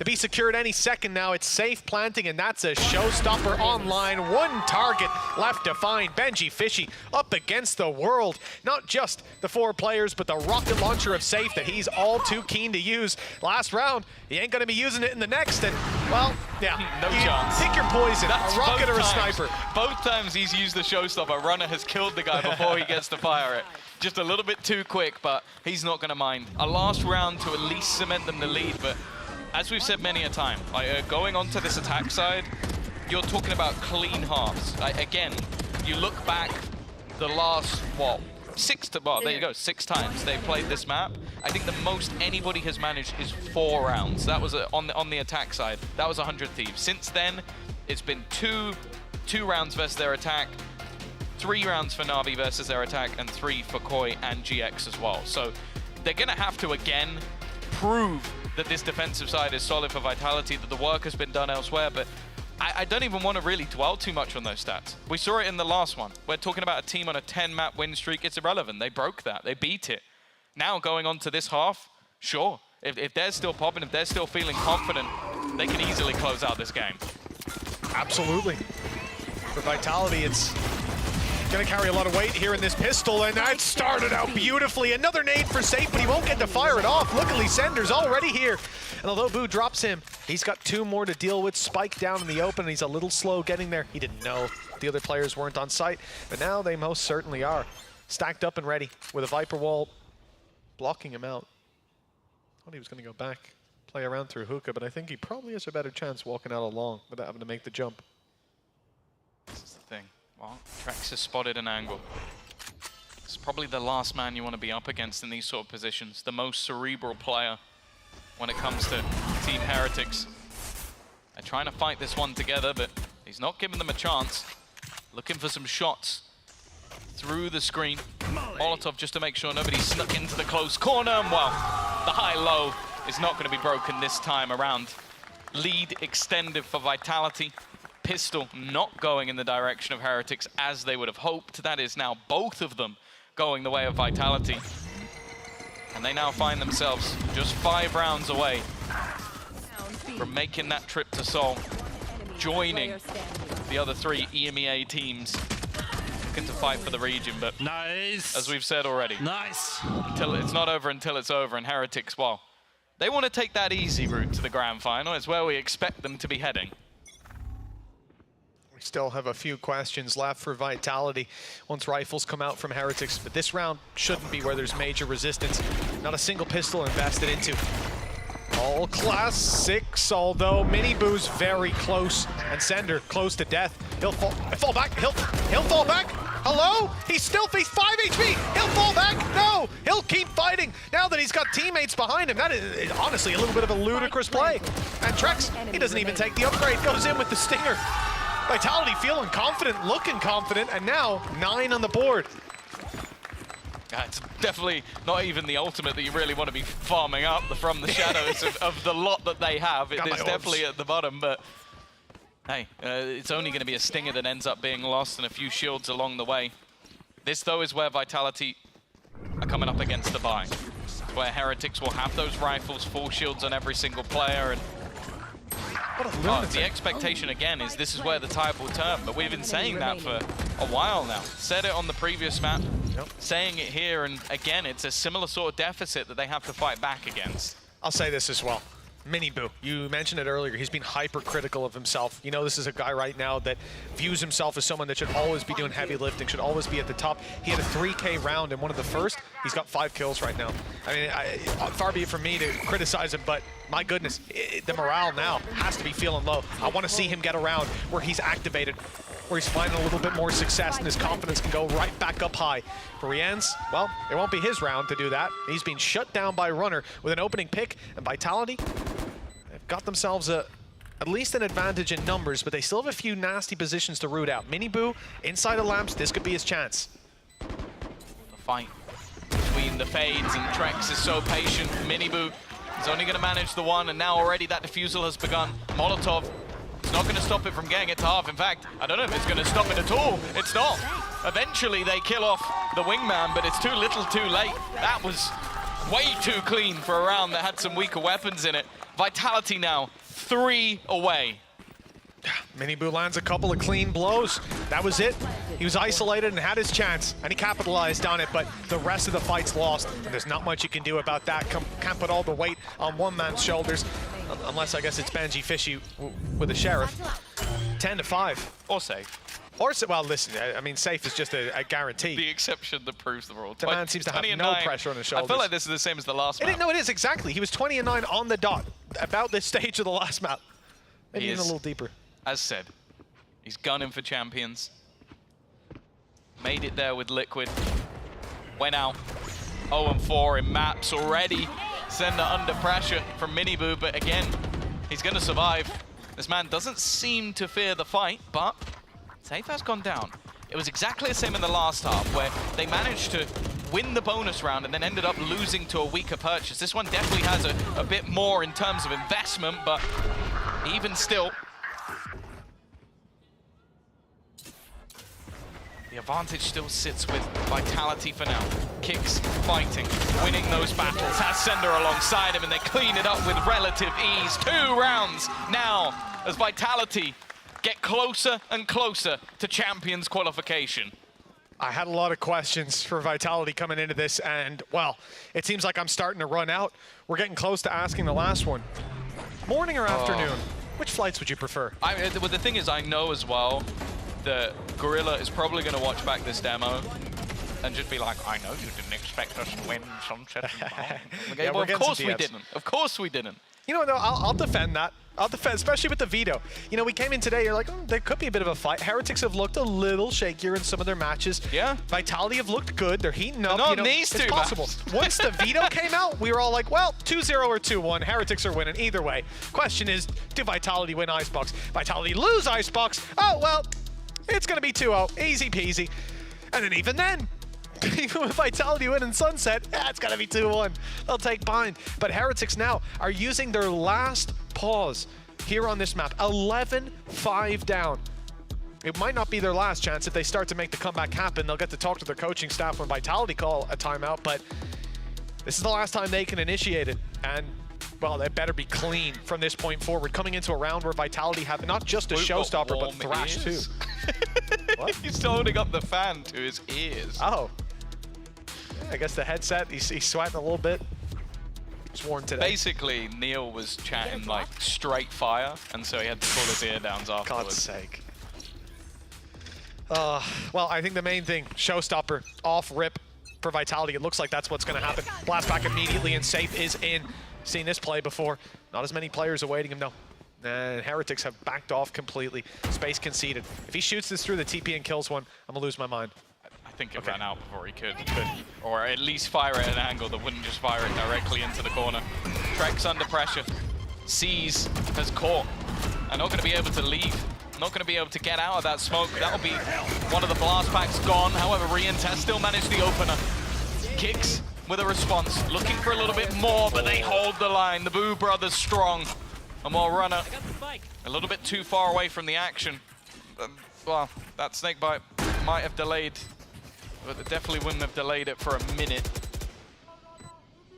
to be secured any second now. It's safe planting, and that's a showstopper online. One target left to find. Benji Fishy up against the world. Not just the 4 players, but the rocket launcher of Safe that he's all too keen to use. Last round, he ain't gonna be using it in the next, and well, yeah. No chance. Pick your poison, That's a rocket or a times. sniper. Both times he's used the showstopper. Runner has killed the guy before he gets to fire it. Just a little bit too quick, but he's not going to mind. A last round to at least cement them the lead, but as we've said many a time, going onto this attack side, you're talking about clean halves. Again, you look back the last, what, 6 times they've played this map. I think the most anybody has managed is 4 rounds. That was on the attack side. That was 100 Thieves. Since then, it's been two rounds versus their attack, 3 rounds for Na'Vi versus their attack, and 3 for Koi and GX as well. So they're going to have to, again, prove that this defensive side is solid for Vitality, that the work has been done elsewhere, but I don't even want to really dwell too much on those stats. We saw it in the last one. We're talking about a team on a 10-map win streak. It's irrelevant. They broke that. They beat it. Now going on to this half, sure. If they're still popping, if they're still feeling confident, they can easily close out this game. Absolutely. For Vitality, it's gonna carry a lot of weight here in this pistol, and that started out beautifully. Another nade for Safe, but he won't get to fire it off. Luckily, Sender's already here. And although Boo drops him, he's got 2 more to deal with. Spike down in the open, and he's a little slow getting there. He didn't know the other players weren't on site, but now they most certainly are. Stacked up and ready with a Viper wall blocking him out. Thought he was gonna go back, play around through hookah, but I think he probably has a better chance walking out along without having to make the jump. This is the thing. Well, Trex has spotted an angle. It's probably the last man you want to be up against in these sort of positions. The most cerebral player when it comes to Team Heretics. They're trying to fight this one together, but he's not giving them a chance. Looking for some shots through the screen. Molotov just to make sure nobody snuck into the close corner. And well, the high-low is not going to be broken this time around. Lead extended for Vitality. Pistol not going in the direction of Heretics as they would have hoped. That is now both of them going the way of Vitality. And they now find themselves just 5 rounds away from making that trip to Seoul, joining the other 3 EMEA teams looking to fight for the region. But nice, as we've said already, nice. Until it's not over until it's over, and Heretics, well, they want to take that easy route to the grand final. It's where we expect them to be heading. Still have a few questions left for Vitality once rifles come out from Heretics, but this round shouldn't be where there's major resistance. Not a single pistol invested into. All class 6, although Mini Boo's very close, and Sender close to death. He'll fall back. He'll fall back. Hello? He's still 5 HP. He'll fall back. No, he'll keep fighting now that he's got teammates behind him. That is honestly a little bit of a ludicrous play. And Trex, he doesn't even take the upgrade. Goes in with the stinger. Vitality feeling confident, looking confident, and now 9 on the board. It's definitely not even the ultimate that you really want to be farming up from the shadows of the lot that they have. It's definitely at the bottom, but hey, it's only going to be a stinger that ends up being lost and a few shields along the way. This, though, is where Vitality are coming up against the buy. It's where Heretics will have those rifles, full shields on every single player, and the expectation again is this is where the tide will turn, but we've been saying that for a while now. Said it on the previous map, saying it here, and again, it's a similar sort of deficit that they have to fight back against. I'll say this as well. Mini Boo, you mentioned it earlier, he's been hypercritical of himself. You know, this is a guy right now that views himself as someone that should always be doing heavy lifting, should always be at the top. He had a 3K round in one of the first. He's got 5 kills right now. I mean, far be it from me to criticize him, but my goodness, the morale now has to be feeling low. I want to see him get around where he's activated, where he's finding a little bit more success and his confidence can go right back up high. For Rienz, well, it won't be his round to do that. He's been shut down by Runner with an opening pick, and Vitality, they've got themselves at least an advantage in numbers, but they still have a few nasty positions to root out. Mini Boo, inside of lamps, this could be his chance. The fight between the fades, and Trex is so patient. Mini Boo is only going to manage the one, and now already that defusal has begun. Molotov is not going to stop it from getting it to half. In fact, I don't know if it's going to stop it at all. It's not. Eventually they kill off the wingman, but it's too little too late. That was way too clean for a round that had some weaker weapons in it. Vitality now 3 away. Miniboo lands a couple of clean blows. That was it. He was isolated and had his chance, and he capitalized on it, but the rest of the fight's lost. There's not much you can do about that. Can't put all the weight on one man's shoulders, unless I guess it's Benji Fishy with a Sheriff. 10-5. Or safe. Well, listen, I mean, safe is just a guarantee. The exception that proves the rule. The man seems to have no pressure on his shoulders. I feel like this is the same as the last map. No, it is, exactly. He was 20-9 on the dot, about this stage of the last map. Maybe even a little deeper. As said, he's gunning for champions. Made it there with Liquid. Went out 0-4 in maps already. Sender under pressure from Miniboo, but again, he's going to survive. This man doesn't seem to fear the fight, but Safe has gone down. It was exactly the same in the last half, where they managed to win the bonus round and then ended up losing to a weaker purchase. This one definitely has a bit more in terms of investment, but even still, the advantage still sits with Vitality for now. Kicks, fighting, winning those battles, has Sender alongside him, and they clean it up with relative ease. 2 rounds now as Vitality get closer and closer to Champions qualification. I had a lot of questions for Vitality coming into this, and, well, it seems like I'm starting to run out. We're getting close to asking the last one. Morning or afternoon? Which flights would you prefer? Well, the thing is, I know as well that Gorilla is probably going to watch back this demo and just be like, I know you didn't expect us to win Sunset. Okay, well, of course we didn't. Of course we didn't. You know, no, I'll defend that. I'll defend, especially with the veto. You know, we came in today, you're like, there could be a bit of a fight. Heretics have looked a little shakier in some of their matches. Yeah. Vitality have looked good. They're heating up. Not these two it's possible. Once the veto came out, we were all like, well, 2-0 or 2-1. Heretics are winning either way. Question is, do Vitality win Icebox? Vitality lose Icebox? Oh, well, it's going to be 2-0. Easy peasy. And then even then, even with Vitality winning Sunset, it's got to be 2-1. They'll take Bind. But Heretics now are using their last pause here on this map. 11-5 down. It might not be their last chance. If they start to make the comeback happen, they'll get to talk to their coaching staff when Vitality call a timeout, but this is the last time they can initiate it. And, well, they better be clean from this point forward. Coming into a round where Vitality have not just a showstopper, but Thrash too. What? He's holding up the fan to his ears. Oh. I guess the headset, he's sweating a little bit. It's worn today. Basically, Neil was chatting like straight fire, and so he had to pull his ear downs afterwards. God's sake. Well, I think the main thing, showstopper, off rip for Vitality. It looks like that's what's going to happen. Blast back immediately, and Safe is in. Seen this play before. Not as many players awaiting him, no. And Heretics have backed off completely. Space conceded. If he shoots this through the TP and kills one, I'm going to lose my mind. I think it ran out before he could. Or at least fire at an angle that wouldn't just fire it directly into the corner. Trek's under pressure. Sees has caught. And not going to be able to leave. Not going to be able to get out of that smoke. That'll be one of the blast packs gone. However, Rientest still managed the opener. Kicks with a response. Looking for a little bit more, but they hold the line. The Boo brothers strong. A more runner. A little bit too far away from the action. Well, that snake bite might have delayed, but it definitely wouldn't have delayed it for a minute.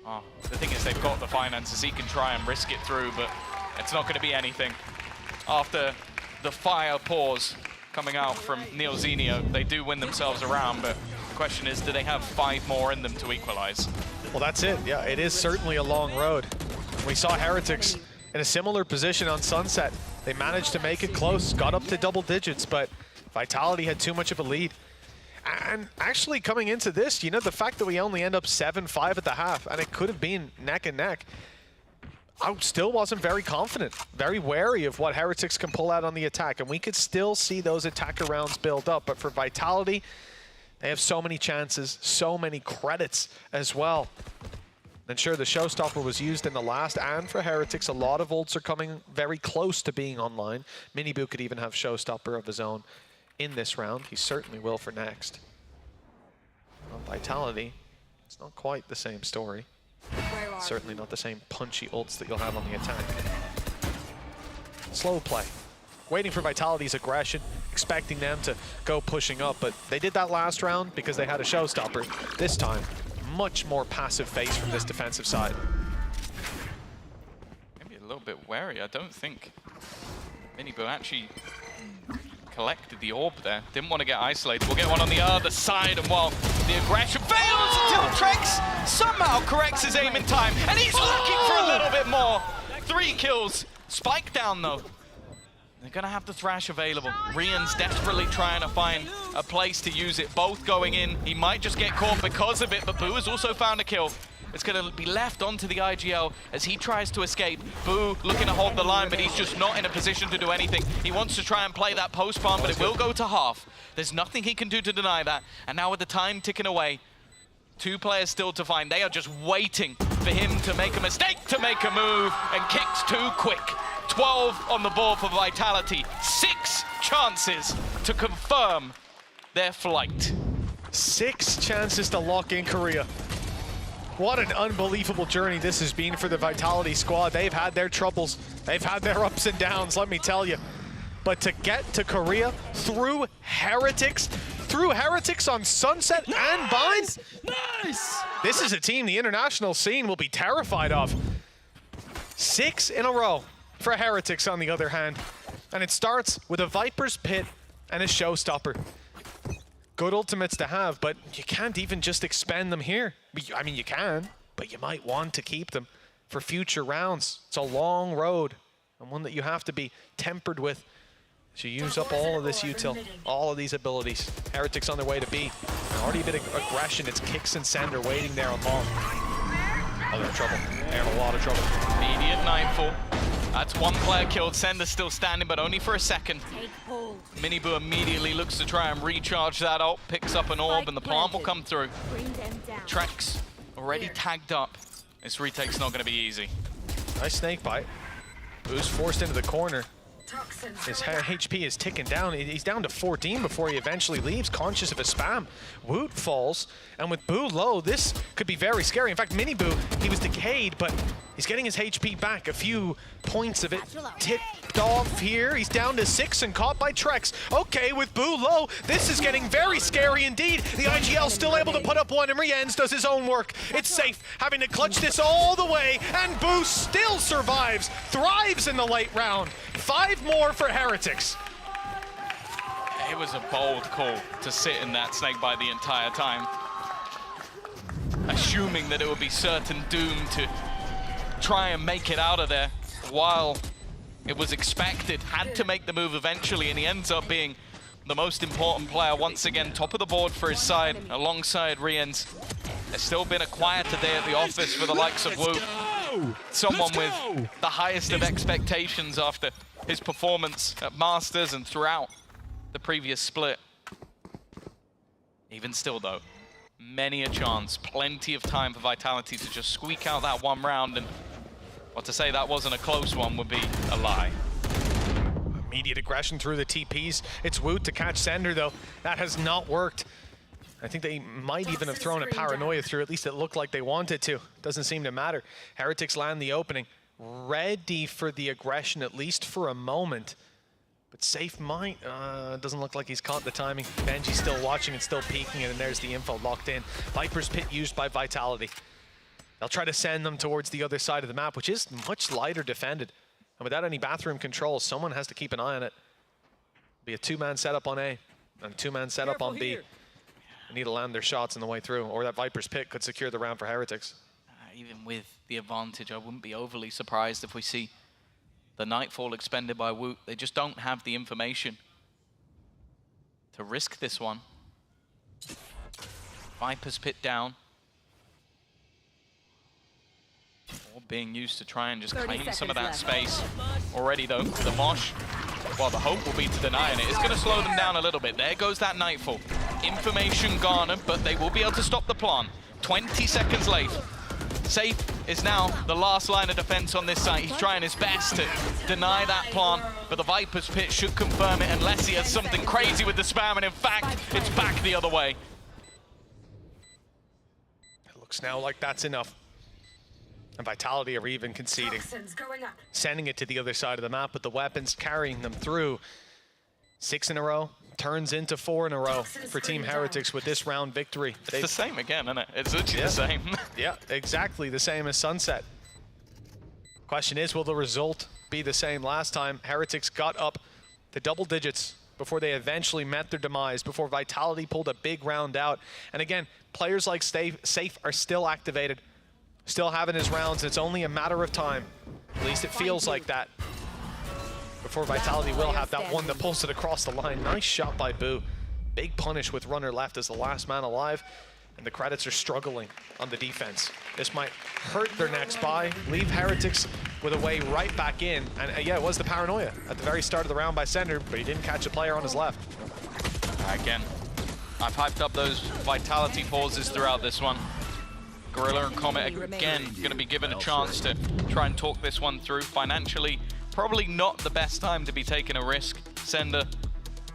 Oh, the thing is, they've got the finances. He can try and risk it through, but it's not going to be anything. After the fire pause coming out from Neo Zenio, they do win themselves around, but the question is, do they have 5 more in them to equalize? Well, that's it. Yeah, it is certainly a long road. We saw Heretics in a similar position on Sunset. They managed to make it close, got up to double digits, but Vitality had too much of a lead. And actually coming into this, you know, the fact that we only end up 7-5 at the half, and it could have been neck and neck, I still wasn't very confident, very wary of what Heretics can pull out on the attack, and we could still see those attacker rounds build up. But for Vitality, they have so many chances, so many credits as well. And sure, the showstopper was used in the last, and for Heretics, a lot of ults are coming very close to being online. Miniboo could even have showstopper of his own in this round. He certainly will for next. On Vitality, it's not quite the same story. Certainly not the same punchy ults that you'll have on the attack. Slow play. Waiting for Vitality's aggression, expecting them to go pushing up, but they did that last round because they had a showstopper. This time, much more passive face from this defensive side. Maybe a little bit wary. I don't think Minibu actually collected the orb there. Didn't want to get isolated. We'll get one on the other side, and while the aggression fails until Trex somehow corrects his aim in time, and he's looking for a little bit more. 3 kills. Spike down, though. They're going to have the Thrash available. Rian's desperately trying to find a place to use it. Both going in. He might just get caught because of it, but Boo has also found a kill. It's going to be left onto the IGL as he tries to escape. Boo looking to hold the line, but he's just not in a position to do anything. He wants to try and play that post farm, but it will go to half. There's nothing he can do to deny that. And now with the time ticking away, 2 players still to find. They are just waiting for him to make a mistake, to make a move, and kicks too quick. 12 on the board for Vitality. 6 chances to confirm their flight. 6 chances to lock in Korea. What an unbelievable journey this has been for the Vitality squad. They've had their troubles. They've had their ups and downs, let me tell you. But to get to Korea through Heretics on Sunset and Bind? Nice! This is a team the international scene will be terrified of. 6 in a row for Heretics, on the other hand. And it starts with a Viper's Pit and a Showstopper. Good ultimates to have, but you can't even just expend them here. I mean, you can, but you might want to keep them for future rounds. It's a long road, and one that you have to be tempered with. So you use up all of this util, all of these abilities. Heretics on their way to B. And already a bit of aggression. It's Kicks and Sender waiting there on long. Oh, they're in trouble. They're in a lot of trouble. Immediate Nightfall. That's 1 player killed. Sender's still standing, but only for a second. Minibu immediately looks to try and recharge that ult, picks up an orb, and the plant will come through. Trex already tagged up. This retake's not going to be easy. Nice snake bite. Boo's forced into the corner. His HP is ticking down. He's down to 14 before he eventually leaves, conscious of his spam. Woot falls, and with Boo low, this could be very scary. In fact, Minibu, he was decayed, but he's getting his HP back. A few points of it tipped off here. He's down to 6 and caught by Trex. Okay, with Boo low, this is getting very scary indeed. The IGL still able to put up 1, and Rienz does his own work. It's safe, having to clutch this all the way, and Boo still survives, thrives in the late round. 5 more for Heretics. It was a bold call to sit in that snake bite the entire time, assuming that it would be certain doom to try and make it out of there, while it was expected, had to make the move eventually, and he ends up being the most important player once again, top of the board for his side, alongside Rienz. There's still been a quieter day at the office for the likes of Wu. Someone with the highest of expectations after his performance at Masters and throughout the previous split. Even still though, many a chance, plenty of time for Vitality to just squeak out that 1 round, and to say that wasn't a close one would be a lie. Immediate aggression through the TPs. It's Woot to catch Sender though. That has not worked. I think they might even have thrown a Paranoia through. At least it looked like they wanted to. Doesn't seem to matter. Heretics land the opening. Ready for the aggression, at least for a moment. But Safe might. Doesn't look like he's caught the timing. Benji's still watching and still peeking, and there's the info locked in. Viper's Pit used by Vitality. They'll try to send them towards the other side of the map, which is much lighter defended. And without any bathroom control, someone has to keep an eye on it. Be a 2-man setup on A, and a 2-man setup on B. They need to land their shots on the way through, or that Viper's Pit could secure the round for Heretics. Even with the advantage, I wouldn't be overly surprised if we see the Nightfall expended by Woot. They just don't have the information to risk this one. Viper's Pit down. Or being used to try and just claim some of that space. Already though, the Mosh, well, the hope will be to deny, and it is going to slow them down a little bit. There goes that Nightfall. Information garnered, but they will be able to stop the plant. 20 seconds late. Safe is now the last line of defense on this site. He's trying his best to deny that plant, but the Viper's Pit should confirm it unless he has something crazy with the spam, and in fact, it's back the other way. It looks now like that's enough. And Vitality are even conceding. Sending it to the other side of the map, but the weapons carrying them through. 6 in a row, turns into 4 in a row for Team Heretics with this round victory. It's the same again, isn't it? It's literally the same. Yeah, exactly the same as Sunset. Question is, will the result be the same? Last time, Heretics got up to double digits before they eventually met their demise, before Vitality pulled a big round out. And again, players like Safe are still activated, still having his rounds. It's only a matter of time. At least it feels like that. Before Vitality will have that one that pulls it across the line. Nice shot by Boo. Big punish with runner left as the last man alive. And the credits are struggling on the defense. This might hurt their next buy, leave Heretics with a way right back in. And yeah, it was the paranoia at the very start of the round by Sender, but he didn't catch a player on his left. Again, I've hyped up those Vitality pauses throughout this one. Gorilla and Comet again going to be given a chance to try and talk this one through. Financially, probably not the best time to be taking a risk. Sender,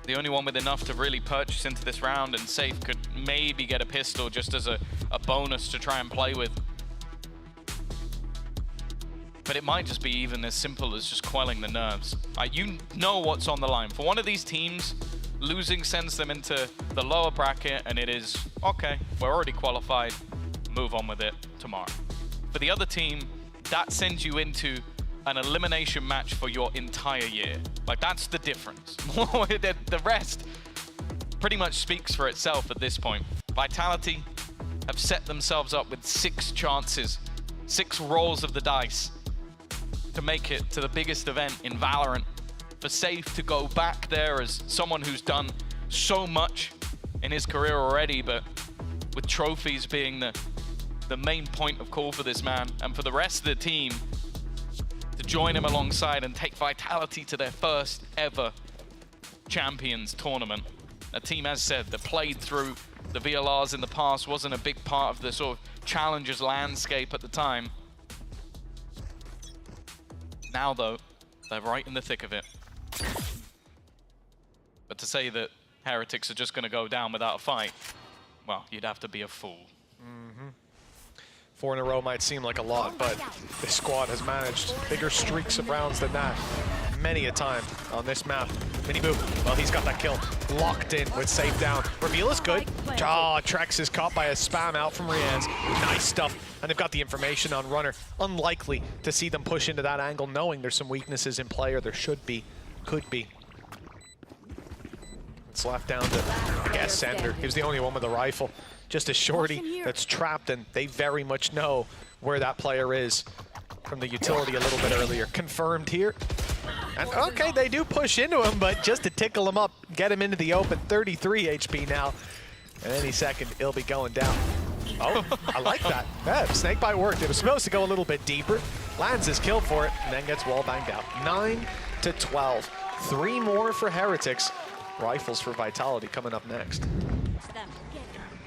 the only one with enough to really purchase into this round, and Safe could maybe get a pistol just as a bonus to try and play with. But it might just be even as simple as just quelling the nerves. You know what's on the line. For one of these teams, losing sends them into the lower bracket, and it is, okay, we're already qualified, move on with it tomorrow. For the other team, that sends you into an elimination match for your entire year. Like, that's the difference. The rest pretty much speaks for itself at this point. Vitality have set themselves up with 6 chances, 6 rolls of the dice to make it to the biggest event in Valorant. For Safe to go back there as someone who's done so much in his career already, but with trophies being the main point of call for this man, and for the rest of the team to join him alongside and take Vitality to their first ever Champions tournament. A team, as said, that played through the VLRs in the past, wasn't a big part of the sort of challengers landscape at the time. Now, though, they're right in the thick of it. But to say that Heretics are just going to go down without a fight, well, you'd have to be a fool. 4 in a row might seem like a lot, but this squad has managed bigger streaks of rounds than that many a time on this map. Miniboo, well, he's got that kill locked in with Safe down. Reveal is good. Trex is caught by a spam out from Rian's. Nice stuff. And they've got the information on Runner. Unlikely to see them push into that angle, knowing there's some weaknesses in play, or there should be, could be. It's left down to, I guess, Sender. He was the only one with a rifle. Just a shorty that's trapped, and they very much know where that player is from the utility a little bit earlier. Confirmed here. And okay, they do push into him, but just to tickle him up, get him into the open. 33 HP now. And any second, he'll be going down. Oh, I like that. Yeah, snakebite worked. It was supposed to go a little bit deeper. Lands his kill for it, and then gets wall banged out. 9 to 12. 3 more for Heretics. Rifles for Vitality coming up next.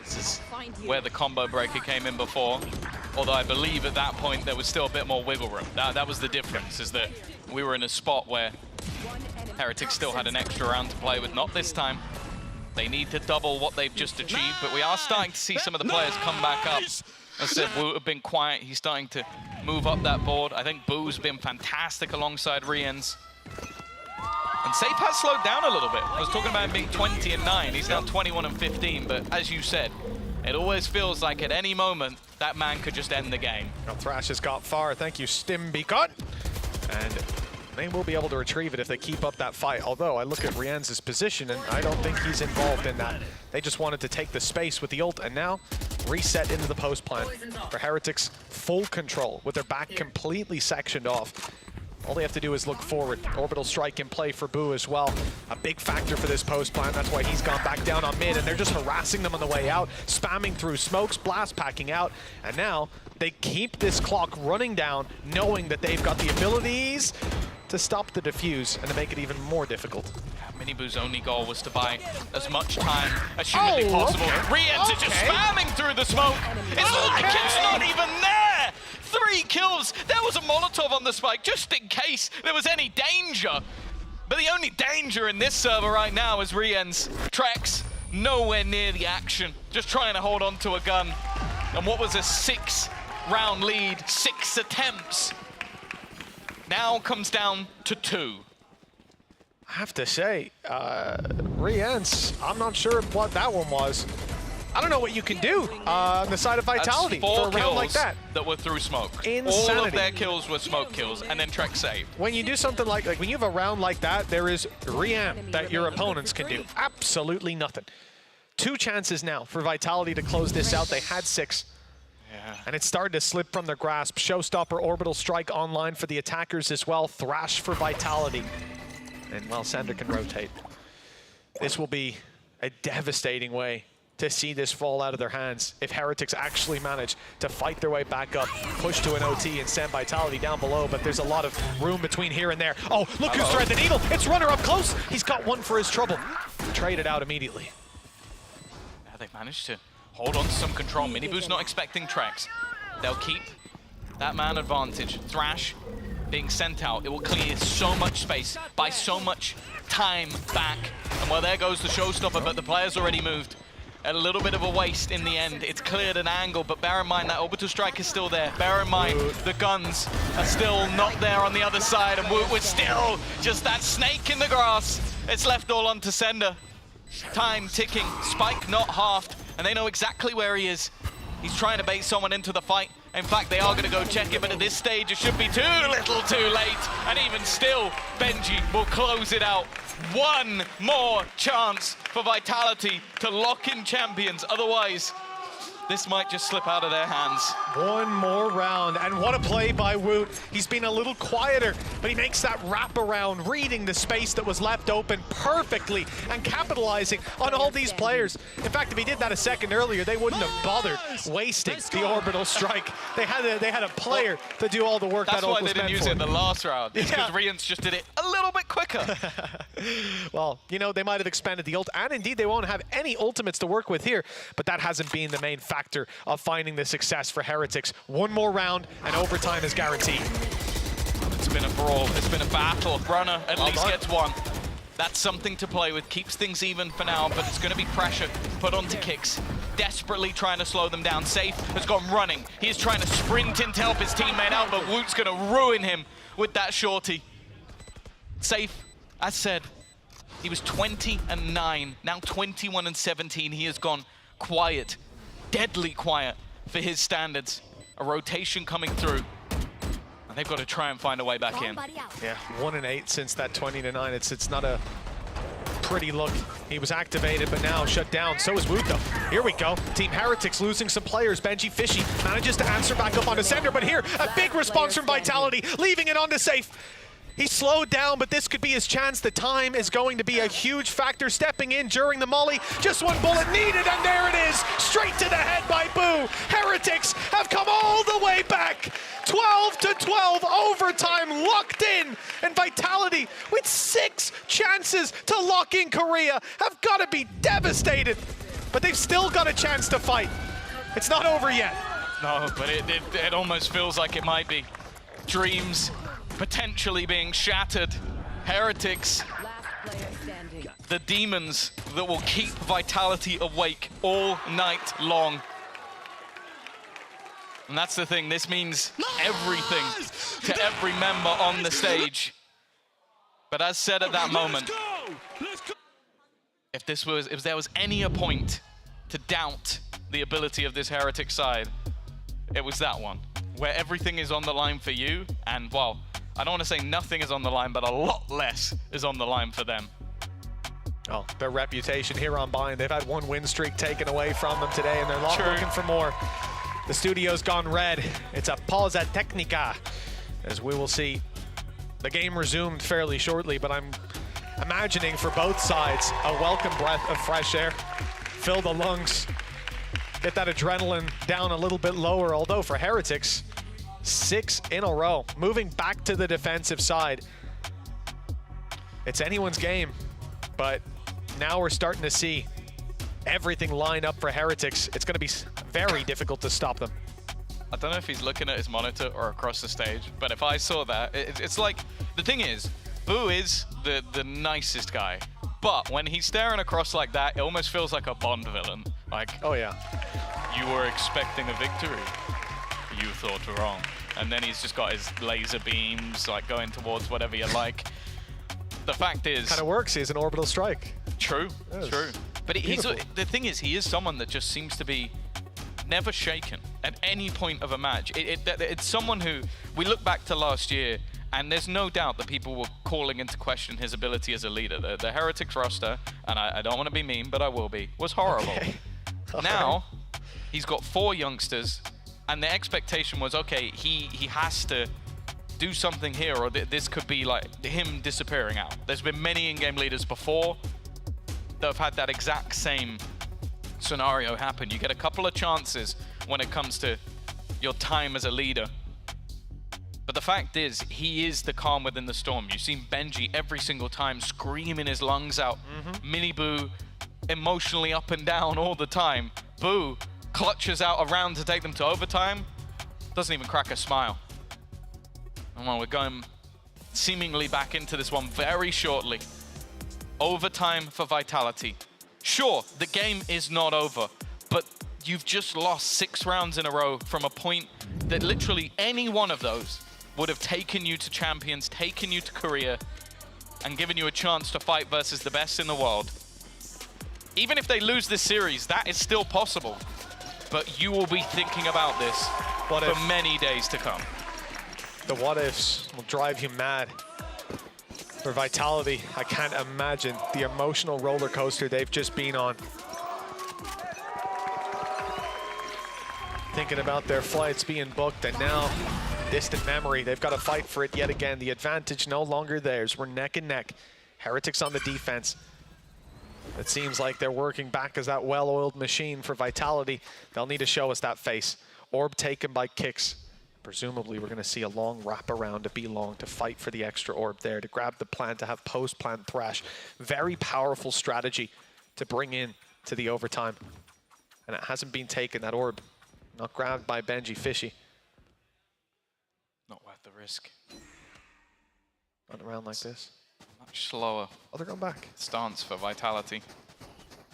This is where the combo breaker came in before. Although I believe at that point there was still a bit more wiggle room. That was the difference, is that we were in a spot where Heretics still had an extra round to play with. Not this time. They need to double what they've just achieved, but we are starting to see some of the players come back up. As I said, Wu have been quiet. He's starting to move up that board. I think Boo's been fantastic alongside Rien's. And Safe has slowed down a little bit. I was talking about him being 20 and 9. He's now 21 and 15, but as you said, it always feels like at any moment that man could just end the game. Now Thrash has got far. Thank you, Stimbeacon. And they will be able to retrieve it if they keep up that fight. Although I look at Rien's position, and I don't think he's involved in that. They just wanted to take the space with the ult, and now reset into the post plant. For Heretics, full control with their back completely sectioned off. All they have to do is look forward. Orbital strike in play for Boo as well. A big factor for this post plant. That's why he's gone back down on mid, and they're just harassing them on the way out, spamming through smokes, blast packing out, and now they keep this clock running down, knowing that they've got the abilities to stop the defuse and to make it even more difficult. Miniboo's only goal was to buy as much time as humanly possible. Rien's are just spamming through the smoke. It's like it's not even there! 3 kills! There was a Molotov on the spike, just in case there was any danger. But the only danger in this server right now is Rien's. Trex, nowhere near the action, just trying to hold on to a gun. And what was a 6-round lead, 6 attempts, now comes down to 2. I have to say, Rien's, I'm not sure what that one was. I don't know what you can do on the side of Vitality That's for a 4 round like kills that. were through smoke. Insanity. All of their kills were smoke kills, and then Trek saved. When you do something like when you have a round like that, there is reamp that your opponents can do. Absolutely nothing. 2 chances now for Vitality to close this out. They had 6. Yeah. And it started to slip from their grasp. Showstopper Orbital Strike online for the attackers as well. Thrash for Vitality. And well, Sander can rotate. This will be a devastating way to see this fall out of their hands if Heretics actually manage to fight their way back up, push to an OT and send Vitality down below, but there's a lot of room between here and there. Oh, look who's threaded the needle. It's Runner up close. He's got one for his trouble. Traded out immediately. Yeah, they've managed to hold on to some control. Miniboo's not expecting Trex. They'll keep that man advantage. Thrash being sent out. It will clear so much space, buy so much time back. And well, there goes the showstopper, but the player's already moved. A little bit of a waste in the end. It's cleared an angle, but bear in mind that Orbital Strike is still there. Bear in mind the guns are still not there on the other side, and Woot was still just that snake in the grass. It's left all on to Sender. Time ticking, Spike not halved, and they know exactly where he is. He's trying to bait someone into the fight. In fact, they are going to go check it, but at this stage, it should be too little too late. And even still, Benji will close it out. One more chance for Vitality to lock in champions. Otherwise, this might just slip out of their hands. One more round, and what a play by Woot. He's been a little quieter, but he makes that wraparound, reading the space that was left open perfectly and capitalizing on all these players. In fact, if he did that a second earlier, they wouldn't have bothered wasting the Orbital Strike. They had a player to do all the work that ult was meant for. That's why they didn't use it in the last round. It's because Rians just did it a little bit quicker. Well, you know, they might have expanded the ult, and indeed they won't have any ultimates to work with here, but that hasn't been the main factor of finding the success for Heretics. One more round and overtime is guaranteed. It's been a brawl, it's been a battle. Runner at least gets one. That's something to play with, keeps things even for now, but it's going to be pressure put onto Kicks. Desperately trying to slow them down. Safe has gone running. He's trying to sprint in to help his teammate out, but Woot's going to ruin him with that shorty. Safe, as said, he was 20-9, now 21-17. He has gone quiet, deadly quiet for his standards. A rotation coming through, and they've got to try and find a way back in. Yeah, 1-8 since that 20-9. It's not a pretty look. He was activated, but now shut down. So is Woot, though. Here we go. Team Heretics losing some players. Benji Fishy manages to answer back up onto Sender, but here, a big response from Vitality, leaving it onto Safe. He slowed down, but this could be his chance. The time is going to be a huge factor. Stepping in during the molly. Just one bullet needed, and there it is. Straight to the head by Boo. Heretics have come all the way back. 12-12, overtime locked in. And Vitality, with 6 chances to lock in Korea, have got to be devastated. But they've still got a chance to fight. It's not over yet. No, but it almost feels like it might be. Dreams potentially being shattered. Heretics, the demons that will keep Vitality awake all night long. And that's the thing, this means everything to every member on the stage. But as said at that moment, if there was any point to doubt the ability of this Heretic side, it was that one, where everything is on the line for you, and well, I don't want to say nothing is on the line, but a lot less is on the line for them. Oh, their reputation here on Bind. They've had 1 win streak taken away from them today, and they're looking for more. The studio's gone red. It's a pausa tecnica, as we will see the game resumed fairly shortly, but I'm imagining for both sides a welcome breath of fresh air. Fill the lungs, get that adrenaline down a little bit lower, although for Heretics, 6 in a row, moving back to the defensive side. It's anyone's game, but now we're starting to see everything line up for Heretics. It's going to be very difficult to stop them. I don't know if he's looking at his monitor or across the stage, but if I saw that, it's like, the thing is, Boo is the nicest guy, but when he's staring across like that, it almost feels like a Bond villain. Like, oh yeah, you were expecting a victory. You thought wrong. And then he's just got his laser beams, like going towards whatever you like. The fact is... Kind of works, he's an orbital strike. True, true. But the thing is, he is someone that just seems to be never shaken at any point of a match. It's someone who, we look back to last year, and there's no doubt that people were calling into question his ability as a leader. The Heretics roster, and I don't want to be mean, but I will be, was horrible. Okay. Now, he's got 4 youngsters, and the expectation was, okay, he has to do something here, or this could be like him disappearing out. There's been many in-game leaders before that have had that exact same scenario happen. You get a couple of chances when it comes to your time as a leader. But the fact is, he is the calm within the storm. You've seen Benji every single time screaming his lungs out. Mini Boo emotionally up and down all the time. Boo clutches out a round to take them to overtime. Doesn't even crack a smile. And well, we're going seemingly back into this one very shortly. Overtime for Vitality. Sure, the game is not over, but you've just lost 6 rounds in a row from a point that literally any one of those would have taken you to Champions, taken you to Korea, and given you a chance to fight versus the best in the world. Even if they lose this series, that is still possible. But you will be thinking about this for many days to come. The what-ifs will drive you mad. For Vitality, I can't imagine the emotional roller coaster they've just been on. Thinking about their flights being booked, and now, distant memory, they've got to fight for it yet again. The advantage no longer theirs. We're neck and neck. Heretics on the defense. It seems like they're working back as that well-oiled machine for Vitality. They'll need to show us that face. Orb taken by Kicks. Presumably, we're going to see a long wraparound to be long to fight for the extra orb there, to grab the plant, to have post-plant thrash. Very powerful strategy to bring in to the overtime. And it hasn't been taken, that orb. Not grabbed by Benji. Fishy. Not worth the risk. Run around like this. Much slower. Oh, they're going back. Stance for Vitality.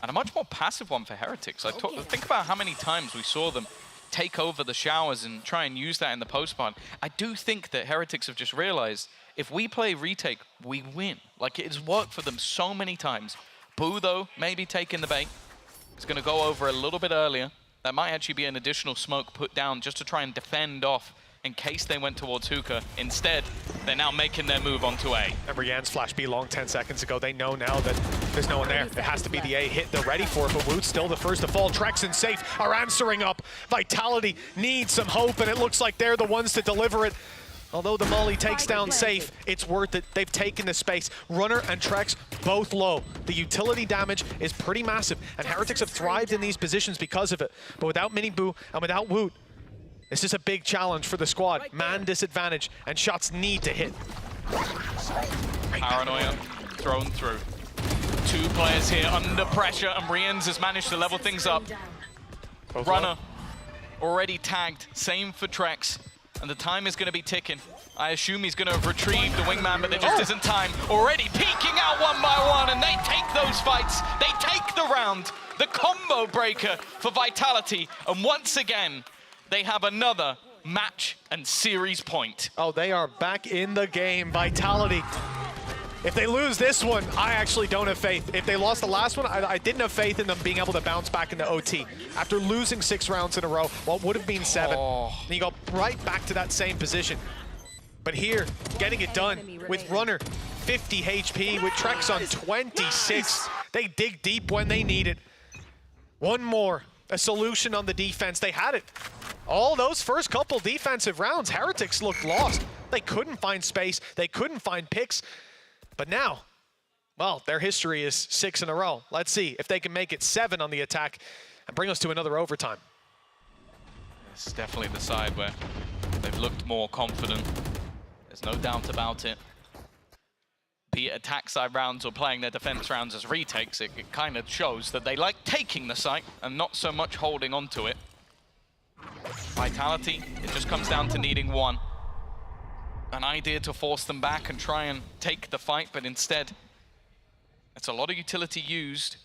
And a much more passive one for Heretics. Think about how many times we saw them take over the showers and try and use that in the post-part. I do think that Heretics have just realized if we play retake, we win. Like, it's worked for them so many times. Boo, though, maybe taking the bait. It's going to go over a little bit earlier. That might actually be an additional smoke put down just to try and defend off in case they went towards Hookah. Instead, they're now making their move onto A. Remember Jan's flash B long 10 seconds ago. They know now that there's no one there. It has to be the A hit. They're ready for it, but Woot's still the first to fall. Trex and Safe are answering up. Vitality needs some hope, and it looks like they're the ones to deliver it. Although the Molly takes down Safe, it's worth it. They've taken the space. Runner and Trex both low. The utility damage is pretty massive, and Heretics have thrived in these positions because of it. But without Mini Boo and without Woot, this is a big challenge for the squad. Man disadvantage, and shots need to hit. Paranoia thrown through. 2 players here under pressure, and Rienz has managed to level things up. Runner already tagged, same for Trex, and the time is going to be ticking. I assume he's going to retrieve the wingman, but there just isn't time. Already peeking out one by one, and they take those fights. They take the round. The combo breaker for Vitality, and once again, they have another match and series point. Oh, they are back in the game. Vitality. If they lose this one, I actually don't have faith. If they lost the last one, I didn't have faith in them being able to bounce back into OT. After losing 6 rounds in a row, what would have been 7, and you go right back to that same position. But here, getting it done with Runner, 50 HP, with Trex on 26. They dig deep when they need it. One more, a solution on the defense. They had it. All those first couple defensive rounds, Heretics looked lost. They couldn't find space. They couldn't find picks. But now, well, their history is 6 in a row. Let's see if they can make it 7 on the attack and bring us to another overtime. It's definitely the side where they've looked more confident. There's no doubt about it. Be it attack side rounds or playing their defense rounds as retakes, it kind of shows that they like taking the site and not so much holding onto it. Vitality, it just comes down to needing one. An idea to force them back and try and take the fight, but instead, it's a lot of utility used,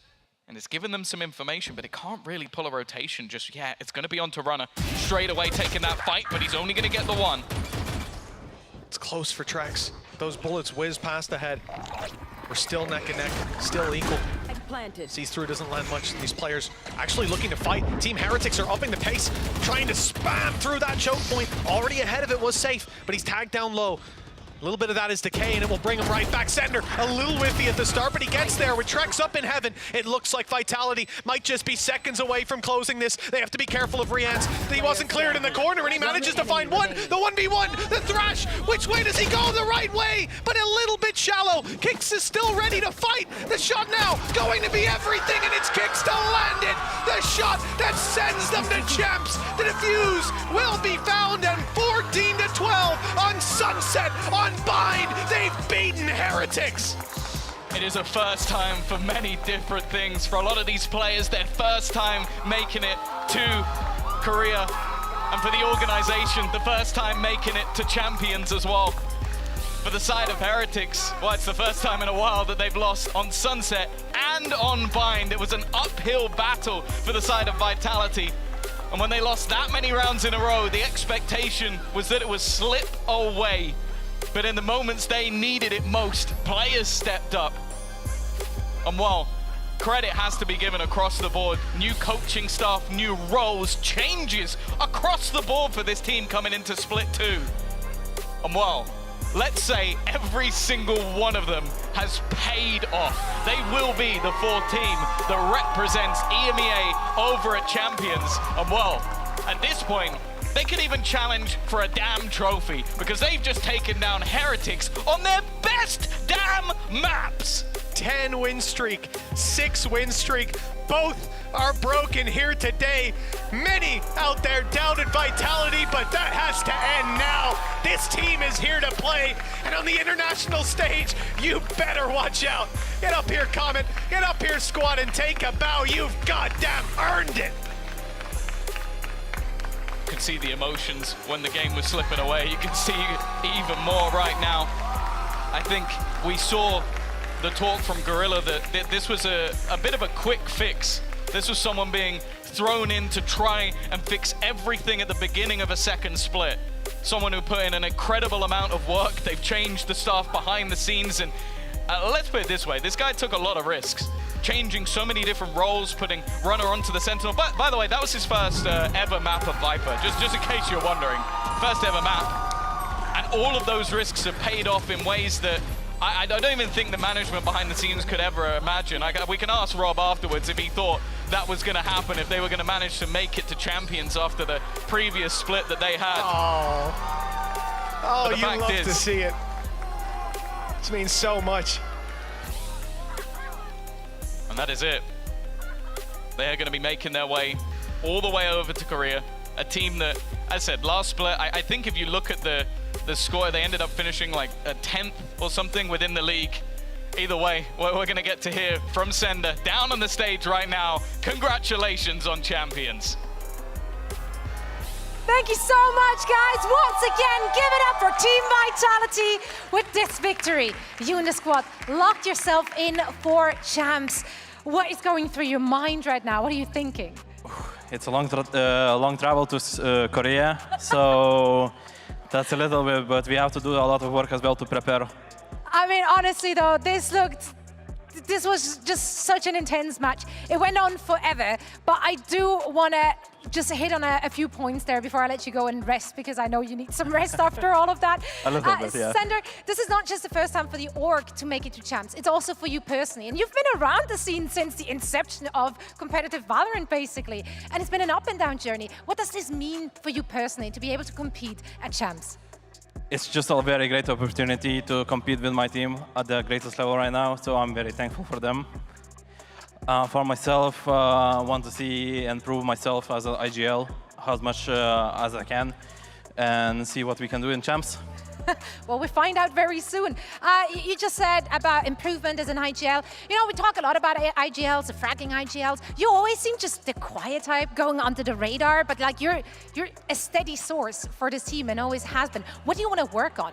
and it's given them some information, but it can't really pull a rotation just yet. It's going to be on to Runner, straight away taking that fight, but he's only going to get the one. It's close for Trex. Those bullets whiz past the head. We're still neck and neck, still equal. Sees through, doesn't land much. These players actually looking to fight. Team Heretics are upping the pace, trying to spam through that choke point. Already ahead of it was Safe, but he's tagged down low. A little bit of that is decay, and it will bring him right back. Sender, a little whiffy at the start, but he gets there with Trex up in heaven. It looks like Vitality might just be seconds away from closing this. They have to be careful of Riance. He wasn't cleared in the corner, and he manages to find one. The 1v1, the Thrash. Which way does he go? The right way, but a little bit shallow. Kicks is still ready to fight. The shot now going to be everything, and it's Kicks to land it. The shot that sends them to champs. The defuse will be found, and 14-12 on Sunset, on Bind. They've beaten Heretics. It is a first time for many different things. For a lot of these players, their first time making it to Korea. And for the organization, the first time making it to champions as well. For the side of Heretics, well, it's the first time in a while that they've lost on Sunset and on Bind. It was an uphill battle for the side of Vitality. And when they lost that many rounds in a row, the expectation was that it would slip away. But in the moments they needed it most, players stepped up. And well, credit has to be given across the board. New coaching staff, new roles, changes across the board for this team coming into Split 2. And well, let's say every single one of them has paid off. They will be the 4th team that represents EMEA over at Champions. And well, at this point, they could even challenge for a damn trophy because they've just taken down Heretics on their best damn maps. 10 win streak, 6 win streak. Both are broken here today. Many out there doubted Vitality, but that has to end now. This team is here to play, and on the international stage, you better watch out. Get up here, Comet. Get up here, squad, and take a bow. You've goddamn earned it. You can see the emotions when the game was slipping away. You can see even more right now. I think we saw the talk from Gorilla that this was a bit of a quick fix. This was someone being thrown in to try and fix everything at the beginning of a second split. Someone who put in an incredible amount of work. They've changed the stuff behind the scenes, and let's put it this way, this guy took a lot of risks. Changing so many different roles, putting Runner onto the Sentinel. But by the way, that was his first ever map of Viper, just in case you're wondering. First ever map. And all of those risks have paid off in ways that I don't even think the management behind the scenes could ever imagine. We can ask Rob afterwards if he thought that was going to happen, if they were going to manage to make it to champions after the previous split that they had. Oh, you love to see it. This means so much. And that is it. They are going to be making their way all the way over to Korea. A team that, as I said, last split, I think if you look at the score, they ended up finishing like a 10th or something within the league. Either way, we're going to get to hear from Sender down on the stage right now. Congratulations on champions. Thank you so much, guys. Once again, give it up for Team Vitality with this victory. You and the squad locked yourself in for champs. What is going through your mind right now? What are you thinking? It's a long travel to Korea, so that's a little bit, but we have to do a lot of work as well to prepare. I mean, honestly though, this was just such an intense match. It went on forever, but I do want to just hit on a few points there before I let you go and rest, because I know you need some rest after all of that. A little bit, yeah. Sender, this is not just the first time for the org to make it to champs, it's also for you personally. And you've been around the scene since the inception of competitive Valorant, basically. And it's been an up and down journey. What does this mean for you personally to be able to compete at champs? It's just a very great opportunity to compete with my team at the greatest level right now, so I'm very thankful for them. For myself, I want to see and prove myself as an IGL as much as I can and see what we can do in champs. Well, we'll find out very soon. You just said about improvement as an IGL. You know, we talk a lot about IGLs, the fragging IGLs. You always seem just the quiet type, going under the radar, but like you're a steady source for this team and always has been. What do you want to work on?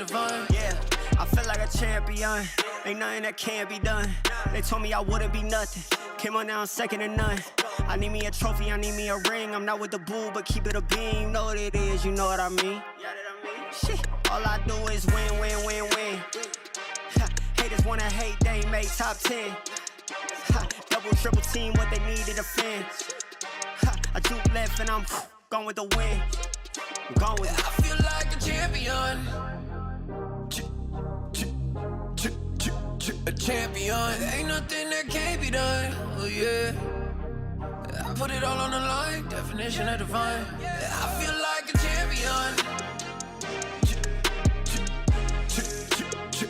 of divine. Yeah, I feel like a champion. Ain't nothing that can't be done. They told me I wouldn't be nothing. Came on down second to none. I need me a trophy, I need me a ring. I'm not with the bull, but keep it a beam. You know what it is, you know what I mean? Shit, all I do is win, win, win, win. Haters wanna hate, they ain't made top 10. Double, triple team, what they need to defend. I juke left and I'm gone with the win. I'm gone with it. I feel like a champion. A champion. Ain't nothing that can't be done. Oh yeah. I put it all on the line. Definition of divine. I feel like a champion.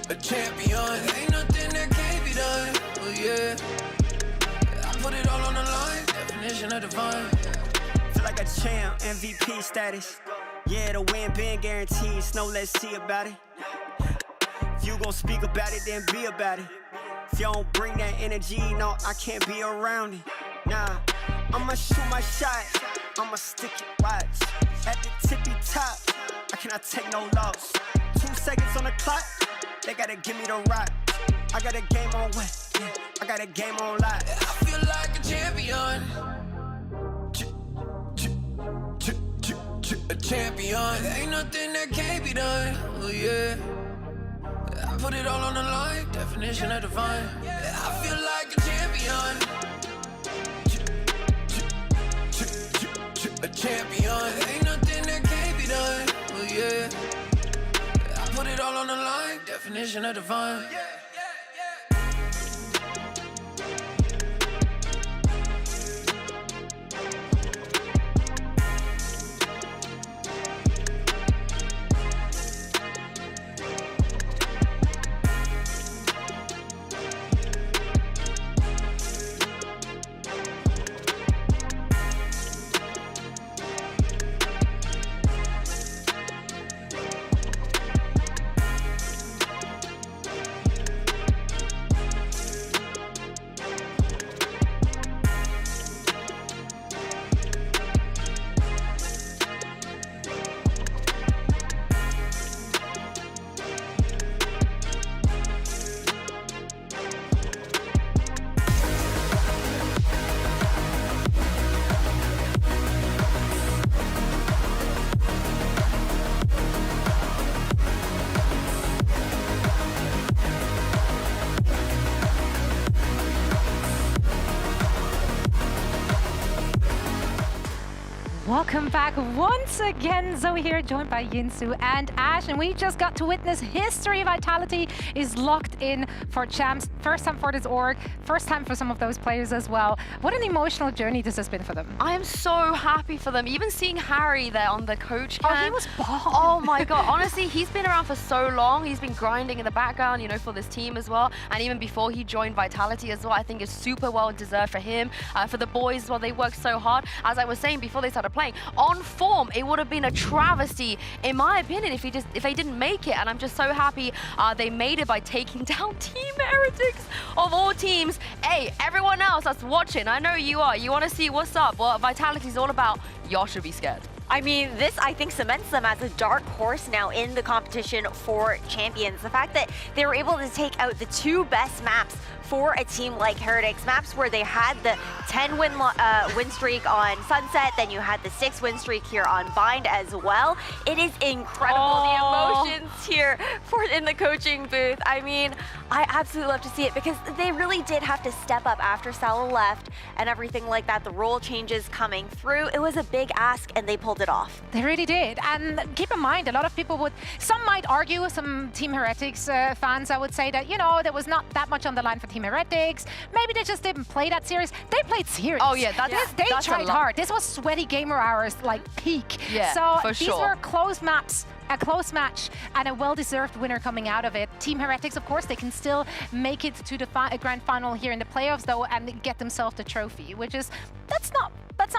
A champion. Ain't nothing that can't be done. Oh yeah. I put it all on the line. Definition of divine. Feel like a champ. MVP status. Yeah, the win been guaranteed. Snow, let's see about it. If you gon' speak about it, then be about it. If you don't bring that energy, no, I can't be around it. Nah, I'ma shoot my shot. I'ma stick it, watch. At the tippy top, I cannot take no loss. 2 seconds on the clock, they gotta give me the rock. I got a game on wet, yeah, I got a game on lock. I feel like a champion. A champion. Ain't nothing that can't be done. Oh yeah. I put it all on the line. Definition of divine. I feel like a champion. A champion. Ain't nothing that can't be done. Oh yeah. I put it all on the line. Definition of divine. Welcome back once again. Zoe here, joined by Yinsu and Ash, and we just got to witness history. Vitality is locked in for champs. First time for this org, first time for some of those players as well. What an emotional journey this has been for them. I am so happy for them. Even seeing Harry there on the coach cam. Oh, he was bomb. Oh my god, honestly, he's been around for so long. He's been grinding in the background, you know, for this team as well. And even before he joined Vitality as well, I think it's super well deserved for him. For the boys as well, they worked so hard. As I was saying before they started playing, on form, it would have been a travesty, in my opinion, if they didn't make it. And I'm just so happy they made it by taking down Team Heretics of all teams. Hey, everyone else that's watching, I know you are. You want to see what's up, what Vitality's all about. Y'all should be scared. I mean, this, I think, cements them as a dark horse now in the competition for champions. The fact that they were able to take out the 2 best maps for a team like Heretics, maps where they had the 10-win streak on Sunset, then you had the 6-win streak here on Bind as well. It is incredible, the emotions here in the coaching booth. I mean, I absolutely love to see it because they really did have to step up after Salah left and everything like that. The role changes coming through. It was a big ask and they pulled it off. They really did. And keep in mind, a lot of people some might argue, some Team Heretics fans, I would say that, you know, there was not that much on the line for Team Heretics. Maybe they just didn't play that serious. They played serious. Oh yeah, they tried hard. This was sweaty gamer hours, like peak. Yeah, so for these were close maps, a close match, and a well-deserved winner coming out of it. Team Heretics, of course, they can still make it to the grand final here in the playoffs, though, and get themselves the trophy, which is, that's not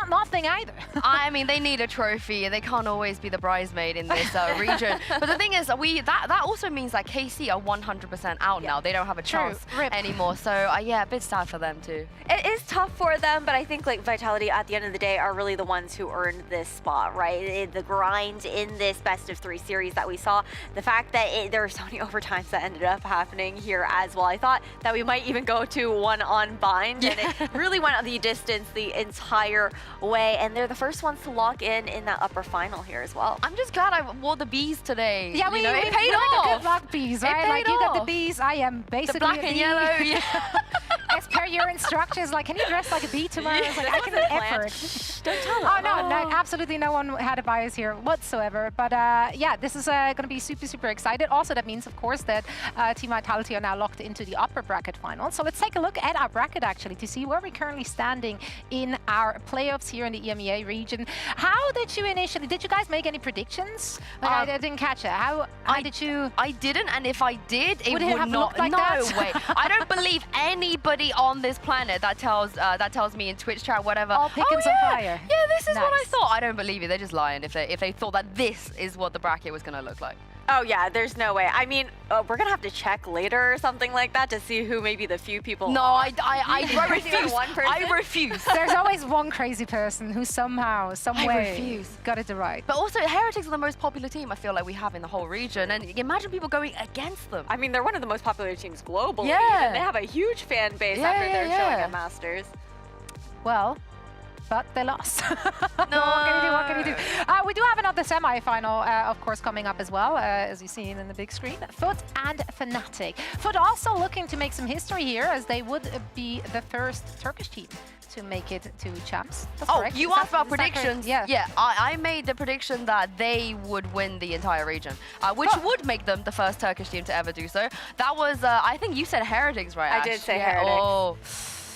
nothing either. I mean, they need a trophy. They can't always be the bridesmaid in this region. But the thing is, that also means that KC are 100% out now. They don't have a chance anymore. So yeah, a bit sad for them too. It is tough for them, but I think like Vitality at the end of the day are really the ones who earned this spot, right? The grind in this best of 3 every series that we saw. The fact that there were so many overtimes that ended up happening here as well. I thought that we might even go to 1 on bind, and it really went the distance the entire way. And they're the first ones to lock in that upper final here as well. I'm just glad I wore the bees today. Yeah, you know, it paid like off. a good luck bees, right? It like paid you got off. the bees, I am basically the black a and bee. yellow. Yeah. As per your instructions, like, can you dress like a bee tomorrow? I was like, I can effort. Don't tell them. Oh, no, absolutely no one had a bias here whatsoever. But yeah, this is going to be super, super excited. Also, that means, of course, that Team Vitality are now locked into the upper bracket final. So let's take a look at our bracket, actually, to see where we're currently standing in our playoffs here in the EMEA region. How did you did you guys make any predictions? I didn't catch it. How did you? I didn't, and if I did, it would have not. looked like no that? way. I don't believe anybody on this planet that tells me in Twitch chat, whatever. All pickings on fire. Yeah, this is what I thought. I don't believe it. They're just lying if they thought that this is what the bracket was going to look like. Oh yeah, there's no way. I mean, we're gonna have to check later or something like that to see who maybe the few people. No, I refuse. One person? I refuse. There's always one crazy person who somehow, some way, refuse. got it right. But also, Heretics are the most popular team I feel like we have in the whole region, and imagine people going against them. I mean, they're one of the most popular teams globally. Yeah. And they have a huge fan base after their showing at Masters. Well, but they lost. What can you do? We do have another semi-final, of course, coming up as well, as you see in the big screen. Foot and Fnatic. Foot also looking to make some history here, as they would be the first Turkish team to make it to champs. That's correct. You asked about predictions. Yeah. I made the prediction that they would win the entire region, which would make them the first Turkish team to ever do so. That was, I think you said Heretics, right, I Ash? did say Heretics. Oh.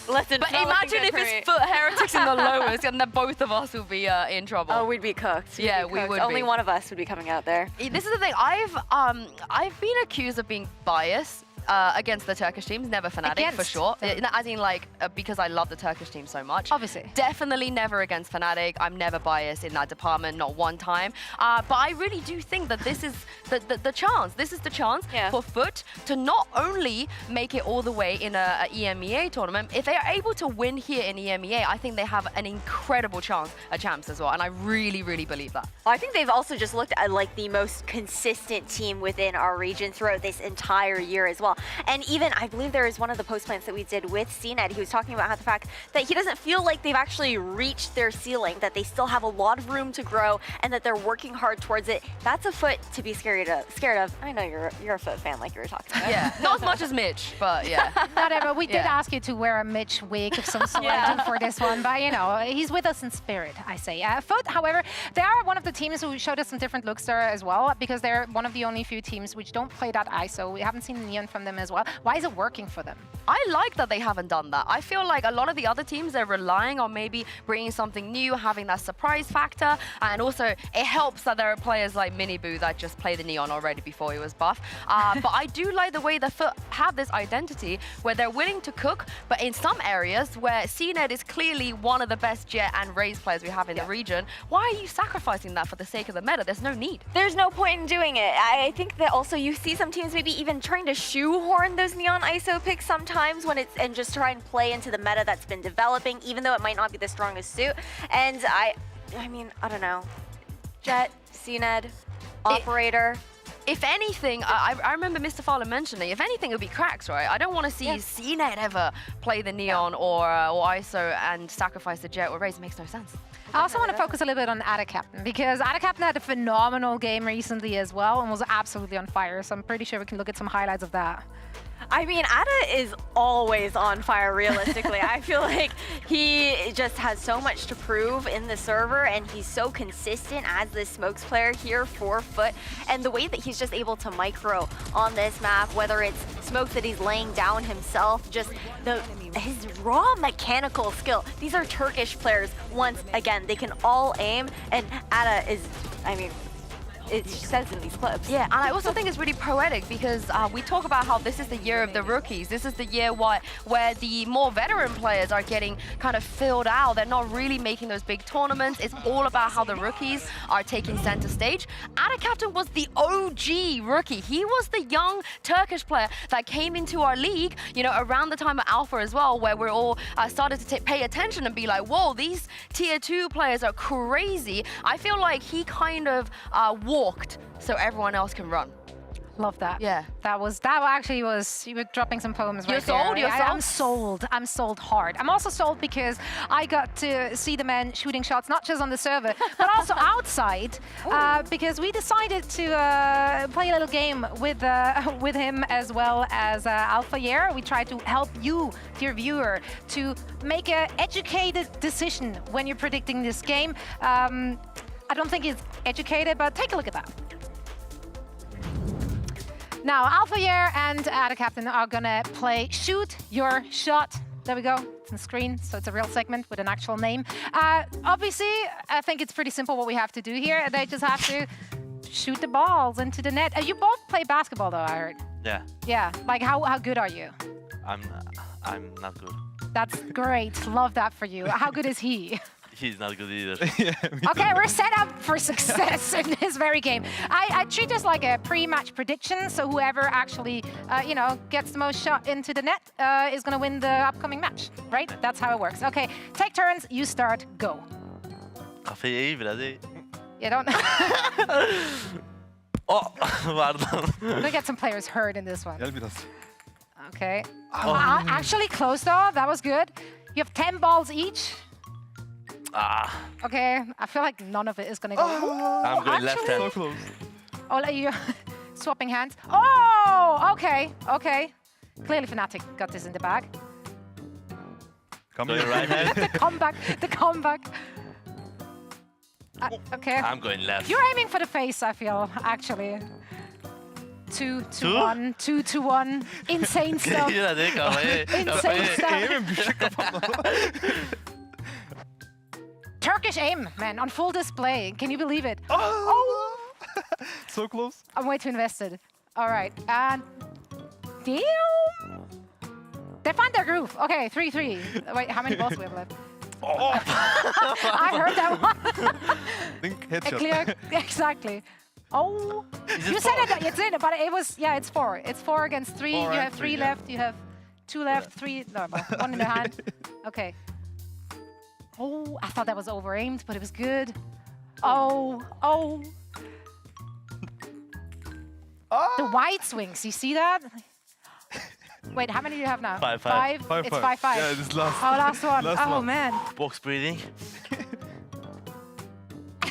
Listen, but imagine if it's Foot Heretics in the lowest, and then both of us will be in trouble. Oh, we'd be cooked. We would. Only one of us would be coming out there. This is the thing. I've been accused of being biased against the Turkish teams, never Fnatic for sure. As in, like, because I love the Turkish team so much. Obviously. Definitely never against Fnatic. I'm never biased in that department, not one time. But I really do think that this is the chance. This is the chance for Foot to not only make it all the way in a EMEA tournament. If they are able to win here in EMEA, I think they have an incredible chance at champs as well. And I really, really believe that. Well, I think they've also just looked at like the most consistent team within our region throughout this entire year as well. And even, I believe there is one of the post plans that we did with CNED, he was talking about how the fact that he doesn't feel like they've actually reached their ceiling, that they still have a lot of room to grow, and that they're working hard towards it. That's a Foot to be scared of. I know you're a Foot fan, like you were talking about. Yeah, not as much as Mitch, but yeah. Not ever. We did ask you to wear a Mitch wig of some sort for this one, but you know, he's with us in spirit, I say. Foot, however, they are one of the teams who showed us some different looks there as well, because they're one of the only few teams which don't play that ISO. We haven't seen Neon from them as well. Why is it working for them? I like that they haven't done that. I feel like a lot of the other teams, they're relying on maybe bringing something new, having that surprise factor, and also it helps that there are players like Miniboo that just play the Neon already before he was buff. But I do like the way the Foot have this identity where they're willing to cook, but in some areas where CNED is clearly one of the best Jet and Raze players we have in the region, why are you sacrificing that for the sake of the meta? There's no need. There's no point in doing it. I think that also you see some teams maybe even trying to shoehorn those Neon ISO picks sometimes when it's, and just try and play into the meta that's been developing, even though it might not be the strongest suit. And I mean, I don't know. Jet, CNED, Operator. If anything, I remember Mr. Fowler mentioning, if anything, it would be cracks, right? I don't want to see CNED ever play the Neon or ISO and sacrifice the Jet or Raze. It makes no sense. I also want to focus a little bit on Ada Captain, because Ada Captain had a phenomenal game recently as well and was absolutely on fire. So I'm pretty sure we can look at some highlights of that. I mean, Ada is always on fire, realistically. I feel like he just has so much to prove in the server, and he's so consistent as this smokes player here for Foot. And the way that he's just able to micro on this map, whether it's smokes that he's laying down himself, just his raw mechanical skill. These are Turkish players. Once again, they can all aim, and Ada is, I mean, it says in these clips. Yeah, and I also think it's really poetic because we talk about how this is the year of the rookies. This is the year where the more veteran players are getting kind of filled out. They're not really making those big tournaments. It's all about how the rookies are taking center stage. Ada Captain was the OG rookie. He was the young Turkish player that came into our league, you know, around the time of Alpha as well, where we're all started to pay attention and be like, whoa, these tier 2 players are crazy. I feel like he kind of walked so everyone else can run. Love that. Yeah. That actually was, you were dropping some poems right there. Sold? You're sold? I'm sold. I'm sold hard. I'm also sold because I got to see the men shooting shots, not just on the server, but also outside, because we decided to play a little game with him as well as Alpha Year. We tried to help you, dear viewer, to make an educated decision when you're predicting this game. I don't think it's educated, but take a look at that. Now, Alpha Year and Ada Captain are gonna play Shoot Your Shot. There we go, it's on the screen, so it's a real segment with an actual name. Obviously, I think it's pretty simple what we have to do here. They just have to shoot the balls into the net. You both play basketball though, I heard. Yeah, Yeah, like how good are you? I'm not good. That's great, love that for you. How good is he? He's not good either. Okay, we're set up for success in this very game. I treat this like a pre-match prediction, so whoever actually, you know, gets the most shot into the net is gonna win the upcoming match, right? That's how it works. Okay, take turns, you start, go. Kafayı biraz. You don't... Oh, pardon. We're gonna get some players hurt in this one. Gel biraz. Okay. Actually close though, that was good. You have 10 balls each. Okay, I feel like none of it is gonna go. I'm going left hand. So close. Oh, you swapping hands. Oh, okay, okay. Clearly Fnatic got this in the bag. Come Going here. right hand. The comeback. Okay. I'm going left. You're aiming for the face, I feel, actually. 2-1, 2-1. Insane stuff. Yine de kafayı. Insane stuff. Eğimin düşük kafamda. Turkish aim, man, on full display. Can you believe it? Oh! So close. I'm way too invested. All right, and damn! They find their groove. Okay, 3-3. Wait, how many balls do we have left? Oh! I heard that one. Think A headshot. clear, exactly. Oh, you said it, it's in, but it was, yeah, it's 4. It's 4 against 3. Four You and have 3 three, yeah. left. You have 2 left, 3, no, 1 in the hand. Okay. Oh, I thought that was over-aimed, but it was good. Oh. The wide swings, you see that? Wait, how many do you have now? 5-5. 5? It's 5-5. Yeah, this last. Oh, last one. Last Oh, one. man. Box breathing.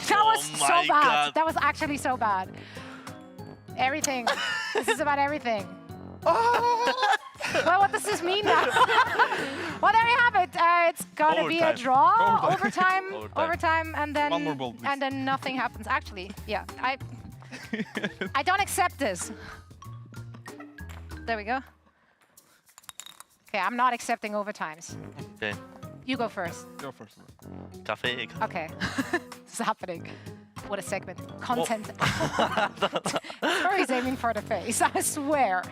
That was so my bad. God. That was actually so bad. Everything. This is about everything. Well, what does this mean now? Well, there you have it. It's gonna be a draw, overtime, and then One more ball, please. and then nothing happens. Actually, yeah, I don't accept this. There we go. Okay, I'm not accepting overtimes. Okay. You go first. Go first. Kafayı. Okay, this is happening. What a segment. Content. He's aiming for the face, I swear.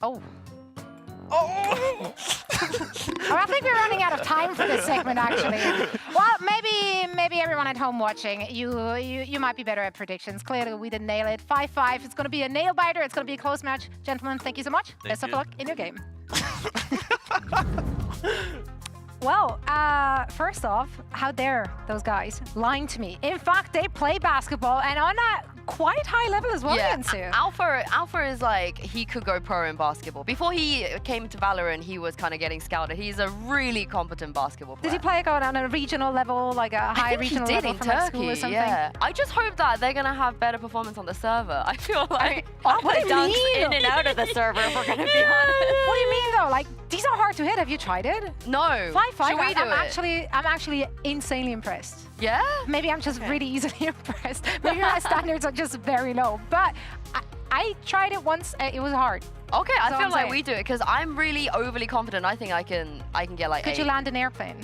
Oh. Oh, I think we're running out of time for this segment, actually. Well, maybe everyone at home watching, you might be better at predictions. Clearly, we didn't nail it. 5-5. It's going to be a nail biter. It's going to be a close match. Gentlemen, thank you so much. Best of luck in your game. Well, first off, how dare those guys lying to me? In fact, they play basketball and on a quite high level as well, Yansu. Alpha is like, he could go pro in basketball. Before he came to Valorant, he was kind of getting scouted. He's a really competent basketball player. Did he play on a regional level, like a high regional level from like school or something? Yeah. I just hope that they're going to have better performance on the server. I feel like what do you mean? In and out of the server, if we're going to be honest. What do you mean though? Like, these are hard to hit. Have you tried it? No. 5-5. Should we do it? I'm actually insanely impressed. Yeah? Maybe I'm just really easily impressed. Maybe my standards are just very low. But I tried it once. It was hard. Okay, I That's feel all I'm like saying. we do it because I'm really overly confident. I think I can get like Could you land an airplane?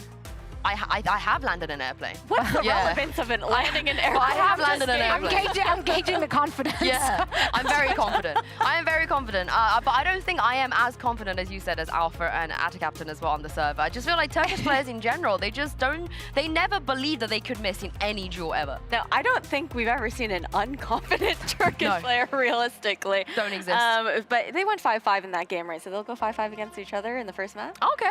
I have landed an airplane. What's the relevance of landing an airplane? I have landed an airplane. I'm gauging the confidence. Yeah, I'm very confident. I am very confident. But I don't think I am as confident as you said as Alpha and Ata Captain as well on the server. I just feel like Turkish players in general, they never believe that they could miss in any duel ever. No, I don't think we've ever seen an unconfident Turkish player realistically. Don't exist. But they went 5-5 in that game, right? So they'll go 5-5 against each other in the first match? Okay.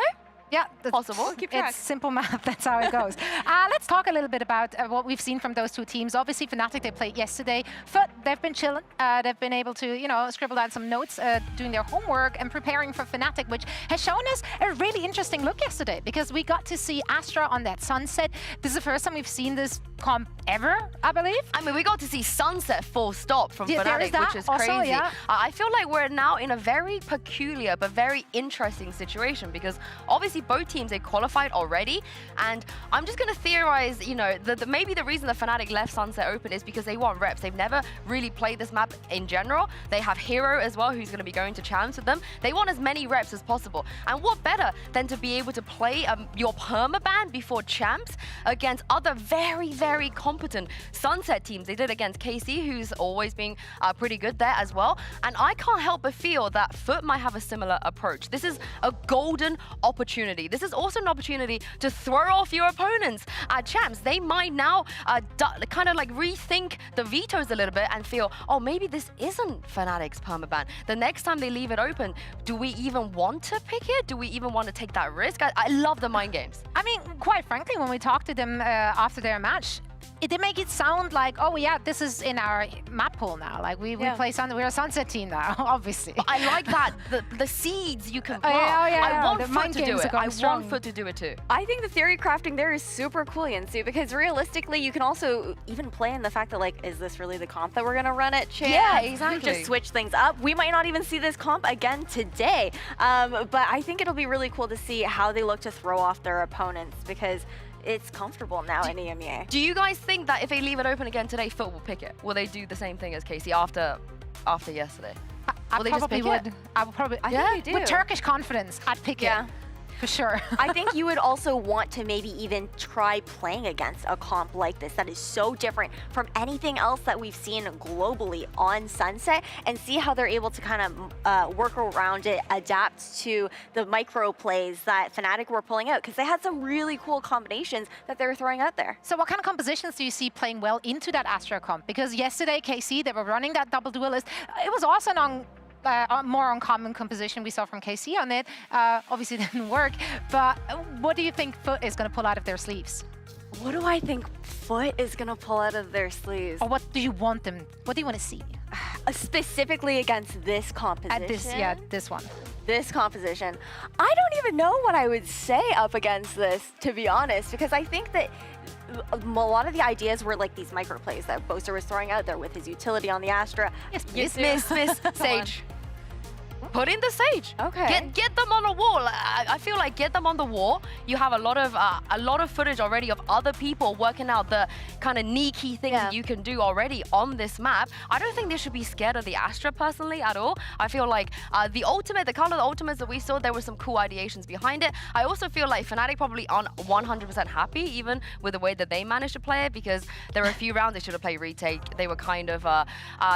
Yeah, possible. Keep track. It's simple math. That's how it goes. Let's talk a little bit about what we've seen from those two teams. Obviously, Fnatic, they played yesterday. Foot, they've been chilling. They've been able to, you know, scribble down some notes, doing their homework and preparing for Fnatic, which has shown us a really interesting look yesterday because we got to see Astra on that Sunset. This is the first time we've seen this comp ever, I believe. I mean, we got to see Sunset full stop from Yeah, there is Fnatic, that which is also, crazy. yeah. I feel like we're now in a very peculiar but very interesting situation because obviously both teams, they qualified already, and I'm just going to theorize, you know, maybe the reason the Fnatic left Sunset open is because they want reps. They've never really played this map in general. They have Hero as well, who's going to be going to Champs with them. They want as many reps as possible. And what better than to be able to play your permaban before Champs against other very, very competent Sunset teams. They did against KC, who's always been pretty good there as well. And I can't help but feel that Foot might have a similar approach. This is a golden opportunity. This is also an opportunity to throw off your opponents at Champs. They might now kind of like rethink the vetoes a little bit and feel, oh, maybe this isn't Fnatic's permaban. The next time they leave it open, do we even want to pick it? Do we even want to take that risk? I love the mind games. I mean, quite frankly, when we talked to them after their match, it did make it sound like, oh yeah, this is in our map pool now. Like we play we're a Sunset team now, obviously. But I like that, the seeds you can plant. I want Foot to do it. I want Foot to do it too. I think the theory crafting there is super cool, Yansu, because realistically, you can also even play in the fact that, like, is this really the comp that we're going to run at Champs? Yeah, exactly. Just switch things up. We might not even see this comp again today. But I think it'll be really cool to see how they look to throw off their opponents, because it's comfortable now in EMEA. Do you guys think that if they leave it open again today, Foot will pick it? Will they do the same thing as KC after yesterday? I probably would. I would probably. I think they do. With Turkish confidence, I'd pick it. For sure. I think you would also want to maybe even try playing against a comp like this that is so different from anything else that we've seen globally on Sunset, and see how they're able to kind of work around it, adapt to the micro plays that Fnatic were pulling out, because they had some really cool combinations that they were throwing out there. So what kind of compositions do you see playing well into that Astra comp? Because yesterday, KC, they were running that double duelist. It was also more uncommon composition we saw from KC on it. Obviously it didn't work, but what do you think Foot is going to pull out of their sleeves? What do I think Foot is going to pull out of their sleeves? Or what do you want them, what do you want to see? Specifically against this composition? This one. This composition. I don't even know what I would say up against this, to be honest, because I think that a lot of the ideas were like these micro plays that Boaster was throwing out there with his utility on the Astra. Miss Sage. Put in the Sage. Okay. Get them on a wall. I feel like get them on the wall. You have a lot of footage already of other people working out the kind of sneaky things that you can do already on this map. I don't think they should be scared of the Astra personally at all. I feel like the kind of the ultimates that we saw, there were some cool ideations behind it. I also feel like Fnatic probably aren't 100% happy even with the way that they managed to play it, because there were a few rounds they should have played retake. They were kind of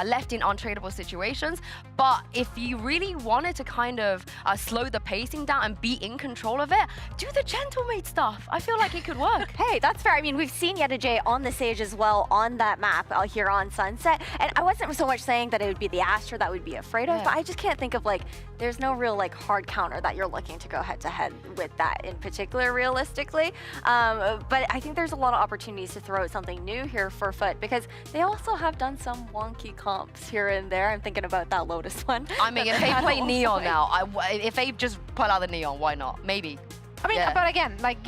left in untradeable situations. But if you really wanted to kind of slow the pacing down and be in control of it, do the gentlemate stuff. I feel like it could work. Hey, that's fair. I mean, we've seen Yedajay on the Sage as well on that map here on Sunset, and I wasn't so much saying that it would be the Astra that we'd be afraid of, but I just can't think of, like, there's no real, like, hard counter that you're looking to go head-to-head with that in particular, realistically. But I think there's a lot of opportunities to throw out something new here for Foot, because they also have done some wonky comps here and there. I'm thinking about that Lotus one. I mean, if they play Neon now, if they just pull out the Neon, why not? Maybe. I mean, but again, like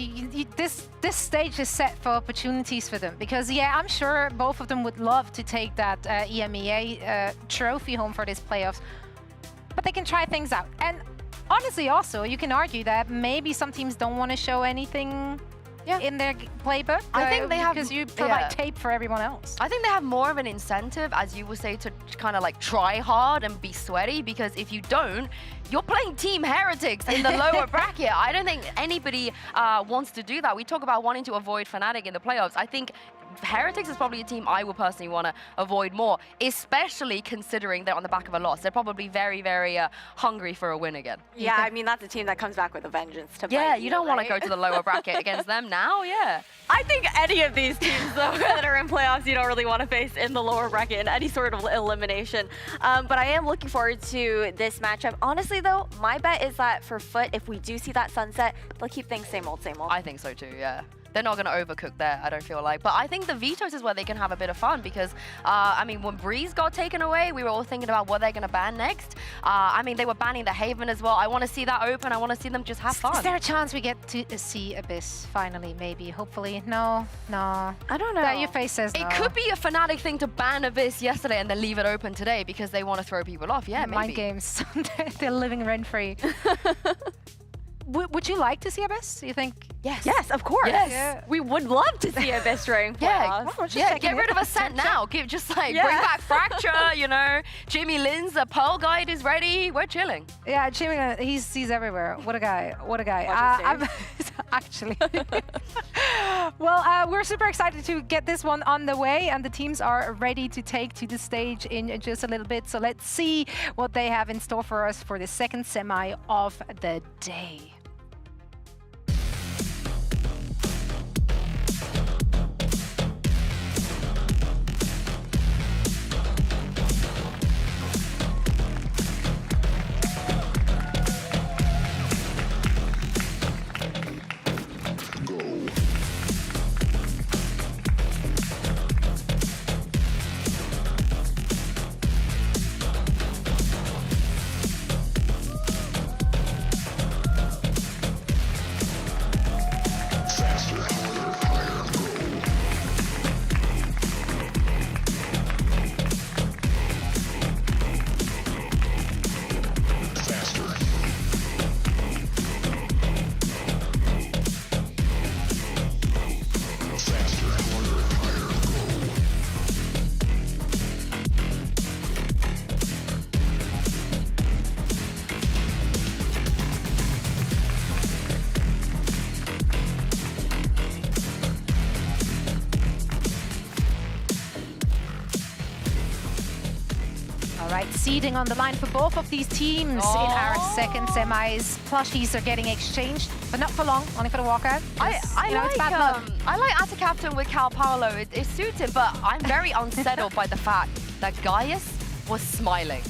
this stage is set for opportunities for them, because I'm sure both of them would love to take that EMEA trophy home for this playoffs, but they can try things out. And honestly, also, you can argue that maybe some teams don't want to show anything in their playbook. I think they have, because you provide tape for everyone else. I think they have more of an incentive, as you would say, to kind of like try hard and be sweaty, because if you don't, you're playing Team Heretics in the lower bracket. I don't think anybody wants to do that. We talk about wanting to avoid Fnatic in the playoffs. I think Heretics is probably a team I would personally want to avoid more, especially considering they're on the back of a loss. They're probably very, very hungry for a win again. Yeah, I mean, that's a team that comes back with a vengeance to Yeah, bite you don't want to go to the lower bracket against them now, yeah. I think any of these teams, though, that are in playoffs, you don't really want to face in the lower bracket in any sort of elimination. But I am looking forward to this matchup. Honestly, though, my bet is that for Foot, if we do see that sunset, they'll keep things same old, same old. I think so too, yeah. They're not going to overcook there, I don't feel like. But I think the vetoes is where they can have a bit of fun because, I mean, when Breeze got taken away, we were all thinking about what they're going to ban next. I mean, they were banning the Haven as well. I want to see that open. I want to see them just have fun. Is there a chance we get to see Abyss finally, maybe, hopefully? No. I don't know. That your face says no. It could be a Fnatic thing to ban Abyss yesterday and then leave it open today because they want to throw people off. Yeah, maybe. Mind games. They're living rent-free. Would you like to see Abyss? You think? Yes. Yes, of course. Yes. Yeah. We would love to see Abyss during playoffs. Get rid of Ascent now. Just like bring back Fracture, you know. Jimmy Lin's Pearl Guide is ready. We're chilling. Yeah, Jimmy, he's everywhere. What a guy. What a guy. Actually. Well, we're super excited to get this one on the way, and the teams are ready to take to the stage in just a little bit. So let's see what they have in store for us for the second semi of the day. Seeding on the line for both of these teams in our second semis. Plushies are getting exchanged, but not for long, only for the walkout. I like Atta Captain with Cal Paolo. It suits him, but I'm very unsettled by the fact that Gaius was smiling.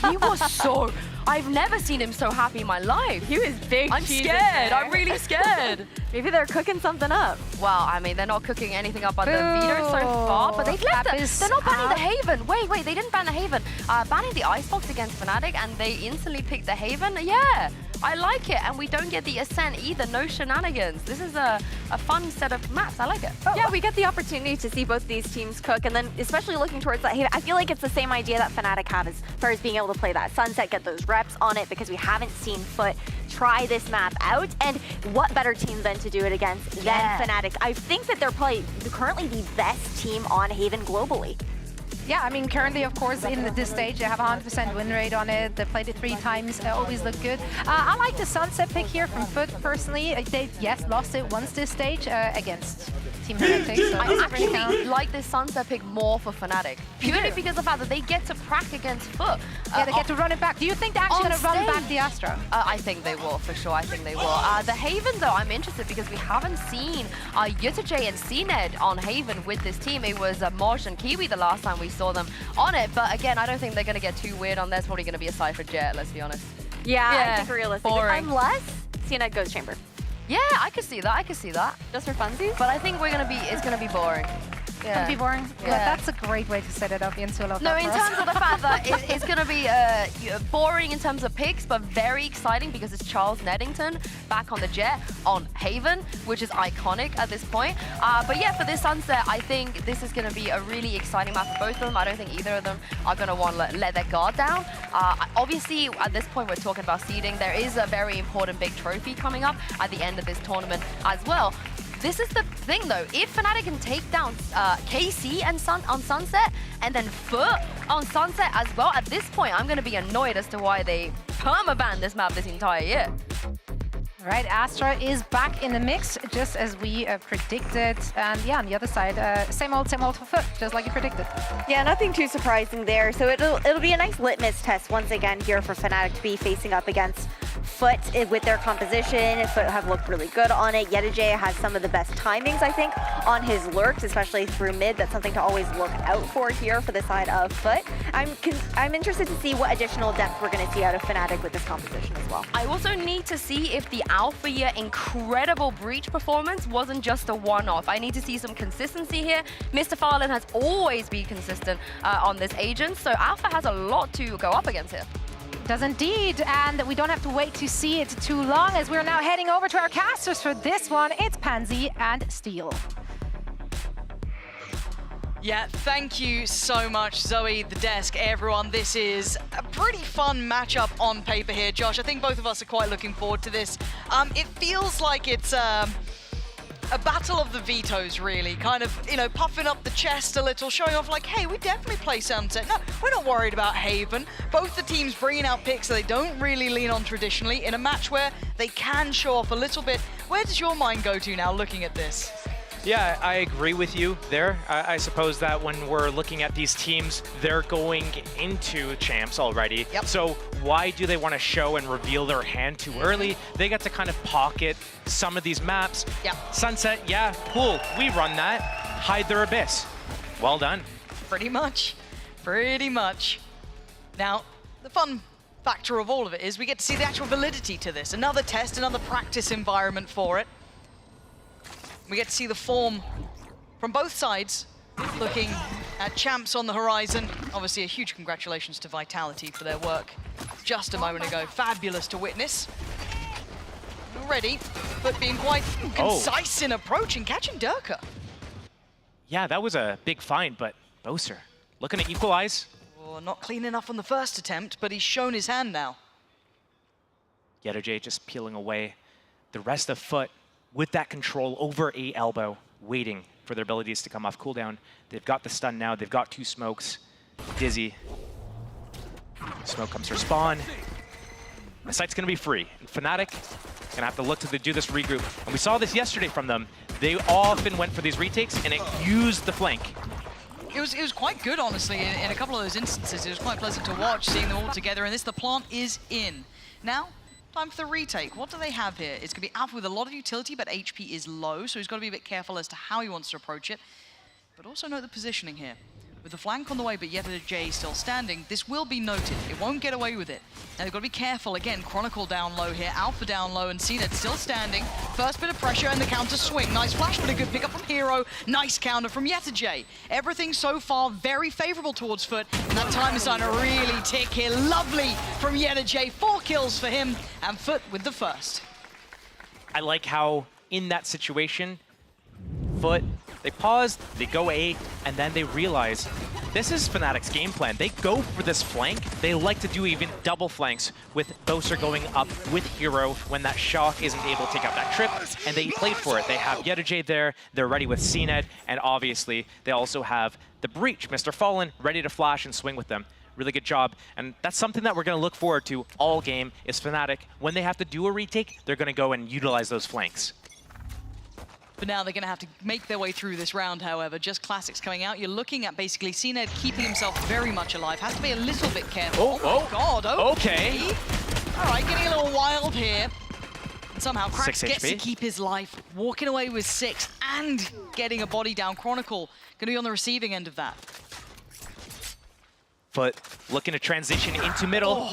He was so... I've never seen him so happy in my life. He was big. I'm scared. I'm really scared. Maybe they're cooking something up. Well, I mean, they're not cooking anything up on the veto so far, but they've left it. They're not banning the Haven. Wait, they didn't ban the Haven. Banning the Icebox against Fnatic, and they instantly picked the Haven. Yeah, I like it. And we don't get the Ascent either. No shenanigans. This is a fun set of maps. I like it. Yeah, we get the opportunity to see both these teams cook, and then especially looking towards that Haven. I feel like it's the same idea that Fnatic have as far as being able to play that Sunset, get those reps on it, because we haven't seen Foot try this map out, and what better team than to do it against than Fnatic. I think that they're probably currently the best team on Haven globally. Yeah, I mean, currently, of course, in this stage, they have a 100% win rate on it. They played it 3 times, always look good. I like the Sunset pick here from Foot, personally. They, lost it once this stage against Team Heretics. So I actually like this Sunset pick more for Fnatic, purely because of the fact that they get to prac against Foot. Yeah, they get to run it back. Do you think they're actually going to run back the Astra? I think they will, for sure. I think they will. The Haven, though, I'm interested because we haven't seen Yutajay and CNED on Haven with this team. It was Mosh and Kiwi the last time we saw them on it. But again, I don't think they're going to get too weird on this. Probably going to be a Cypher Jet, let's be honest. Yeah, I think realistically. Boring. Unless CNED goes Chamber. Yeah, I could see that. I could see that. Just for funsies? But I think it's going to be boring. It's going to be boring? Yeah. That's a great way to set it up, Yinsulo. No, in terms of the fact that it's going to be boring in terms of picks, but very exciting because it's Charles Neddington back on the Jet on Haven, which is iconic at this point. But yeah, for this Sunset, I think this is going to be a really exciting map for both of them. I don't think either of them are going to want to let their guard down. Obviously, at this point, we're talking about seeding. There is a very important big trophy coming up at the end of this tournament as well. This is the thing, though. If Fnatic can take down KC and on Sunset, and then Foot on Sunset as well, at this point, I'm going to be annoyed as to why they perma-banned this map this entire year. Right, Astra is back in the mix, just as we predicted. And yeah, on the other side, same old for Foot, just like you predicted. Yeah, nothing too surprising there. So it'll be a nice litmus test once again here for Fnatic to be facing up against Foot with their composition. Foot have looked really good on it. Yedajay has some of the best timings, I think, on his lurks, especially through mid. That's something to always look out for here for the side of Foot. I'm interested to see what additional depth we're going to see out of Fnatic with this composition as well. I also need to see if the Alpha year incredible Breach performance wasn't just a one-off. I need to see some consistency here. Mr. Farland has always been consistent on this agent, so Alpha has a lot to go up against here. Does indeed, and we don't have to wait to see it too long, as we're now heading over to our casters for this one. It's Pansy and Steel. Yeah, thank you so much, Zoe, the desk, everyone. This is a pretty fun matchup on paper here, Josh. I think both of us are quite looking forward to this. It feels like it's a battle of the vetoes, really. Kind of, you know, puffing up the chest a little, showing off like, hey, we definitely play Sunset. No, we're not worried about Haven. Both the teams bringing out picks that they don't really lean on traditionally in a match where they can show off a little bit. Where does your mind go to now looking at this? Yeah, I agree with you there. I suppose that when we're looking at these teams, they're going into champs already. Yep. So why do they want to show and reveal their hand too early? They get to kind of pocket some of these maps. Yeah. Sunset, yeah, cool. We run that. Hide their abyss. Well done. Pretty much. Pretty much. Now, the fun factor of all of it is we get to see the actual validity to this. Another test, another practice environment for it. We get to see the form from both sides, looking at champs on the horizon. Obviously, a huge congratulations to Vitality for their work just a moment ago. Fabulous to witness. Already, but being quite concise in approach and catching Durka. Yeah, that was a big find, but Boser looking to equalize. Oh, not clean enough on the first attempt, but he's shown his hand now. Yedajay just peeling away. The rest of Foot with that control over a elbow, waiting for their abilities to come off cooldown. They've got the stun now. They've got two smokes. Dizzy. Smoke comes for spawn. The site's going to be free. And Fnatic going to have to look to do this regroup. And we saw this yesterday from them. They often went for these retakes, and it used the flank. It was quite good, honestly, in a couple of those instances. It was quite pleasant to watch, seeing them all together. And the plant is in. Now, time for the retake. What do they have here? It's going to be Alpha with a lot of utility, but HP is low, so he's got to be a bit careful as to how he wants to approach it. But also note the positioning here. With the flank on the way, but Yedajay still standing, this will be noted. It won't get away with it. Now they've got to be careful. Again, Chronicle down low here, Alpha down low, and CNED still standing. First bit of pressure and the counter swing. Nice flash, but a good pickup from Hero. Nice counter from Yedajay. Everything so far very favorable towards Foot, and that time is starting to really tick here. Lovely from Yedajay. 4 kills for him, and Foot with the first. I like how in that situation, Foot, they pause, they go A, and then they realize this is Fnatic's game plan. They go for this flank. They like to do even double flanks with Boser going up with Hero when that Shock isn't able to take out that trip, and they played for it. They have Yedajay there, they're ready with CNED, and obviously they also have the Breach, Mr. Fallen, ready to flash and swing with them. Really good job, and that's something that we're going to look forward to all game is Fnatic. When they have to do a retake, they're going to go and utilize those flanks. But now they're going to have to make their way through this round, however. Just Classics coming out. You're looking at basically CNED keeping himself very much alive. Has to be a little bit careful. Oh my God, okay. All right, getting a little wild here. And somehow Krax gets to keep his life, walking away with 6 and getting a body down. Chronicle going to be on the receiving end of that. But looking to transition into middle,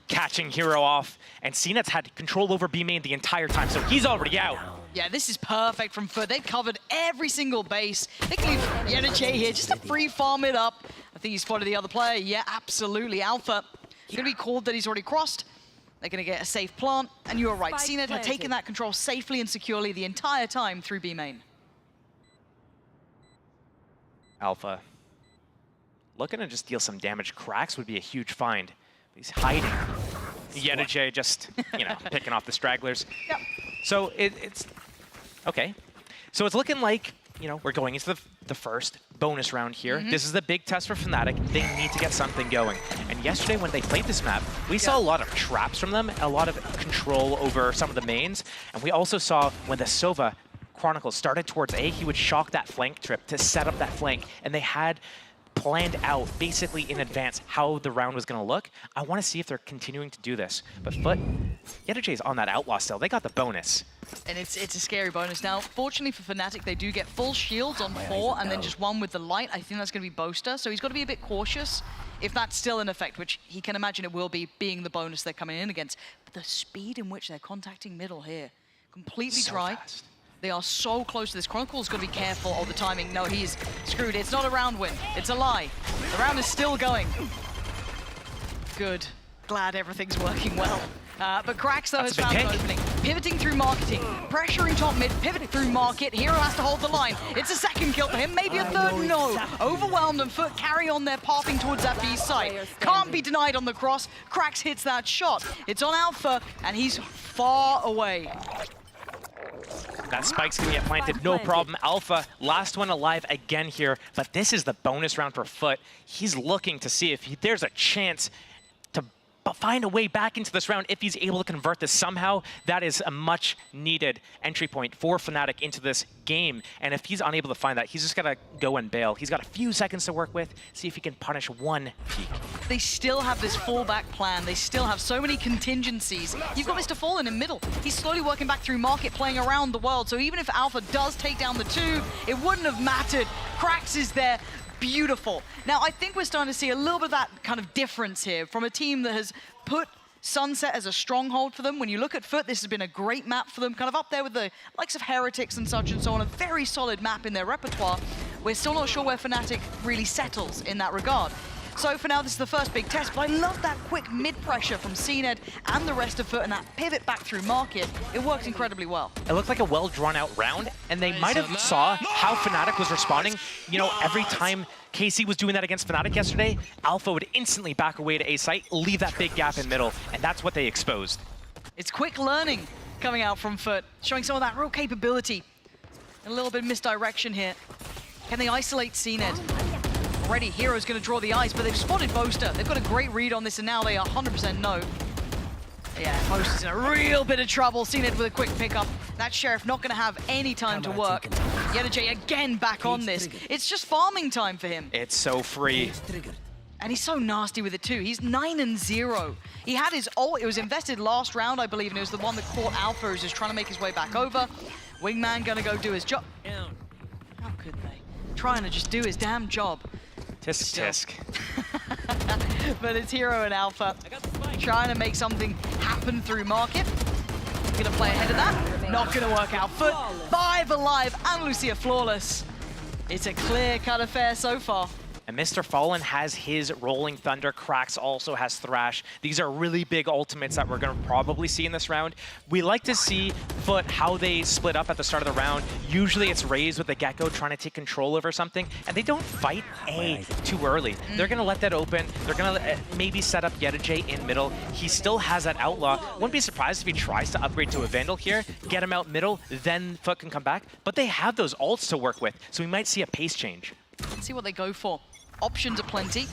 catching Hero off, and CNED's had control over B main the entire time, so he's already out. Yeah, this is perfect from Foot. They've covered every single base. They can leave Yedajay here just to free farm it up. I think he spotted the other player. Yeah, absolutely. Alpha, it's going to be called that he's already crossed. They're going to get a safe plant, and you are right. CNED had taken that control safely and securely the entire time through B main. Alpha looking to just deal some damage. Krax would be a huge find. He's hiding. Yedajay just, you know, picking off the stragglers. Yep. So it's okay. So it's looking like, you know, we're going into the first bonus round here. This is the big test for Fnatic. They need to get something going. And yesterday when they played this map, we saw a lot of traps from them, a lot of control over some of the mains. And we also saw when the Sova Chronicles started towards A, he would shock that flank trip to set up that flank. And they had planned out basically in advance how the round was going to look. I want to see if they're continuing to do this. But Foot, Yetterjay's on that Outlaw still. They got the bonus. And it's a scary bonus. Now, fortunately for Fnatic, they do get full shields on 4 and then just one with the light. I think that's going to be Boaster, so he's got to be a bit cautious if that's still in effect, which he can imagine it will be, being the bonus they're coming in against. But the speed in which they're contacting middle here, completely So dry. fast. They are so close to this. Chronicle's got to be careful of the timing. No, he's screwed. It's not a round win. It's a lie. The round is still going. Good. Glad everything's working well. But Krax, though, has found an opening. Pivoting through marketing, pressuring top mid, pivoting through market. Hero has to hold the line. It's a second kill for him, maybe a third, no. Overwhelmed, and Foot carry on their pathing towards that B site. Can't be denied on the cross. Krax hits that shot. It's on Alpha, and he's far away. That spike's gonna get planted, no problem. Alpha, last one alive again here, but this is the bonus round for Foot. He's looking to see if there's a chance to find a way back into this round if he's able to convert this somehow. That is a much needed entry point for Fnatic into this game. And if he's unable to find that, he's just gotta go and bail. He's got a few seconds to work with, see if he can punish one peak. They still have this fallback plan. They still have so many contingencies. You've got Mr. Fallen in middle. He's slowly working back through market, playing around the world. So even if Alpha does take down the 2, it wouldn't have mattered. Krax is there. Beautiful. Now, I think we're starting to see a little bit of that kind of difference here from a team that has put Sunset as a stronghold for them. When you look at Foot, this has been a great map for them, kind of up there with the likes of Heretics and such and so on, a very solid map in their repertoire. We're still not sure where Fnatic really settles in that regard. So for now, this is the first big test, but I love that quick mid-pressure from CNED and the rest of Foot and that pivot back through market. It worked incredibly well. It looked like a well-drawn-out round, and they might have saw how Fnatic was responding. You know, every time KC was doing that against Fnatic yesterday, Alpha would instantly back away to A site, leave that big gap in middle, and that's what they exposed. It's quick learning coming out from Foot, showing some of that real capability. A little bit of misdirection here. Can they isolate CNED? Already, Hero's going to draw the eyes, but they've spotted Boaster. They've got a great read on this, and now they 100% know. Yeah, Boaster's in a real bit of trouble. CNED with a quick pickup. That Sheriff not going to have any time to work. Yetterjay again back on this. It's just farming time for him. It's so free. And he's so nasty with it too. He's 9-0. He had his ult. It was invested last round, I believe, and it was the one that caught Alpha, who's just trying to make his way back over. Wingman going to go do his job. How could they? Trying to just do his damn job. Tisk tisk. But it's Hero and Alpha trying to make something happen through market. Gonna play ahead of that. Not gonna work out. Foot 5 alive and Lucia flawless. It's a clear-cut affair so far. And Mr. Fallen has his Rolling Thunder. Krax also has Thrash. These are really big ultimates that we're going to probably see in this round. We like to see Foot, how they split up at the start of the round. Usually it's Raze with the Gecko trying to take control over something, and they don't fight A too early. They're going to let that open. They're going to maybe set up Yetterjay in middle. He still has that Outlaw. Wouldn't be surprised if he tries to upgrade to a Vandal here, get him out middle, then Foot can come back. But they have those ults to work with, so we might see a pace change. Let's see what they go for. Options are plenty.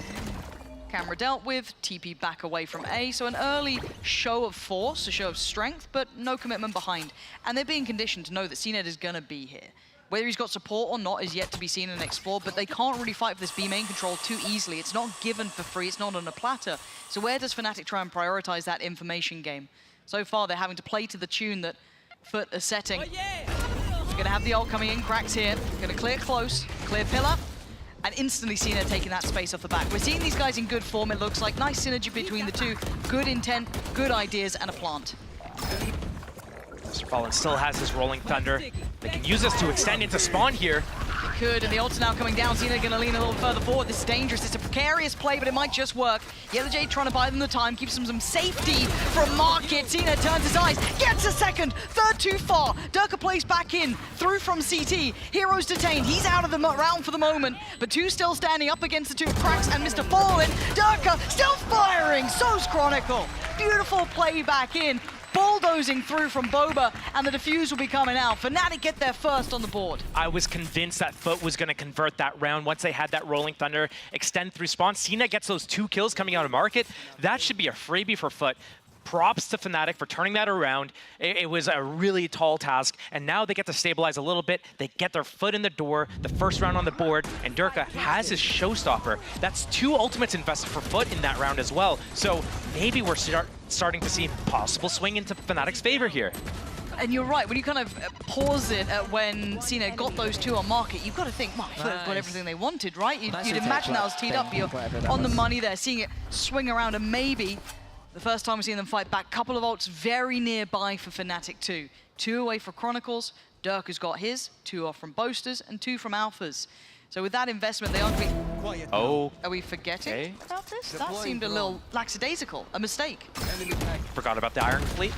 Camera dealt with, TP back away from A, so an early show of force, a show of strength, but no commitment behind. And they're being conditioned to know that CNED is going to be here. Whether he's got support or not is yet to be seen and explored, but they can't really fight for this B main control too easily. It's not given for free, it's not on a platter. So where does Fnatic try and prioritize that information game? So far, they're having to play to the tune that Foot is setting. They're going to have the ult coming in, Krax here. Going to clear close, clear pillar. And instantly CNED taking that space off the back. We're seeing these guys in good form, it looks like. Nice synergy between the two. Good intent, good ideas, and a plant. Mr. Fallen still has his Rolling Thunder. They can use this to extend into spawn here. They could, and the ult's now coming down. CNED going to lean a little further forward. This is dangerous. It's a precarious play, but it might just work. Yetterjay trying to buy them the time, keeps them some safety from market. CNED turns his eyes, gets a second. Third too far. Durka plays back in, through from CT. Hero's detained. He's out of the round for the moment, but two still standing up against the two. Krax and Mr. Fallen. Durka still firing. So's Chronicle. Beautiful play back in. Bulldozing through from Boba, and the defuse will be coming out. Fnatic get there first on the board. I was convinced that Foot was going to convert that round once they had that Rolling Thunder extend through spawn. CNED gets those 2 kills coming out of market. That should be a freebie for Foot. props to Fnatic for turning that around. It was a really tall task, and now they get to stabilize a little bit. They get their foot in the door, the first round on the board, and Durka has his showstopper. That's 2 ultimates invested for Foot in that round as well. So maybe we're starting to see possible swing into Fnatic's favor here. And you're right, when you kind of pause it at when Cena got those 2 on market, you've got to think, well, Foot got everything they wanted, right? You'd imagine that was teed up. You're on the money there, seeing it swing around, and maybe the first time we've seen them fight back. Couple of ults very nearby for Fnatic too. 2 away for Chronicles. Dirk has got his, 2 off from Boasters, and 2 from Alphas. So with that investment, they aren't going to be... Oh. Are we forgetting about this? That seemed a little lackadaisical, a mistake. Forgot about the Iron Fleet.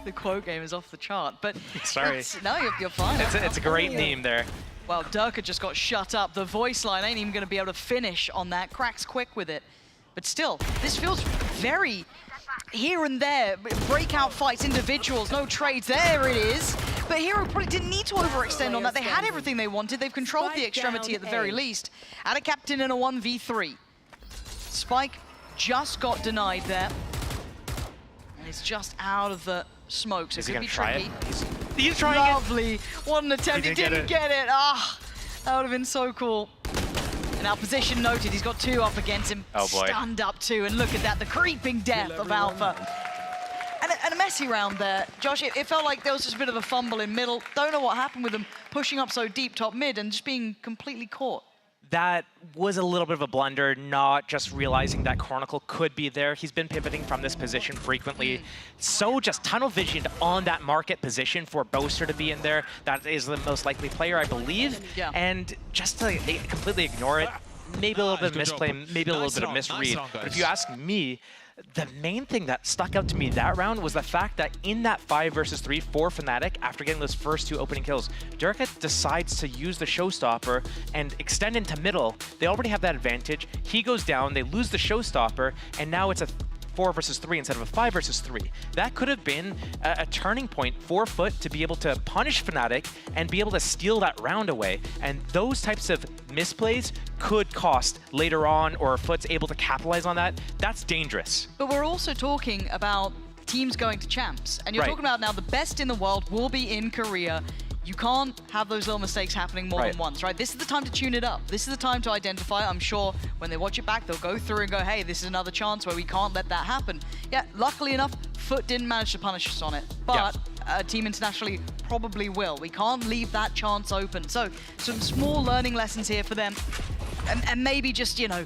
The quote game is off the chart, but sorry. No, you're fine. It's a great meme there. Well, Durka just got shut up. The voice line ain't even going to be able to finish on that. Cracks quick with it. But still, this feels very here and there. Breakout fights, individuals, no trades. There it is. But Hero probably didn't need to overextend on that. They had everything they wanted. They've controlled the extremity at the very least. At a captain in a 1v3. Spike just got denied there. And it's just out of the smoke, so it could be tricky. He's trying Lovely. What an attempt. He didn't get it. Ah, that would have been so cool. And our position noted, he's got 2 up against him. Oh boy. Stunned up 2, and look at that, the creeping death of Alpha. And a messy round there. Josh, it felt like there was just a bit of a fumble in middle. Don't know what happened with them pushing up so deep top mid and just being completely caught. That was a little bit of a blunder, not just realizing that Chronicle could be there. He's been pivoting from this position frequently. So just tunnel visioned on that market position for Boaster to be in there. That is the most likely player, I believe. Yeah. And just to completely ignore it, maybe a little bit of misplay, maybe a little bit of misread. But if you ask me, the main thing that stuck out to me that round was the fact that in that 5 versus 3 for Fnatic, after getting those first 2 opening kills, Durka decides to use the showstopper and extend into middle. They already have that advantage. He goes down, they lose the showstopper, and now it's a 4 versus 3 instead of a 5 versus 3. That could have been a turning point for Foot to be able to punish Fnatic and be able to steal that round away. And those types of misplays could cost later on, or if Foot's able to capitalize on that, that's dangerous. But we're also talking about teams going to champs. And you're talking about now the best in the world will be in Korea. You can't have those little mistakes happening more than once, right? This is the time to tune it up. This is the time to identify. I'm sure when they watch it back, they'll go through and go, hey, this is another chance where we can't let that happen. Yeah, luckily enough, Foot didn't manage to punish us on it, but Team Internationally probably will. We can't leave that chance open. So some small learning lessons here for them. And maybe just, you know,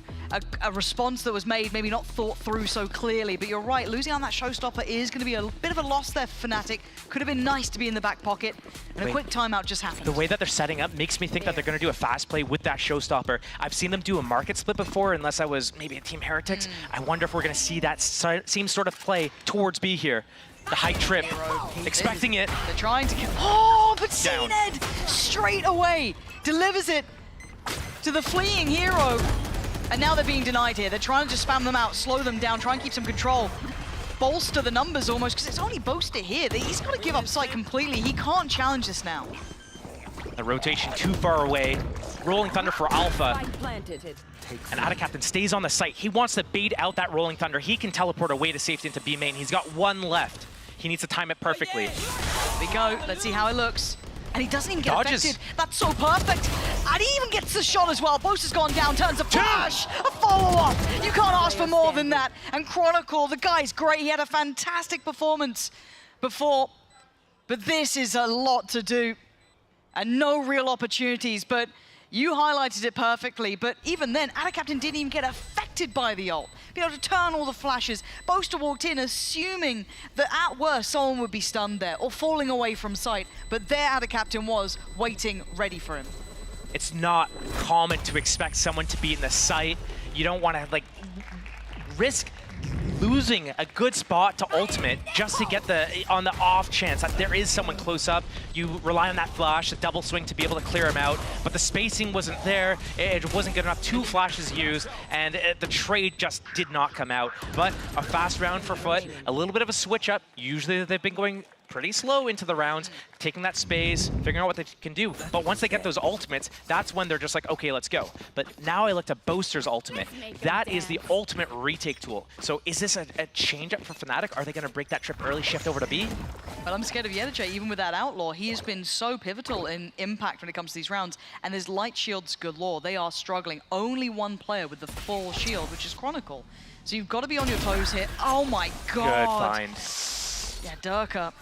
a response that was made, maybe not thought through so clearly. But you're right, losing on that showstopper is going to be a bit of a loss there for Fnatic. Could have been nice to be in the back pocket, and a quick timeout just happened. The way that they're setting up makes me think that they're going to do a fast play with that showstopper. I've seen them do a market split before, unless I was maybe a Team Heretics. I wonder if we're going to see that same sort of play towards B here. The high trip, expecting it. They're trying to kill. Oh, but CNED straight away delivers it to the fleeing hero. And now they're being denied here. They're trying to just spam them out, slow them down, try and keep some control. Bolster the numbers almost, because it's only Boaster here. He's got to give up sight completely. He can't challenge this now. The rotation too far away. Rolling Thunder for Alpha. And Ada Captain stays on the site. He wants to bait out that Rolling Thunder. He can teleport away to safety into B main. He's got 1 left. He needs to time it perfectly. Here we go. Let's see how it looks. And he doesn't even get affected. That's so perfect. And he even gets the shot as well. Boaster's gone down, turns a flash, a follow-up. You can't ask for more than that. And Chronicle, the guy's great. He had a fantastic performance before. But this is a lot to do. And no real opportunities. But you highlighted it perfectly. But even then, Ada Captain didn't even get affected by the ult. Be able to turn all the flashes. Boaster walked in assuming that at worst someone would be stunned there or falling away from sight. But there Ada Captain was waiting ready for him. It's not common to expect someone to be in the site. You don't want to like risk losing a good spot to ultimate just to get on the off chance that there is someone close up. You rely on that flash, the double swing to be able to clear him out, but the spacing wasn't there. It wasn't good enough. 2 flashes used, and the trade just did not come out. But a fast round for Foot, a little bit of a switch up. Usually they've been going pretty slow into the rounds, taking that space, figuring out what they can do. But once they get those ultimates, that's when they're just like, okay, let's go. But now I looked at Boaster's ultimate. That is the ultimate retake tool. So is this a change-up for Fnatic? Are they going to break that trip early, shift over to B? But I'm scared of Yedache, even with that Outlaw. He has been so pivotal in impact when it comes to these rounds, and there's light shields galore. They are struggling. Only one player with the full shield, which is Chronicle. So you've got to be on your toes here. Oh my god! Good find. Yeah, Durka.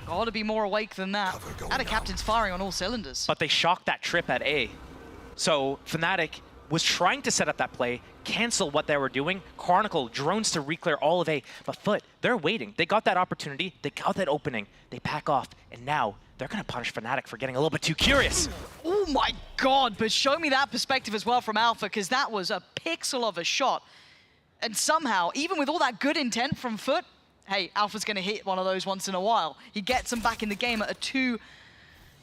Got to be more awake than that. And a captain's firing on all cylinders. But they shocked that trip at A. So Fnatic was trying to set up that play, cancel what they were doing. Chronicle, drones to re-clear all of A. But Foot, they're waiting. They got that opportunity. They got that opening. They pack off. And now they're going to punish Fnatic for getting a little bit too curious. Oh my god, but show me that perspective as well from Alpha, because that was a pixel of a shot. And somehow, even with all that good intent from Foot, hey, Alpha's going to hit one of those once in a while. He gets them back in the game at a 2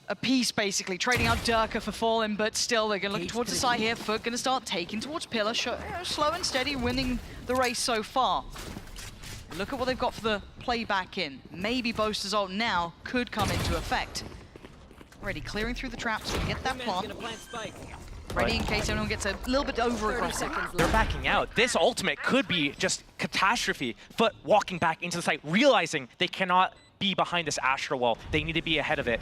apiece, basically, trading out Durka for Fallen, but still, they're going to look towards the side here. Foot going to start taking towards Pillar, slow and steady, winning the race so far. Look at what they've got for the play back in. Maybe Boaster's ult now could come into effect. Already clearing through the traps, we get that plant. Ready in case anyone gets a little bit over-aggressive. They're backing out. This ultimate could be just catastrophe. Foot walking back into the site, realizing they cannot be behind this Astra wall. They need to be ahead of it.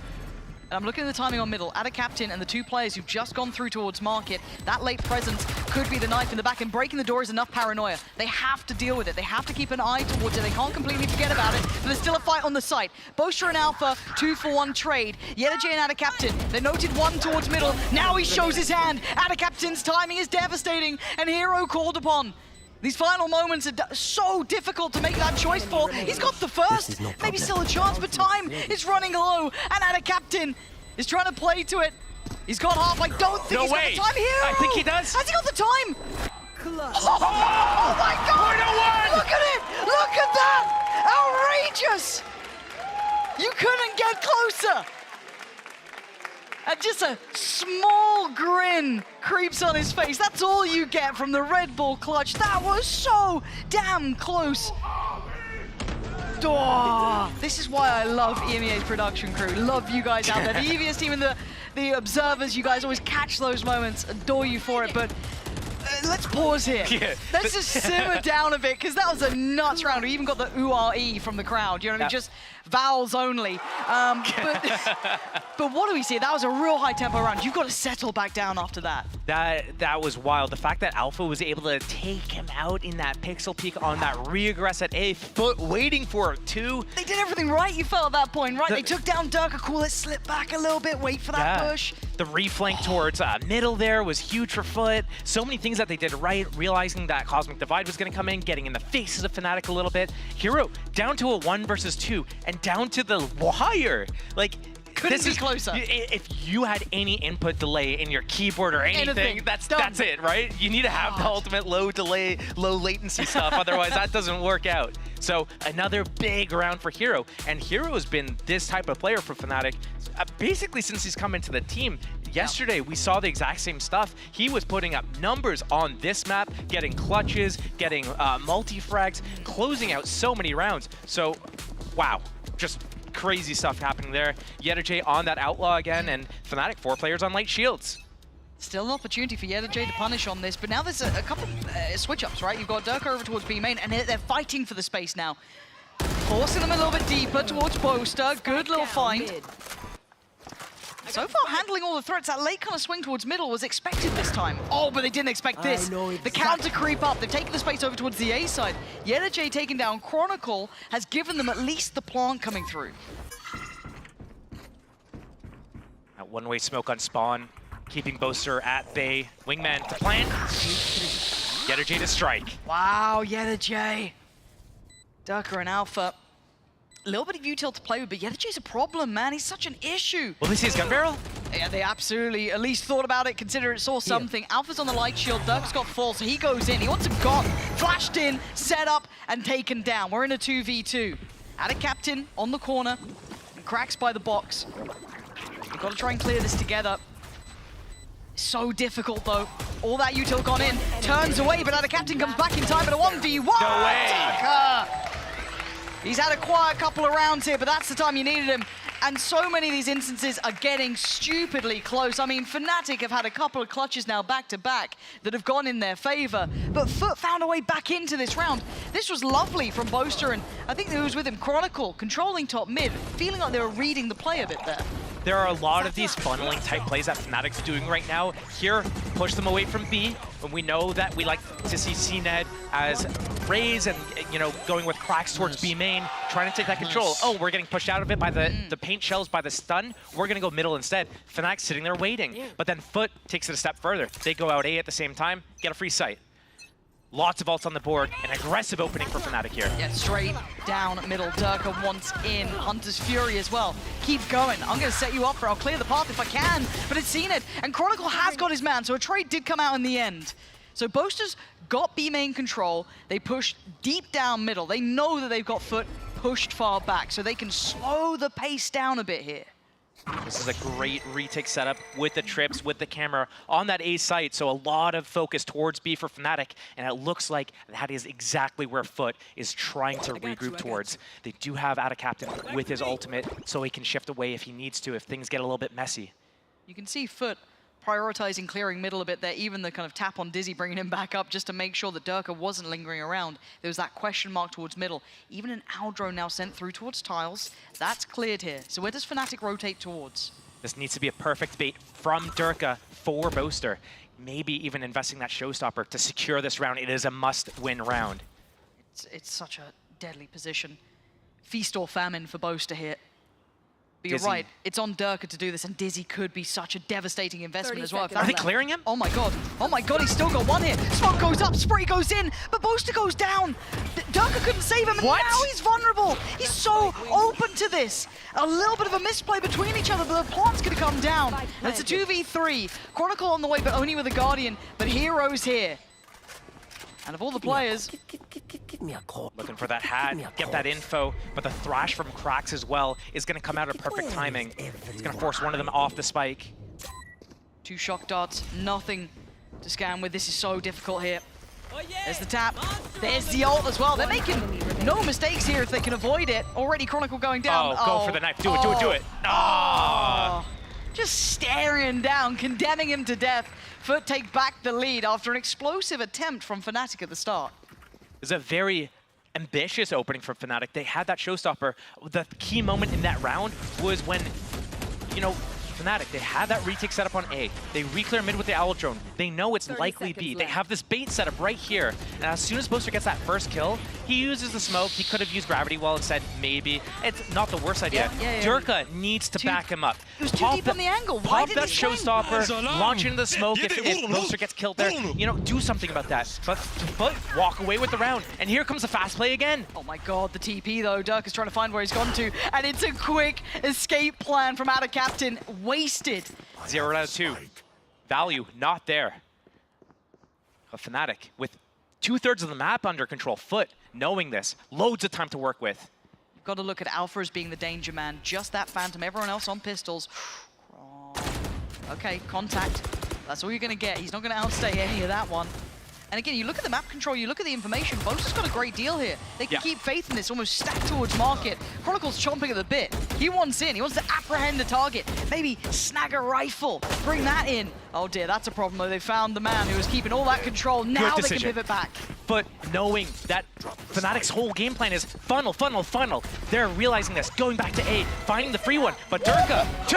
And I'm looking at the timing on middle. At a captain and the two players who've just gone through towards market, that late presence could be the knife in the back, and breaking the door is enough paranoia. They have to deal with it. They have to keep an eye towards it. They can't completely forget about it, but there's still a fight on the site. Boaster and Alpha, 2-for-1 trade. Yedache and Ada Captain, they noted one towards middle. Now he shows his hand. Ada Captain's timing is devastating, and Hero called upon. These final moments are so difficult to make that choice for. He's got the first, maybe still a chance, but time is running low, and Ada Captain is trying to play to it. He's got half, I don't think he's got the time here. I think he does. Has he got the time? Oh my god! Look at it! Look at that! Outrageous! You couldn't get closer! And just a small grin creeps on his face. That's all you get from the Red Bull clutch. That was so damn close. Oh, this is why I love EMEA's production crew. Love you guys out there. The EVS team and the observers, you guys always catch those moments. Adore you for it, but let's pause here. Yeah. Let's just simmer down a bit, because that was a nuts round. We even got the ooh-ah-ee from the crowd. You know what I mean? Just vowels only. But what do we see? That was a real high-tempo round. You've got to settle back down after that. That was wild. The fact that Alpha was able to take him out in that pixel peak on that re-aggress at A, Foot waiting for it too. They did everything right, you felt at that point, right? They took down Durka, cool it, slip back a little bit, wait for that push. The reflank towards middle there was huge for Foot. So many things that they did right, realizing that Cosmic Divide was going to come in, getting in the faces of Fnatic a little bit. Hero down to a 1 versus 2 and down to the wire. Like, couldn't be closer. If you had any input delay in your keyboard or anything, that's it, right? You need to have the ultimate low delay, low latency stuff, otherwise that doesn't work out. So another big round for Hero, and Hero has been this type of player for Fnatic basically since he's come into the team. Yesterday, we saw the exact same stuff. He was putting up numbers on this map, getting clutches, getting multi-frags, closing out so many rounds. So, wow, just crazy stuff happening there. Yedache on that Outlaw again, and Fnatic 4 players on light shields. Still an opportunity for Yedache to punish on this, but now there's a couple switch-ups, right? You've got Durka over towards B main, and they're fighting for the space now. Forcing them a little bit deeper towards Boaster. Good little find. So far, handling all the threats. That late kind of swing towards middle was expected this time. Oh, but they didn't expect this. The counter creep up. They've taken the space over towards the A side. Yedache taking down Chronicle has given them at least the plant coming through. That one-way smoke on spawn, keeping Boaster at bay. Wingman to plant. Yedache to strike. Wow, Yedache. Durka and Alpha. A little bit of util to play with, but Yedache's a problem, man. He's such an issue. Will they see his gun barrel? Yeah, they absolutely at least thought about it, consider it saw something. Alpha's on the light shield, Durka's got full, so he goes in. He wants a got, flashed in, set up, and taken down. We're in a 2v2. At a captain on the corner, and cracks by the box. We've got to try and clear this together. So difficult, though. All that util gone in, turns away, but Ada Captain comes back in time at a 1v1. No way! Durka. He's had a quiet couple of rounds here, but that's the time you needed him. And so many of these instances are getting stupidly close. I mean, Fnatic have had a couple of clutches now back-to-back that have gone in their favor, but Foot found a way back into this round. This was lovely from Boaster, and I think who was with him, Chronicle, controlling top mid, feeling like they were reading the play a bit there. There are a lot of these funneling type plays that Fnatic's doing right now. Here, push them away from B, and we know that we like to see CNED as Raze and, you know, going with cracks towards B main, trying to take that control. Oh, we're getting pushed out of it by the paint shells, by the stun. We're gonna go middle instead. Fnatic's sitting there waiting, but then Foot takes it a step further. They go out A at the same time, get a free sight. Lots of ults on the board, an aggressive opening for Fnatic here. Yeah, straight down middle. Durka wants in. Hunter's Fury as well. Keep going. I'm going to set you up for I'll clear the path if I can, but it's seen it. And Chronicle has got his man, so a trade did come out in the end. So Boaster's got B main control. They push deep down middle. They know that they've got Foot pushed far back, so they can slow the pace down a bit here. This is a great retake setup with the trips, with the camera on that A site, so a lot of focus towards B for Fnatic, and it looks like that is exactly where Foot is trying to regroup towards. They do have Ada Captain with his ultimate, so he can shift away if he needs to, if things get a little bit messy. You can see Foot prioritizing clearing middle a bit there, even the kind of tap on Dizzy, bringing him back up just to make sure that Durka wasn't lingering around. There was that question mark towards middle. Even an Aldro now sent through towards tiles. That's cleared here. So where does Fnatic rotate towards? This needs to be a perfect bait from Durka for Boaster. Maybe even investing that showstopper to secure this round. It is a must-win round. It's such a deadly position. Feast or famine for Boaster here. But you're Dizzy. right, it's on Durka to do this, and Dizzy could be such a devastating investment as well. Are they clearing him? Oh my god, he's still got one here. Smoke goes up, Spree goes in, but Boaster goes down. Durka couldn't save him, and now he's vulnerable. He's so open to this. A little bit of a misplay between each other, but the plant's gonna come down. And it's a 2v3. Chronicle on the way, but only with a Guardian, but Hero's here. And of all the players... Looking for that hat, get that info, but the thrash from Cracks as well is going to come out at perfect timing. It's going to force one of them off the spike. 2 shock darts, nothing to scan with. This is so difficult here. There's the tap. There's the ult as well. They're making no mistakes here if they can avoid it. Already Chronicle going down. Oh, go for the knife. Do it, do it, do it. Oh. Just staring down, condemning him to death. Foot take back the lead after an explosive attempt from Fnatic at the start. It was a very ambitious opening from Fnatic. They had that showstopper. The key moment in that round was when, you know, Fnatic, they had that retake set up on A. They re-clear mid with the Owl Drone. They know it's likely B. They have this bait set up right here. And as soon as Boaster gets that first kill, he uses the smoke. He could have used Gravity Well instead, maybe. It's not the worst idea. Durka needs to back him up. It was too deep on the angle. Why Pop didn't that he swing? showstopper, launch into the smoke if Boaster gets killed there. You know, do something about that. But walk away with the round. And here comes the fast play again. Oh my god, the TP though. Durka's trying to find where he's gone to. And it's a quick escape plan from Ada Captain. Wasted. 0 out of 2. Value not there. A Fnatic with 2/3 of the map under control. Foot knowing this. Loads of time to work with. You've got to look at Alpha as being the danger man. Just that Phantom. Everyone else on pistols. Okay, contact. That's all you're going to get. He's not going to outstay any of that one. And again, you look at the map control, you look at the information, Boaster's got a great deal here. They can keep faith in this, almost stacked towards market. Chronicle's chomping at the bit. He wants in, he wants to apprehend the target. Maybe snag a rifle, bring that in. Oh dear, that's a problem though. They found the man who was keeping all that control. Now they can pivot back. But knowing that Fnatic's whole game plan is funnel, funnel, funnel. They're realizing this, going back to A, finding the free one. But Durka, 2!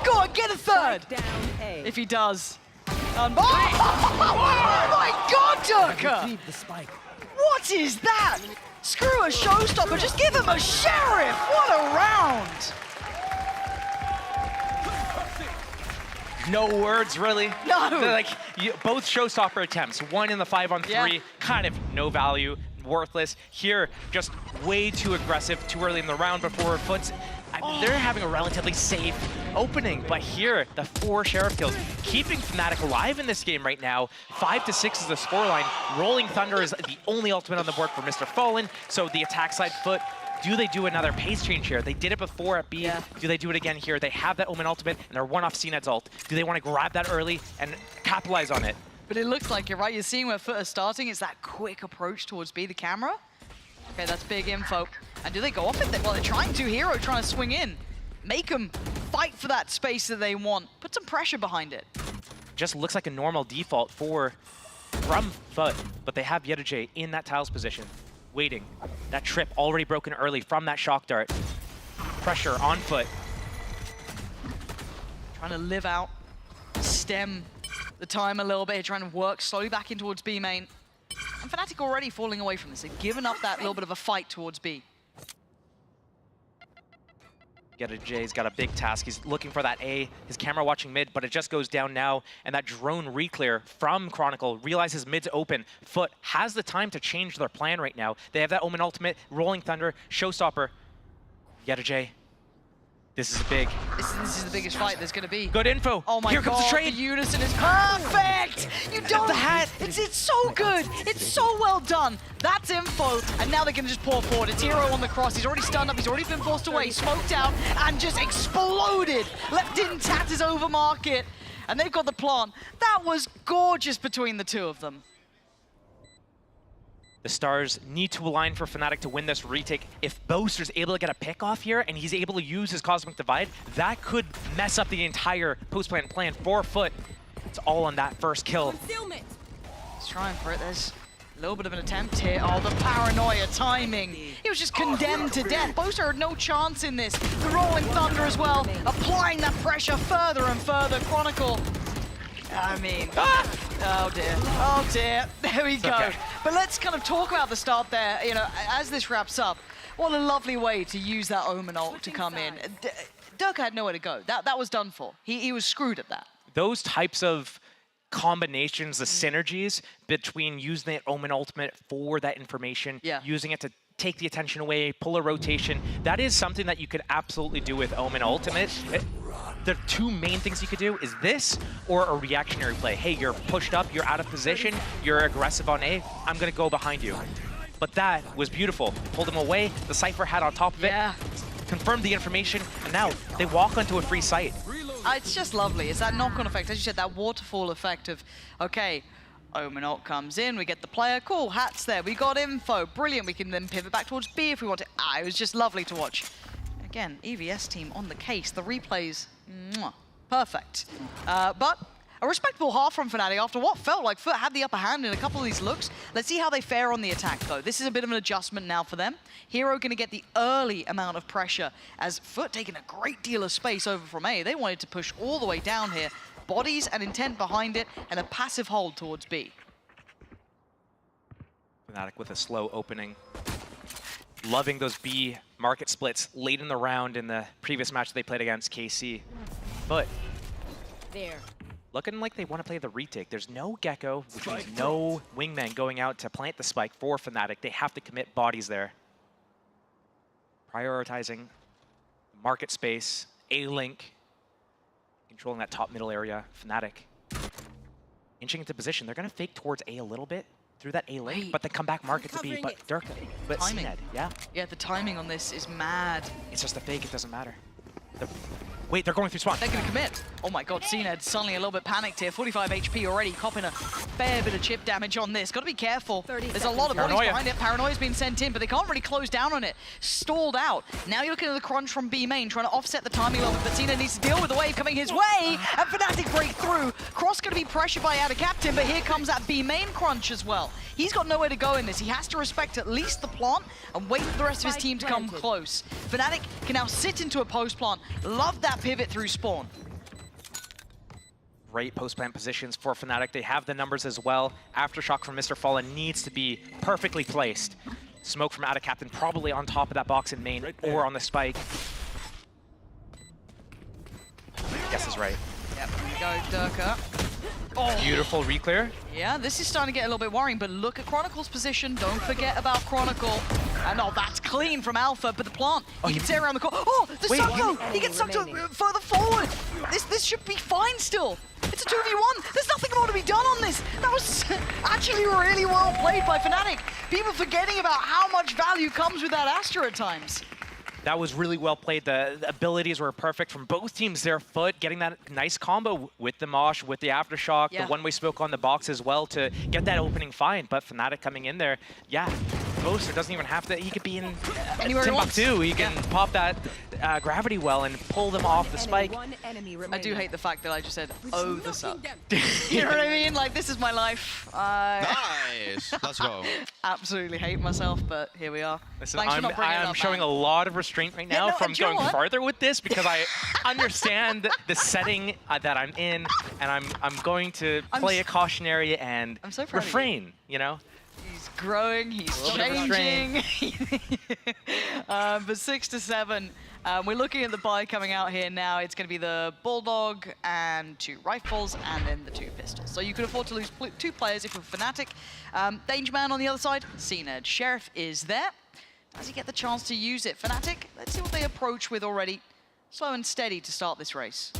Go on, get a third! If he does. Oh my god, Durka! What is that? Screw a showstopper, just give him a sheriff! What a round! No words, really. No! They're like, both showstopper attempts, one in the 5-on-3, kind of no value, worthless. Here, just way too aggressive, too early in the round before Foot's... They're having a relatively safe opening, but here, the 4 Sheriff kills, keeping Fnatic alive in this game right now. 5-6 is the scoreline. Rolling Thunder is the only ultimate on the board for Mr. Fallen, so the attack side Foot, do they do another pace change here? They did it before at B. Do they do it again here? They have that Omen ultimate, and they're one off CNED's ult. Do they want to grab that early and capitalize on it? But it looks like you're right. You're seeing where Foot are starting. It's that quick approach towards B, the camera. Okay, that's big info. And do they go off it? Well, they're trying to. Hero trying to swing in. Make them fight for that space that they want. Put some pressure behind it. Just looks like a normal default from Foot, but they have Yedajay in that tiles position, waiting. That trip already broken early from that shock dart. Pressure on Foot. Trying to live out, stem the time a little bit, trying to work slowly back in towards B main. And Fnatic already falling away from this. They've given up that little bit of a fight towards B. Yedajay's got a big task. He's looking for that A. His camera watching mid, but it just goes down now. And that drone reclear from Chronicle realizes mid's open. Foot has the time to change their plan right now. They have that Omen ultimate, Rolling Thunder, Showstopper. Yedajay. This is big. This is the biggest fight there's going to be. Good info. Oh my Here god, comes the trade. the unison is perfect! You don't... It's so good! It's so well done! That's info, and now they can just pour forward. It's Hero on the cross. He's already stunned up. He's already been forced away, smoked out, and just exploded! Left in tatters over market. And they've got the plant. That was gorgeous between the two of them. The stars need to align for Fnatic to win this retake. If Boaster's able to get a pick off here and he's able to use his Cosmic Divide, that could mess up the entire post-plan plan for Foot. It's all on that first kill. He's trying for it. There's a little bit of an attempt here. Oh, the paranoia timing. He was just condemned to death. Boaster had no chance in this. The Rolling Thunder as well, applying that pressure further and further. Chronicle. I mean, oh dear, there we go. Okay. But let's kind of talk about the start there, you know, as this wraps up. What a lovely way to use that Omen ult to come in. Dirk had nowhere to go. That was done for. He was screwed at that. Those types of combinations, the synergies between using that Omen ultimate for that information, using it to take the attention away, pull a rotation, that is something that you could absolutely do with Omen ultimate. The two main things you could do is this or a reactionary play. Hey, you're pushed up, you're out of position, you're aggressive on A, I'm gonna go behind you. But that was beautiful. Pulled him away, the Cypher had on top of it, confirmed the information, and now they walk onto a free site. It's just lovely. It's that knock-on effect, as you said, that waterfall effect of, okay, Omen ult comes in, we get the player, cool, Hat's there, we got info, brilliant, we can then pivot back towards B if we want to. It was just lovely to watch. Again, EVS team on the case, the replays, perfect. But a respectable half from Fnatic after what felt like Foot had the upper hand in a couple of these looks. Let's see how they fare on the attack, though. This is a bit of an adjustment now for them. Hero going to get the early amount of pressure as Foot taking a great deal of space over from A. They wanted to push all the way down here. Bodies and intent behind it, and a passive hold towards B. Fnatic with a slow opening. Loving those B market splits late in the round in the previous match they played against KC. But looking like they want to play the retake. There's no Gecko, which means no wingman going out to plant the spike for Fnatic. They have to commit bodies there. Prioritizing market space, A-Link, controlling that top middle area. Fnatic inching into position. They're going to fake towards A little bit through that A-Link, but then come back market to B. But Dirk, but Timing. CNED, yeah. Yeah, the timing on this is mad. It's just a fake, it doesn't matter. Wait, they're going through spawn. They're going to commit. Oh my god, CNED suddenly a little bit panicked here. 45 HP already, copping a fair bit of chip damage on this. Got to be careful. There's a lot of bodies behind it. Paranoia's been sent in, but they can't really close down on it. Stalled out. Now you're looking at the crunch from B main, trying to offset the timing a little bit, but CNED needs to deal with the wave coming his way, and Fnatic break through. Cross going to be pressured by Ada Captain, but here comes that B main crunch as well. He's got nowhere to go in this. He has to respect at least the plant and wait for the rest of his team to come close. Fnatic can now sit into a post plant. Love that pivot through spawn. Great post-plant positions for Fnatic. They have the numbers as well. Aftershock from Mr. Fallen needs to be perfectly placed. Smoke from Ada Captain probably on top of that box in main or on the spike. Guess is right. Yep, here we go, Durka. Oh. Beautiful reclear. Yeah, this is starting to get a little bit worrying, but look at Chronicle's position. Don't forget about Chronicle. And oh, that's clean from Alpha, but the plant, he can stay around the corner. Oh, the Sucko! He gets sucked further forward. This should be fine still. It's a 2v1. There's nothing more to be done on this. That was actually really well played by Fnatic. People forgetting about how much value comes with that Astra at times. That was really well played. The abilities were perfect from both teams there. Foot getting that nice combo with the Mosh, with the Aftershock, the one-way smoke on the box as well to get that opening find. But Fnatic coming in there, yeah, Ghost, or doesn't even have to. He could be in Anywhere he wants. Timbuktu. He can pop that gravity well and pull them off the spike. I do hate the fact that I just said, oh, the suck. You know what I mean? Like, this is my life. Nice. Let's go. Absolutely hate myself, but here we are. Listen, Thanks for not bringing it I'm up, showing man. a lot of restraint right now from do you know going what? farther with this because I understand the setting that I'm in, and I'm going to play a cautionary and I'm so proud of refrain, you know? He's growing, he's A little bit changing. But 6 to 7, we're looking at the buy coming out here now. It's going to be the Bulldog and 2 rifles and then the 2 pistols. So you could afford to lose 2 players if you're Fnatic. Danger Man on the other side, CNED. Sheriff is there. Does he get the chance to use it? Fnatic, let's see what they approach with already. Slow and steady to start this race.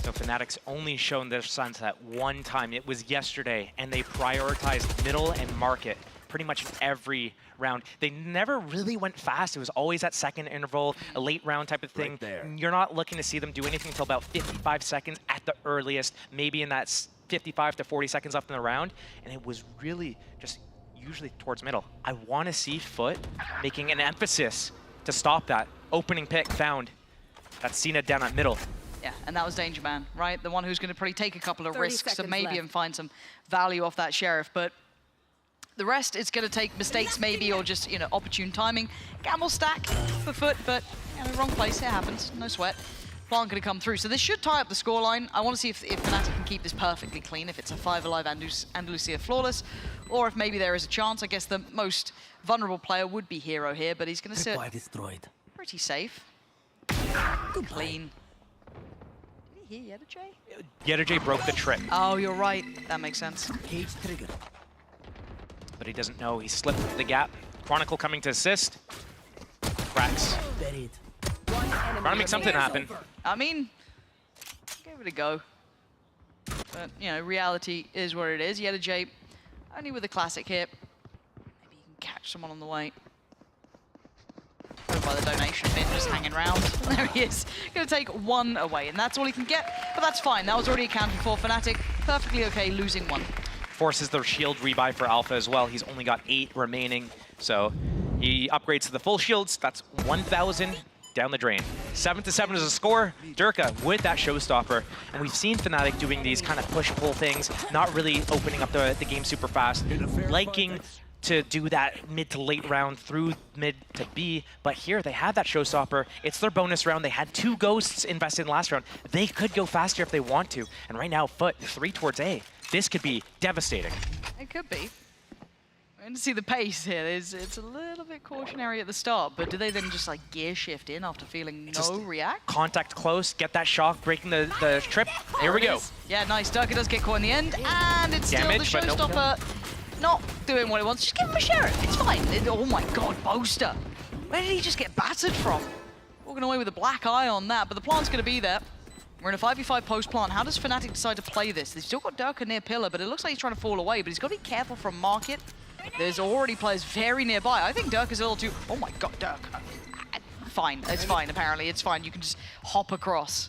So Fnatic's only shown their sunset one time. It was yesterday, and they prioritized middle and market pretty much in every round. They never really went fast. It was always that second interval, a late round type of thing. Right there. You're not looking to see them do anything until about 55 seconds at the earliest, maybe in that 55 to 40 seconds left in the round. And it was really just usually towards middle. I want to see Foot making an emphasis to stop that. Opening pick found. That's Cena down at middle. Yeah, and that was Danger Man, right? The one who's going to probably take a couple of 30 risks and seconds maybe left. even find some value off that Sheriff. But the rest, it's going to take mistakes maybe or just, you know, opportune timing. Gamble stack for Foot, but, you know, wrong place, it happens, no sweat. Plant going to come through. So this should tie up the scoreline. I want to see if Fnatic can keep this perfectly clean, if it's a 5 alive Andalusia flawless, or if maybe there is a chance. I guess the most vulnerable player would be Hero here, but he's going to sit destroyed. pretty safe. Clean. Did he hear Yetterjay broke the trick. Oh, you're right. That makes sense. Cage trigger. But he doesn't know. He slipped the gap. Chronicle coming to assist. Cracks. Buried. Trying to make something happen. I mean, give it a go. But, you know, reality is what it is. Yetterjay, only with a classic hit. Maybe you can catch someone on the way. By the donation bin, just hanging around. There he is. Going to take 1 away, and that's all he can get. But that's fine. That was already accounted for. Fnatic, perfectly okay losing 1. Forces the shield rebuy for Alpha as well. He's only got 8 remaining, so he upgrades to the full shields. That's 1,000 down the drain. 7 to 7 is a score. Durka with that showstopper, and we've seen Fnatic doing these kind of push-pull things, not really opening up the game super fast, liking to do that mid to late round through mid to B, but here they have that showstopper. It's their bonus round. They had 2 ghosts invested in last round. They could go faster if they want to, and right now, Foot 3 towards A. This could be devastating. It could be. We're going to see the pace here. It's a little bit cautionary at the start, but do they then just like gear shift in after feeling no react? Contact close, get that shock, breaking the trip. Here we go. Yeah, nice. Durka does get caught in the end, and it's Damage, still but the no- showstopper not doing what it wants. Just give him a Sheriff. It's fine. Oh my god, Boaster. Where did he just get battered from? Walking away with a black eye on that, but the plant's going to be there. We're in a 5v5 post-plant. How does Fnatic decide to play this? They've still got Durka near pillar, but it looks like he's trying to fall away, but he's got to be careful from market. There's already players very nearby. I think Durka's a little too... Oh my god, Durka. Fine. It's fine, apparently. It's fine. You can just hop across.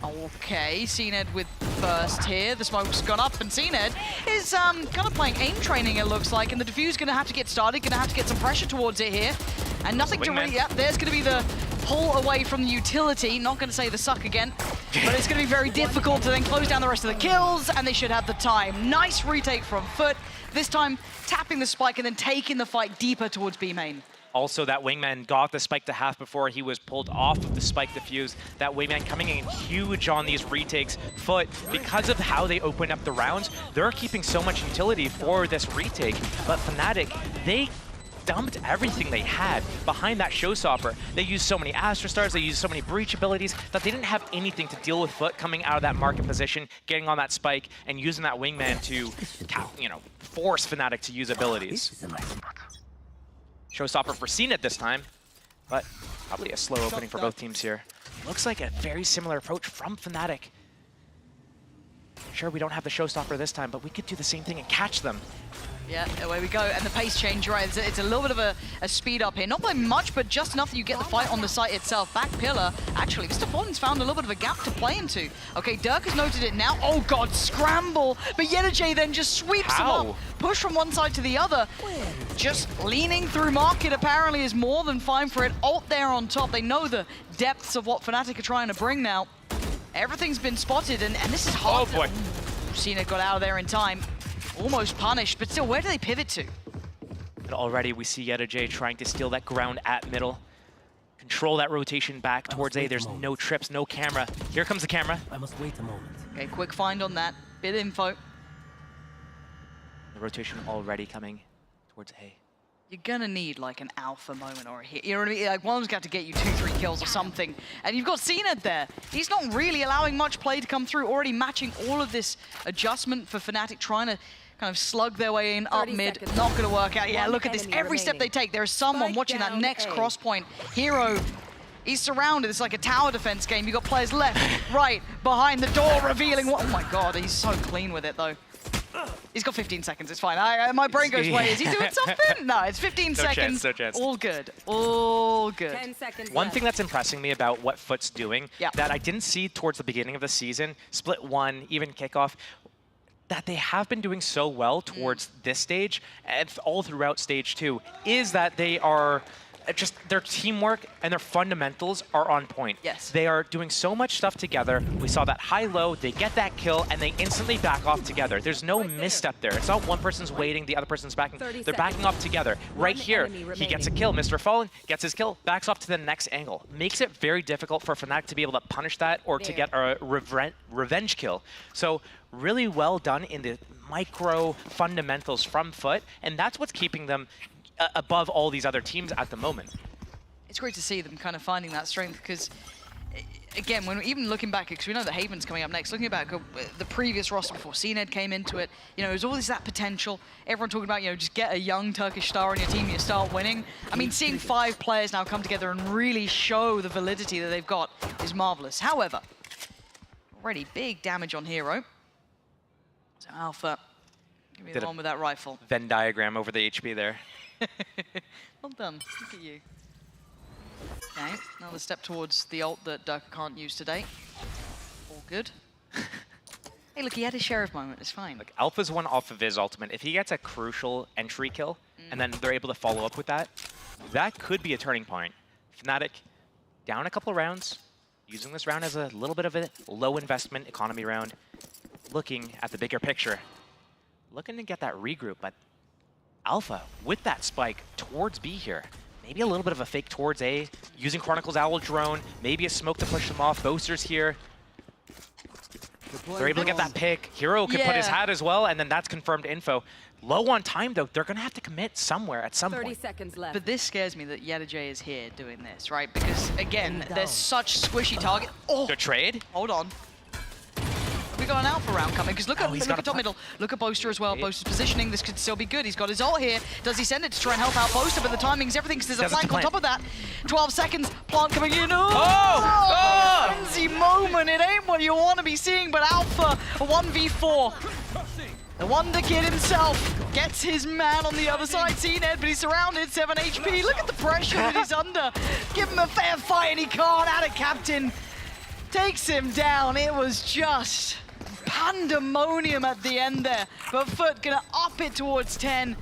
Okay, CNED with first here. The smoke's gone up, and CNED is kind of playing aim training, it looks like, and the diffuse going to have to get started, going to have to get some pressure towards it here. And nothing to really... Yep, there's going to be the pull away from the utility. Not going to say the suck again, but it's going to be very difficult to then close down the rest of the kills, and they should have the time. Nice retake from Foot. This time, tapping the spike and then taking the fight deeper towards B main. Also, that Wingman got the spike to half before he was pulled off of the spike defuse. That Wingman coming in huge on these retakes. Foot, because of how they open up the rounds, they're keeping so much utility for this retake. But Fnatic, they dumped everything they had behind that showstopper. They used so many Astra Stars, they used so many breach abilities that they didn't have anything to deal with Foot coming out of that market position, getting on that spike, and using that Wingman to, you know, force Fnatic to use abilities. Showstopper for CNED this time, but probably a slow opening for both teams here. Looks like a very similar approach from Fnatic. Sure, we don't have the showstopper this time, but we could do the same thing and catch them. Yeah, away we go. And the pace change, right? It's a little bit of a speed up here. Not by much, but just enough that you get the fight on the site itself. Back pillar. Actually, Mr. Fallen's found a little bit of a gap to play into. Okay, Dirk has noted it now. Oh, God, scramble. But Yetajay then just sweeps him up. Push from one side to the other. Just leaning through market apparently is more than fine for it. Ult there on top. They know the depths of what Fnatic are trying to bring now. Everything's been spotted, and this is hard. Oh, boy. Cena got out of there in time. Almost punished, but still, where do they pivot to? But already we see Yetajay trying to steal that ground at middle. Control that rotation back towards A. There's no trips, no camera. Here comes the camera. I must wait a moment. Okay, quick find on that. Bit of info. The rotation already coming towards A. You're gonna need like an alpha moment or a hit. You know what I mean? Like one's got to get you 2-3 kills or something. And you've got Cena there. He's not really allowing much play to come through, already matching all of this adjustment for Fnatic, trying to kind of slug their way in up mid. Not gonna work out. Yeah, look at this. Every step they take, there is someone watching that next cross point. Hero, he's surrounded. It's like a tower defense game. You've got players left, right, behind the door, revealing what. Oh my God, he's so clean with it though. He's got 15 seconds, it's fine. My brain goes, wait, is he doing something? No, it's 15 seconds. No chance. All good, all good. 10 seconds One left. thing that's impressing me about what Foot's doing that I didn't see towards the beginning of the season, split one, even kickoff, that they have been doing so well towards this stage and all throughout stage 2 is that they are just, their teamwork and their fundamentals are on point. Yes. They are doing so much stuff together. We saw that high-low, they get that kill, and they instantly back off together. There's no misstep there. It's not one person's waiting, the other person's backing. They're backing off together. Right here, he gets a kill. Mr. Fallen gets his kill, backs off to the next angle. Makes it very difficult for Fnatic to be able to punish that or to get a revenge kill. So really well done in the micro fundamentals from Foot, and that's what's keeping them above all these other teams at the moment. It's great to see them kind of finding that strength because, again, when even looking back, because we know that Haven's coming up next, looking back the previous roster before CNED came into it, you know, there's always that potential. Everyone talking about, you know, just get a young Turkish star on your team and you start winning. I mean, seeing 5 players now come together and really show the validity that they've got is marvelous. However, already big damage on Hero. So Alpha, give me the one with that rifle. Venn diagram over the HP there. Well done. Look at you. Okay, another step towards the ult that Dirk can't use today. All good. Hey, look, he had his sheriff moment. It's fine. Like Alpha's one off of his ultimate. If he gets a crucial entry kill and then they're able to follow up with that, that could be a turning point. Fnatic down a couple of rounds, using this round as a little bit of a low investment economy round, looking at the bigger picture, looking to get that regroup, but Alpha with that spike towards B here. Maybe a little bit of a fake towards A, using Chronicle's Owl Drone, maybe a smoke to push them off. Boasters here. They're able to get that pick. Hero can put his hat as well, and then that's confirmed info. Low on time, though. They're going to have to commit somewhere at some 30 point. seconds left. But this scares me that Yetajay is here doing this, right? Because, again, there's such squishy target. Oh! The trade? Hold on. We got an alpha round coming, because look at top middle. Look at Boaster as well. Boaster's positioning. This could still be good. He's got his ult here. Does he send it to try and help out Boaster? But the timing's everything, because there's a flank on top of that. 12 seconds. Plant coming in. Oh! Frenzy moment. It ain't what you want to be seeing, but Alpha, a 1v4. The Wonder Kid himself gets his man on the other side. CNED, but he's surrounded. 7 HP. Look at the pressure that he's under. Give him a fair fight, and he can't. Add a captain. Takes him down. It was just pandemonium at the end there, but Foot gonna up it towards 10,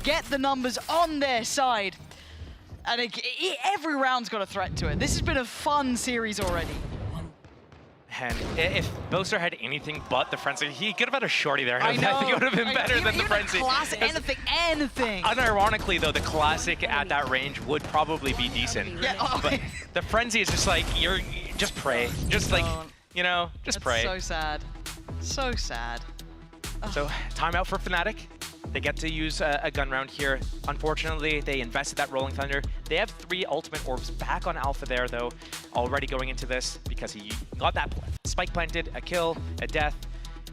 get the numbers on their side, and every round's got a threat to it. This has been a fun series already. And if Boaster had anything but the frenzy, he could have had a shorty there. I know. think it would have been better than the even frenzy. Classic, anything. Unironically, though, the classic at that range would probably be decent. Yeah. But the frenzy is just like, just pray. Just like, you know, just pray. So sad. So sad. So timeout for Fnatic. They get to use a gun round here. Unfortunately, they invested that Rolling Thunder. They have 3 ultimate orbs back on Alpha there, though, already going into this because he got that spike planted, a kill, a death.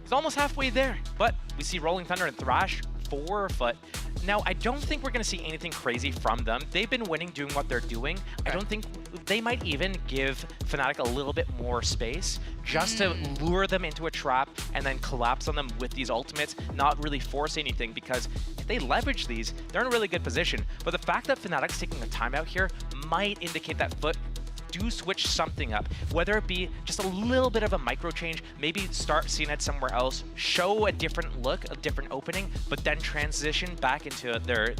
He's almost halfway there, but we see Rolling Thunder and Thrash for Foot. Now, I don't think we're going to see anything crazy from them. They've been winning doing what they're doing. I don't think they might even give Fnatic a little bit more space just to lure them into a trap and then collapse on them with these ultimates, not really force anything, because if they leverage these, they're in a really good position. But the fact that Fnatic's taking a timeout here might indicate that Foot do switch something up, whether it be just a little bit of a micro change, maybe start CNED somewhere else, show a different look, a different opening, but then transition back into their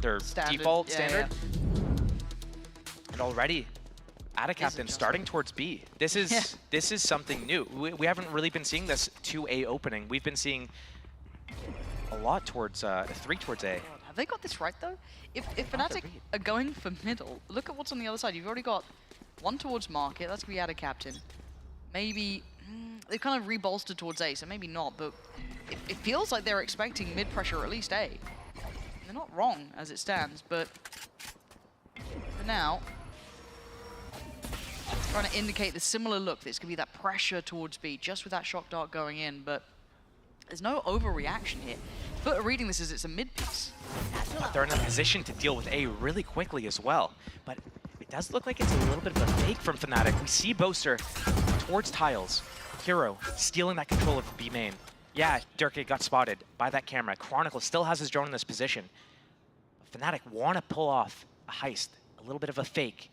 default standard. And already, Captain starting towards B. This is something new. We haven't really been seeing this 2A opening. We've been seeing a lot towards 3 towards A. Have they got this right though? If Fnatic are going for middle, look at what's on the other side. You've already got one towards Market, that's going to be Captain. Maybe, they've kind of rebolstered towards A, so maybe not, but it feels like they're expecting mid-pressure or at least A. They're not wrong as it stands, but for now, trying to indicate the similar look. There's going to be that pressure towards B, just with that shock dart going in, but there's no overreaction here. But reading this as it's a mid piece. But they're in a position to deal with A really quickly as well. But it does look like it's a little bit of a fake from Fnatic. We see Boaster towards tiles. Hero stealing that control of B main. Yeah, Durkee got spotted by that camera. Chronicle still has his drone in this position. Fnatic want to pull off a heist, a little bit of a fake.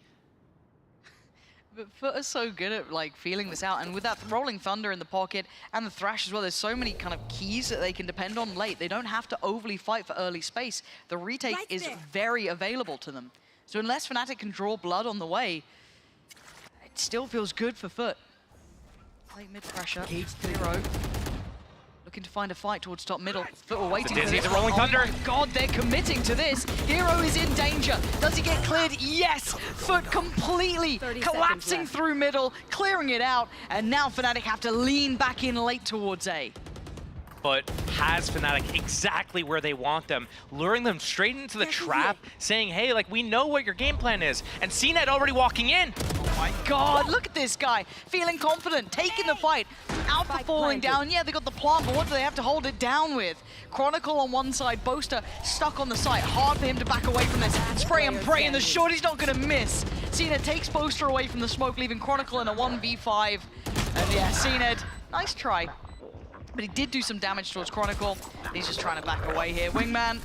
But Foot are so good at like feeling this out, and with that Rolling Thunder in the pocket and the Thrash as well, there's so many kind of keys that they can depend on late. They don't have to overly fight for early space. The retake is very available to them. So unless Fnatic can draw blood on the way, it still feels good for Foot. Late mid pressure, Hero. Looking to find a fight towards top middle. Foot were waiting for this. The Rolling Thunder. Oh my God, they're committing to this. Hero is in danger. Does he get cleared? Yes! Foot completely collapsing through middle, clearing it out, and now Fnatic have to lean back in late towards A. But has Fnatic exactly where they want them, luring them straight into the trap, saying, hey, like, we know what your game plan is. And CNED already walking in. Oh my God, look at this guy, feeling confident, taking the fight. Alpha falling down, yeah, they got the plant, but what do they have to hold it down with? Chronicle on one side, Boaster stuck on the site. Hard for him to back away from this. Spray and pray, and the shorty's not gonna miss. CNED takes Boaster away from the smoke, leaving Chronicle in a 1v5. And yeah, CNED, nice try. But he did do some damage towards Chronicle. He's just trying to back away here. Wingman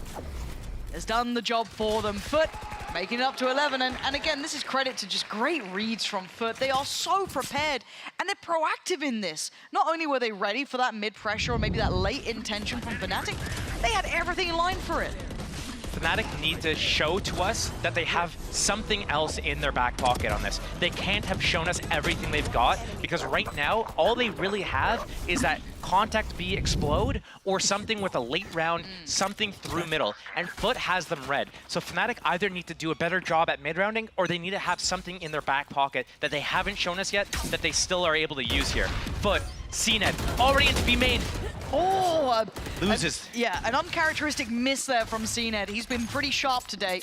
has done the job for them. Foot making it up to 11. And again, this is credit to just great reads from Foot. They are so prepared and they're proactive in this. Not only were they ready for that mid-pressure or maybe that late intention from Fnatic, they had everything in line for it. Fnatic need to show to us that they have something else in their back pocket on this. They can't have shown us everything they've got, because right now, all they really have is that contact B explode or something with a late round, something through middle, and Foot has them read. So Fnatic either need to do a better job at mid-rounding, or they need to have something in their back pocket that they haven't shown us yet that they still are able to use here. Foot, CNED, already into B main. Oh! Loses. Yeah, an uncharacteristic miss there from CNED. He's been pretty sharp today.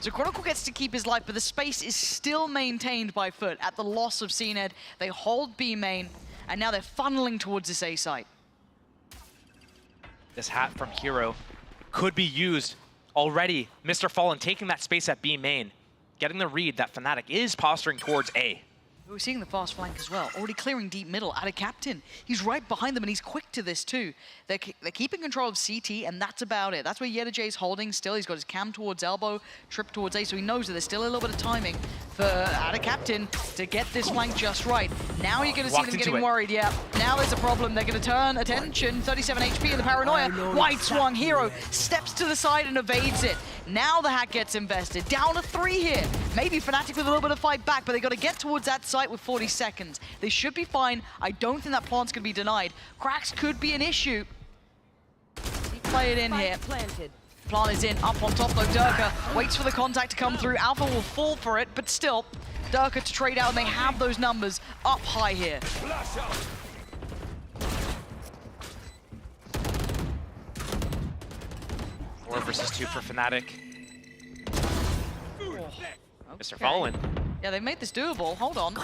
So Chronicle gets to keep his life, but the space is still maintained by Foot at the loss of CNED. They hold B main, and now they're funneling towards this A site. This hat from Hero could be used already. Mr. Fallen taking that space at B main, getting the read that Fnatic is posturing towards A. We're seeing the fast flank as well, already clearing deep middle out of Captain. He's right behind them and he's quick to this too. They're keeping control of CT and that's about it. That's where Yedajay's holding still. He's got his cam towards elbow, trip towards A, so he knows that there's still a little bit of timing for out of Captain to get this flank just right. Now you're gonna see them getting worried, yeah. Now there's a problem, they're gonna turn attention. 37 HP in the paranoia. Wide swung, Hero steps to the side and evades it. Now the hack gets invested. Down to 3 here. Maybe Fnatic with a little bit of fight back, but they got to get towards that site with 40 seconds. They should be fine. I don't think that plant's going to be denied. Cracks could be an issue. Play it in here. Plant is in, up on top though. Durka waits for the contact to come through. Alpha will fall for it, but still, Durka to trade out, and they have those numbers up high here. 4 versus 2 for Fnatic. Mr. Okay. Fallen. Yeah, they made this doable. Hold on.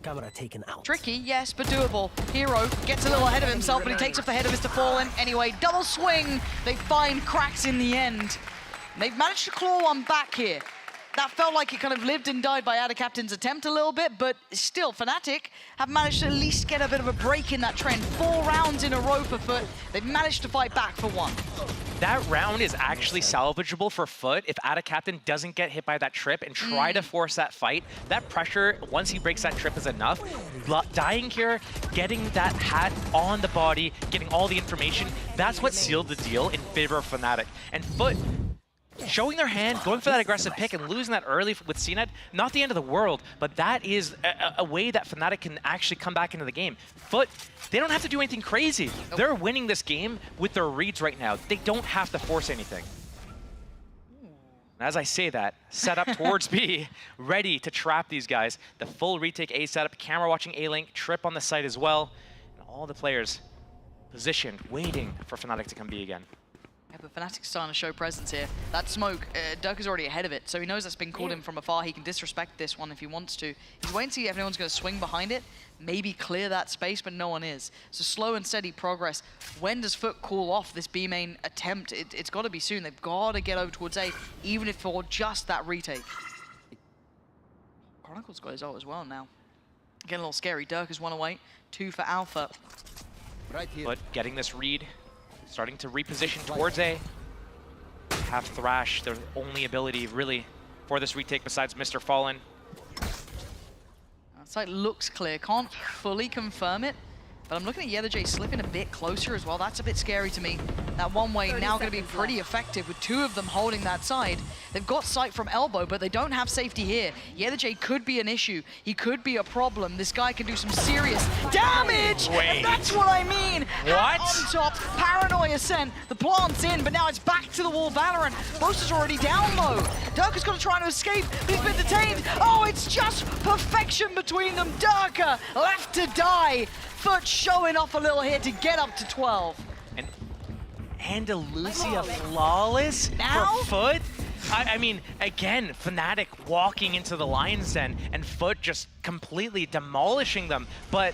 Camera taken out. Tricky, yes, but doable. Hero gets a little ahead of himself, but he takes off the head of Mr. Fallen. Anyway, double swing. They find Cracks in the end. They've managed to claw one back here. that felt like it kind of lived and died by Adacaptain's attempt a little bit, but still, Fnatic have managed to at least get a bit of a break in that trend. 4 rounds in a row for Foot. They've managed to fight back for 1. That round is actually salvageable for Foot if Adacaptain doesn't get hit by that trip and try to force that fight. That pressure, once he breaks that trip, is enough. Dying here, getting that hat on the body, getting all the information, that's what sealed the deal in favor of Fnatic. And Foot, showing their hand, going for that aggressive pick and losing that early with CNED, not the end of the world, but that is a way that Fnatic can actually come back into the game. Foot, they don't have to do anything crazy. They're winning this game with their reads right now. They don't have to force anything. And as I say that, set up towards B, ready to trap these guys. The full retake A setup, camera watching A-Link, trip on the site as well. And all the players positioned, waiting for Fnatic to come B again. Yeah, but Fnatic's starting to show presence here. That smoke, Dirk is already ahead of it, so he knows that's been called in from afar. He can disrespect this one if he wants to. He's waiting to see if anyone's going to swing behind it, maybe clear that space, but no one is. So slow and steady progress. When does Foot call off this B main attempt? It's got to be soon. They've got to get over towards A, even if for just that retake. Chronicle's got his ult as well now. Getting a little scary. Dirk is 1 away, 2 for Alpha. But getting this read, starting to reposition towards A. Have Thrash, their only ability really for this retake besides Mr. Fallen. That site looks clear, can't fully confirm it, but I'm looking at J slipping a bit closer as well. That's a bit scary to me. That one way now going to be pretty effective with 2 of them holding that side. They've got sight from elbow, but they don't have safety here. J could be an issue. He could be a problem. This guy can do some serious damage. Wait. And that's what I mean. What? On top, Paranoia sent. The plant's in, but now it's back to the wall. Valorant. Roster's already down low. Durka's got to try to escape, but he's been detained. Oh, it's just perfection between them. Durka left to die. Foot showing off a little here to get up to 12. And Andalusia flawless Now? for Foot? I mean, again, Fnatic walking into the Lion's Den and Foot just completely demolishing them. But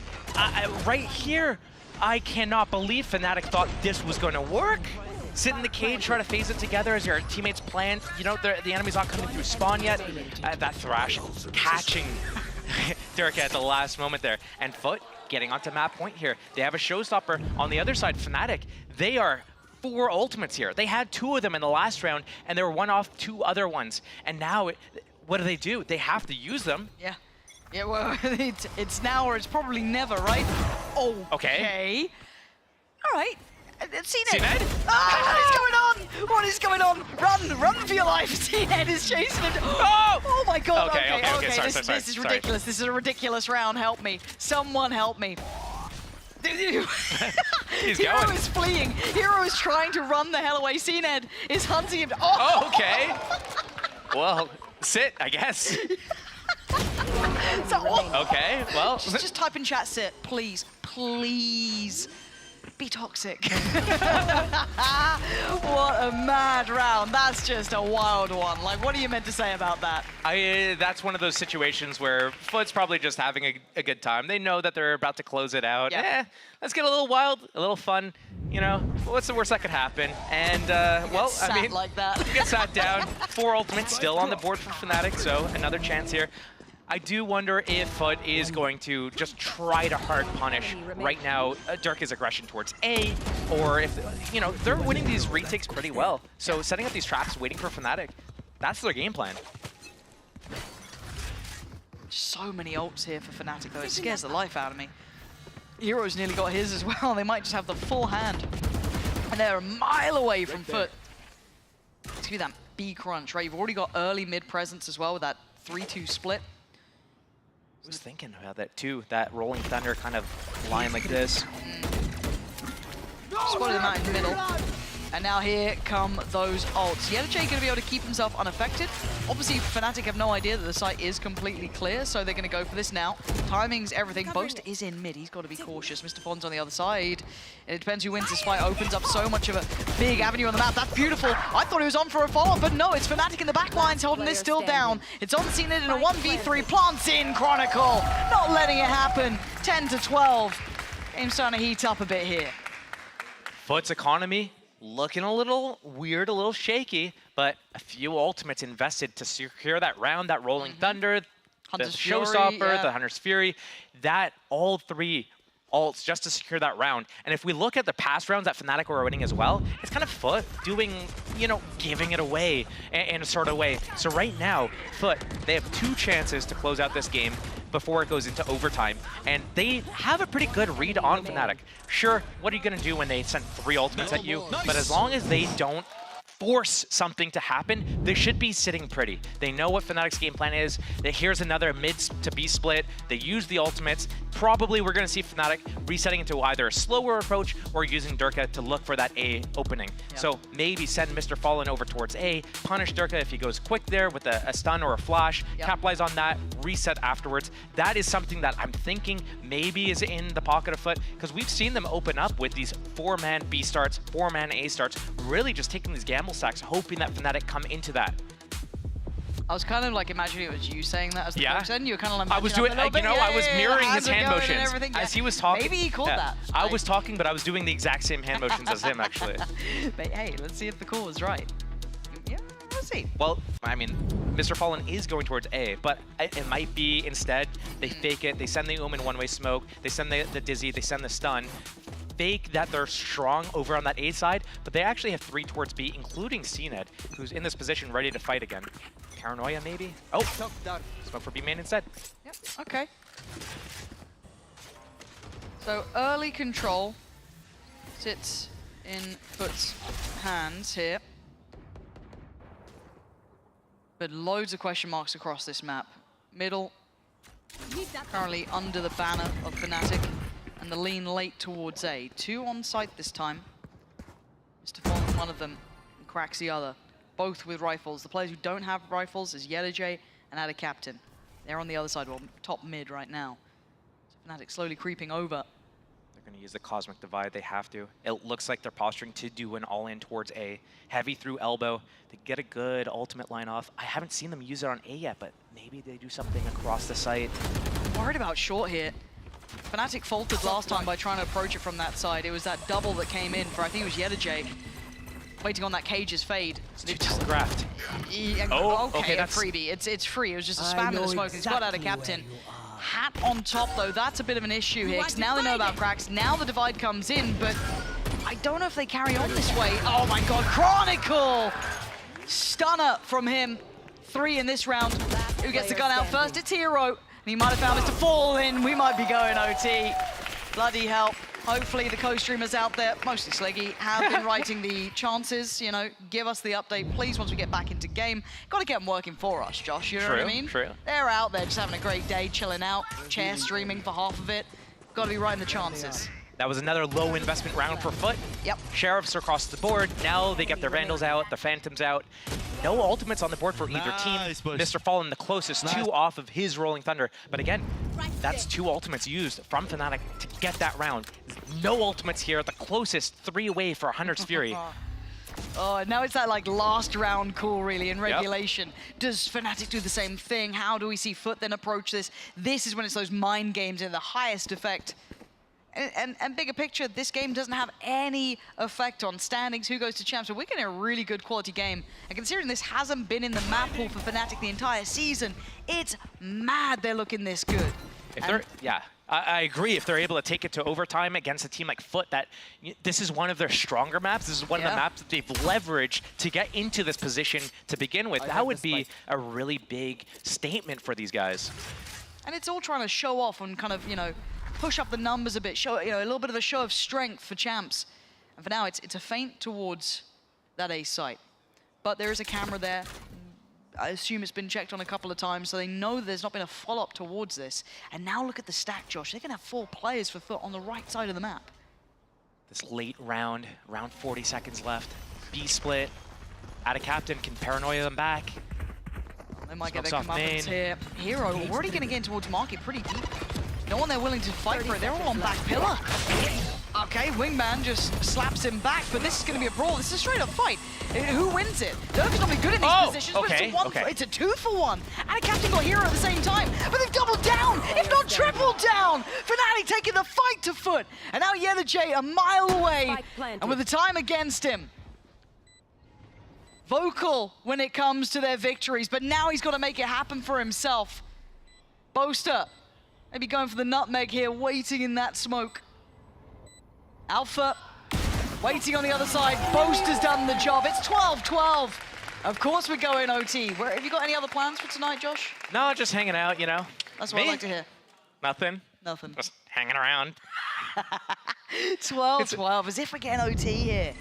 right here, I cannot believe Fnatic thought this was going to work. Sit in the cage, try to phase it together as your teammates plan. You know, the enemy's not coming through spawn yet. That Thrash catching Dirk at the last moment there. And Foot getting onto map point here. They have a showstopper on the other side. Fnatic, they are 4 ultimates here. They had 2 of them in the last round, and they were 1 off 2 other ones. And now, what do? They have to use them. Yeah. Yeah, well, it's now or it's probably never, right? Okay. All right. CNED. Ah, what is going on? What is going on? Run for your life. CNED is chasing him. Oh my god. Okay. Sorry. This is ridiculous. This is a ridiculous round. Help me. Someone help me. He's Hero going. is fleeing. Hero is trying to run the hell away. CNED is hunting him. Oh, Okay. Well, sit, I guess. Okay, well. Just type in chat sit, please. Please. Be toxic. What a mad round. That's just a wild one. Like, what are you meant to say about that? That's one of those situations where Foot's probably just having a good time. They know that they're about to close it out. Yeah. Let's get a little wild, a little fun. You know, what's the worst that could happen? And, well, I mean, like that. get sat down. 4 ultimates still on the board for Fnatic, so another chance here. I do wonder if Foot is going to just try to hard punish right now Dirk's aggression towards A, or if, you know, they're winning these retakes pretty well. So setting up these traps, waiting for Fnatic, that's their game plan. So many ults here for Fnatic, though. It scares the life out of me. Hero's nearly got his as well. They might just have the full hand. And they're a mile away from Foot. It's going to be that B crunch, right? You've already got early mid presence as well with that 3-2 split. I was thinking about that too, that Rolling Thunder kind of line like this. Spotted him out in the middle. And now here come those ults. J going to be able to keep himself unaffected. Obviously, Fnatic have no idea that the site is completely clear, so they're going to go for this now. Timing's everything. Boast is in mid. He's got to be cautious. Mr. Fon's on the other side. It depends who wins this fight. Opens up so much of a big avenue on the map. That's beautiful. I thought he was on for a follow-up, but no, it's Fnatic in the back lines holding this still down. It's on CNED in a 1v3. Plants in Chronicle. Not letting it happen. 10-12. Game's starting to heat up a bit here. Foot's economy looking a little weird, a little shaky, but a few ultimates invested to secure that round, that Rolling Thunder, Hunter's the Fury, Showstopper, yeah. the Hunter's Fury, that all 3 ults just to secure that round. And if we look at the past rounds that Fnatic were winning as well, it's kind of Foot doing, you know, giving it away in a sort of way. So right now, Foot, they have 2 chances to close out this game before it goes into overtime. And they have a pretty good read on Fnatic. Sure, what are you going to do when they send 3 ultimates at you? But as long as they don't force something to happen, they should be sitting pretty. They know what Fnatic's game plan is. Here's another mid to B split. They use the ultimates. Probably we're going to see Fnatic resetting into either a slower approach or using Durka to look for that A opening. Yep. So maybe send Mr. Fallen over towards A, punish Durka if he goes quick there with a stun or a flash, capitalize on that, reset afterwards. That is something that I'm thinking maybe is in the pocket of Foot, because we've seen them open up with these 4-man B starts, 4-man A starts, really just taking these gamble stacks, hoping that Fnatic come into that. I was kind of like imagining it was you saying that as the person. You were kind of like I was doing, you know, I was mirroring his hand motions as he was talking. Maybe he called that. I was talking, but I was doing the exact same hand motions as him, actually. But hey, let's see if the call was right. Yeah, let's see. Well, I mean, Mr. Fallen is going towards A, but it might be instead they fake it, they send the Omen one-way smoke, they send the Dizzy, they send the stun, fake that they're strong over on that A side, but they actually have 3 towards B, including CNED, who's in this position ready to fight again. Paranoia, maybe? Oh, smoke for B main instead. Yep, okay. So early control sits in Foot's hands here. But loads of question marks across this map. Middle, currently under the banner of Fnatic, and the lean late towards A. 2 on site this time. Mr. Fallen, one of them, and cracks the other. Both with rifles. The players who don't have rifles is YellowJ and Ada Captain. They're on the other side, well, top mid right now. So Fnatic slowly creeping over. They're going to use the Cosmic Divide. They have to. It looks like they're posturing to do an all-in towards A. Heavy through elbow. They get a good ultimate line off. I haven't seen them use it on A yet, but maybe they do something across the site. I'm worried about short here. Fnatic faltered last time by trying to approach it from that side. It was that double that came in for, I think it was YellowJ, waiting on that Cage's fade. So they've just graft. Okay, that's freebie. It's free. It was just a spam in the smoke. He's got out of Captain. Hat on top, though. That's a bit of an issue here, because now they know about cracks. Now the divide comes in, but I don't know if they carry on this way. Oh my god, Chronicle! Stunner from him. 3 in this round. Who gets the gun out first? It's Hero. And he might have found Mr. Fallen. We might be going OT. Bloody hell. Hopefully the co-streamers out there, mostly Sleggy, have been writing the chances, you know, give us the update, please, once we get back into game. Got to get them working for us, Josh, you know what I mean? True. They're out there just having a great day, chilling out, chair streaming for half of it. Got to be writing the chances. That was another low investment round for Foot. Yep. Sheriffs are across the board. Now they get their Vandals out, the Phantoms out. No ultimates on the board for either team. Mr. Fallen the closest, 2 off of his Rolling Thunder. But again, that's 2 ultimates used from Fnatic to get that round. No ultimates here, the closest 3 away for Hunter's Fury. Oh, now it's that like last round call really in regulation. Does Fnatic do the same thing? How do we see Foot then approach this? This is when it's those mind games in the highest effect. And bigger picture, this game doesn't have any effect on standings, who goes to champs, but we're getting a really good quality game. And considering this hasn't been in the map pool for Fnatic the entire season, it's mad they're looking this good. If they're, I agree. If they're able to take it to overtime against a team like Foot, that this is one of their stronger maps. This is one of the maps that they've leveraged to get into this position to begin with. That would be a really big statement for these guys. And it's all trying to show off and kind of, you know, push up the numbers a bit, show, you know, a little bit of a show of strength for champs. And for now, it's a feint towards that A site. But there is a camera there. I assume it's been checked on a couple of times, so they know there's not been a follow-up towards this. And now look at the stack, Josh. They're going to have 4 players for Foot on the right side of the map. This late round, around 40 seconds left. B split. Ada Captain can paranoia them back. They might get their comeuppance here. Hero already going to get in towards market pretty deep. No one they're willing to fight for it. They're all on back pillar. Okay, Wingman just slaps him back, but this is going to be a brawl. This is a straight-up fight. Who wins it? Durka's not been good in these positions, but it's a 2-for-1. And a Captain got Hero at the same time, but they've doubled down, if not tripled down. Fnatic taking the fight to Foot. And now YellowJ a mile away, and with the time against him. vocal when it comes to their victories, but now he's got to make it happen for himself. Boaster, maybe going for the nutmeg here, waiting in that smoke. Alpha, waiting on the other side. Boaster's done the job. It's 12-12. Of course we're going OT. Have you got any other plans for tonight, Josh? No, just hanging out, you know. That's what I like to hear. Nothing. Nothing. Just hanging around. 12-12, as if we're getting OT here.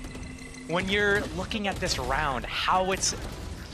When you're looking at this round, how it's,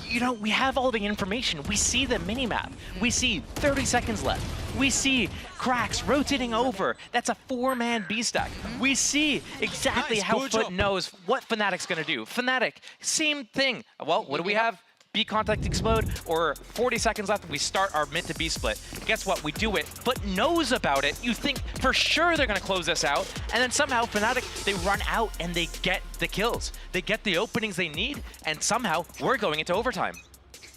you know, we have all the information. We see the mini-map. We see 30 seconds left. We see Cracks rotating over. That's a 4-man B-stack. We see exactly how Foot knows what Fnatic's gonna do. Fnatic, same thing. Well, what do we have? B contact explode, or 40 seconds left, we start our mid to B split. Guess what? We do it. Foot knows about it. You think for sure they're gonna close this out, and then somehow Fnatic, they run out and they get the kills. They get the openings they need, and somehow we're going into overtime.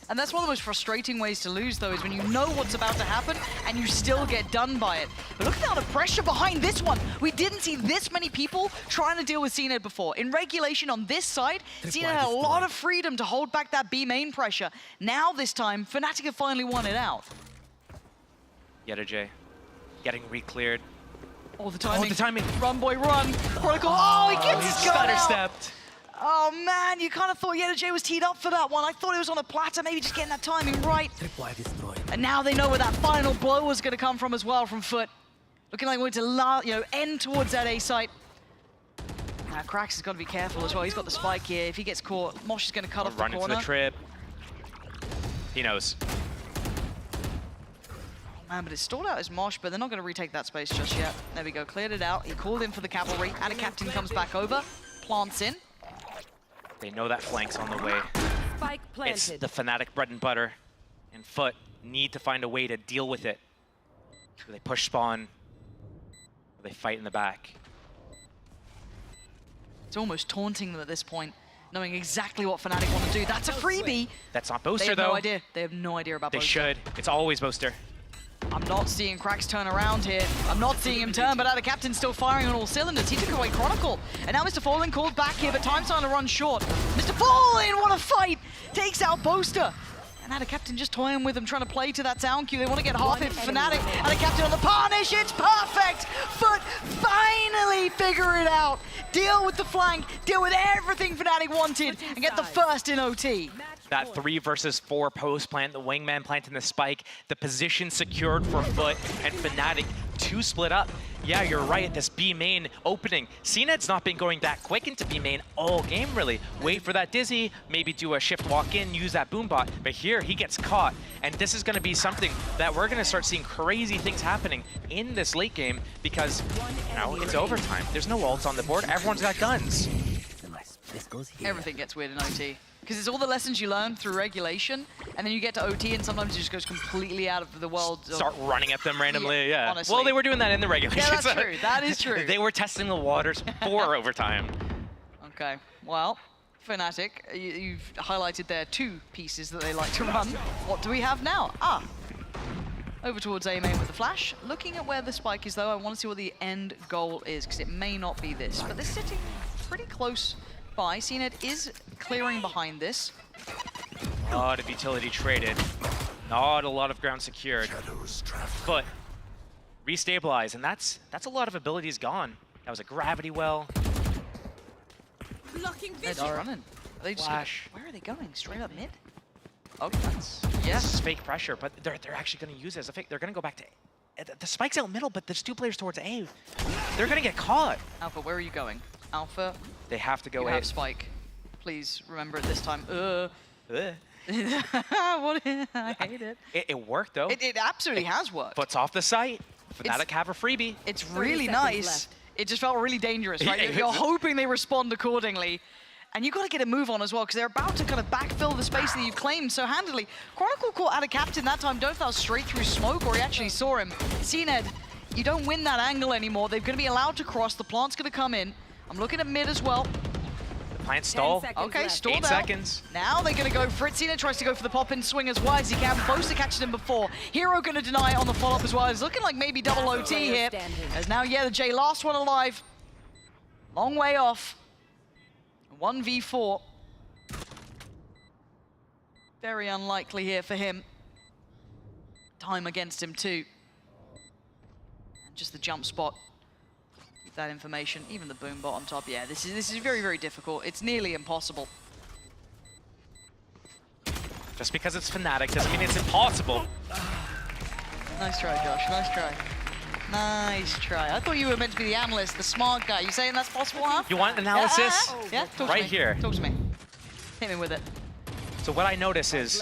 And that's one of the most frustrating ways to lose, though, is when you know what's about to happen and you still get done by it. But look at the pressure behind this one. We didn't see this many people trying to deal with CNED before. In regulation on this side, CNED had a lot of freedom to hold back that B main pressure. Now, this time, Fnatic have finally won it out. J getting re-cleared. Oh, the timing. Oh, the timing. Run, boy, run. Chronicle, oh, he gets his gun out. Stutter-stepped. Oh man, you kind of thought J was teed up for that one. I thought it was on a platter, maybe just getting that timing right. And now they know where that final blow was going to come from as well from Foot. Looking like we're to end towards that A site. Now Cracks has got to be careful as well. He's got the spike here. If he gets caught, Mosh is going to cut off the corner. Run into the trip. He knows. Man, but it's stalled out as Mosh, but they're not going to retake that space just yet. There we go, cleared it out. He called in for the cavalry, and a captain comes back over, plants in. They know that flank's on the way. Spike planted. It's the Fnatic bread and butter, and Foot need to find a way to deal with it. Do they push spawn? Do they fight in the back? It's almost taunting them at this point, knowing exactly what Fnatic want to do. That's a freebie. That's not Boaster, though. though. No idea. They have no idea about They Boaster. should. It's always Boaster. I'm not seeing Cracks turn around here. I'm not seeing him turn, but Ada Captain's still firing on all cylinders. He took away Chronicle. And now Mr. Fallen called back here, but time's starting to run short. Mr. Fallen, what a fight! Takes out Boaster. And Ada Captain just toying with him, trying to play to that sound cue. They want to get half it for Fnatic. Ada Captain on the punish, it's perfect! Foot finally figure it out. Deal with the flank, deal with everything Fnatic wanted, and get the first in OT. That 3 versus 4 post plant, the wingman planting the spike, the position secured for Foot, and Fnatic 2 split up. Yeah, you're right, this B main opening. CNED's not been going that quick into B main all game, really. Wait for that Dizzy, maybe do a shift walk in, use that Boombot, but here he gets caught. And this is gonna be something that we're gonna start seeing crazy things happening in this late game because, you know, it's overtime. There's no ults on the board, everyone's got guns. Everything gets weird in OT. Because it's all the lessons you learn through regulation, and then you get to OT and sometimes it just goes completely out of the world. Start running at them randomly, yeah. Honestly. Well, they were doing that in the regulation. Yeah, that's true. That is true. They were testing the waters for overtime. Okay, well, Fnatic, you've highlighted their 2 pieces that they like to run. What do we have now? Over towards A main with the flash. Looking at where the spike is, though, I want to see what the end goal is, because it may not be this. But they're sitting pretty close by. CNED is clearing behind this. A lot of utility traded. Not a lot of ground secured. But restabilize, and that's a lot of abilities gone. That was a gravity well. They're running. Are they just Flash. where are they going? Straight up mid? Okay, that's This is fake pressure, but they're actually going to use it as a fake. They're going to go back to the spike's out middle, but there's 2 players towards A. They're going to get caught. Alpha, where are you going? Alpha, They have to go you A. have spike. Please remember it this time. What? I hate it. It worked, though. It absolutely has worked. Foot's off the site. Fnatic have a freebie. It's really nice. It just felt really dangerous, right? You're hoping they respond accordingly. And you've got to get a move on as well, because they're about to kind of backfill the space that you've claimed so handily. Chronicle caught Ada Captain that time. Don't know if that was straight through smoke or he actually saw him. CNED, you don't win that angle anymore. They're going to be allowed to cross. The plant's going to come in. I'm looking at mid as well. Plant stall. Okay, stalled 8 out. seconds. Now they're going to go for it. Cena tries to go for the pop-in swing as wide as he can. Boaster catches him before. Hero going to deny it on the follow-up as well. It's looking like maybe double OT here. As now, yeah, the J last one alive. Long way off. 1v4. Very unlikely here for him. Time against him too. And just the jump spot. Keep that information. Even the boom bot on top. Yeah, this is very, very difficult. It's nearly impossible. Just because it's Fnatic doesn't mean it's impossible. Nice try, Josh. Nice try. Nice try. I thought you were meant to be the analyst, the smart guy. You saying that's possible, huh? You want analysis? Yeah, talk to right me. here. Talk to me. Hit me with it. So what I notice is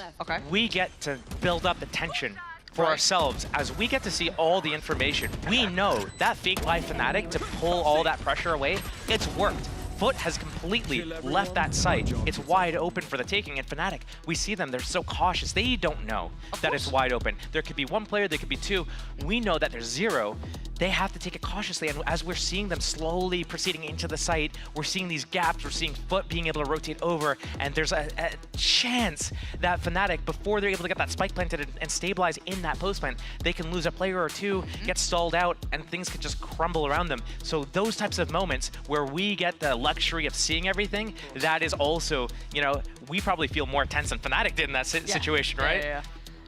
we get to build up the tension for ourselves as we get to see all the information. We know that fake life Fnatic to pull all that pressure away, it's worked. Foot has completely left that site. It's wide open for the taking, and Fnatic, we see them, they're so cautious. They don't know that it's wide open. There could be one player, there could be two. We know that there's zero. They have to take it cautiously, and as we're seeing them slowly proceeding into the site, we're seeing these gaps, we're seeing Foot being able to rotate over, and there's a chance that Fnatic, before they're able to get that spike planted and stabilize in that post plant, they can lose a player or two, get stalled out, and things could just crumble around them. So those types of moments where we get the luxury of seeing everything, that is also, you know, we probably feel more tense than Fnatic did in that situation, right? Yeah.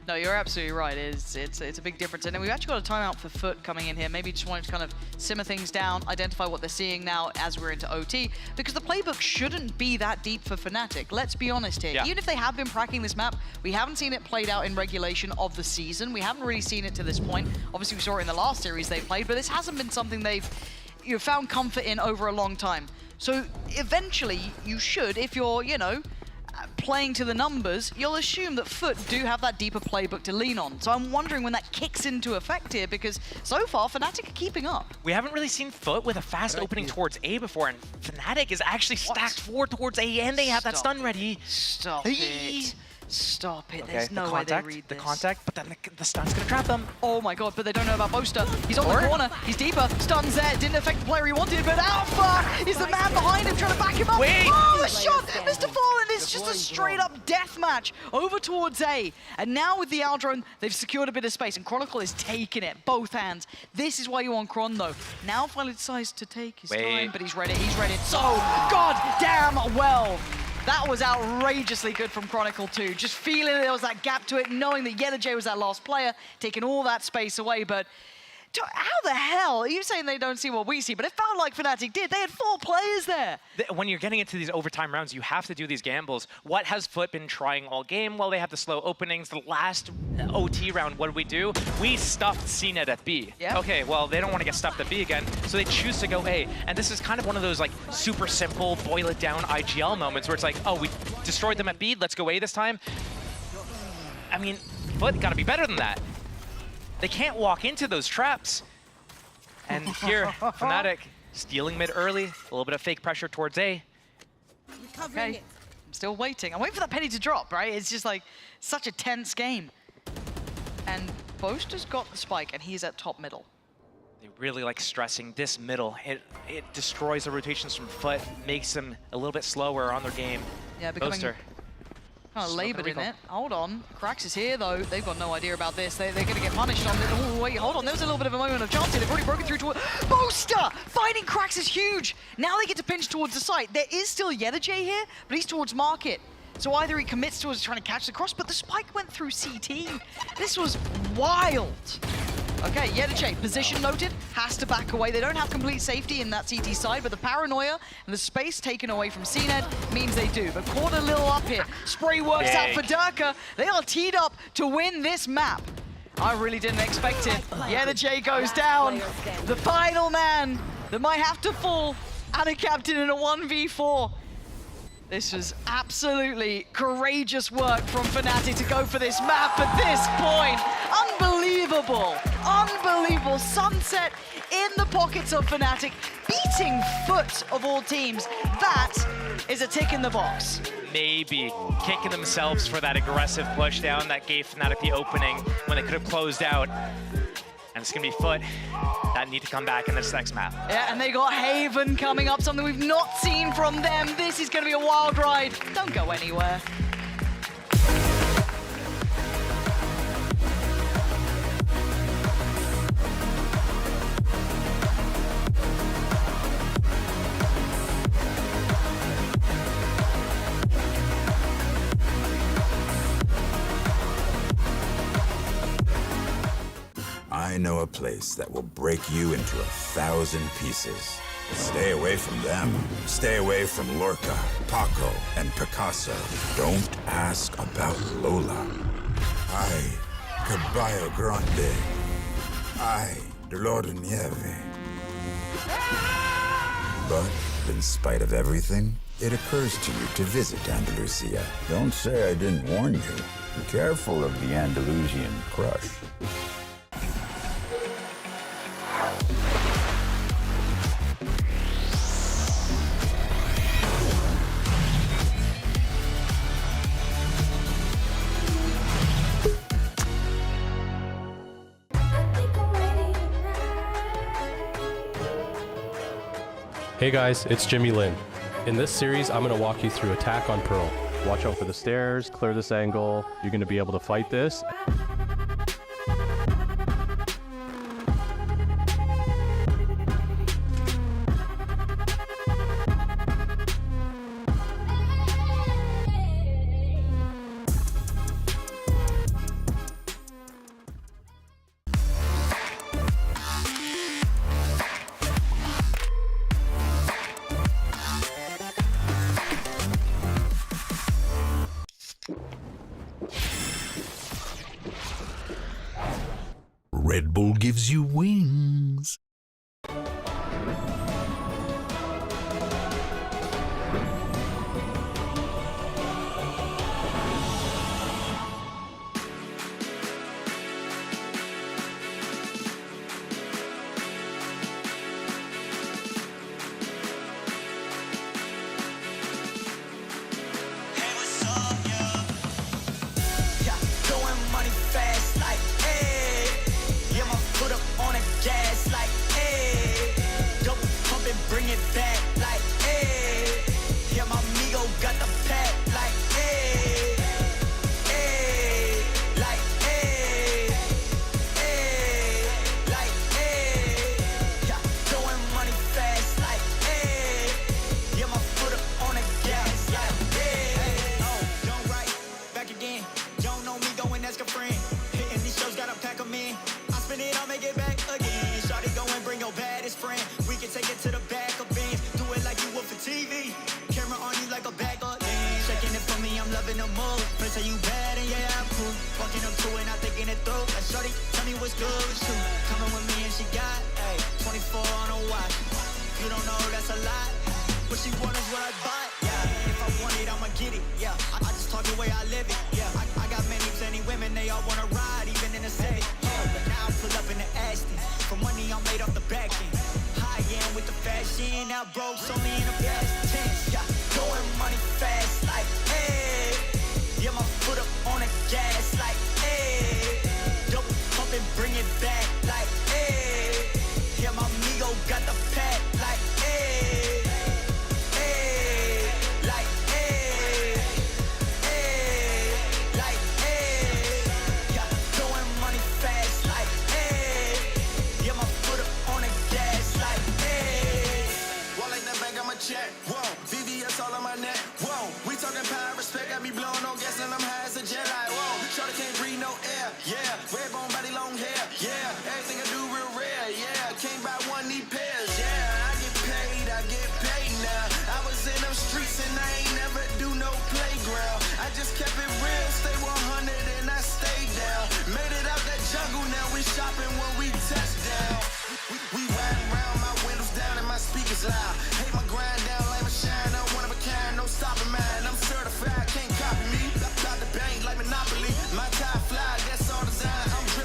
No, you're absolutely right. It's a big difference. And then we've actually got a timeout for Foot coming in here. Maybe just wanted to kind of simmer things down, identify what they're seeing now as we're into OT, because the playbook shouldn't be that deep for Fnatic. Let's be honest here. Yeah. Even if they have been pracking this map, we haven't seen it played out in regulation of the season. We haven't really seen it to this point. Obviously, we saw it in the last series they played, but this hasn't been something they've found comfort in over a long time. So eventually, you should, if you're, you know, playing to the numbers, you'll assume that Foot do have that deeper playbook to lean on. So I'm wondering when that kicks into effect here, because so far, Fnatic are keeping up. We haven't really seen Foot with a fast opening towards A before, and Fnatic is actually stacked forward towards A, and they have that stun ready. Stop it. Stop it. Okay, There's no way they read the this. contact, but then the stun's gonna trap them. Oh my god, but they don't know about Boaster. He's on the corner. He's deeper. Stun's there. Didn't affect the player he wanted, but Alpha is the man behind him trying to back him up. Wait. Oh, the shot! Mr. Fallen is just a straight-up death match over towards A. And now with the Aldrone, they've secured a bit of space, and Chronicle is taking it, both hands. This is why you want Chron, though. Now finally decides to take his time, but he's ready. He's ready. So goddamn well. That was outrageously good from Chronicle too. Just feeling there was that gap to it, knowing that YellaJ was that last player, taking all that space away. But how the hell are you saying they don't see what we see? But it felt like Fnatic did. They had 4 players there. When you're getting into these overtime rounds, you have to do these gambles. What has Foot been trying all game? Well, they have the slow openings. The last OT round, what did we do? We stuffed CNET at B. Yeah. Okay, well, they don't want to get stuffed at B again, so they choose to go A. And this is kind of one of those like super simple, boil it down IGL moments where it's like, oh, we destroyed them at B, let's go A this time. I mean, Foot got to be better than that. They can't walk into those traps. And here, Fnatic stealing mid early, a little bit of fake pressure towards A. Okay, I'm still waiting. I'm waiting for that penny to drop, right? It's just like such a tense game. And Boaster's got the spike, and he's at top middle. They really like stressing this middle. It destroys the rotations from Foot, makes them a little bit slower on their game. Yeah, becoming Boaster. kind of labored in it. Hold on. Krax is here, though. They've got no idea about this. They're going to get punished on it. Oh, wait, hold on. There was a little bit of a moment of chance here. They've already broken through to Boaster! Finding Krax is huge. Now they get to pinch towards the site. There is still YellaJ here, but he's towards Market. So either he commits towards trying to catch the cross, but the spike went through CT. This was wild. Okay, YellaJ, position noted, has to back away. They don't have complete safety in that CT side, but the paranoia and the space taken away from CNED means they do. But caught a little up here. Spray works out for Durka. They are teed up to win this map. I really didn't expect it. YellaJ goes down. The final man that might have to fall, and a captain in a 1v4. This was absolutely courageous work from Fnatic to go for this map at this point. Unbelievable, unbelievable. Sunset in the pockets of Fnatic, beating Foot of all teams. That is a tick in the box. Maybe kicking themselves for that aggressive push down that gave Fnatic the opening when they could have closed out. And it's gonna be Foot that need to come back in this next map. Yeah, and they got Haven coming up, something we've not seen from them. This is gonna be a wild ride. Don't go anywhere. I know a place that will break you into 1,000 pieces. Stay away from them. Stay away from Lorca, Paco, and Picasso. Don't ask about Lola. Ay, Caballo Grande. Ay, Dolor de Nieve. But in spite of everything, it occurs to you to visit Andalusia. Don't say I didn't warn you. Be careful of the Andalusian crush. Hey guys, it's Jimmy Lin. In this series, I'm going to walk you through Attack on Pearl. Watch out for the stairs, clear this angle. You're going to be able to fight this. Red Bull gives you wings. My tie fly, that's all design. I'm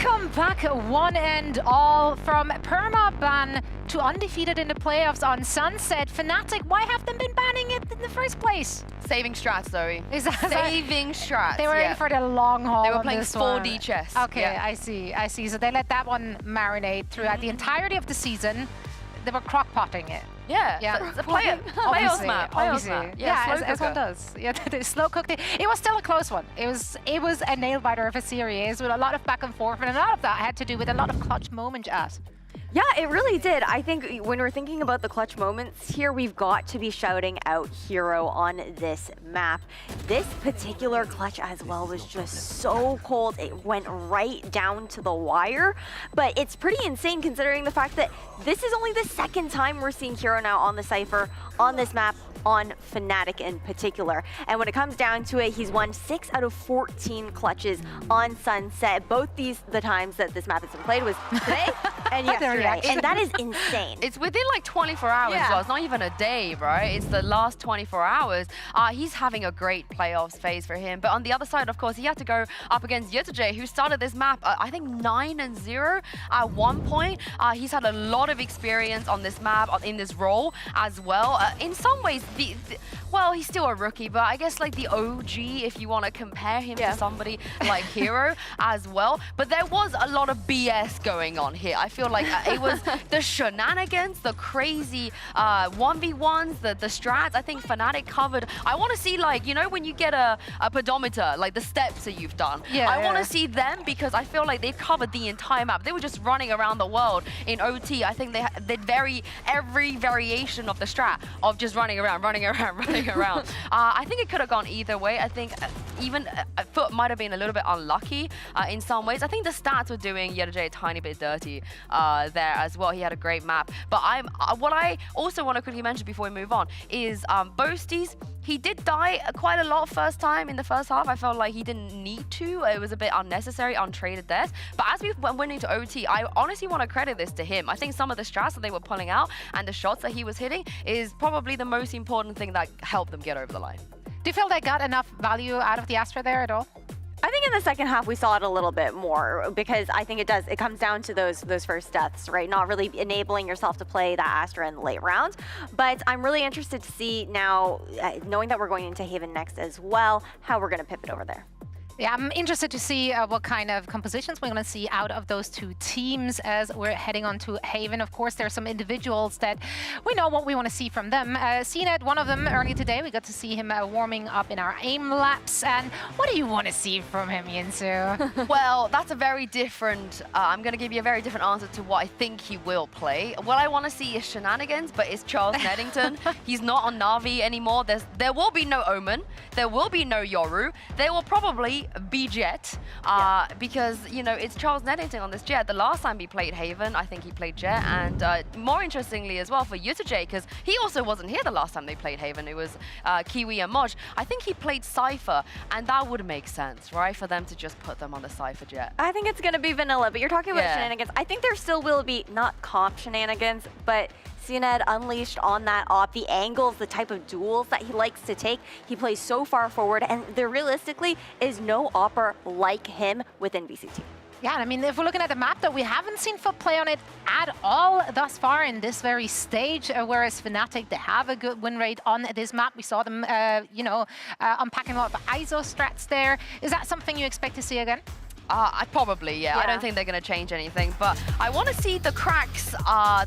Welcome back, one and all, from perma-ban to undefeated in the playoffs on Sunset. Fnatic, why have them been banning it in the first place? Saving strats, Zoe. Is that Saving strats. They were in for the long haul. They were on playing this 4D one. chess. Okay, yeah. I see. So they let that one marinate throughout the entirety of the season. They were crock-potting it. Yeah. It's a playoffs map. Obviously. Yeah, as one does. Yeah, they slow cooked it. It was still a close one. It was a nail-biter of a series with a lot of back and forth, and a lot of that had to do with a lot of clutch moments, Jazz. Yeah, it really did. I think when we're thinking about the clutch moments here, we've got to be shouting out Hero on this map. This particular clutch as well was just so cold. It went right down to the wire, but it's pretty insane considering the fact that this is only the second time we're seeing Hero now on the Cypher, on this map, on Fnatic in particular. And when it comes down to it, he's won 6 out of 14 clutches on Sunset. Both the times that this map has been played was today and yesterday. And that is insane. It's within like 24 hours, so it's not even a day, right? It's the last 24 hours. He's having a great playoffs phase for him. But on the other side, of course, he had to go up against Yutuje, who started this map, I think 9-0 at one point. He's had a lot of experience on this map, in this role as well. In some ways, well, he's still a rookie, but I guess like the OG, if you want to compare him to somebody like Hero as well. But there was a lot of BS going on here. I feel like it was the shenanigans, the crazy 1v1s, the strats. I think Fnatic covered. I want to see, like, you know, when you get a pedometer, like the steps that you've done. I want to see them because I feel like they've covered the entire map. They were just running around the world in OT. I think they'd vary every variation of the strat of just running around. I think it could have gone either way. I think even Foot might have been a little bit unlucky in some ways. I think the stats were doing Yutuje a tiny bit dirty there as well. He had a great map. But what I also want to quickly mention before we move on is Boasties. He did die quite a lot first time in the first half. I felt like he didn't need to. It was a bit unnecessary, untraded deaths. But as we went into OT, I honestly want to credit this to him. I think some of the strats that they were pulling out and the shots that he was hitting is probably the most important thing that helped them get over the line. Do you feel they got enough value out of the Astra there at all? I think in the second half we saw it a little bit more because I think it comes down to those first deaths, right? Not really enabling yourself to play that Astra in the late rounds. But I'm really interested to see now, knowing that we're going into Haven next as well, how we're going to pivot over there. Yeah, I'm interested to see what kind of compositions we're going to see out of those two teams as we're heading on to Haven. Of course, there are some individuals that we know what we want to see from them. CNET, one of them earlier today, we got to see him warming up in our aim laps. And what do you want to see from him, Yinsu? Well, that's a very different, I'm going to give you a very different answer to what I think he will play. What I want to see is shenanigans, but it's Charles Neddington. He's not on Na'Vi anymore. There will be no Omen. There will be no Yoru. There will probably be Jet, because, you know, it's Charles Neddington on this Jet. The last time he played Haven, I think he played Jet, and more interestingly as well for Yutuje, because he also wasn't here the last time they played Haven. It was Kiwi and Moj. I think he played Cypher, and that would make sense, right, for them to just put them on the Cypher Jet. I think it's going to be vanilla, but you're talking about shenanigans. I think there still will be, not comp shenanigans, but CNED unleashed on that op, the angles, the type of duels that he likes to take. He plays so far forward, and there realistically is no opper like him within VCT. Yeah, I mean, if we're looking at the map, though, we haven't seen Foot play on it at all thus far in this very stage, whereas Fnatic, they have a good win rate on this map. We saw them, unpacking a lot of ISO strats there. Is that something you expect to see again? Probably, yeah. I don't think they're going to change anything, but I want to see the cracks. I'm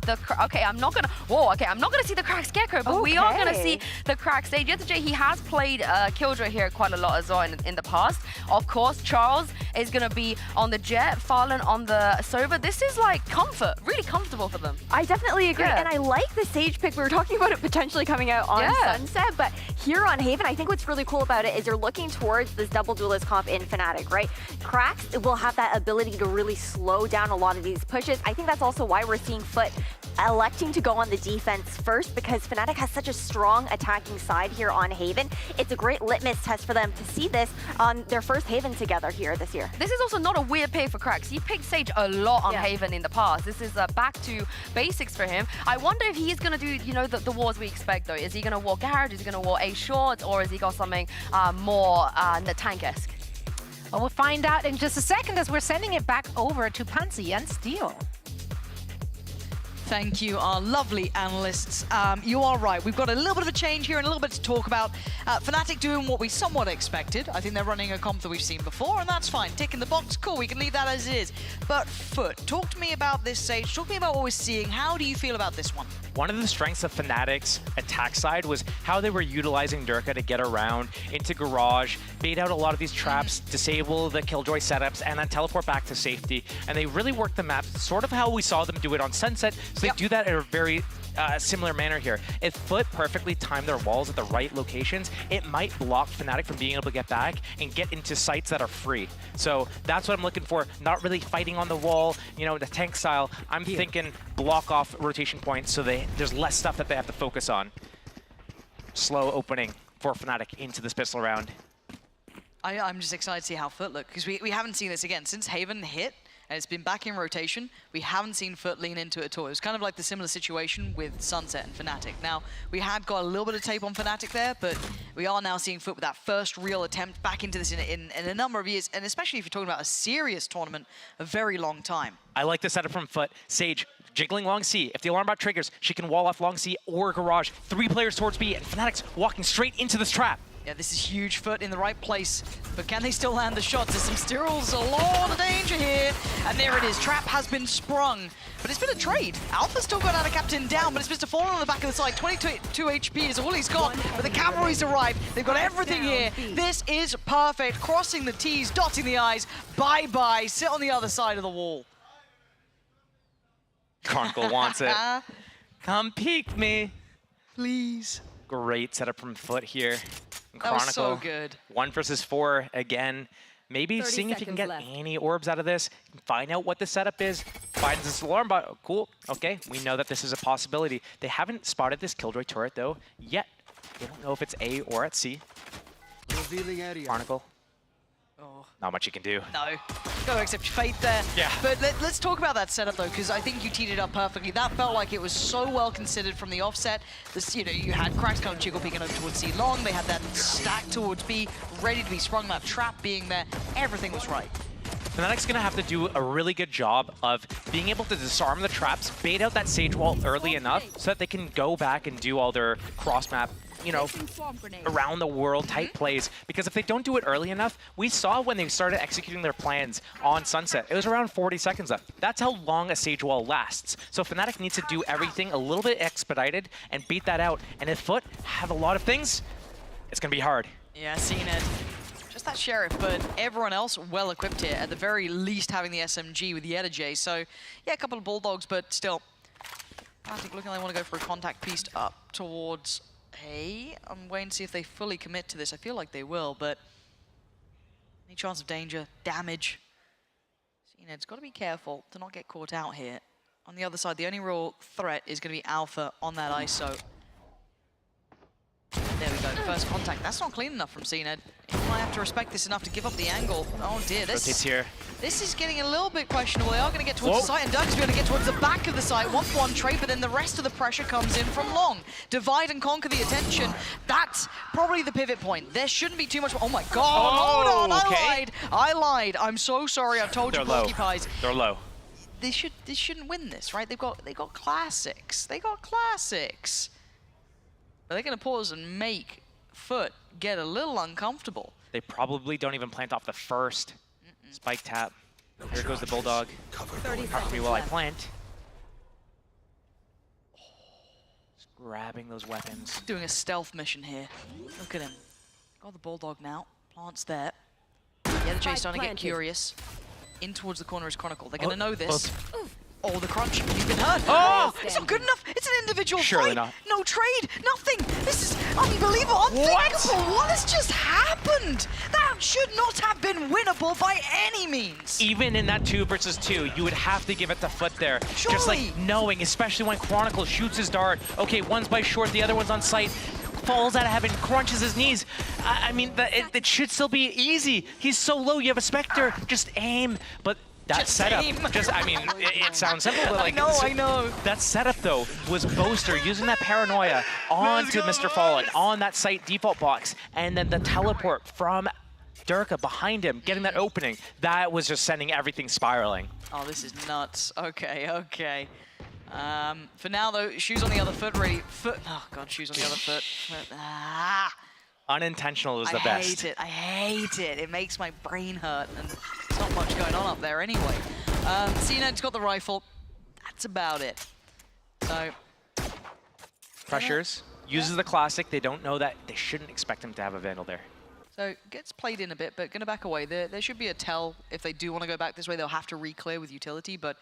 not going to see the crack Scarecrow, but we are going to see the crack stage. Yutuje, he has played Killjoy here quite a lot as well in the past. Of course, Charles is going to be on the Jet, Farlan on the Sova. This is like comfort, really comfortable for them. I definitely agree, and I like the Sage pick. We were talking about it potentially coming out on Sunset, but here on Haven, I think what's really cool about it is you're looking towards this double duelist comp in Fnatic, right? Cracks will have that ability to really slow down a lot of these pushes. I think that's also why we're seeing Foot electing to go on the defense first, because Fnatic has such a strong attacking side here on Haven. It's a great litmus test for them to see this on their first Haven together here this year. This is also not a weird pick for Cracks. He picked Sage a lot on Haven in the past. This is back to basics for him. I wonder if he's going to do, you know, the wars we expect, though. Is he going to war Garage? Is he going to war A short? Or is he got something more tank-esque? Well, we'll find out in just a second as we're sending it back over to Pansy and Steel. Thank you, our lovely analysts. You are right. We've got a little bit of a change here and a little bit to talk about. Fnatic doing what we somewhat expected. I think they're running a comp that we've seen before, and that's fine. Tick in the box, cool. We can leave that as it is. But Foot, talk to me about this stage. Talk to me about what we're seeing. How do you feel about this one? One of the strengths of Fnatic's attack side was how they were utilizing Durka to get around into Garage, bait out a lot of these traps, disable the Killjoy setups, and then teleport back to safety. And they really worked the map sort of how we saw them do it on Sunset. So they do that in a very similar manner here. If Foot perfectly timed their walls at the right locations, it might block Fnatic from being able to get back and get into sites that are free. So that's what I'm looking for. Not really fighting on the wall, you know, the tank style. I'm thinking block off rotation points so there's less stuff that they have to focus on. Slow opening for Fnatic into this pistol round. I'm just excited to see how Foot look, because we haven't seen this again. Since Haven hit, and it's been back in rotation, we haven't seen Foot lean into it at all. It was kind of like the similar situation with Sunset and Fnatic. Now, we had got a little bit of tape on Fnatic there, but we are now seeing Foot with that first real attempt back into this in a number of years, and especially if you're talking about a serious tournament, a very long time. I like the setup from Foot. Sage jiggling long C. If the alarm bot triggers, she can wall off long C or Garage. 3 players towards B, and Fnatic's walking straight into this trap. Yeah, this is huge. Foot in the right place, but can they still land the shots? There's some stills, a lot of danger here, and there it is. Trap has been sprung, but it's been a trade. Alpha's still got out of Captain down, but it's Mr. Fallen on the back of the side. 22 HP is all he's got, but the cavalry's arrived. They've got everything here. This is perfect. Crossing the T's, dotting the I's. Bye-bye. Sit on the other side of the wall. Chronicle wants it. Come peek me. Please. Great setup from Foot here. That was so good. 1 versus 4 again. Maybe seeing if you can get any orbs out of this, find out what the setup is, finds this alarm bot. Oh, cool. Okay, we know that this is a possibility. They haven't spotted this Killjoy turret though yet. They don't know if it's A or at C. Revealing area. Chronicle. Oh. Not much you can do. No. Go accept fate there. Yeah. But let's talk about that setup though, because I think you teed it up perfectly. That felt like it was so well considered from the offset. This, you know, you had Cracks kind of jiggle peeking over towards C long. They had that stack towards B, ready to be sprung. That trap being there. Everything was right. Fnatic's gonna have to do a really good job of being able to disarm the traps, bait out that Sage wall early enough so that they can go back and do all their cross-map, you know, around the world type plays. Because if they don't do it early enough, we saw when they started executing their plans on Sunset, it was around 40 seconds left. That's how long a Sage wall lasts. So Fnatic needs to do everything a little bit expedited and beat that out. And if Foot have a lot of things, it's gonna be hard. Yeah, seen it. Just that Sheriff, but everyone else well equipped here. At the very least, having the SMG with the J. So, yeah, a couple of Bulldogs, but still. I think looking like they want to go for a contact piece up towards A. I'm waiting to see if they fully commit to this. I feel like they will, but any chance of danger, damage. CNED's got to be careful to not get caught out here. On the other side, the only real threat is going to be Alpha on that ISO. There we go, first contact. That's not clean enough from CNED. He might have to respect this enough to give up the angle. Oh dear, Rotates here. This is getting a little bit questionable. They are going to get towards the site, and Doug's going to get towards the back of the site. 1-for-1 trade, but then the rest of the pressure comes in from long. Divide and conquer the attention. That's probably the pivot point. There shouldn't be too much. Oh my God! Hold on, okay. I lied. I'm so sorry. I've told you, Porky Pies. They're low. They shouldn't win this, right? They got classics. They got classics. But they're going to pause and make Foot get a little uncomfortable. They probably don't even plant off the first spike tap. Here goes the Bulldog. Cover me while I plant. Just grabbing those weapons. Doing a stealth mission here. Look at him. Got the Bulldog now. Plants there. The other J's starting to get curious. In towards the corner is Chronicle. They're going to know this. Oh, the crunch. You've been hurt. Oh! It's not good enough. It's an individual Surely fight. not. No trade. Nothing. This is unbelievable. Unthinkable. What has just happened? That should not have been winnable by any means. Even in that 2 versus 2, you would have to give it to Foot there. Surely. Just like knowing, especially when Chronicle shoots his dart. Okay, one's by short, the other one's on sight. Falls out of heaven, crunches his knees. I mean, it should still be easy. He's so low, you have a Spectre. Just aim. But that setup, I mean, it sounds simple, but like, I know. That setup though was Boaster using that paranoia onto Mr. Fallen on that site default box, and then the teleport from Durka behind him, getting that opening. That was just sending everything spiraling. Oh, this is nuts. Okay, okay. For now, though, shoes on the other foot, ready. Oh, God, shoes on the other foot. Ah. Unintentional is the I best. hate it. I hate it. It makes my brain hurt, and there's not much going on up there anyway. CNED's got the rifle. That's about it. So... Pressures. Uses the classic. They don't know that. They shouldn't expect him to have a Vandal there. So gets played in a bit, but going to back away. There should be a tell if they do want to go back this way. They'll have to re-clear with utility, but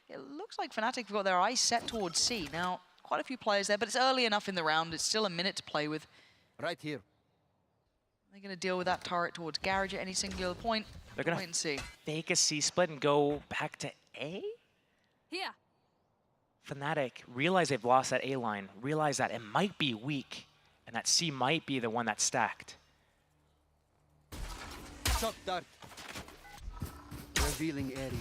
it looks like Fnatic have got their eyes set towards C. Now, quite a few players there, but it's early enough in the round. It's still a minute to play with. Right here. They're going to deal with that turret towards Garage at any singular point. They're going wait and see. Fake a C split and go back to A? Here. Fnatic realize they've lost that A line, realize that it might be weak, and that C might be the one that's stacked. Shot dark. Revealing area.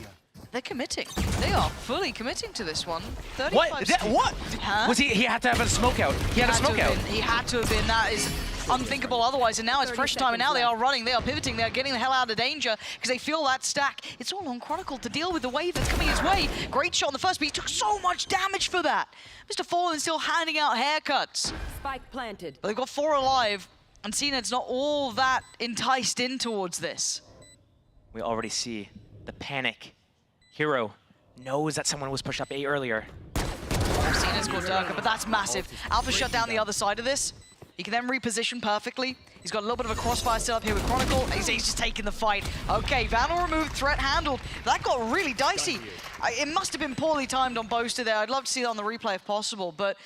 They're committing. They are fully committing to this one. 35 What? What? Huh? Was he had to have a smoke out. He had a smoke out. He had to have been. That is unthinkable otherwise. And now it's pressure time, and now they are running. They are pivoting. They are getting the hell out of danger because they feel that stack. It's all on Chronicle to deal with the wave that's coming his way. Great shot on the first, but he took so much damage for that. Mr. Fallen still handing out haircuts. Spike planted. But they've got 4 alive, and CNED's not all that enticed in towards this. We already see the panic. Hero knows that someone was pushed up A earlier. CNED's got Durka, but that's massive. Alpha shut down the other side of this. He can then reposition perfectly. He's got a little bit of a crossfire still up here with Chronicle. He's just taking the fight. Okay, Vandal removed, threat handled. That got really dicey. It must have been poorly timed on Boaster there. I'd love to see that on the replay if possible, but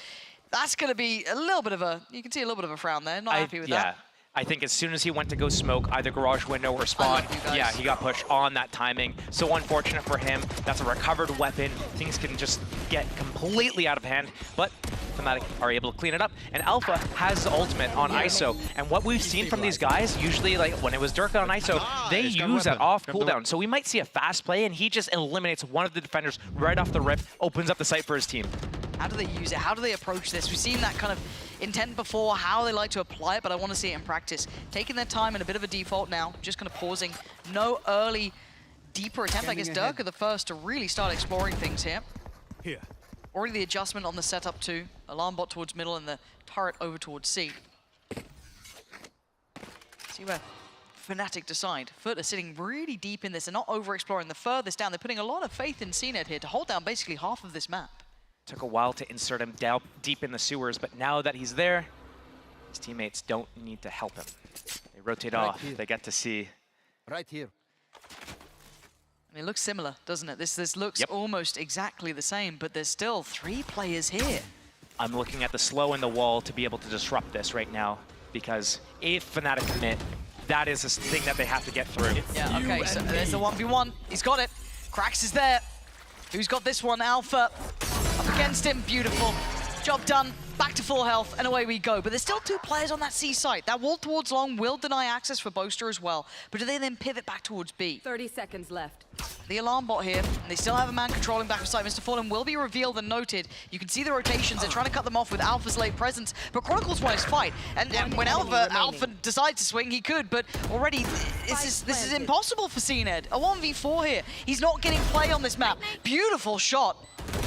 that's going to be a little bit of a, you can see a little bit of a frown there. Not happy with that. I think as soon as he went to go smoke either garage window or spawn, yeah, he got pushed on that timing. So unfortunate for him. That's a recovered weapon. Things can just get completely out of hand, but Fnatic are able to clean it up. And Alpha has the ultimate on ISO. And what we've seen from these guys, usually like when it was Durka on ISO, they use that off cooldown. So we might see a fast play and he just eliminates one of the defenders right off the rip, opens up the site for his team. How do they use it? How do they approach this? We've seen that kind of intent before, how they like to apply it, but I want to see it in practice. Taking their time in a bit of a default now, just kind of pausing. No early, deeper attempt. I guess Durka the first to really start exploring things here. Already the adjustment on the setup too. Alarm bot towards middle and the turret over towards C. See where Fnatic decide. Foot are sitting really deep in this and not over-exploring the furthest down. They're putting a lot of faith in CNED here to hold down basically half of this map. Took a while to insert him down deep in the sewers, but now that he's there, his teammates don't need to help him. They rotate off, they get to see. Right here. I mean, it looks similar, doesn't it? This looks almost exactly the same, but there's still 3 players here. I'm looking at the slow in the wall to be able to disrupt this right now, because if Fnatic commit, that is the thing that they have to get through. Yeah, okay, so there's the 1v1. He's got it. Krax is there. Who's got this one? Alpha. Up against him. Beautiful. Job done. Back to full health, and away we go. But there's still 2 players on that C site. That wall towards long will deny access for Boaster as well. But do they then pivot back towards B? 30 seconds left. The alarm bot here, and they still have a man controlling back of sight. Mr. Fallen will be revealed and noted. You can see the rotations. They're trying to cut them off with Alpha's late presence, but Chronicles won his fight. And when Alpha decides to swing, he could, but already this is impossible for CNED. A 1v4 here. He's not getting play on this map. Beautiful shot.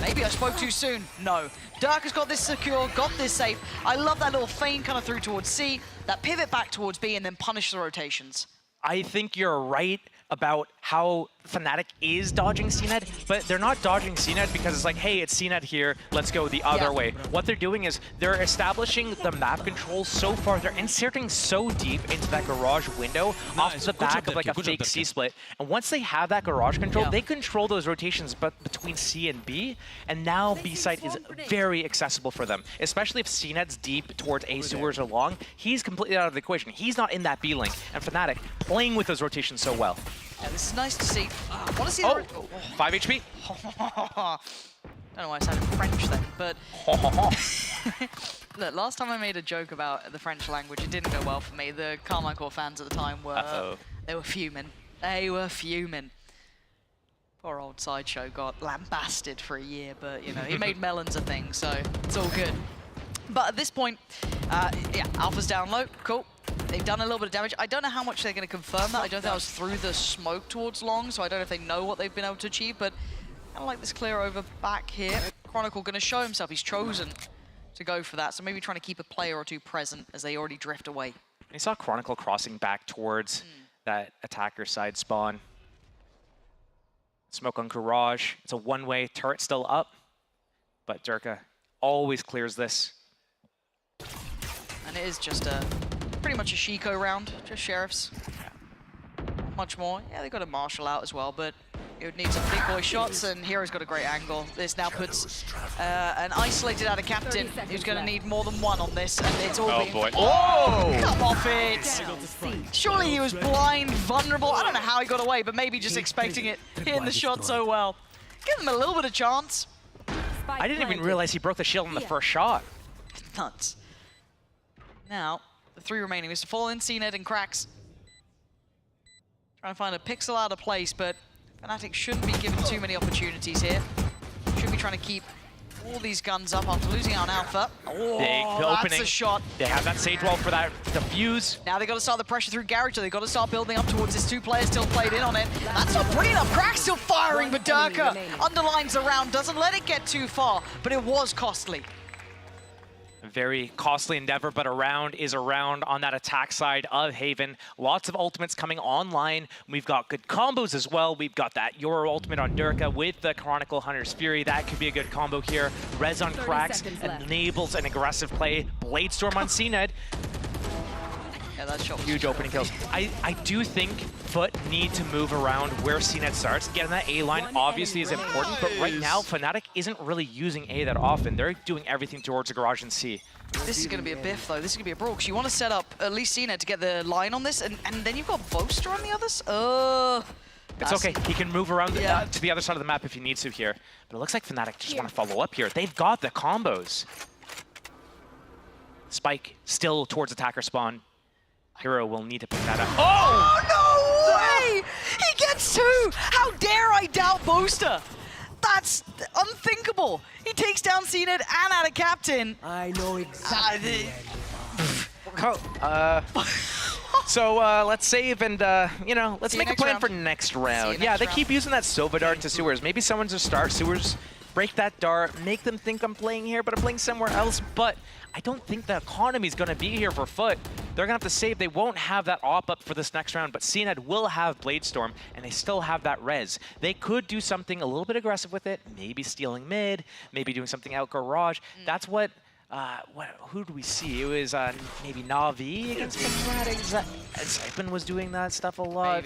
Maybe I spoke too soon. No. Dirk has got this secure, got this safe. I love that little feint kind of through towards C, that pivot back towards B, and then punish the rotations. I think you're right about how Fnatic is dodging CNED, but they're not dodging CNED because it's like, hey, it's CNED here, let's go the other way. What they're doing is they're establishing the map control so far, they're inserting so deep into that garage window off the back of like a fake C-split. And once they have that garage control, they control those rotations but between C and B, and now B site is very accessible for them, especially if CNED's deep towards A sewers or long. He's completely out of the equation. He's not in that B link, and Fnatic playing with those rotations so well. Yeah, this is nice to see. I want to see 5 HP. I don't know why I sounded French then, but look, last time I made a joke about the French language, it didn't go well for me. The Carmichael fans at the time were they were fuming. They were fuming. Poor old Sideshow got lambasted for a year, but you know, he made melons a thing, so it's all good. But at this point, yeah, Alpha's down low, cool. They've done a little bit of damage. I don't know how much they're going to confirm that. I don't think I was through the smoke towards long, so I don't know if they know what they've been able to achieve, but I like this clear over back here. Chronicle going to show himself. He's chosen to go for that, so maybe trying to keep a player or two present as they already drift away. I saw Chronicle crossing back towards that attacker side spawn. Smoke on Garage. It's a one-way, turret still up, but Durka always clears this. And it is just pretty much a Shiko round, just sheriffs. Much more. Yeah, they got a Marshall out as well, but it would need some big boy shots, and Hero's got a great angle. This now puts an isolated out of captain who's going to need more than one on this, and it's all being... Boy. Oh! Come off it! Surely he was blind, vulnerable. I don't know how he got away, but maybe just expecting it, hitting the shot so well. Give him a little bit of chance. I didn't even realize he broke the shield on the first shot. Nuts. Now, the 3 remaining is to fall in, CNED and Cracks. Trying to find a pixel out of place, but Fnatic shouldn't be given too many opportunities here. Should be trying to keep all these guns up after losing out on Alpha. Oh, that's a shot. They have that Sage Wall for that defuse. Now they got to start the pressure through Garage, so they got to start building up towards this. 2 players still played in on it. That's not pretty enough. Crack's still firing, but Durka underlines the round, doesn't let it get too far, but it was costly. A very costly endeavor, but a round is a round on that attack side of Haven. Lots of ultimates coming online. We've got good combos as well. We've got that Yoru ultimate on Durka with the Chronicle Hunter's Fury. That could be a good combo here. Res on Cracks enables an aggressive play. Bladestorm on CNED. Yeah, that's huge opening kills. I do think Foot need to move around where CNED starts. Getting that A line obviously is important, but right now Fnatic isn't really using A that often. They're doing everything towards the Garage and C. This is going to be a biff, though. This is going to be a brawl, because you want to set up at least CNED to get the line on this, and then you've got Boaster on the others. It's okay. He can move around to the other side of the map if he needs to here. But it looks like Fnatic just want to follow up here. They've got the combos. Spike still towards attacker spawn. Hero will need to pick that up. Oh, no way! He gets 2! How dare I doubt Boaster? That's unthinkable. He takes down CNED and out of captain. I know exactly. So let's save and, let's make a plan for next round. Yeah, they keep using that Sova Dart to Sewers. Maybe someone's to start. Sewers break that dart, make them think I'm playing here, but I'm playing somewhere else. But I don't think the economy's going to be here for Foot. They're going to have to save. They won't have that op up for this next round, but CNED will have Bladestorm, and they still have that res. They could do something a little bit aggressive with it, maybe stealing mid, maybe doing something out Garage. That's what who do we see? It was maybe Na'Vi against Fnatic. Zypin was doing that stuff a lot.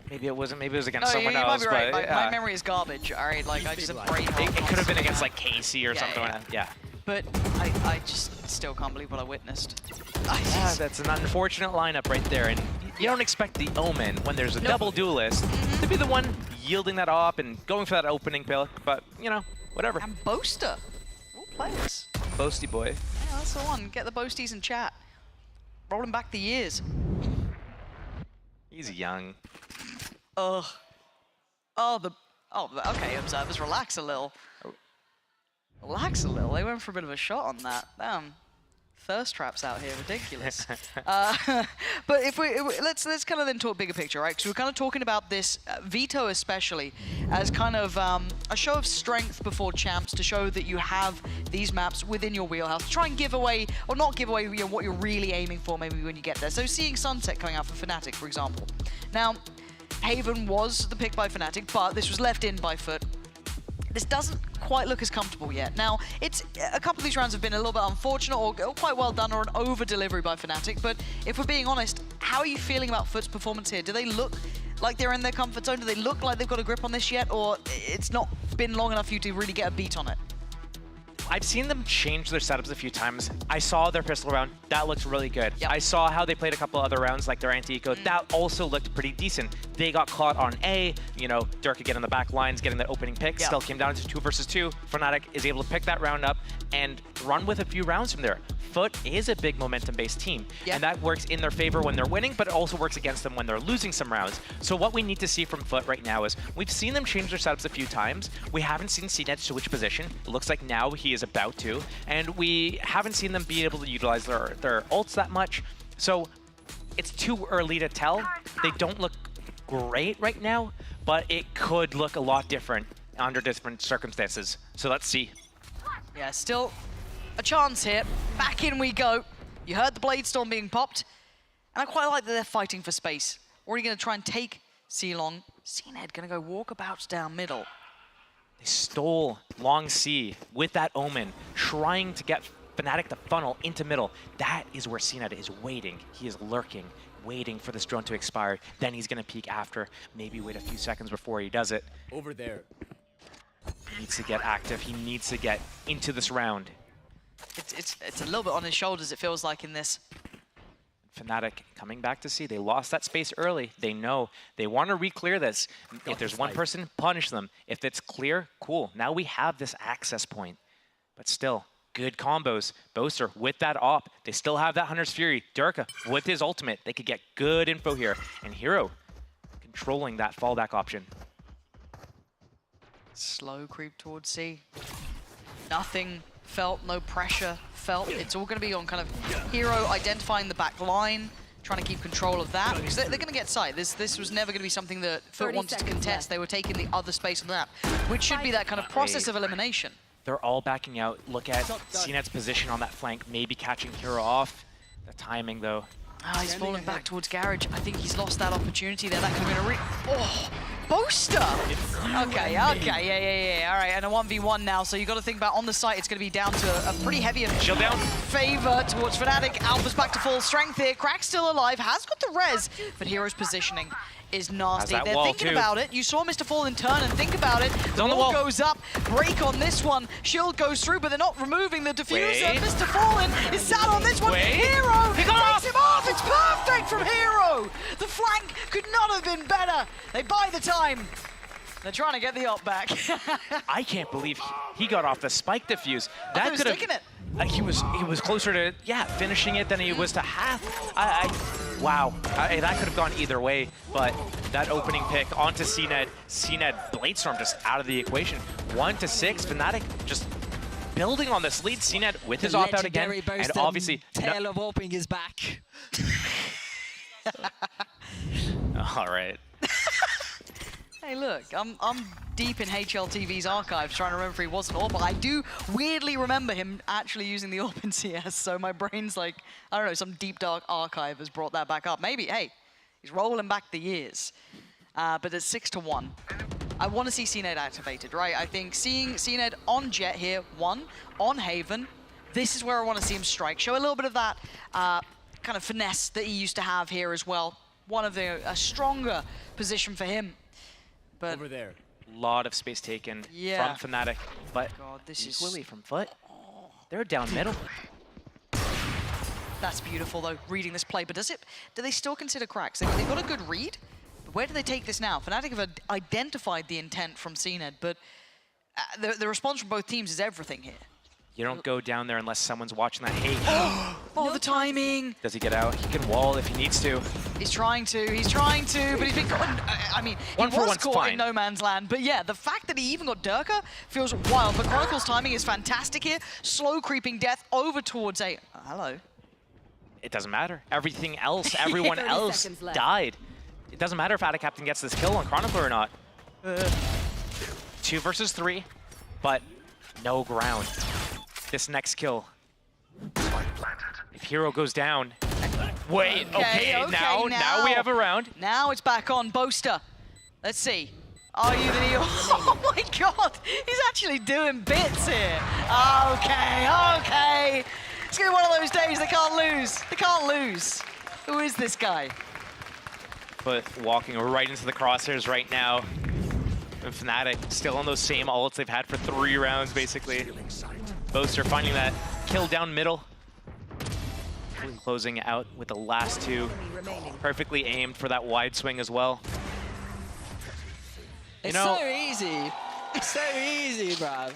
Maybe it wasn't. Maybe it was against someone else. Might be right. But my memory is garbage. All right, like I just have brain. It could have been against like Casey or something. Yeah. But I just still can't believe what I witnessed. Yeah, that's an unfortunate lineup right there, and you don't expect the Omen when there's a double duelist to be the one yielding that op and going for that opening pill. But whatever. And Boaster, all players. Boasty boy. Yeah, that's the one. Get the Boasties in chat. Rolling back the years. He's young. Okay, observers, relax a little. Relax a little. They went for a bit of a shot on that. Damn. Thirst traps out here, ridiculous. But let's kind of then talk bigger picture, right? Because we're kind of talking about this veto especially as kind of a show of strength before champs to show that you have these maps within your wheelhouse. Try and give away or not give away what you're really aiming for maybe when you get there. So seeing Sunset coming out for Fnatic, for example. Now, Haven was the pick by Fnatic, but this was left in by Foot. This doesn't quite look as comfortable yet. Now, a couple of these rounds have been a little bit unfortunate or quite well done or an over-delivery by Fnatic, but if we're being honest, how are you feeling about Foot's performance here? Do they look like they're in their comfort zone? Do they look like they've got a grip on this yet, or it's not been long enough for you to really get a beat on it? I've seen them change their setups a few times. I saw their pistol round. That looks really good. Yep. I saw how they played a couple other rounds, like their anti-eco. That also looked pretty decent. They got caught on A. Durka getting the back lines, getting that opening pick. Yep. Still came down to 2 versus 2. Fnatic is able to pick that round up and run with a few rounds from there. Foot is a big momentum-based team, and that works in their favor when they're winning, but it also works against them when they're losing some rounds. So what we need to see from Foot right now is we've seen them change their setups a few times. We haven't seen CNED switch position. It looks like now he is about to, and we haven't seen them be able to utilize their ults that much. So it's too early to tell. They don't look great right now, but it could look a lot different under different circumstances. So let's see. Yeah, still a chance here. Back in we go. You heard the Blade Storm being popped, and I quite like that they're fighting for space. Already going to try and take C-Long. CNED going to go walkabouts down middle. They stole Long C with that Omen, trying to get Fnatic to funnel into middle. That is where CNED is waiting. He is lurking, waiting for this drone to expire. Then he's going to peek after, maybe wait a few seconds before he does it. Over there. He needs to get active. He needs to get into this round. It's a little bit on his shoulders, it feels like, in this. Fnatic coming back to C. They lost that space early. They know they want to re-clear this. If there's one person, punish them. If it's clear, cool. Now we have this access point. But still, good combos. Boaster with that op. They still have that Hunter's Fury. Durka with his ultimate. They could get good info here. And Hero controlling that fallback option. Slow creep towards C. Nothing felt, no pressure felt. It's all going to be on kind of Hero identifying the back line, trying to keep control of that, because they're going to get sight. This was never going to be something that Foot wanted to contest. They were taking the other space on the map, which should be that kind of process of elimination. They're all backing out. Look at CNED's position on that flank, maybe catching Hero off. The timing, though. He's falling back towards Garage. I think he's lost that opportunity there. That could have been a Oh, Boaster! Okay, yeah. All right, and a 1v1 now, so you got to think about on the site, it's going to be down to a pretty heavy shield down favor towards Fnatic. Alpha's back to full strength here. Crack's still alive, has got the res, but Hero's positioning is nasty. They're thinking about it. You saw Mr. Fallen turn and think about it. The wall goes up, break on this one. Shield goes through, but they're not removing the diffuser. Mr. Fallen is sat on this one. Hero takes him off. It's perfect from Hero. The flank could not have been better. They buy the time. They're trying to get the op back. I can't believe he got off the spike diffuse. That could have. He was closer to finishing it than he was to half. Wow, that could have gone either way. But that opening pick onto CNED, Bladestorm just out of the equation. 1-6, Fnatic just building on this lead. CNED with his op out again, and obviously Tale of Oping is back. All right. Hey, look, I'm deep in HLTV's archives trying to remember if he wasn't AWP, but I do weirdly remember him actually using the AWP in CS, so my brain's like, I don't know, some deep dark archive has brought that back up. Maybe, hey, he's rolling back the years. But it's 6-1. I want to see CNED activated, right? I think seeing CNED on Jet here, on Haven, this is where I want to see him strike. Show a little bit of that kind of finesse that he used to have here as well. A stronger position for him. But over there. A lot of space taken from Fnatic, but this is equally from Foot. They're down middle. That's beautiful, though, reading this play. But do they still consider cracks? They've got a good read, but where do they take this now? Fnatic have identified the intent from CNED, but the response from both teams is everything here. You don't go down there unless someone's watching that. Hey. Oh, the timing. Does he get out? He can wall if he needs to. He's trying to, but he's been caught. I mean, he was caught in no man's land. But yeah, the fact that he even got Durka feels wild. But Chronicle's timing is fantastic here. Slow creeping death over towards a... hello. It doesn't matter. Everything else, everyone else died. It doesn't matter if Adacaptain gets this kill on Chronicle or not. 2 versus 3, but no ground. This next kill. If Hero goes down. Wait, okay, now we have a round. Now it's back on Boaster. Let's see. Are you the Neo? Oh my god, he's actually doing bits here. Okay. It's gonna be one of those days they can't lose. They can't lose. Who is this guy? But walking right into the crosshairs right now. And Fnatic still on those same ults they've had for 3 rounds, basically. Boaster finding that kill down middle. Closing out with the last 2. Perfectly aimed for that wide swing as well. It's so easy. It's so easy, bruv.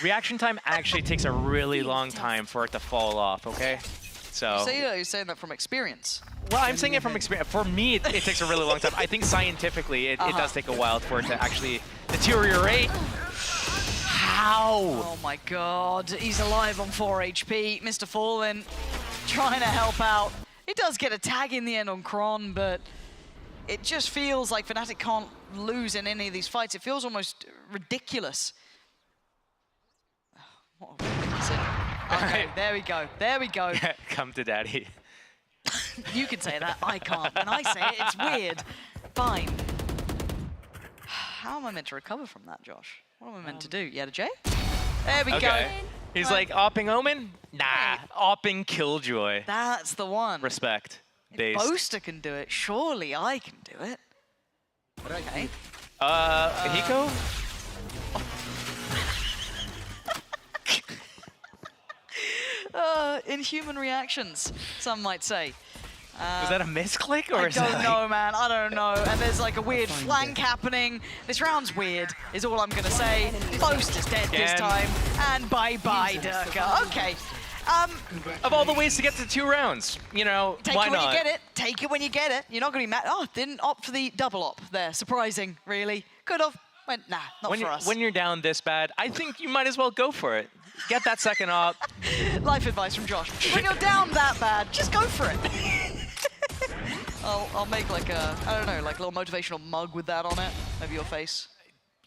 Reaction time actually takes a really long time for it to fall off, okay? So you're saying that from experience. Well, I'm saying it from experience. For me, it takes a really long time. I think scientifically, it does take a while for it to actually deteriorate. How? Oh my god, he's alive on 4 HP. Mr. Fallen trying to help out. He does get a tag in the end on Kron, but it just feels like Fnatic can't lose in any of these fights. It feels almost ridiculous. What a weird. Okay, there we go. There we go. Come to daddy. You can say that. I can't. When I say it, it's weird. Fine. How am I meant to recover from that, Josh? What am I meant to do? Yeah, Jay? There we go. He's like, Opping Omen? Nah, Opping Killjoy. That's the one. Respect. Based. Boaster can do it. Surely I can do it. Okay. Hiko? Inhuman reactions, some might say. Was that a misclick or I is that don't know, man. I don't know. And there's like a weird flank happening. This round's weird, is all I'm gonna say. Boaster's dead this time. And bye-bye, Durka. Okay. Of all the ways to get to 2 rounds, you know, Take why it when not? you get it. Take it when you get it. You're not gonna be mad. Oh, didn't opt for the double op there. Surprising, really. Could have. Went, nah, not for us. When you're down this bad, I think you might as well go for it. Get that second op. Life advice from Josh. When you're down that bad, just go for it. I'll make like a, I don't know, like a little motivational mug with that on it. Maybe your face.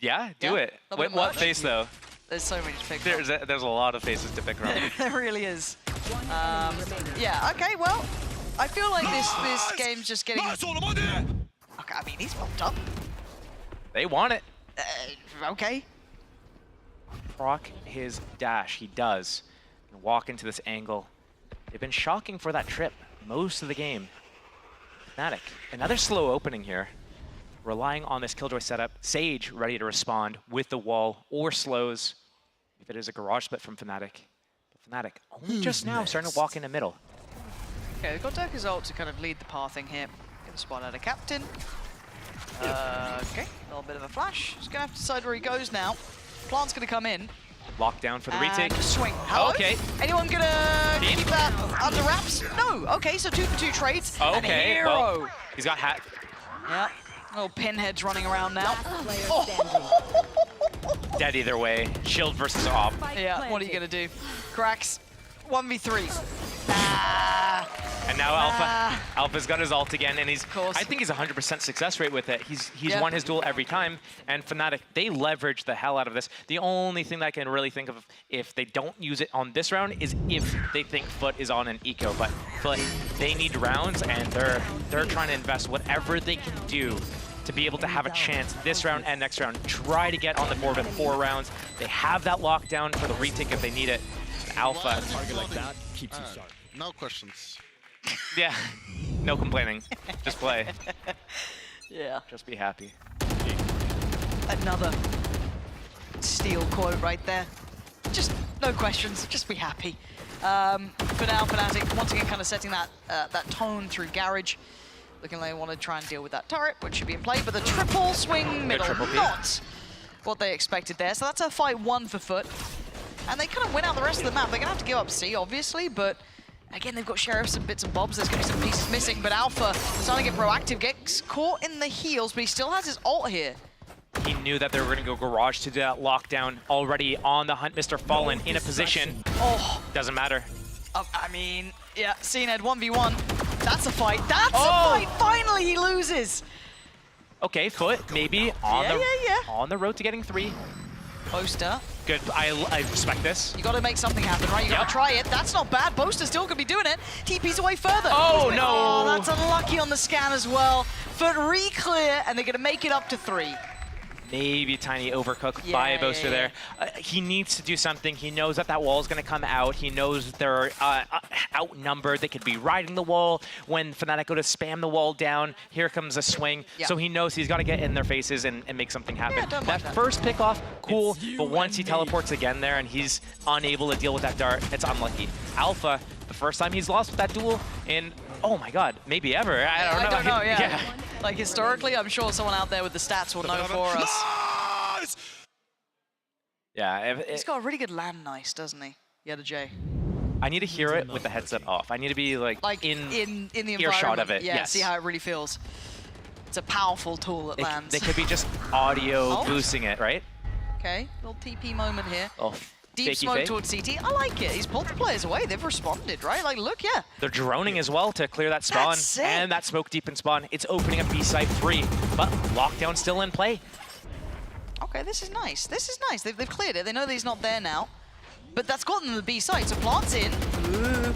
Yeah, do it. What face though? There's so many to pick from. There's a lot of faces to pick from. There really is. Yeah, okay, well, I feel like this game's just getting... Okay, I mean, he's popped up. They want it. Okay. Proc his dash, he does. And walk into this angle. They've been shocking for that trip most of the game. Fnatic, another slow opening here. Relying on this Killjoy setup. Sage ready to respond with the wall or slows if it is a garage split from Fnatic. But Fnatic only just now starting to walk in the middle. Okay, they've got Durka's ult to kind of lead the pathing here. Get a spot out of Captain. Okay, a little bit of a flash. He's gonna have to decide where he goes now. Plant's gonna come in. Lockdown for the retake. Swing. Hello? Okay. Anyone gonna keep that under wraps? No. Okay, so 2 for 2 trades. And a Okay, hero. well, he's got hat. Yeah. Little pinheads running around now. Dead either way. Shield versus op. Yeah, what are you gonna do? Cracks. 1v3. And now Alpha's got his ult again, and I think he's 100% success rate with it. He's won his duel every time, and Fnatic, they leverage the hell out of this. The only thing that I can really think of if they don't use it on this round is if they think Foot is on an eco, but Foot, they need rounds, and they're trying to invest whatever they can do to be able to have a chance this round and next round. Try to get on the board with 4 rounds. They have that lockdown for the retake if they need it. Alpha. Target like that keeps you sharp. No questions. Yeah, no complaining. Just play. Yeah. Just be happy. Another Steel quote right there. Just no questions, just be happy. For now, Fnatic once again kind of setting that that tone through Garage. Looking like they want to try and deal with that turret, which should be in play, but the triple swing middle, not what they expected there. So that's a fight 1 for Foot. And they kind of win out the rest of the map. They're going to have to give up C, obviously, but again, they've got Sheriffs and bits and bobs. There's going to be some pieces missing, but Alpha is trying to get proactive, gets caught in the heels, but he still has his ult here. He knew that they were going to go garage to do that lockdown. Already on the hunt, Mr. Fallen in a position. Oh. Doesn't matter. I mean, yeah, CNED 1v1. That's a fight. That's a fight. Finally, he loses. Okay, Foot, maybe on the road to getting 3. Boaster. Good, I respect this. You got to make something happen, right? You got to try it. That's not bad. Boaster's still going to be doing it. TP's away further. Oh, no. Oh, that's unlucky on the scan as well. Foot re-clear, and they're going to make it up to 3. Maybe a tiny overcook by Boaster there. He needs to do something. He knows that that wall is going to come out. He knows they're outnumbered. They could be riding the wall. When Fnatic go to spam the wall down, here comes a swing. So he knows he's got to get in their faces and make something happen. That first pick off, cool. But once he teleports again there and he's unable to deal with that dart, it's unlucky. Alpha, the first time he's lost with that duel in, oh my god, maybe ever. I don't know. Yeah. Like historically, I'm sure someone out there with the stats will know for us. Yeah. He's got a really good land nice, doesn't he? Yeah, the J. I need to hear it with the headset off. I need to be like in the earshot of it. Yeah, yes. see how it really feels. It's a powerful tool that lands. They could be just audio boosting it, right? Okay, little TP moment here. Oh. Deep smoke fake. towards CT. I like it. He's pulled the players away. They've responded, right? Like, look, yeah. They're droning as well to clear that spawn. That's it. And that smoke deep in spawn. It's opening up B side free, but lockdown still in play. Okay, this is nice. This is nice. They've cleared it. They know that he's not there now. But that's gotten them the B side. So plants in. Ooh.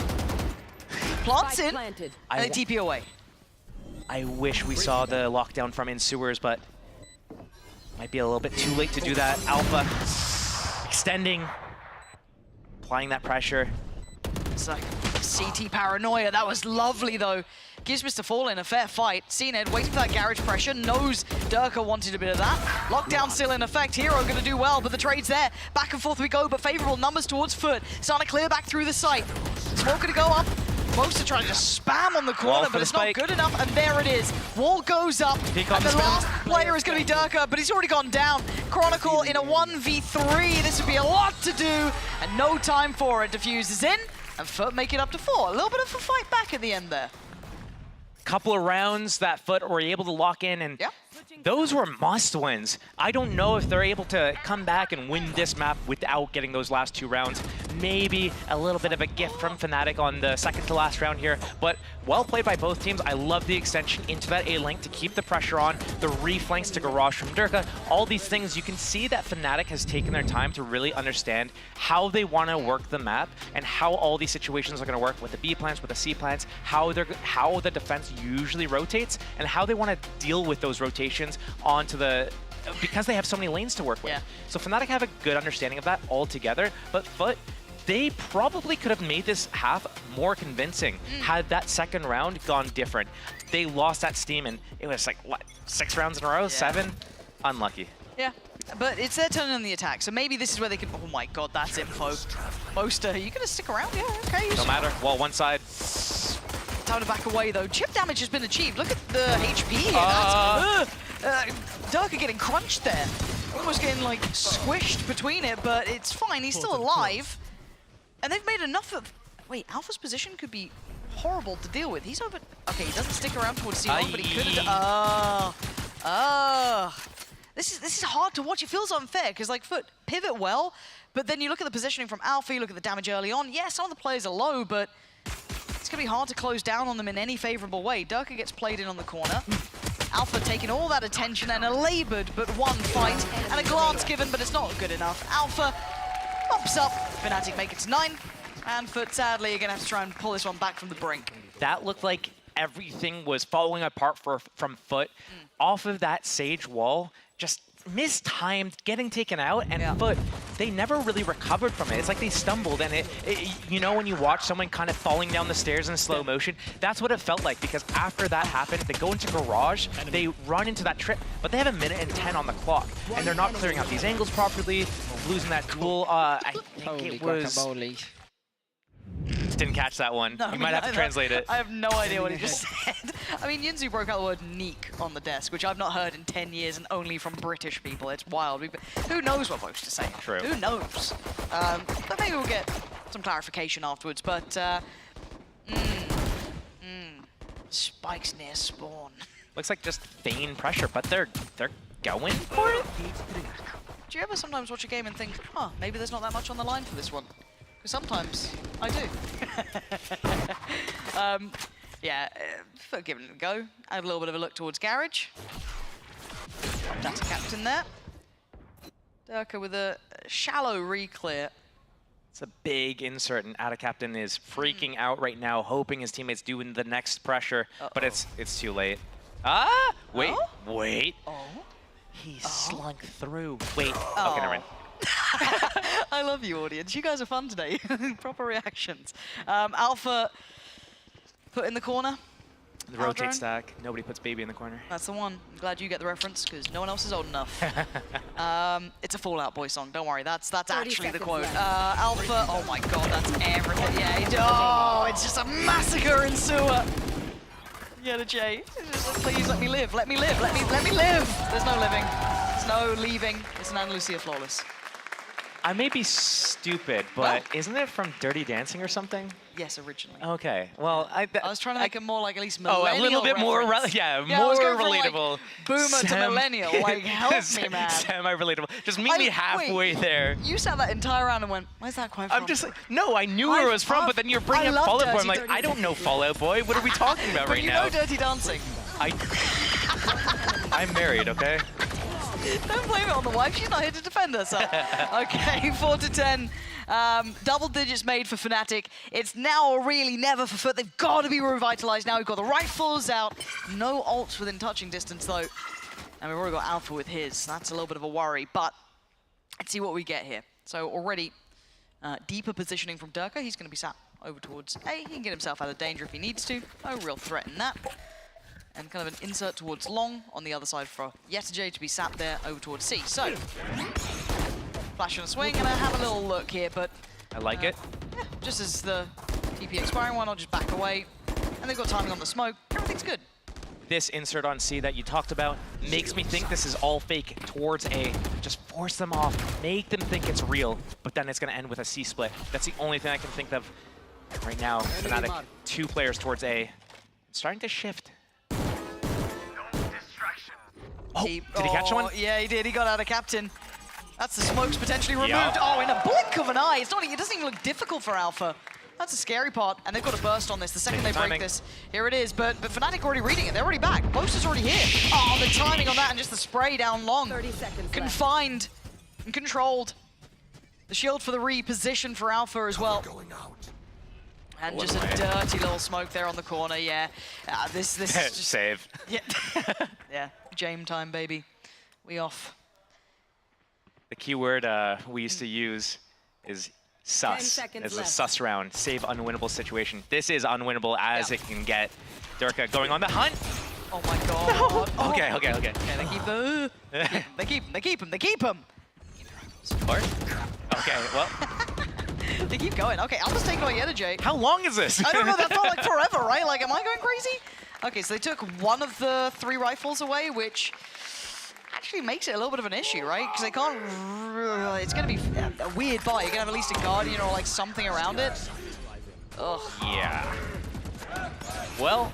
Plants in. And they TP away. I wish we saw the lockdown from in sewers, but might be a little bit too late to do that. Alpha extending, applying that pressure. It's like CT paranoia. That was lovely, though. Gives Mr. Fallen a fair fight. CNED waiting for that garage pressure. Knows Durka wanted a bit of that. Lockdown still in effect. Hero going to do well, but the trade's there. Back and forth we go, but favorable numbers towards Foot. Starting to clear back through the site. Smoke going to go up. Most are trying to just spam on the corner, but it's not good enough, and there it is. Wall goes up, and the last player is going to be Durka, but he's already gone down. Chronicle in a 1v3. This would be a lot to do, and no time for it. Diffuses in, and Foot make it up to 4. A little bit of a fight back at the end there. Couple of rounds that Foot were able to lock in, and those were must wins. I don't know if they're able to come back and win this map without getting those last 2 rounds. Maybe a little bit of a gift from Fnatic on the second to last round here, but well played by both teams. I love the extension into that A link to keep the pressure on, the reflanks to Garage from Durka, all these things. You can see that Fnatic has taken their time to really understand how they want to work the map and how all these situations are going to work with the B plants, with the C plants, how the defense usually rotates, and how they want to deal with those rotations onto the, because they have so many lanes to work with. So Fnatic have a good understanding of that altogether, but Foot, they probably could have made this half more convincing had that second round gone different. They lost that steam, and it was like, what, 6 rounds in a row? 7? Unlucky. Yeah, but it's their turn on the attack, so maybe this is where they can... Oh my god, that's info. Most, are you going to stick around? Yeah, okay. No matter. Well, one side. Time to back away, though. Chip damage has been achieved. Look at the HP here. Durka getting crunched there. Almost getting, like, squished between it, but it's fine. He's still alive. And they've made enough of... Wait, Alpha's position could be horrible to deal with. He's over... Okay, he doesn't stick around towards C1, but he could have... This is hard to watch. It feels unfair, because, like, Foot pivot well, but then you look at the positioning from Alpha, you look at the damage early on. Yeah, some of the players are low, but it's going to be hard to close down on them in any favorable way. Durka gets played in on the corner. Alpha taking all that attention and a labored but one fight, and a glance given, but it's not good enough. Alpha pops up, Fnatic make it to 9, and Foot sadly are going to have to try and pull this one back from the brink. That looked like everything was falling apart from Foot. Off of that Sage wall, just mistimed, getting taken out, and Foot, they never really recovered from it. It's like they stumbled, and you know when you watch someone kind of falling down the stairs in slow motion, that's what it felt like, because after that happened, they go into Garage, they run into that trip, but they have 1 minute and 10 on the clock, and they're not clearing out these angles properly, losing that duel. I think it was... Didn't catch that one. No, you might have to translate it. I have no idea what he just said. I mean, Yunzu broke out the word neek on the desk, which I've not heard in 10 years and only from British people. It's wild. Who knows what folks to say? True. Who knows? But maybe we'll get some clarification afterwards. But spikes near spawn. Looks like just feign pressure, but they're going for it. Do you ever sometimes watch a game and think, huh, maybe there's not that much on the line for this one? Because sometimes I do. Yeah, for giving it a go. Add a little bit of a look towards Garage. That's a captain there. Durka with a shallow re-clear. It's a big insert, and Ada Captain is freaking out right now, hoping his teammates do in the next pressure, but it's too late. Ah! Wait, wait. He slunk through. Wait, okay, never mind. I love you, audience. You guys are fun today. Proper reactions. Alpha put in the corner. The rotate stack. Nobody puts baby in the corner. That's the one. I'm glad you get the reference because no one else is old enough. It's a Fallout Boy song. Don't worry. That's actually the quote. Alpha. Oh my God. That's everything. Yeah. It's just a massacre in sewer. Yeah, the J. Just, please let me live. Let me live. Let me live. There's no living. There's no leaving. It's an Andalusia flawless. I may be stupid, but isn't it from Dirty Dancing or something? Yes, originally. Okay. Well, I was trying to make it more like at least millennial. Oh, a little bit more, reference. yeah, I more was going from, relatable. Like, boomer to millennial. Like, help me, man. Semi-relatable. Just meet me halfway there. You sat that entire round and went, where's that quite from? I'm just like, no, I knew where it was from, but then you're bringing up Fallout Boy. I'm like, I don't know Fallout Boy. What are we talking about right now? But you know Dirty Dancing. I'm married, okay? Don't blame it on the wife. She's not here to defend herself. Okay, 4-10. Double digits made for Fnatic. It's now or really never for Foot. They've got to be revitalized now. We've got the rifles out. No ults within touching distance, though. And we've already got Alpha with his. That's a little bit of a worry. But let's see what we get here. So already deeper positioning from Durka. He's going to be sat over towards A. He can get himself out of danger if he needs to. No real threat in that. And kind of an insert towards long on the other side for Yetajay to be sat there over towards C. So, flash and a swing, and I have a little look here, but... I like it. Yeah, just as the TP expiring one, I'll just back away. And they've got timing on the smoke. Everything's good. This insert on C that you talked about makes me think this is all fake towards A. Just force them off, make them think it's real, but then it's going to end with a C split. That's the only thing I can think of right now. Fnatic, 2 players towards A. It's starting to shift. Oh, did he catch one? Yeah, he did. He got out of captain. That's the smokes potentially removed. Oh, in a blink of an eye. It doesn't even look difficult for Alpha. That's the scary part, and they've got a burst on this. The second they break this, here it is. But Fnatic already reading it. They're already back. Most is already here. Oh, the timing on that and just the spray down long. 30 seconds Confined and controlled. The shield for the reposition for Alpha as well. And just a dirty little smoke there on the corner, yeah. This is just... Save. Yeah. Yeah, Jame time, baby. We off. The keyword we used to use is sus. It's a sus round. Save unwinnable situation. This is unwinnable as it can get. Durka going on the hunt. Oh my god. No. Okay. Yeah, they keep the... they keep him. Okay, well. They keep going. Okay, Alpha's taking away Yetajay. How long is this? I don't know, that felt like forever, right? Like, am I going crazy? Okay, so they took one of the 3 rifles away, which actually makes it a little bit of an issue, right? Because they can't... It's going to be a weird buy. You're going to have at least a Guardian or like something around it. Ugh. Yeah. Well.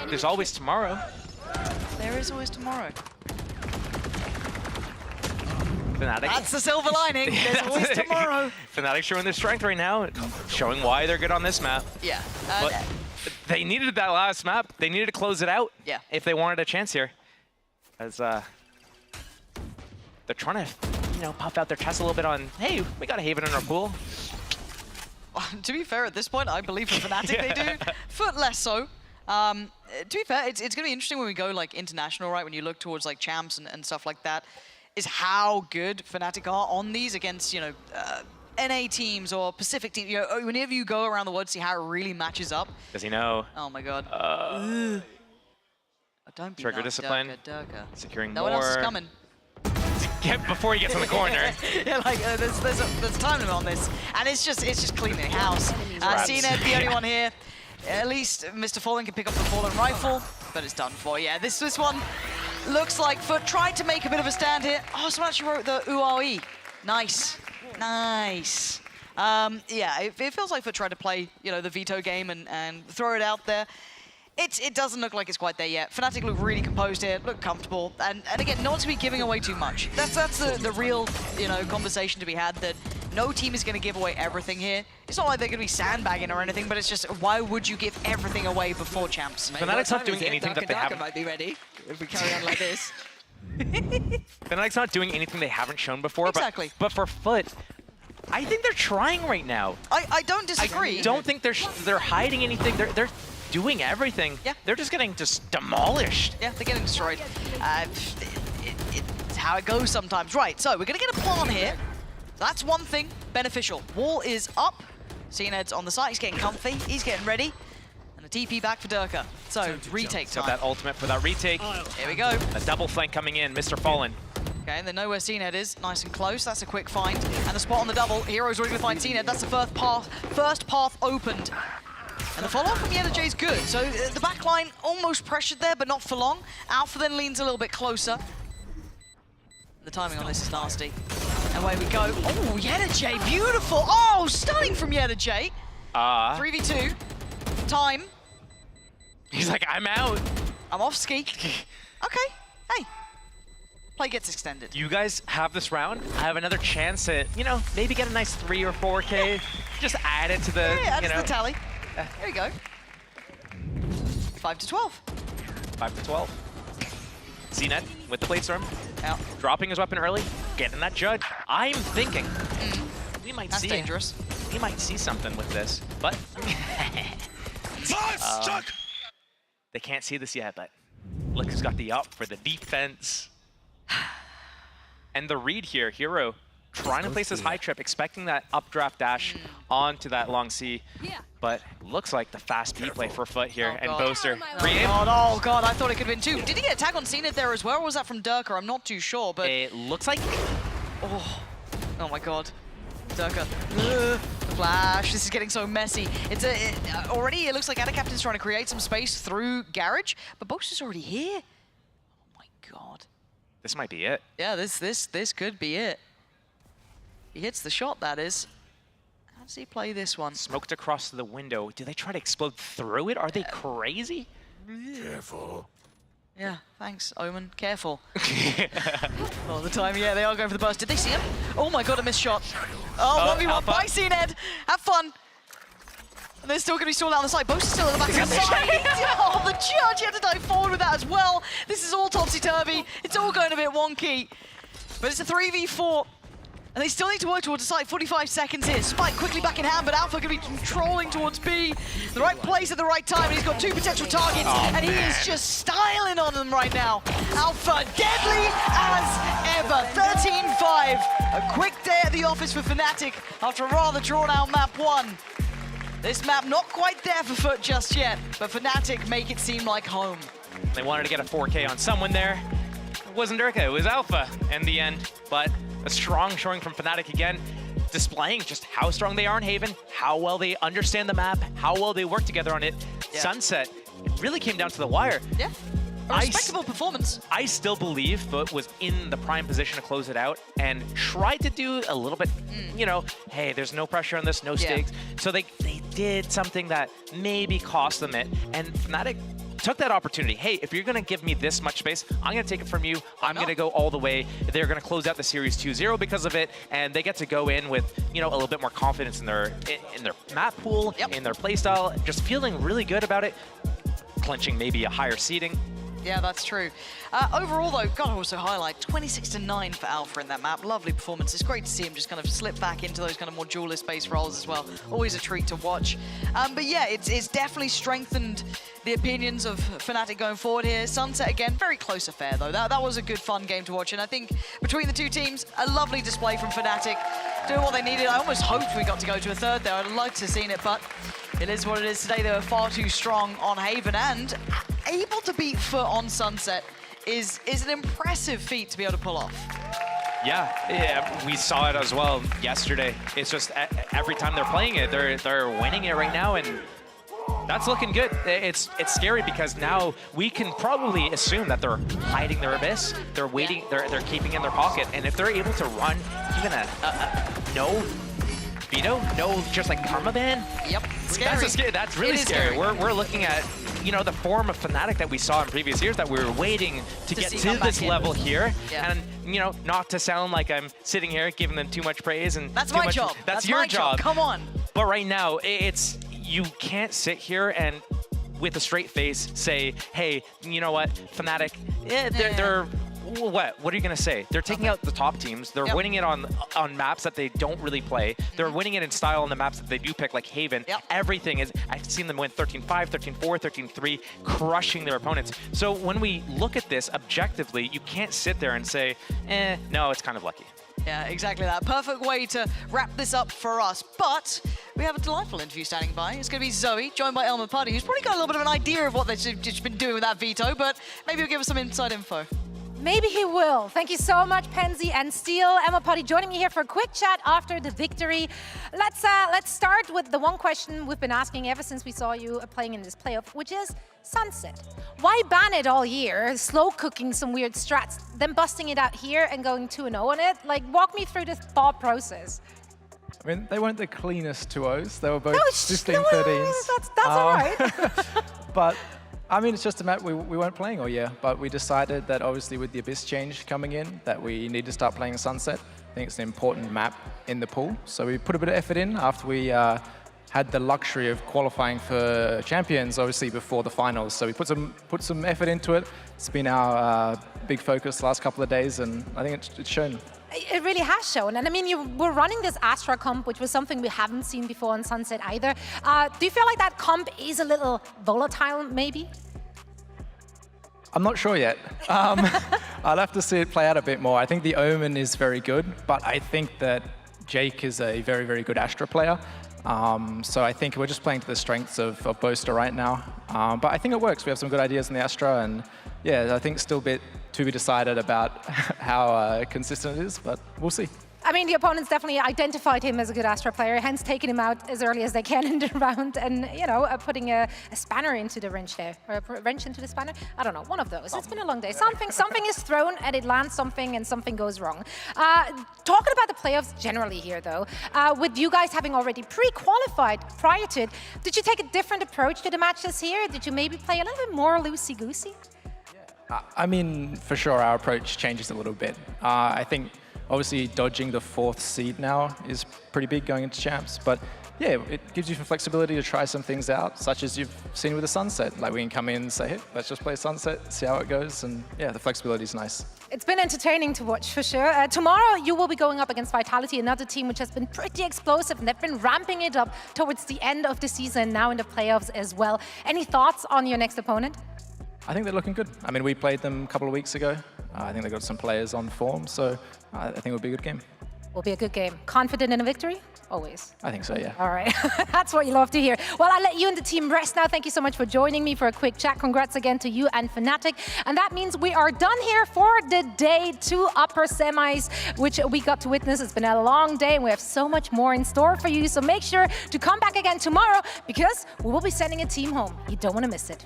There's always tomorrow. There is always tomorrow. Fnatic. That's the silver lining. There's always tomorrow. Fnatic showing their strength right now, showing why they're good on this map. Yeah. But they needed that last map. They needed to close it out. Yeah. If they wanted a chance here, as they're trying to, puff out their chest a little bit on, hey, we got a Haven in our pool. To be fair, at this point, I believe for Fnatic they do. Foot less so. To be fair, it's going to be interesting when we go like international, right? When you look towards like champs and stuff like that. Is how good Fnatic are on these against, NA teams or Pacific teams. Whenever you go around the world, see how it really matches up. Does he know? Oh my god. Don't be Trigger nice, discipline. Durka. Securing no more. one else is coming. Before he gets in the corner. Yeah, like there's time limit on this, and it's just cleaning house. CNED, the only one here. At least Mr. Fallen can pick up the Fallen rifle, but it's done for. Yeah, this one. Looks like Foot tried to make a bit of a stand here. Oh, someone actually wrote the UAE. Nice. Nice. Yeah, it feels like Foot tried to play, the veto game and throw it out there. It doesn't look like it's quite there yet. Fnatic look really composed here, look comfortable. And again, not to be giving away too much. That's the real, conversation to be had, that no team is going to give away everything here. It's not like they're going to be sandbagging or anything, but it's just, why would you give everything away before champs? Fnatic's not doing anything that they haven't... might be ready if we carry on like this. Fnatic's not doing anything they haven't shown before. Exactly. But for Foot, I think they're trying right now. I don't disagree. I don't think they're hiding anything. They're doing everything. Yeah. They're just getting demolished. Yeah, they're getting destroyed. It's how it goes sometimes. Right, so we're going to get a plant here. That's one thing beneficial. Wall is up. CNED's on the side. He's getting comfy. He's getting ready. And a TP back for Durka. So, retake time. So that ultimate for that retake. Here we go. A double flank coming in. Mr. Fallen. Okay, and they know where CNED is. Nice and close. That's a quick find. And the spot on the double. Hero's already going to find CNED. That's the first path opened. And the follow-up from Yetajay is good. So the backline almost pressured there, but not for long. Alpha then leans a little bit closer. The timing on this is nasty. Away we go. Oh, Yedajay, beautiful. Oh, stunning from Yedajay. 3v2. Time. He's like, I'm out. I'm off ski. Okay, hey. Play gets extended. You guys have this round. I have another chance at, you know, maybe get a nice 3 or 4K. Just add it to the, Yeah, you that's know. the tally. There we go. 5 to 12. 5 to 12. CNET with the Blade Storm. Out. Dropping his weapon early, getting that judge. I'm thinking we might That's see dangerous. We might see something with this, but they can't see this yet. But look who's got the up for the defense. And the read here, Hero trying to place his high trip, expecting that updraft dash onto that long C. But looks like the fast B play for Foot here, and Boaster. Oh god, I thought it could have been 2. Did he get a tag on CNET there as well, or was that from Durka? I'm not too sure, but... It looks like... Oh my god. Durka. Flash, this is getting so messy. Already it looks like Ada Captain's trying to create some space through Garage, but Boaster's already here. Oh my god. This might be it. Yeah, this could be it. He hits the shot, that is. How does he play this one? Smoked across the window. Do they try to explode through it? Are they crazy? Careful. Yeah, thanks, Omen. Careful. All the time, yeah, they are going for the burst. Did they see him? Oh my god, a missed shot. Oh, 1v1 by CNED. Have fun. And they're still going to be stalled out on the side. Boaster's still at the back of the side. Oh, the judge had to dive forward with that as well. This is all topsy-turvy. It's all going a bit wonky. But it's a 3v4. And they still need to work towards the site. 45 seconds here. Spike quickly back in hand, but Alpha going to be controlling towards B. The right place at the right time, and he's got 2 potential targets, and he is just styling on them right now. Alpha deadly as ever. 13-5. A quick day at the office for Fnatic after a rather drawn-out map 1. This map not quite there for Foot just yet, but Fnatic make it seem like home. They wanted to get a 4K on someone there. It wasn't Durka, it was Alpha in the end, but a strong showing from Fnatic again, displaying just how strong they are in Haven, how well they understand the map, how well they work together on it. Yeah. Sunset, it really came down to the wire. Yeah, a respectable performance. I still believe Foot was in the prime position to close it out and tried to do a little bit, you know, hey, there's no pressure on this, no stakes. So they did something that maybe cost them it, and Fnatic took that opportunity. Hey, if you're going to give me this much space, I'm going to take it from you. I'm going to go all the way. They're going to close out the series 2-0 because of it, and they get to go in with, you know, a little bit more confidence in their map pool, in their playstyle, just feeling really good about it, clinching maybe a higher seeding. Yeah, that's true. Overall, though, gotta also highlight 26-9 for Alpha in that map. Lovely performance. It's great to see him just kind of slip back into those kind of more duelist-based roles as well. Always a treat to watch. But yeah, it's definitely strengthened the opinions of Fnatic going forward here. Sunset, again, very close affair, though. That was a good, fun game to watch. And I think between the two teams, a lovely display from Fnatic, doing what they needed. I almost hoped we got to go to a third there. I'd like to have seen it, but it is what it is today. They were far too strong on Haven, and able to beat Foot on Sunset is an impressive feat to be able to pull off. Yeah, we saw it as well yesterday. It's just every time they're playing it, they're winning it right now, and that's looking good. It's scary because now we can probably assume that they're hiding their abyss. They're waiting. They're keeping in their pocket, and if they're able to run even a no veto, no just like permaban. Yep, scary. That's really scary. We're looking at, you know, the form of Fnatic that we saw in previous years that we were waiting to get to this level here. Yeah. And, you know, not to sound like I'm sitting here giving them too much praise and that's my job. That's your my job. Come on. But right now, you can't sit here and with a straight face say, hey, you know what, Fnatic, they're what are you gonna say? They're taking out the top teams. They're winning it on maps that they don't really play. They're winning it in style on the maps that they do pick, like Haven. Everything is, I've seen them win 13-5, 13-4, 13-3, crushing their opponents. So when we look at this objectively, you can't sit there and say, no, it's kind of lucky. Yeah, exactly that. Perfect way to wrap this up for us. But we have a delightful interview standing by. It's going to be Zoe, joined by Elmer Putty, who's probably got a little bit of an idea of what they've just been doing with that veto, but maybe he'll give us some inside info. Maybe he will. Thank you so much, Penzi and Steel. Emma Potty joining me here for a quick chat after the victory. Let's start with the one question we've been asking ever since we saw you playing in this playoff, which is Sunset. Why ban it all year, slow cooking some weird strats, then busting it out here and going 2-0 on it? Like, walk me through the thought process. I mean, they weren't the cleanest 2-0s. They were both No, 15-13s. That's all right. But I mean, it's just a map we weren't playing all year, but we decided that obviously with the Abyss change coming in, that we need to start playing Sunset. I think it's an important map in the pool. So we put a bit of effort in after we had the luxury of qualifying for Champions, obviously before the finals. So we put some effort into it. It's been our big focus the last couple of days, and I think it's shown. It really has shown. And I mean, you were running this Astra comp, which was something we haven't seen before on Sunset either. Do you feel like that comp is a little volatile, maybe? I'm not sure yet. I'll have to see it play out a bit more. I think the Omen is very good, but I think that Jake is a very, very good Astra player. So I think we're just playing to the strengths of Boaster right now. But I think it works. We have some good ideas in the Astra, and yeah, I think it's still a bit to be decided about how consistent it is, but we'll see. I mean, the opponents definitely identified him as a good Astra player, hence taking him out as early as they can in the round and, you know, putting a spanner into the wrench there. Or a wrench into the spanner? I don't know, one of those. It's been a long day. Something is thrown and it lands something and something goes wrong. Talking about the playoffs generally here, though, with you guys having already pre-qualified prior to it, did you take a different approach to the matches here? Did you maybe play a little bit more loosey-goosey? I mean, for sure, our approach changes a little bit. I think obviously dodging the 4th seed now is pretty big going into champs, but yeah, it gives you some flexibility to try some things out, such as you've seen with the Sunset. Like we can come in and say, hey, let's just play Sunset, see how it goes, and yeah, the flexibility is nice. It's been entertaining to watch, for sure. Tomorrow, you will be going up against Vitality, another team which has been pretty explosive, and they've been ramping it up towards the end of the season, now in the playoffs as well. Any thoughts on your next opponent? I think they're looking good. I mean, we played them a couple of weeks ago. I think they got some players on form, so I think it'll be a good game. Will be a good game. Confident in a victory? Always. I think so, yeah. All right. That's what you love to hear. Well, I'll let you and the team rest now. Thank you so much for joining me for a quick chat. Congrats again to you and Fnatic. And that means we are done here for the day 2 upper semis, which we got to witness. It's been a long day and we have so much more in store for you. So make sure to come back again tomorrow because we will be sending a team home. You don't want to miss it.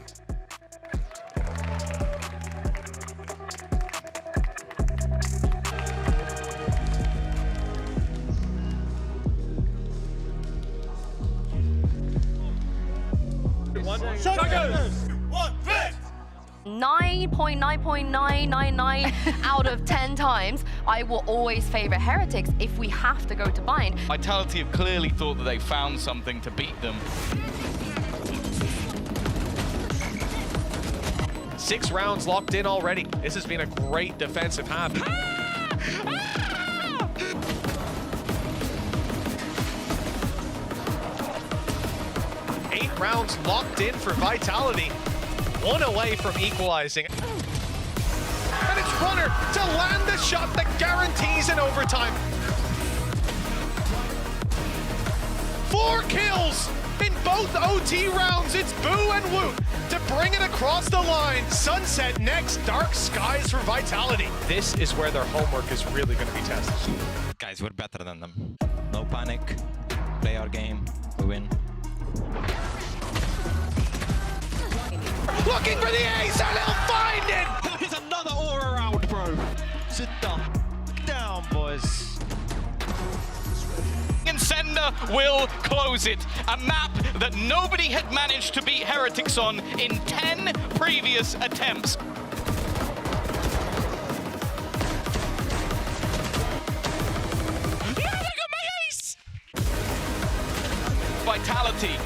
Shotguns! 9.99999 out of 10 times, I will always favor Heretics if we have to go to bind. Vitality have clearly thought that they found something to beat them. 6 rounds locked in already. This has been a great defensive half. 8 rounds locked in for Vitality. 1 away from equalizing. And it's Runner to land the shot that guarantees an overtime. 4 kills in both OT rounds. It's Boo and Woot to bring it across the line. Sunset next, Dark Skies for Vitality. This is where their homework is really going to be tested. Guys, we're better than them. No panic. Play our game. We win. Looking for the ace, and he'll find it! There's another aura round, bro. Sit down. Down, boys. Sender will close it. A map that nobody had managed to beat Heretics on in 10 previous attempts. Vitality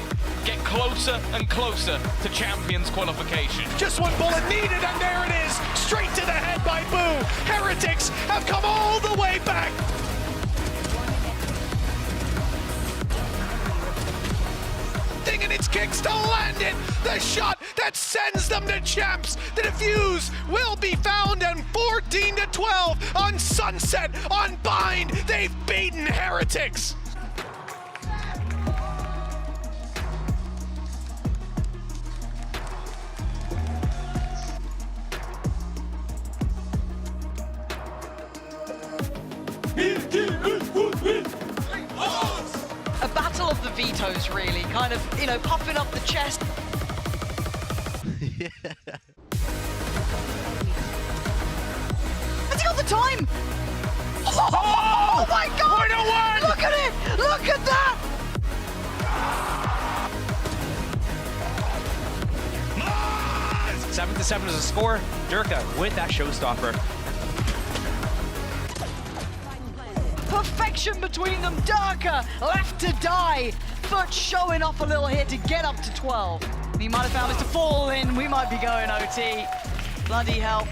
get closer and closer to Champions qualification. Just 1 bullet needed, and there it is! Straight to the head by Boo! Heretics have come all the way back! And it's kicks to land it! The shot that sends them to champs! The defuse will be found, and 14-12 on Sunset, on Bind! They've beaten Heretics! toes, really. Kind of, you know, puffing up the chest. Has he got the time? Oh my God! Look at it! Look at that! 7-7 is a score. Durka with that showstopper. Perfection between them. Durka left to die. Foot showing off a little here to get up to 12. He might have found it to fall in. We might be going OT. Bloody hell.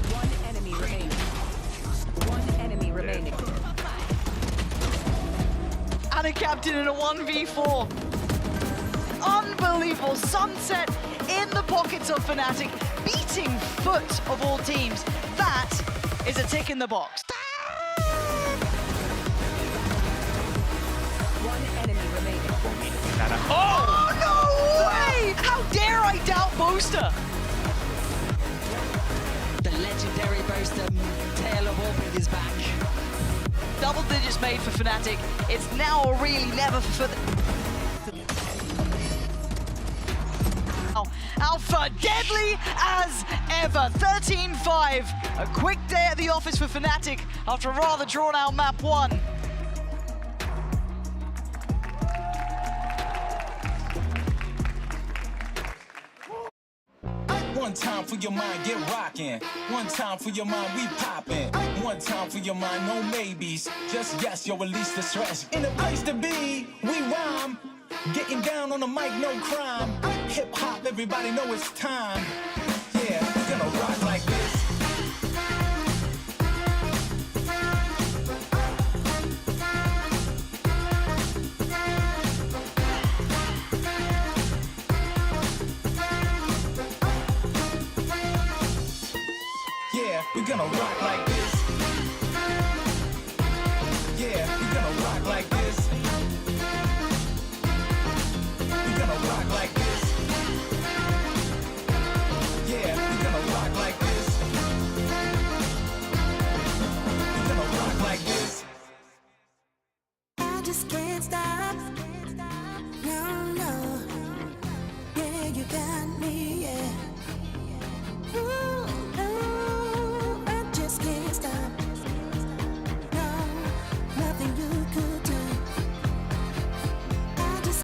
One enemy remaining. One enemy remaining. And a captain in a 1v4. Unbelievable. Sunset in the pockets of Fnatic, beating Foot of all teams. That is a tick in the box. One enemy remaining. Oh, no way! How dare I doubt Boaster? The legendary Boaster, Tail of Orbit is back. Double digits made for Fnatic. It's now or really never for Alpha deadly as ever. 13-5. A quick day at the office for Fnatic after a rather drawn out map 1. One time for your mind, get rockin'. One time for your mind, we poppin'. One time for your mind, no maybes. Just yes, you'll release the stress. In the place to be, we rhyme. Getting down on the mic, no crime. Hip hop, everybody know it's time. Yeah, we're gonna rock like this. Yeah, we're gonna rock like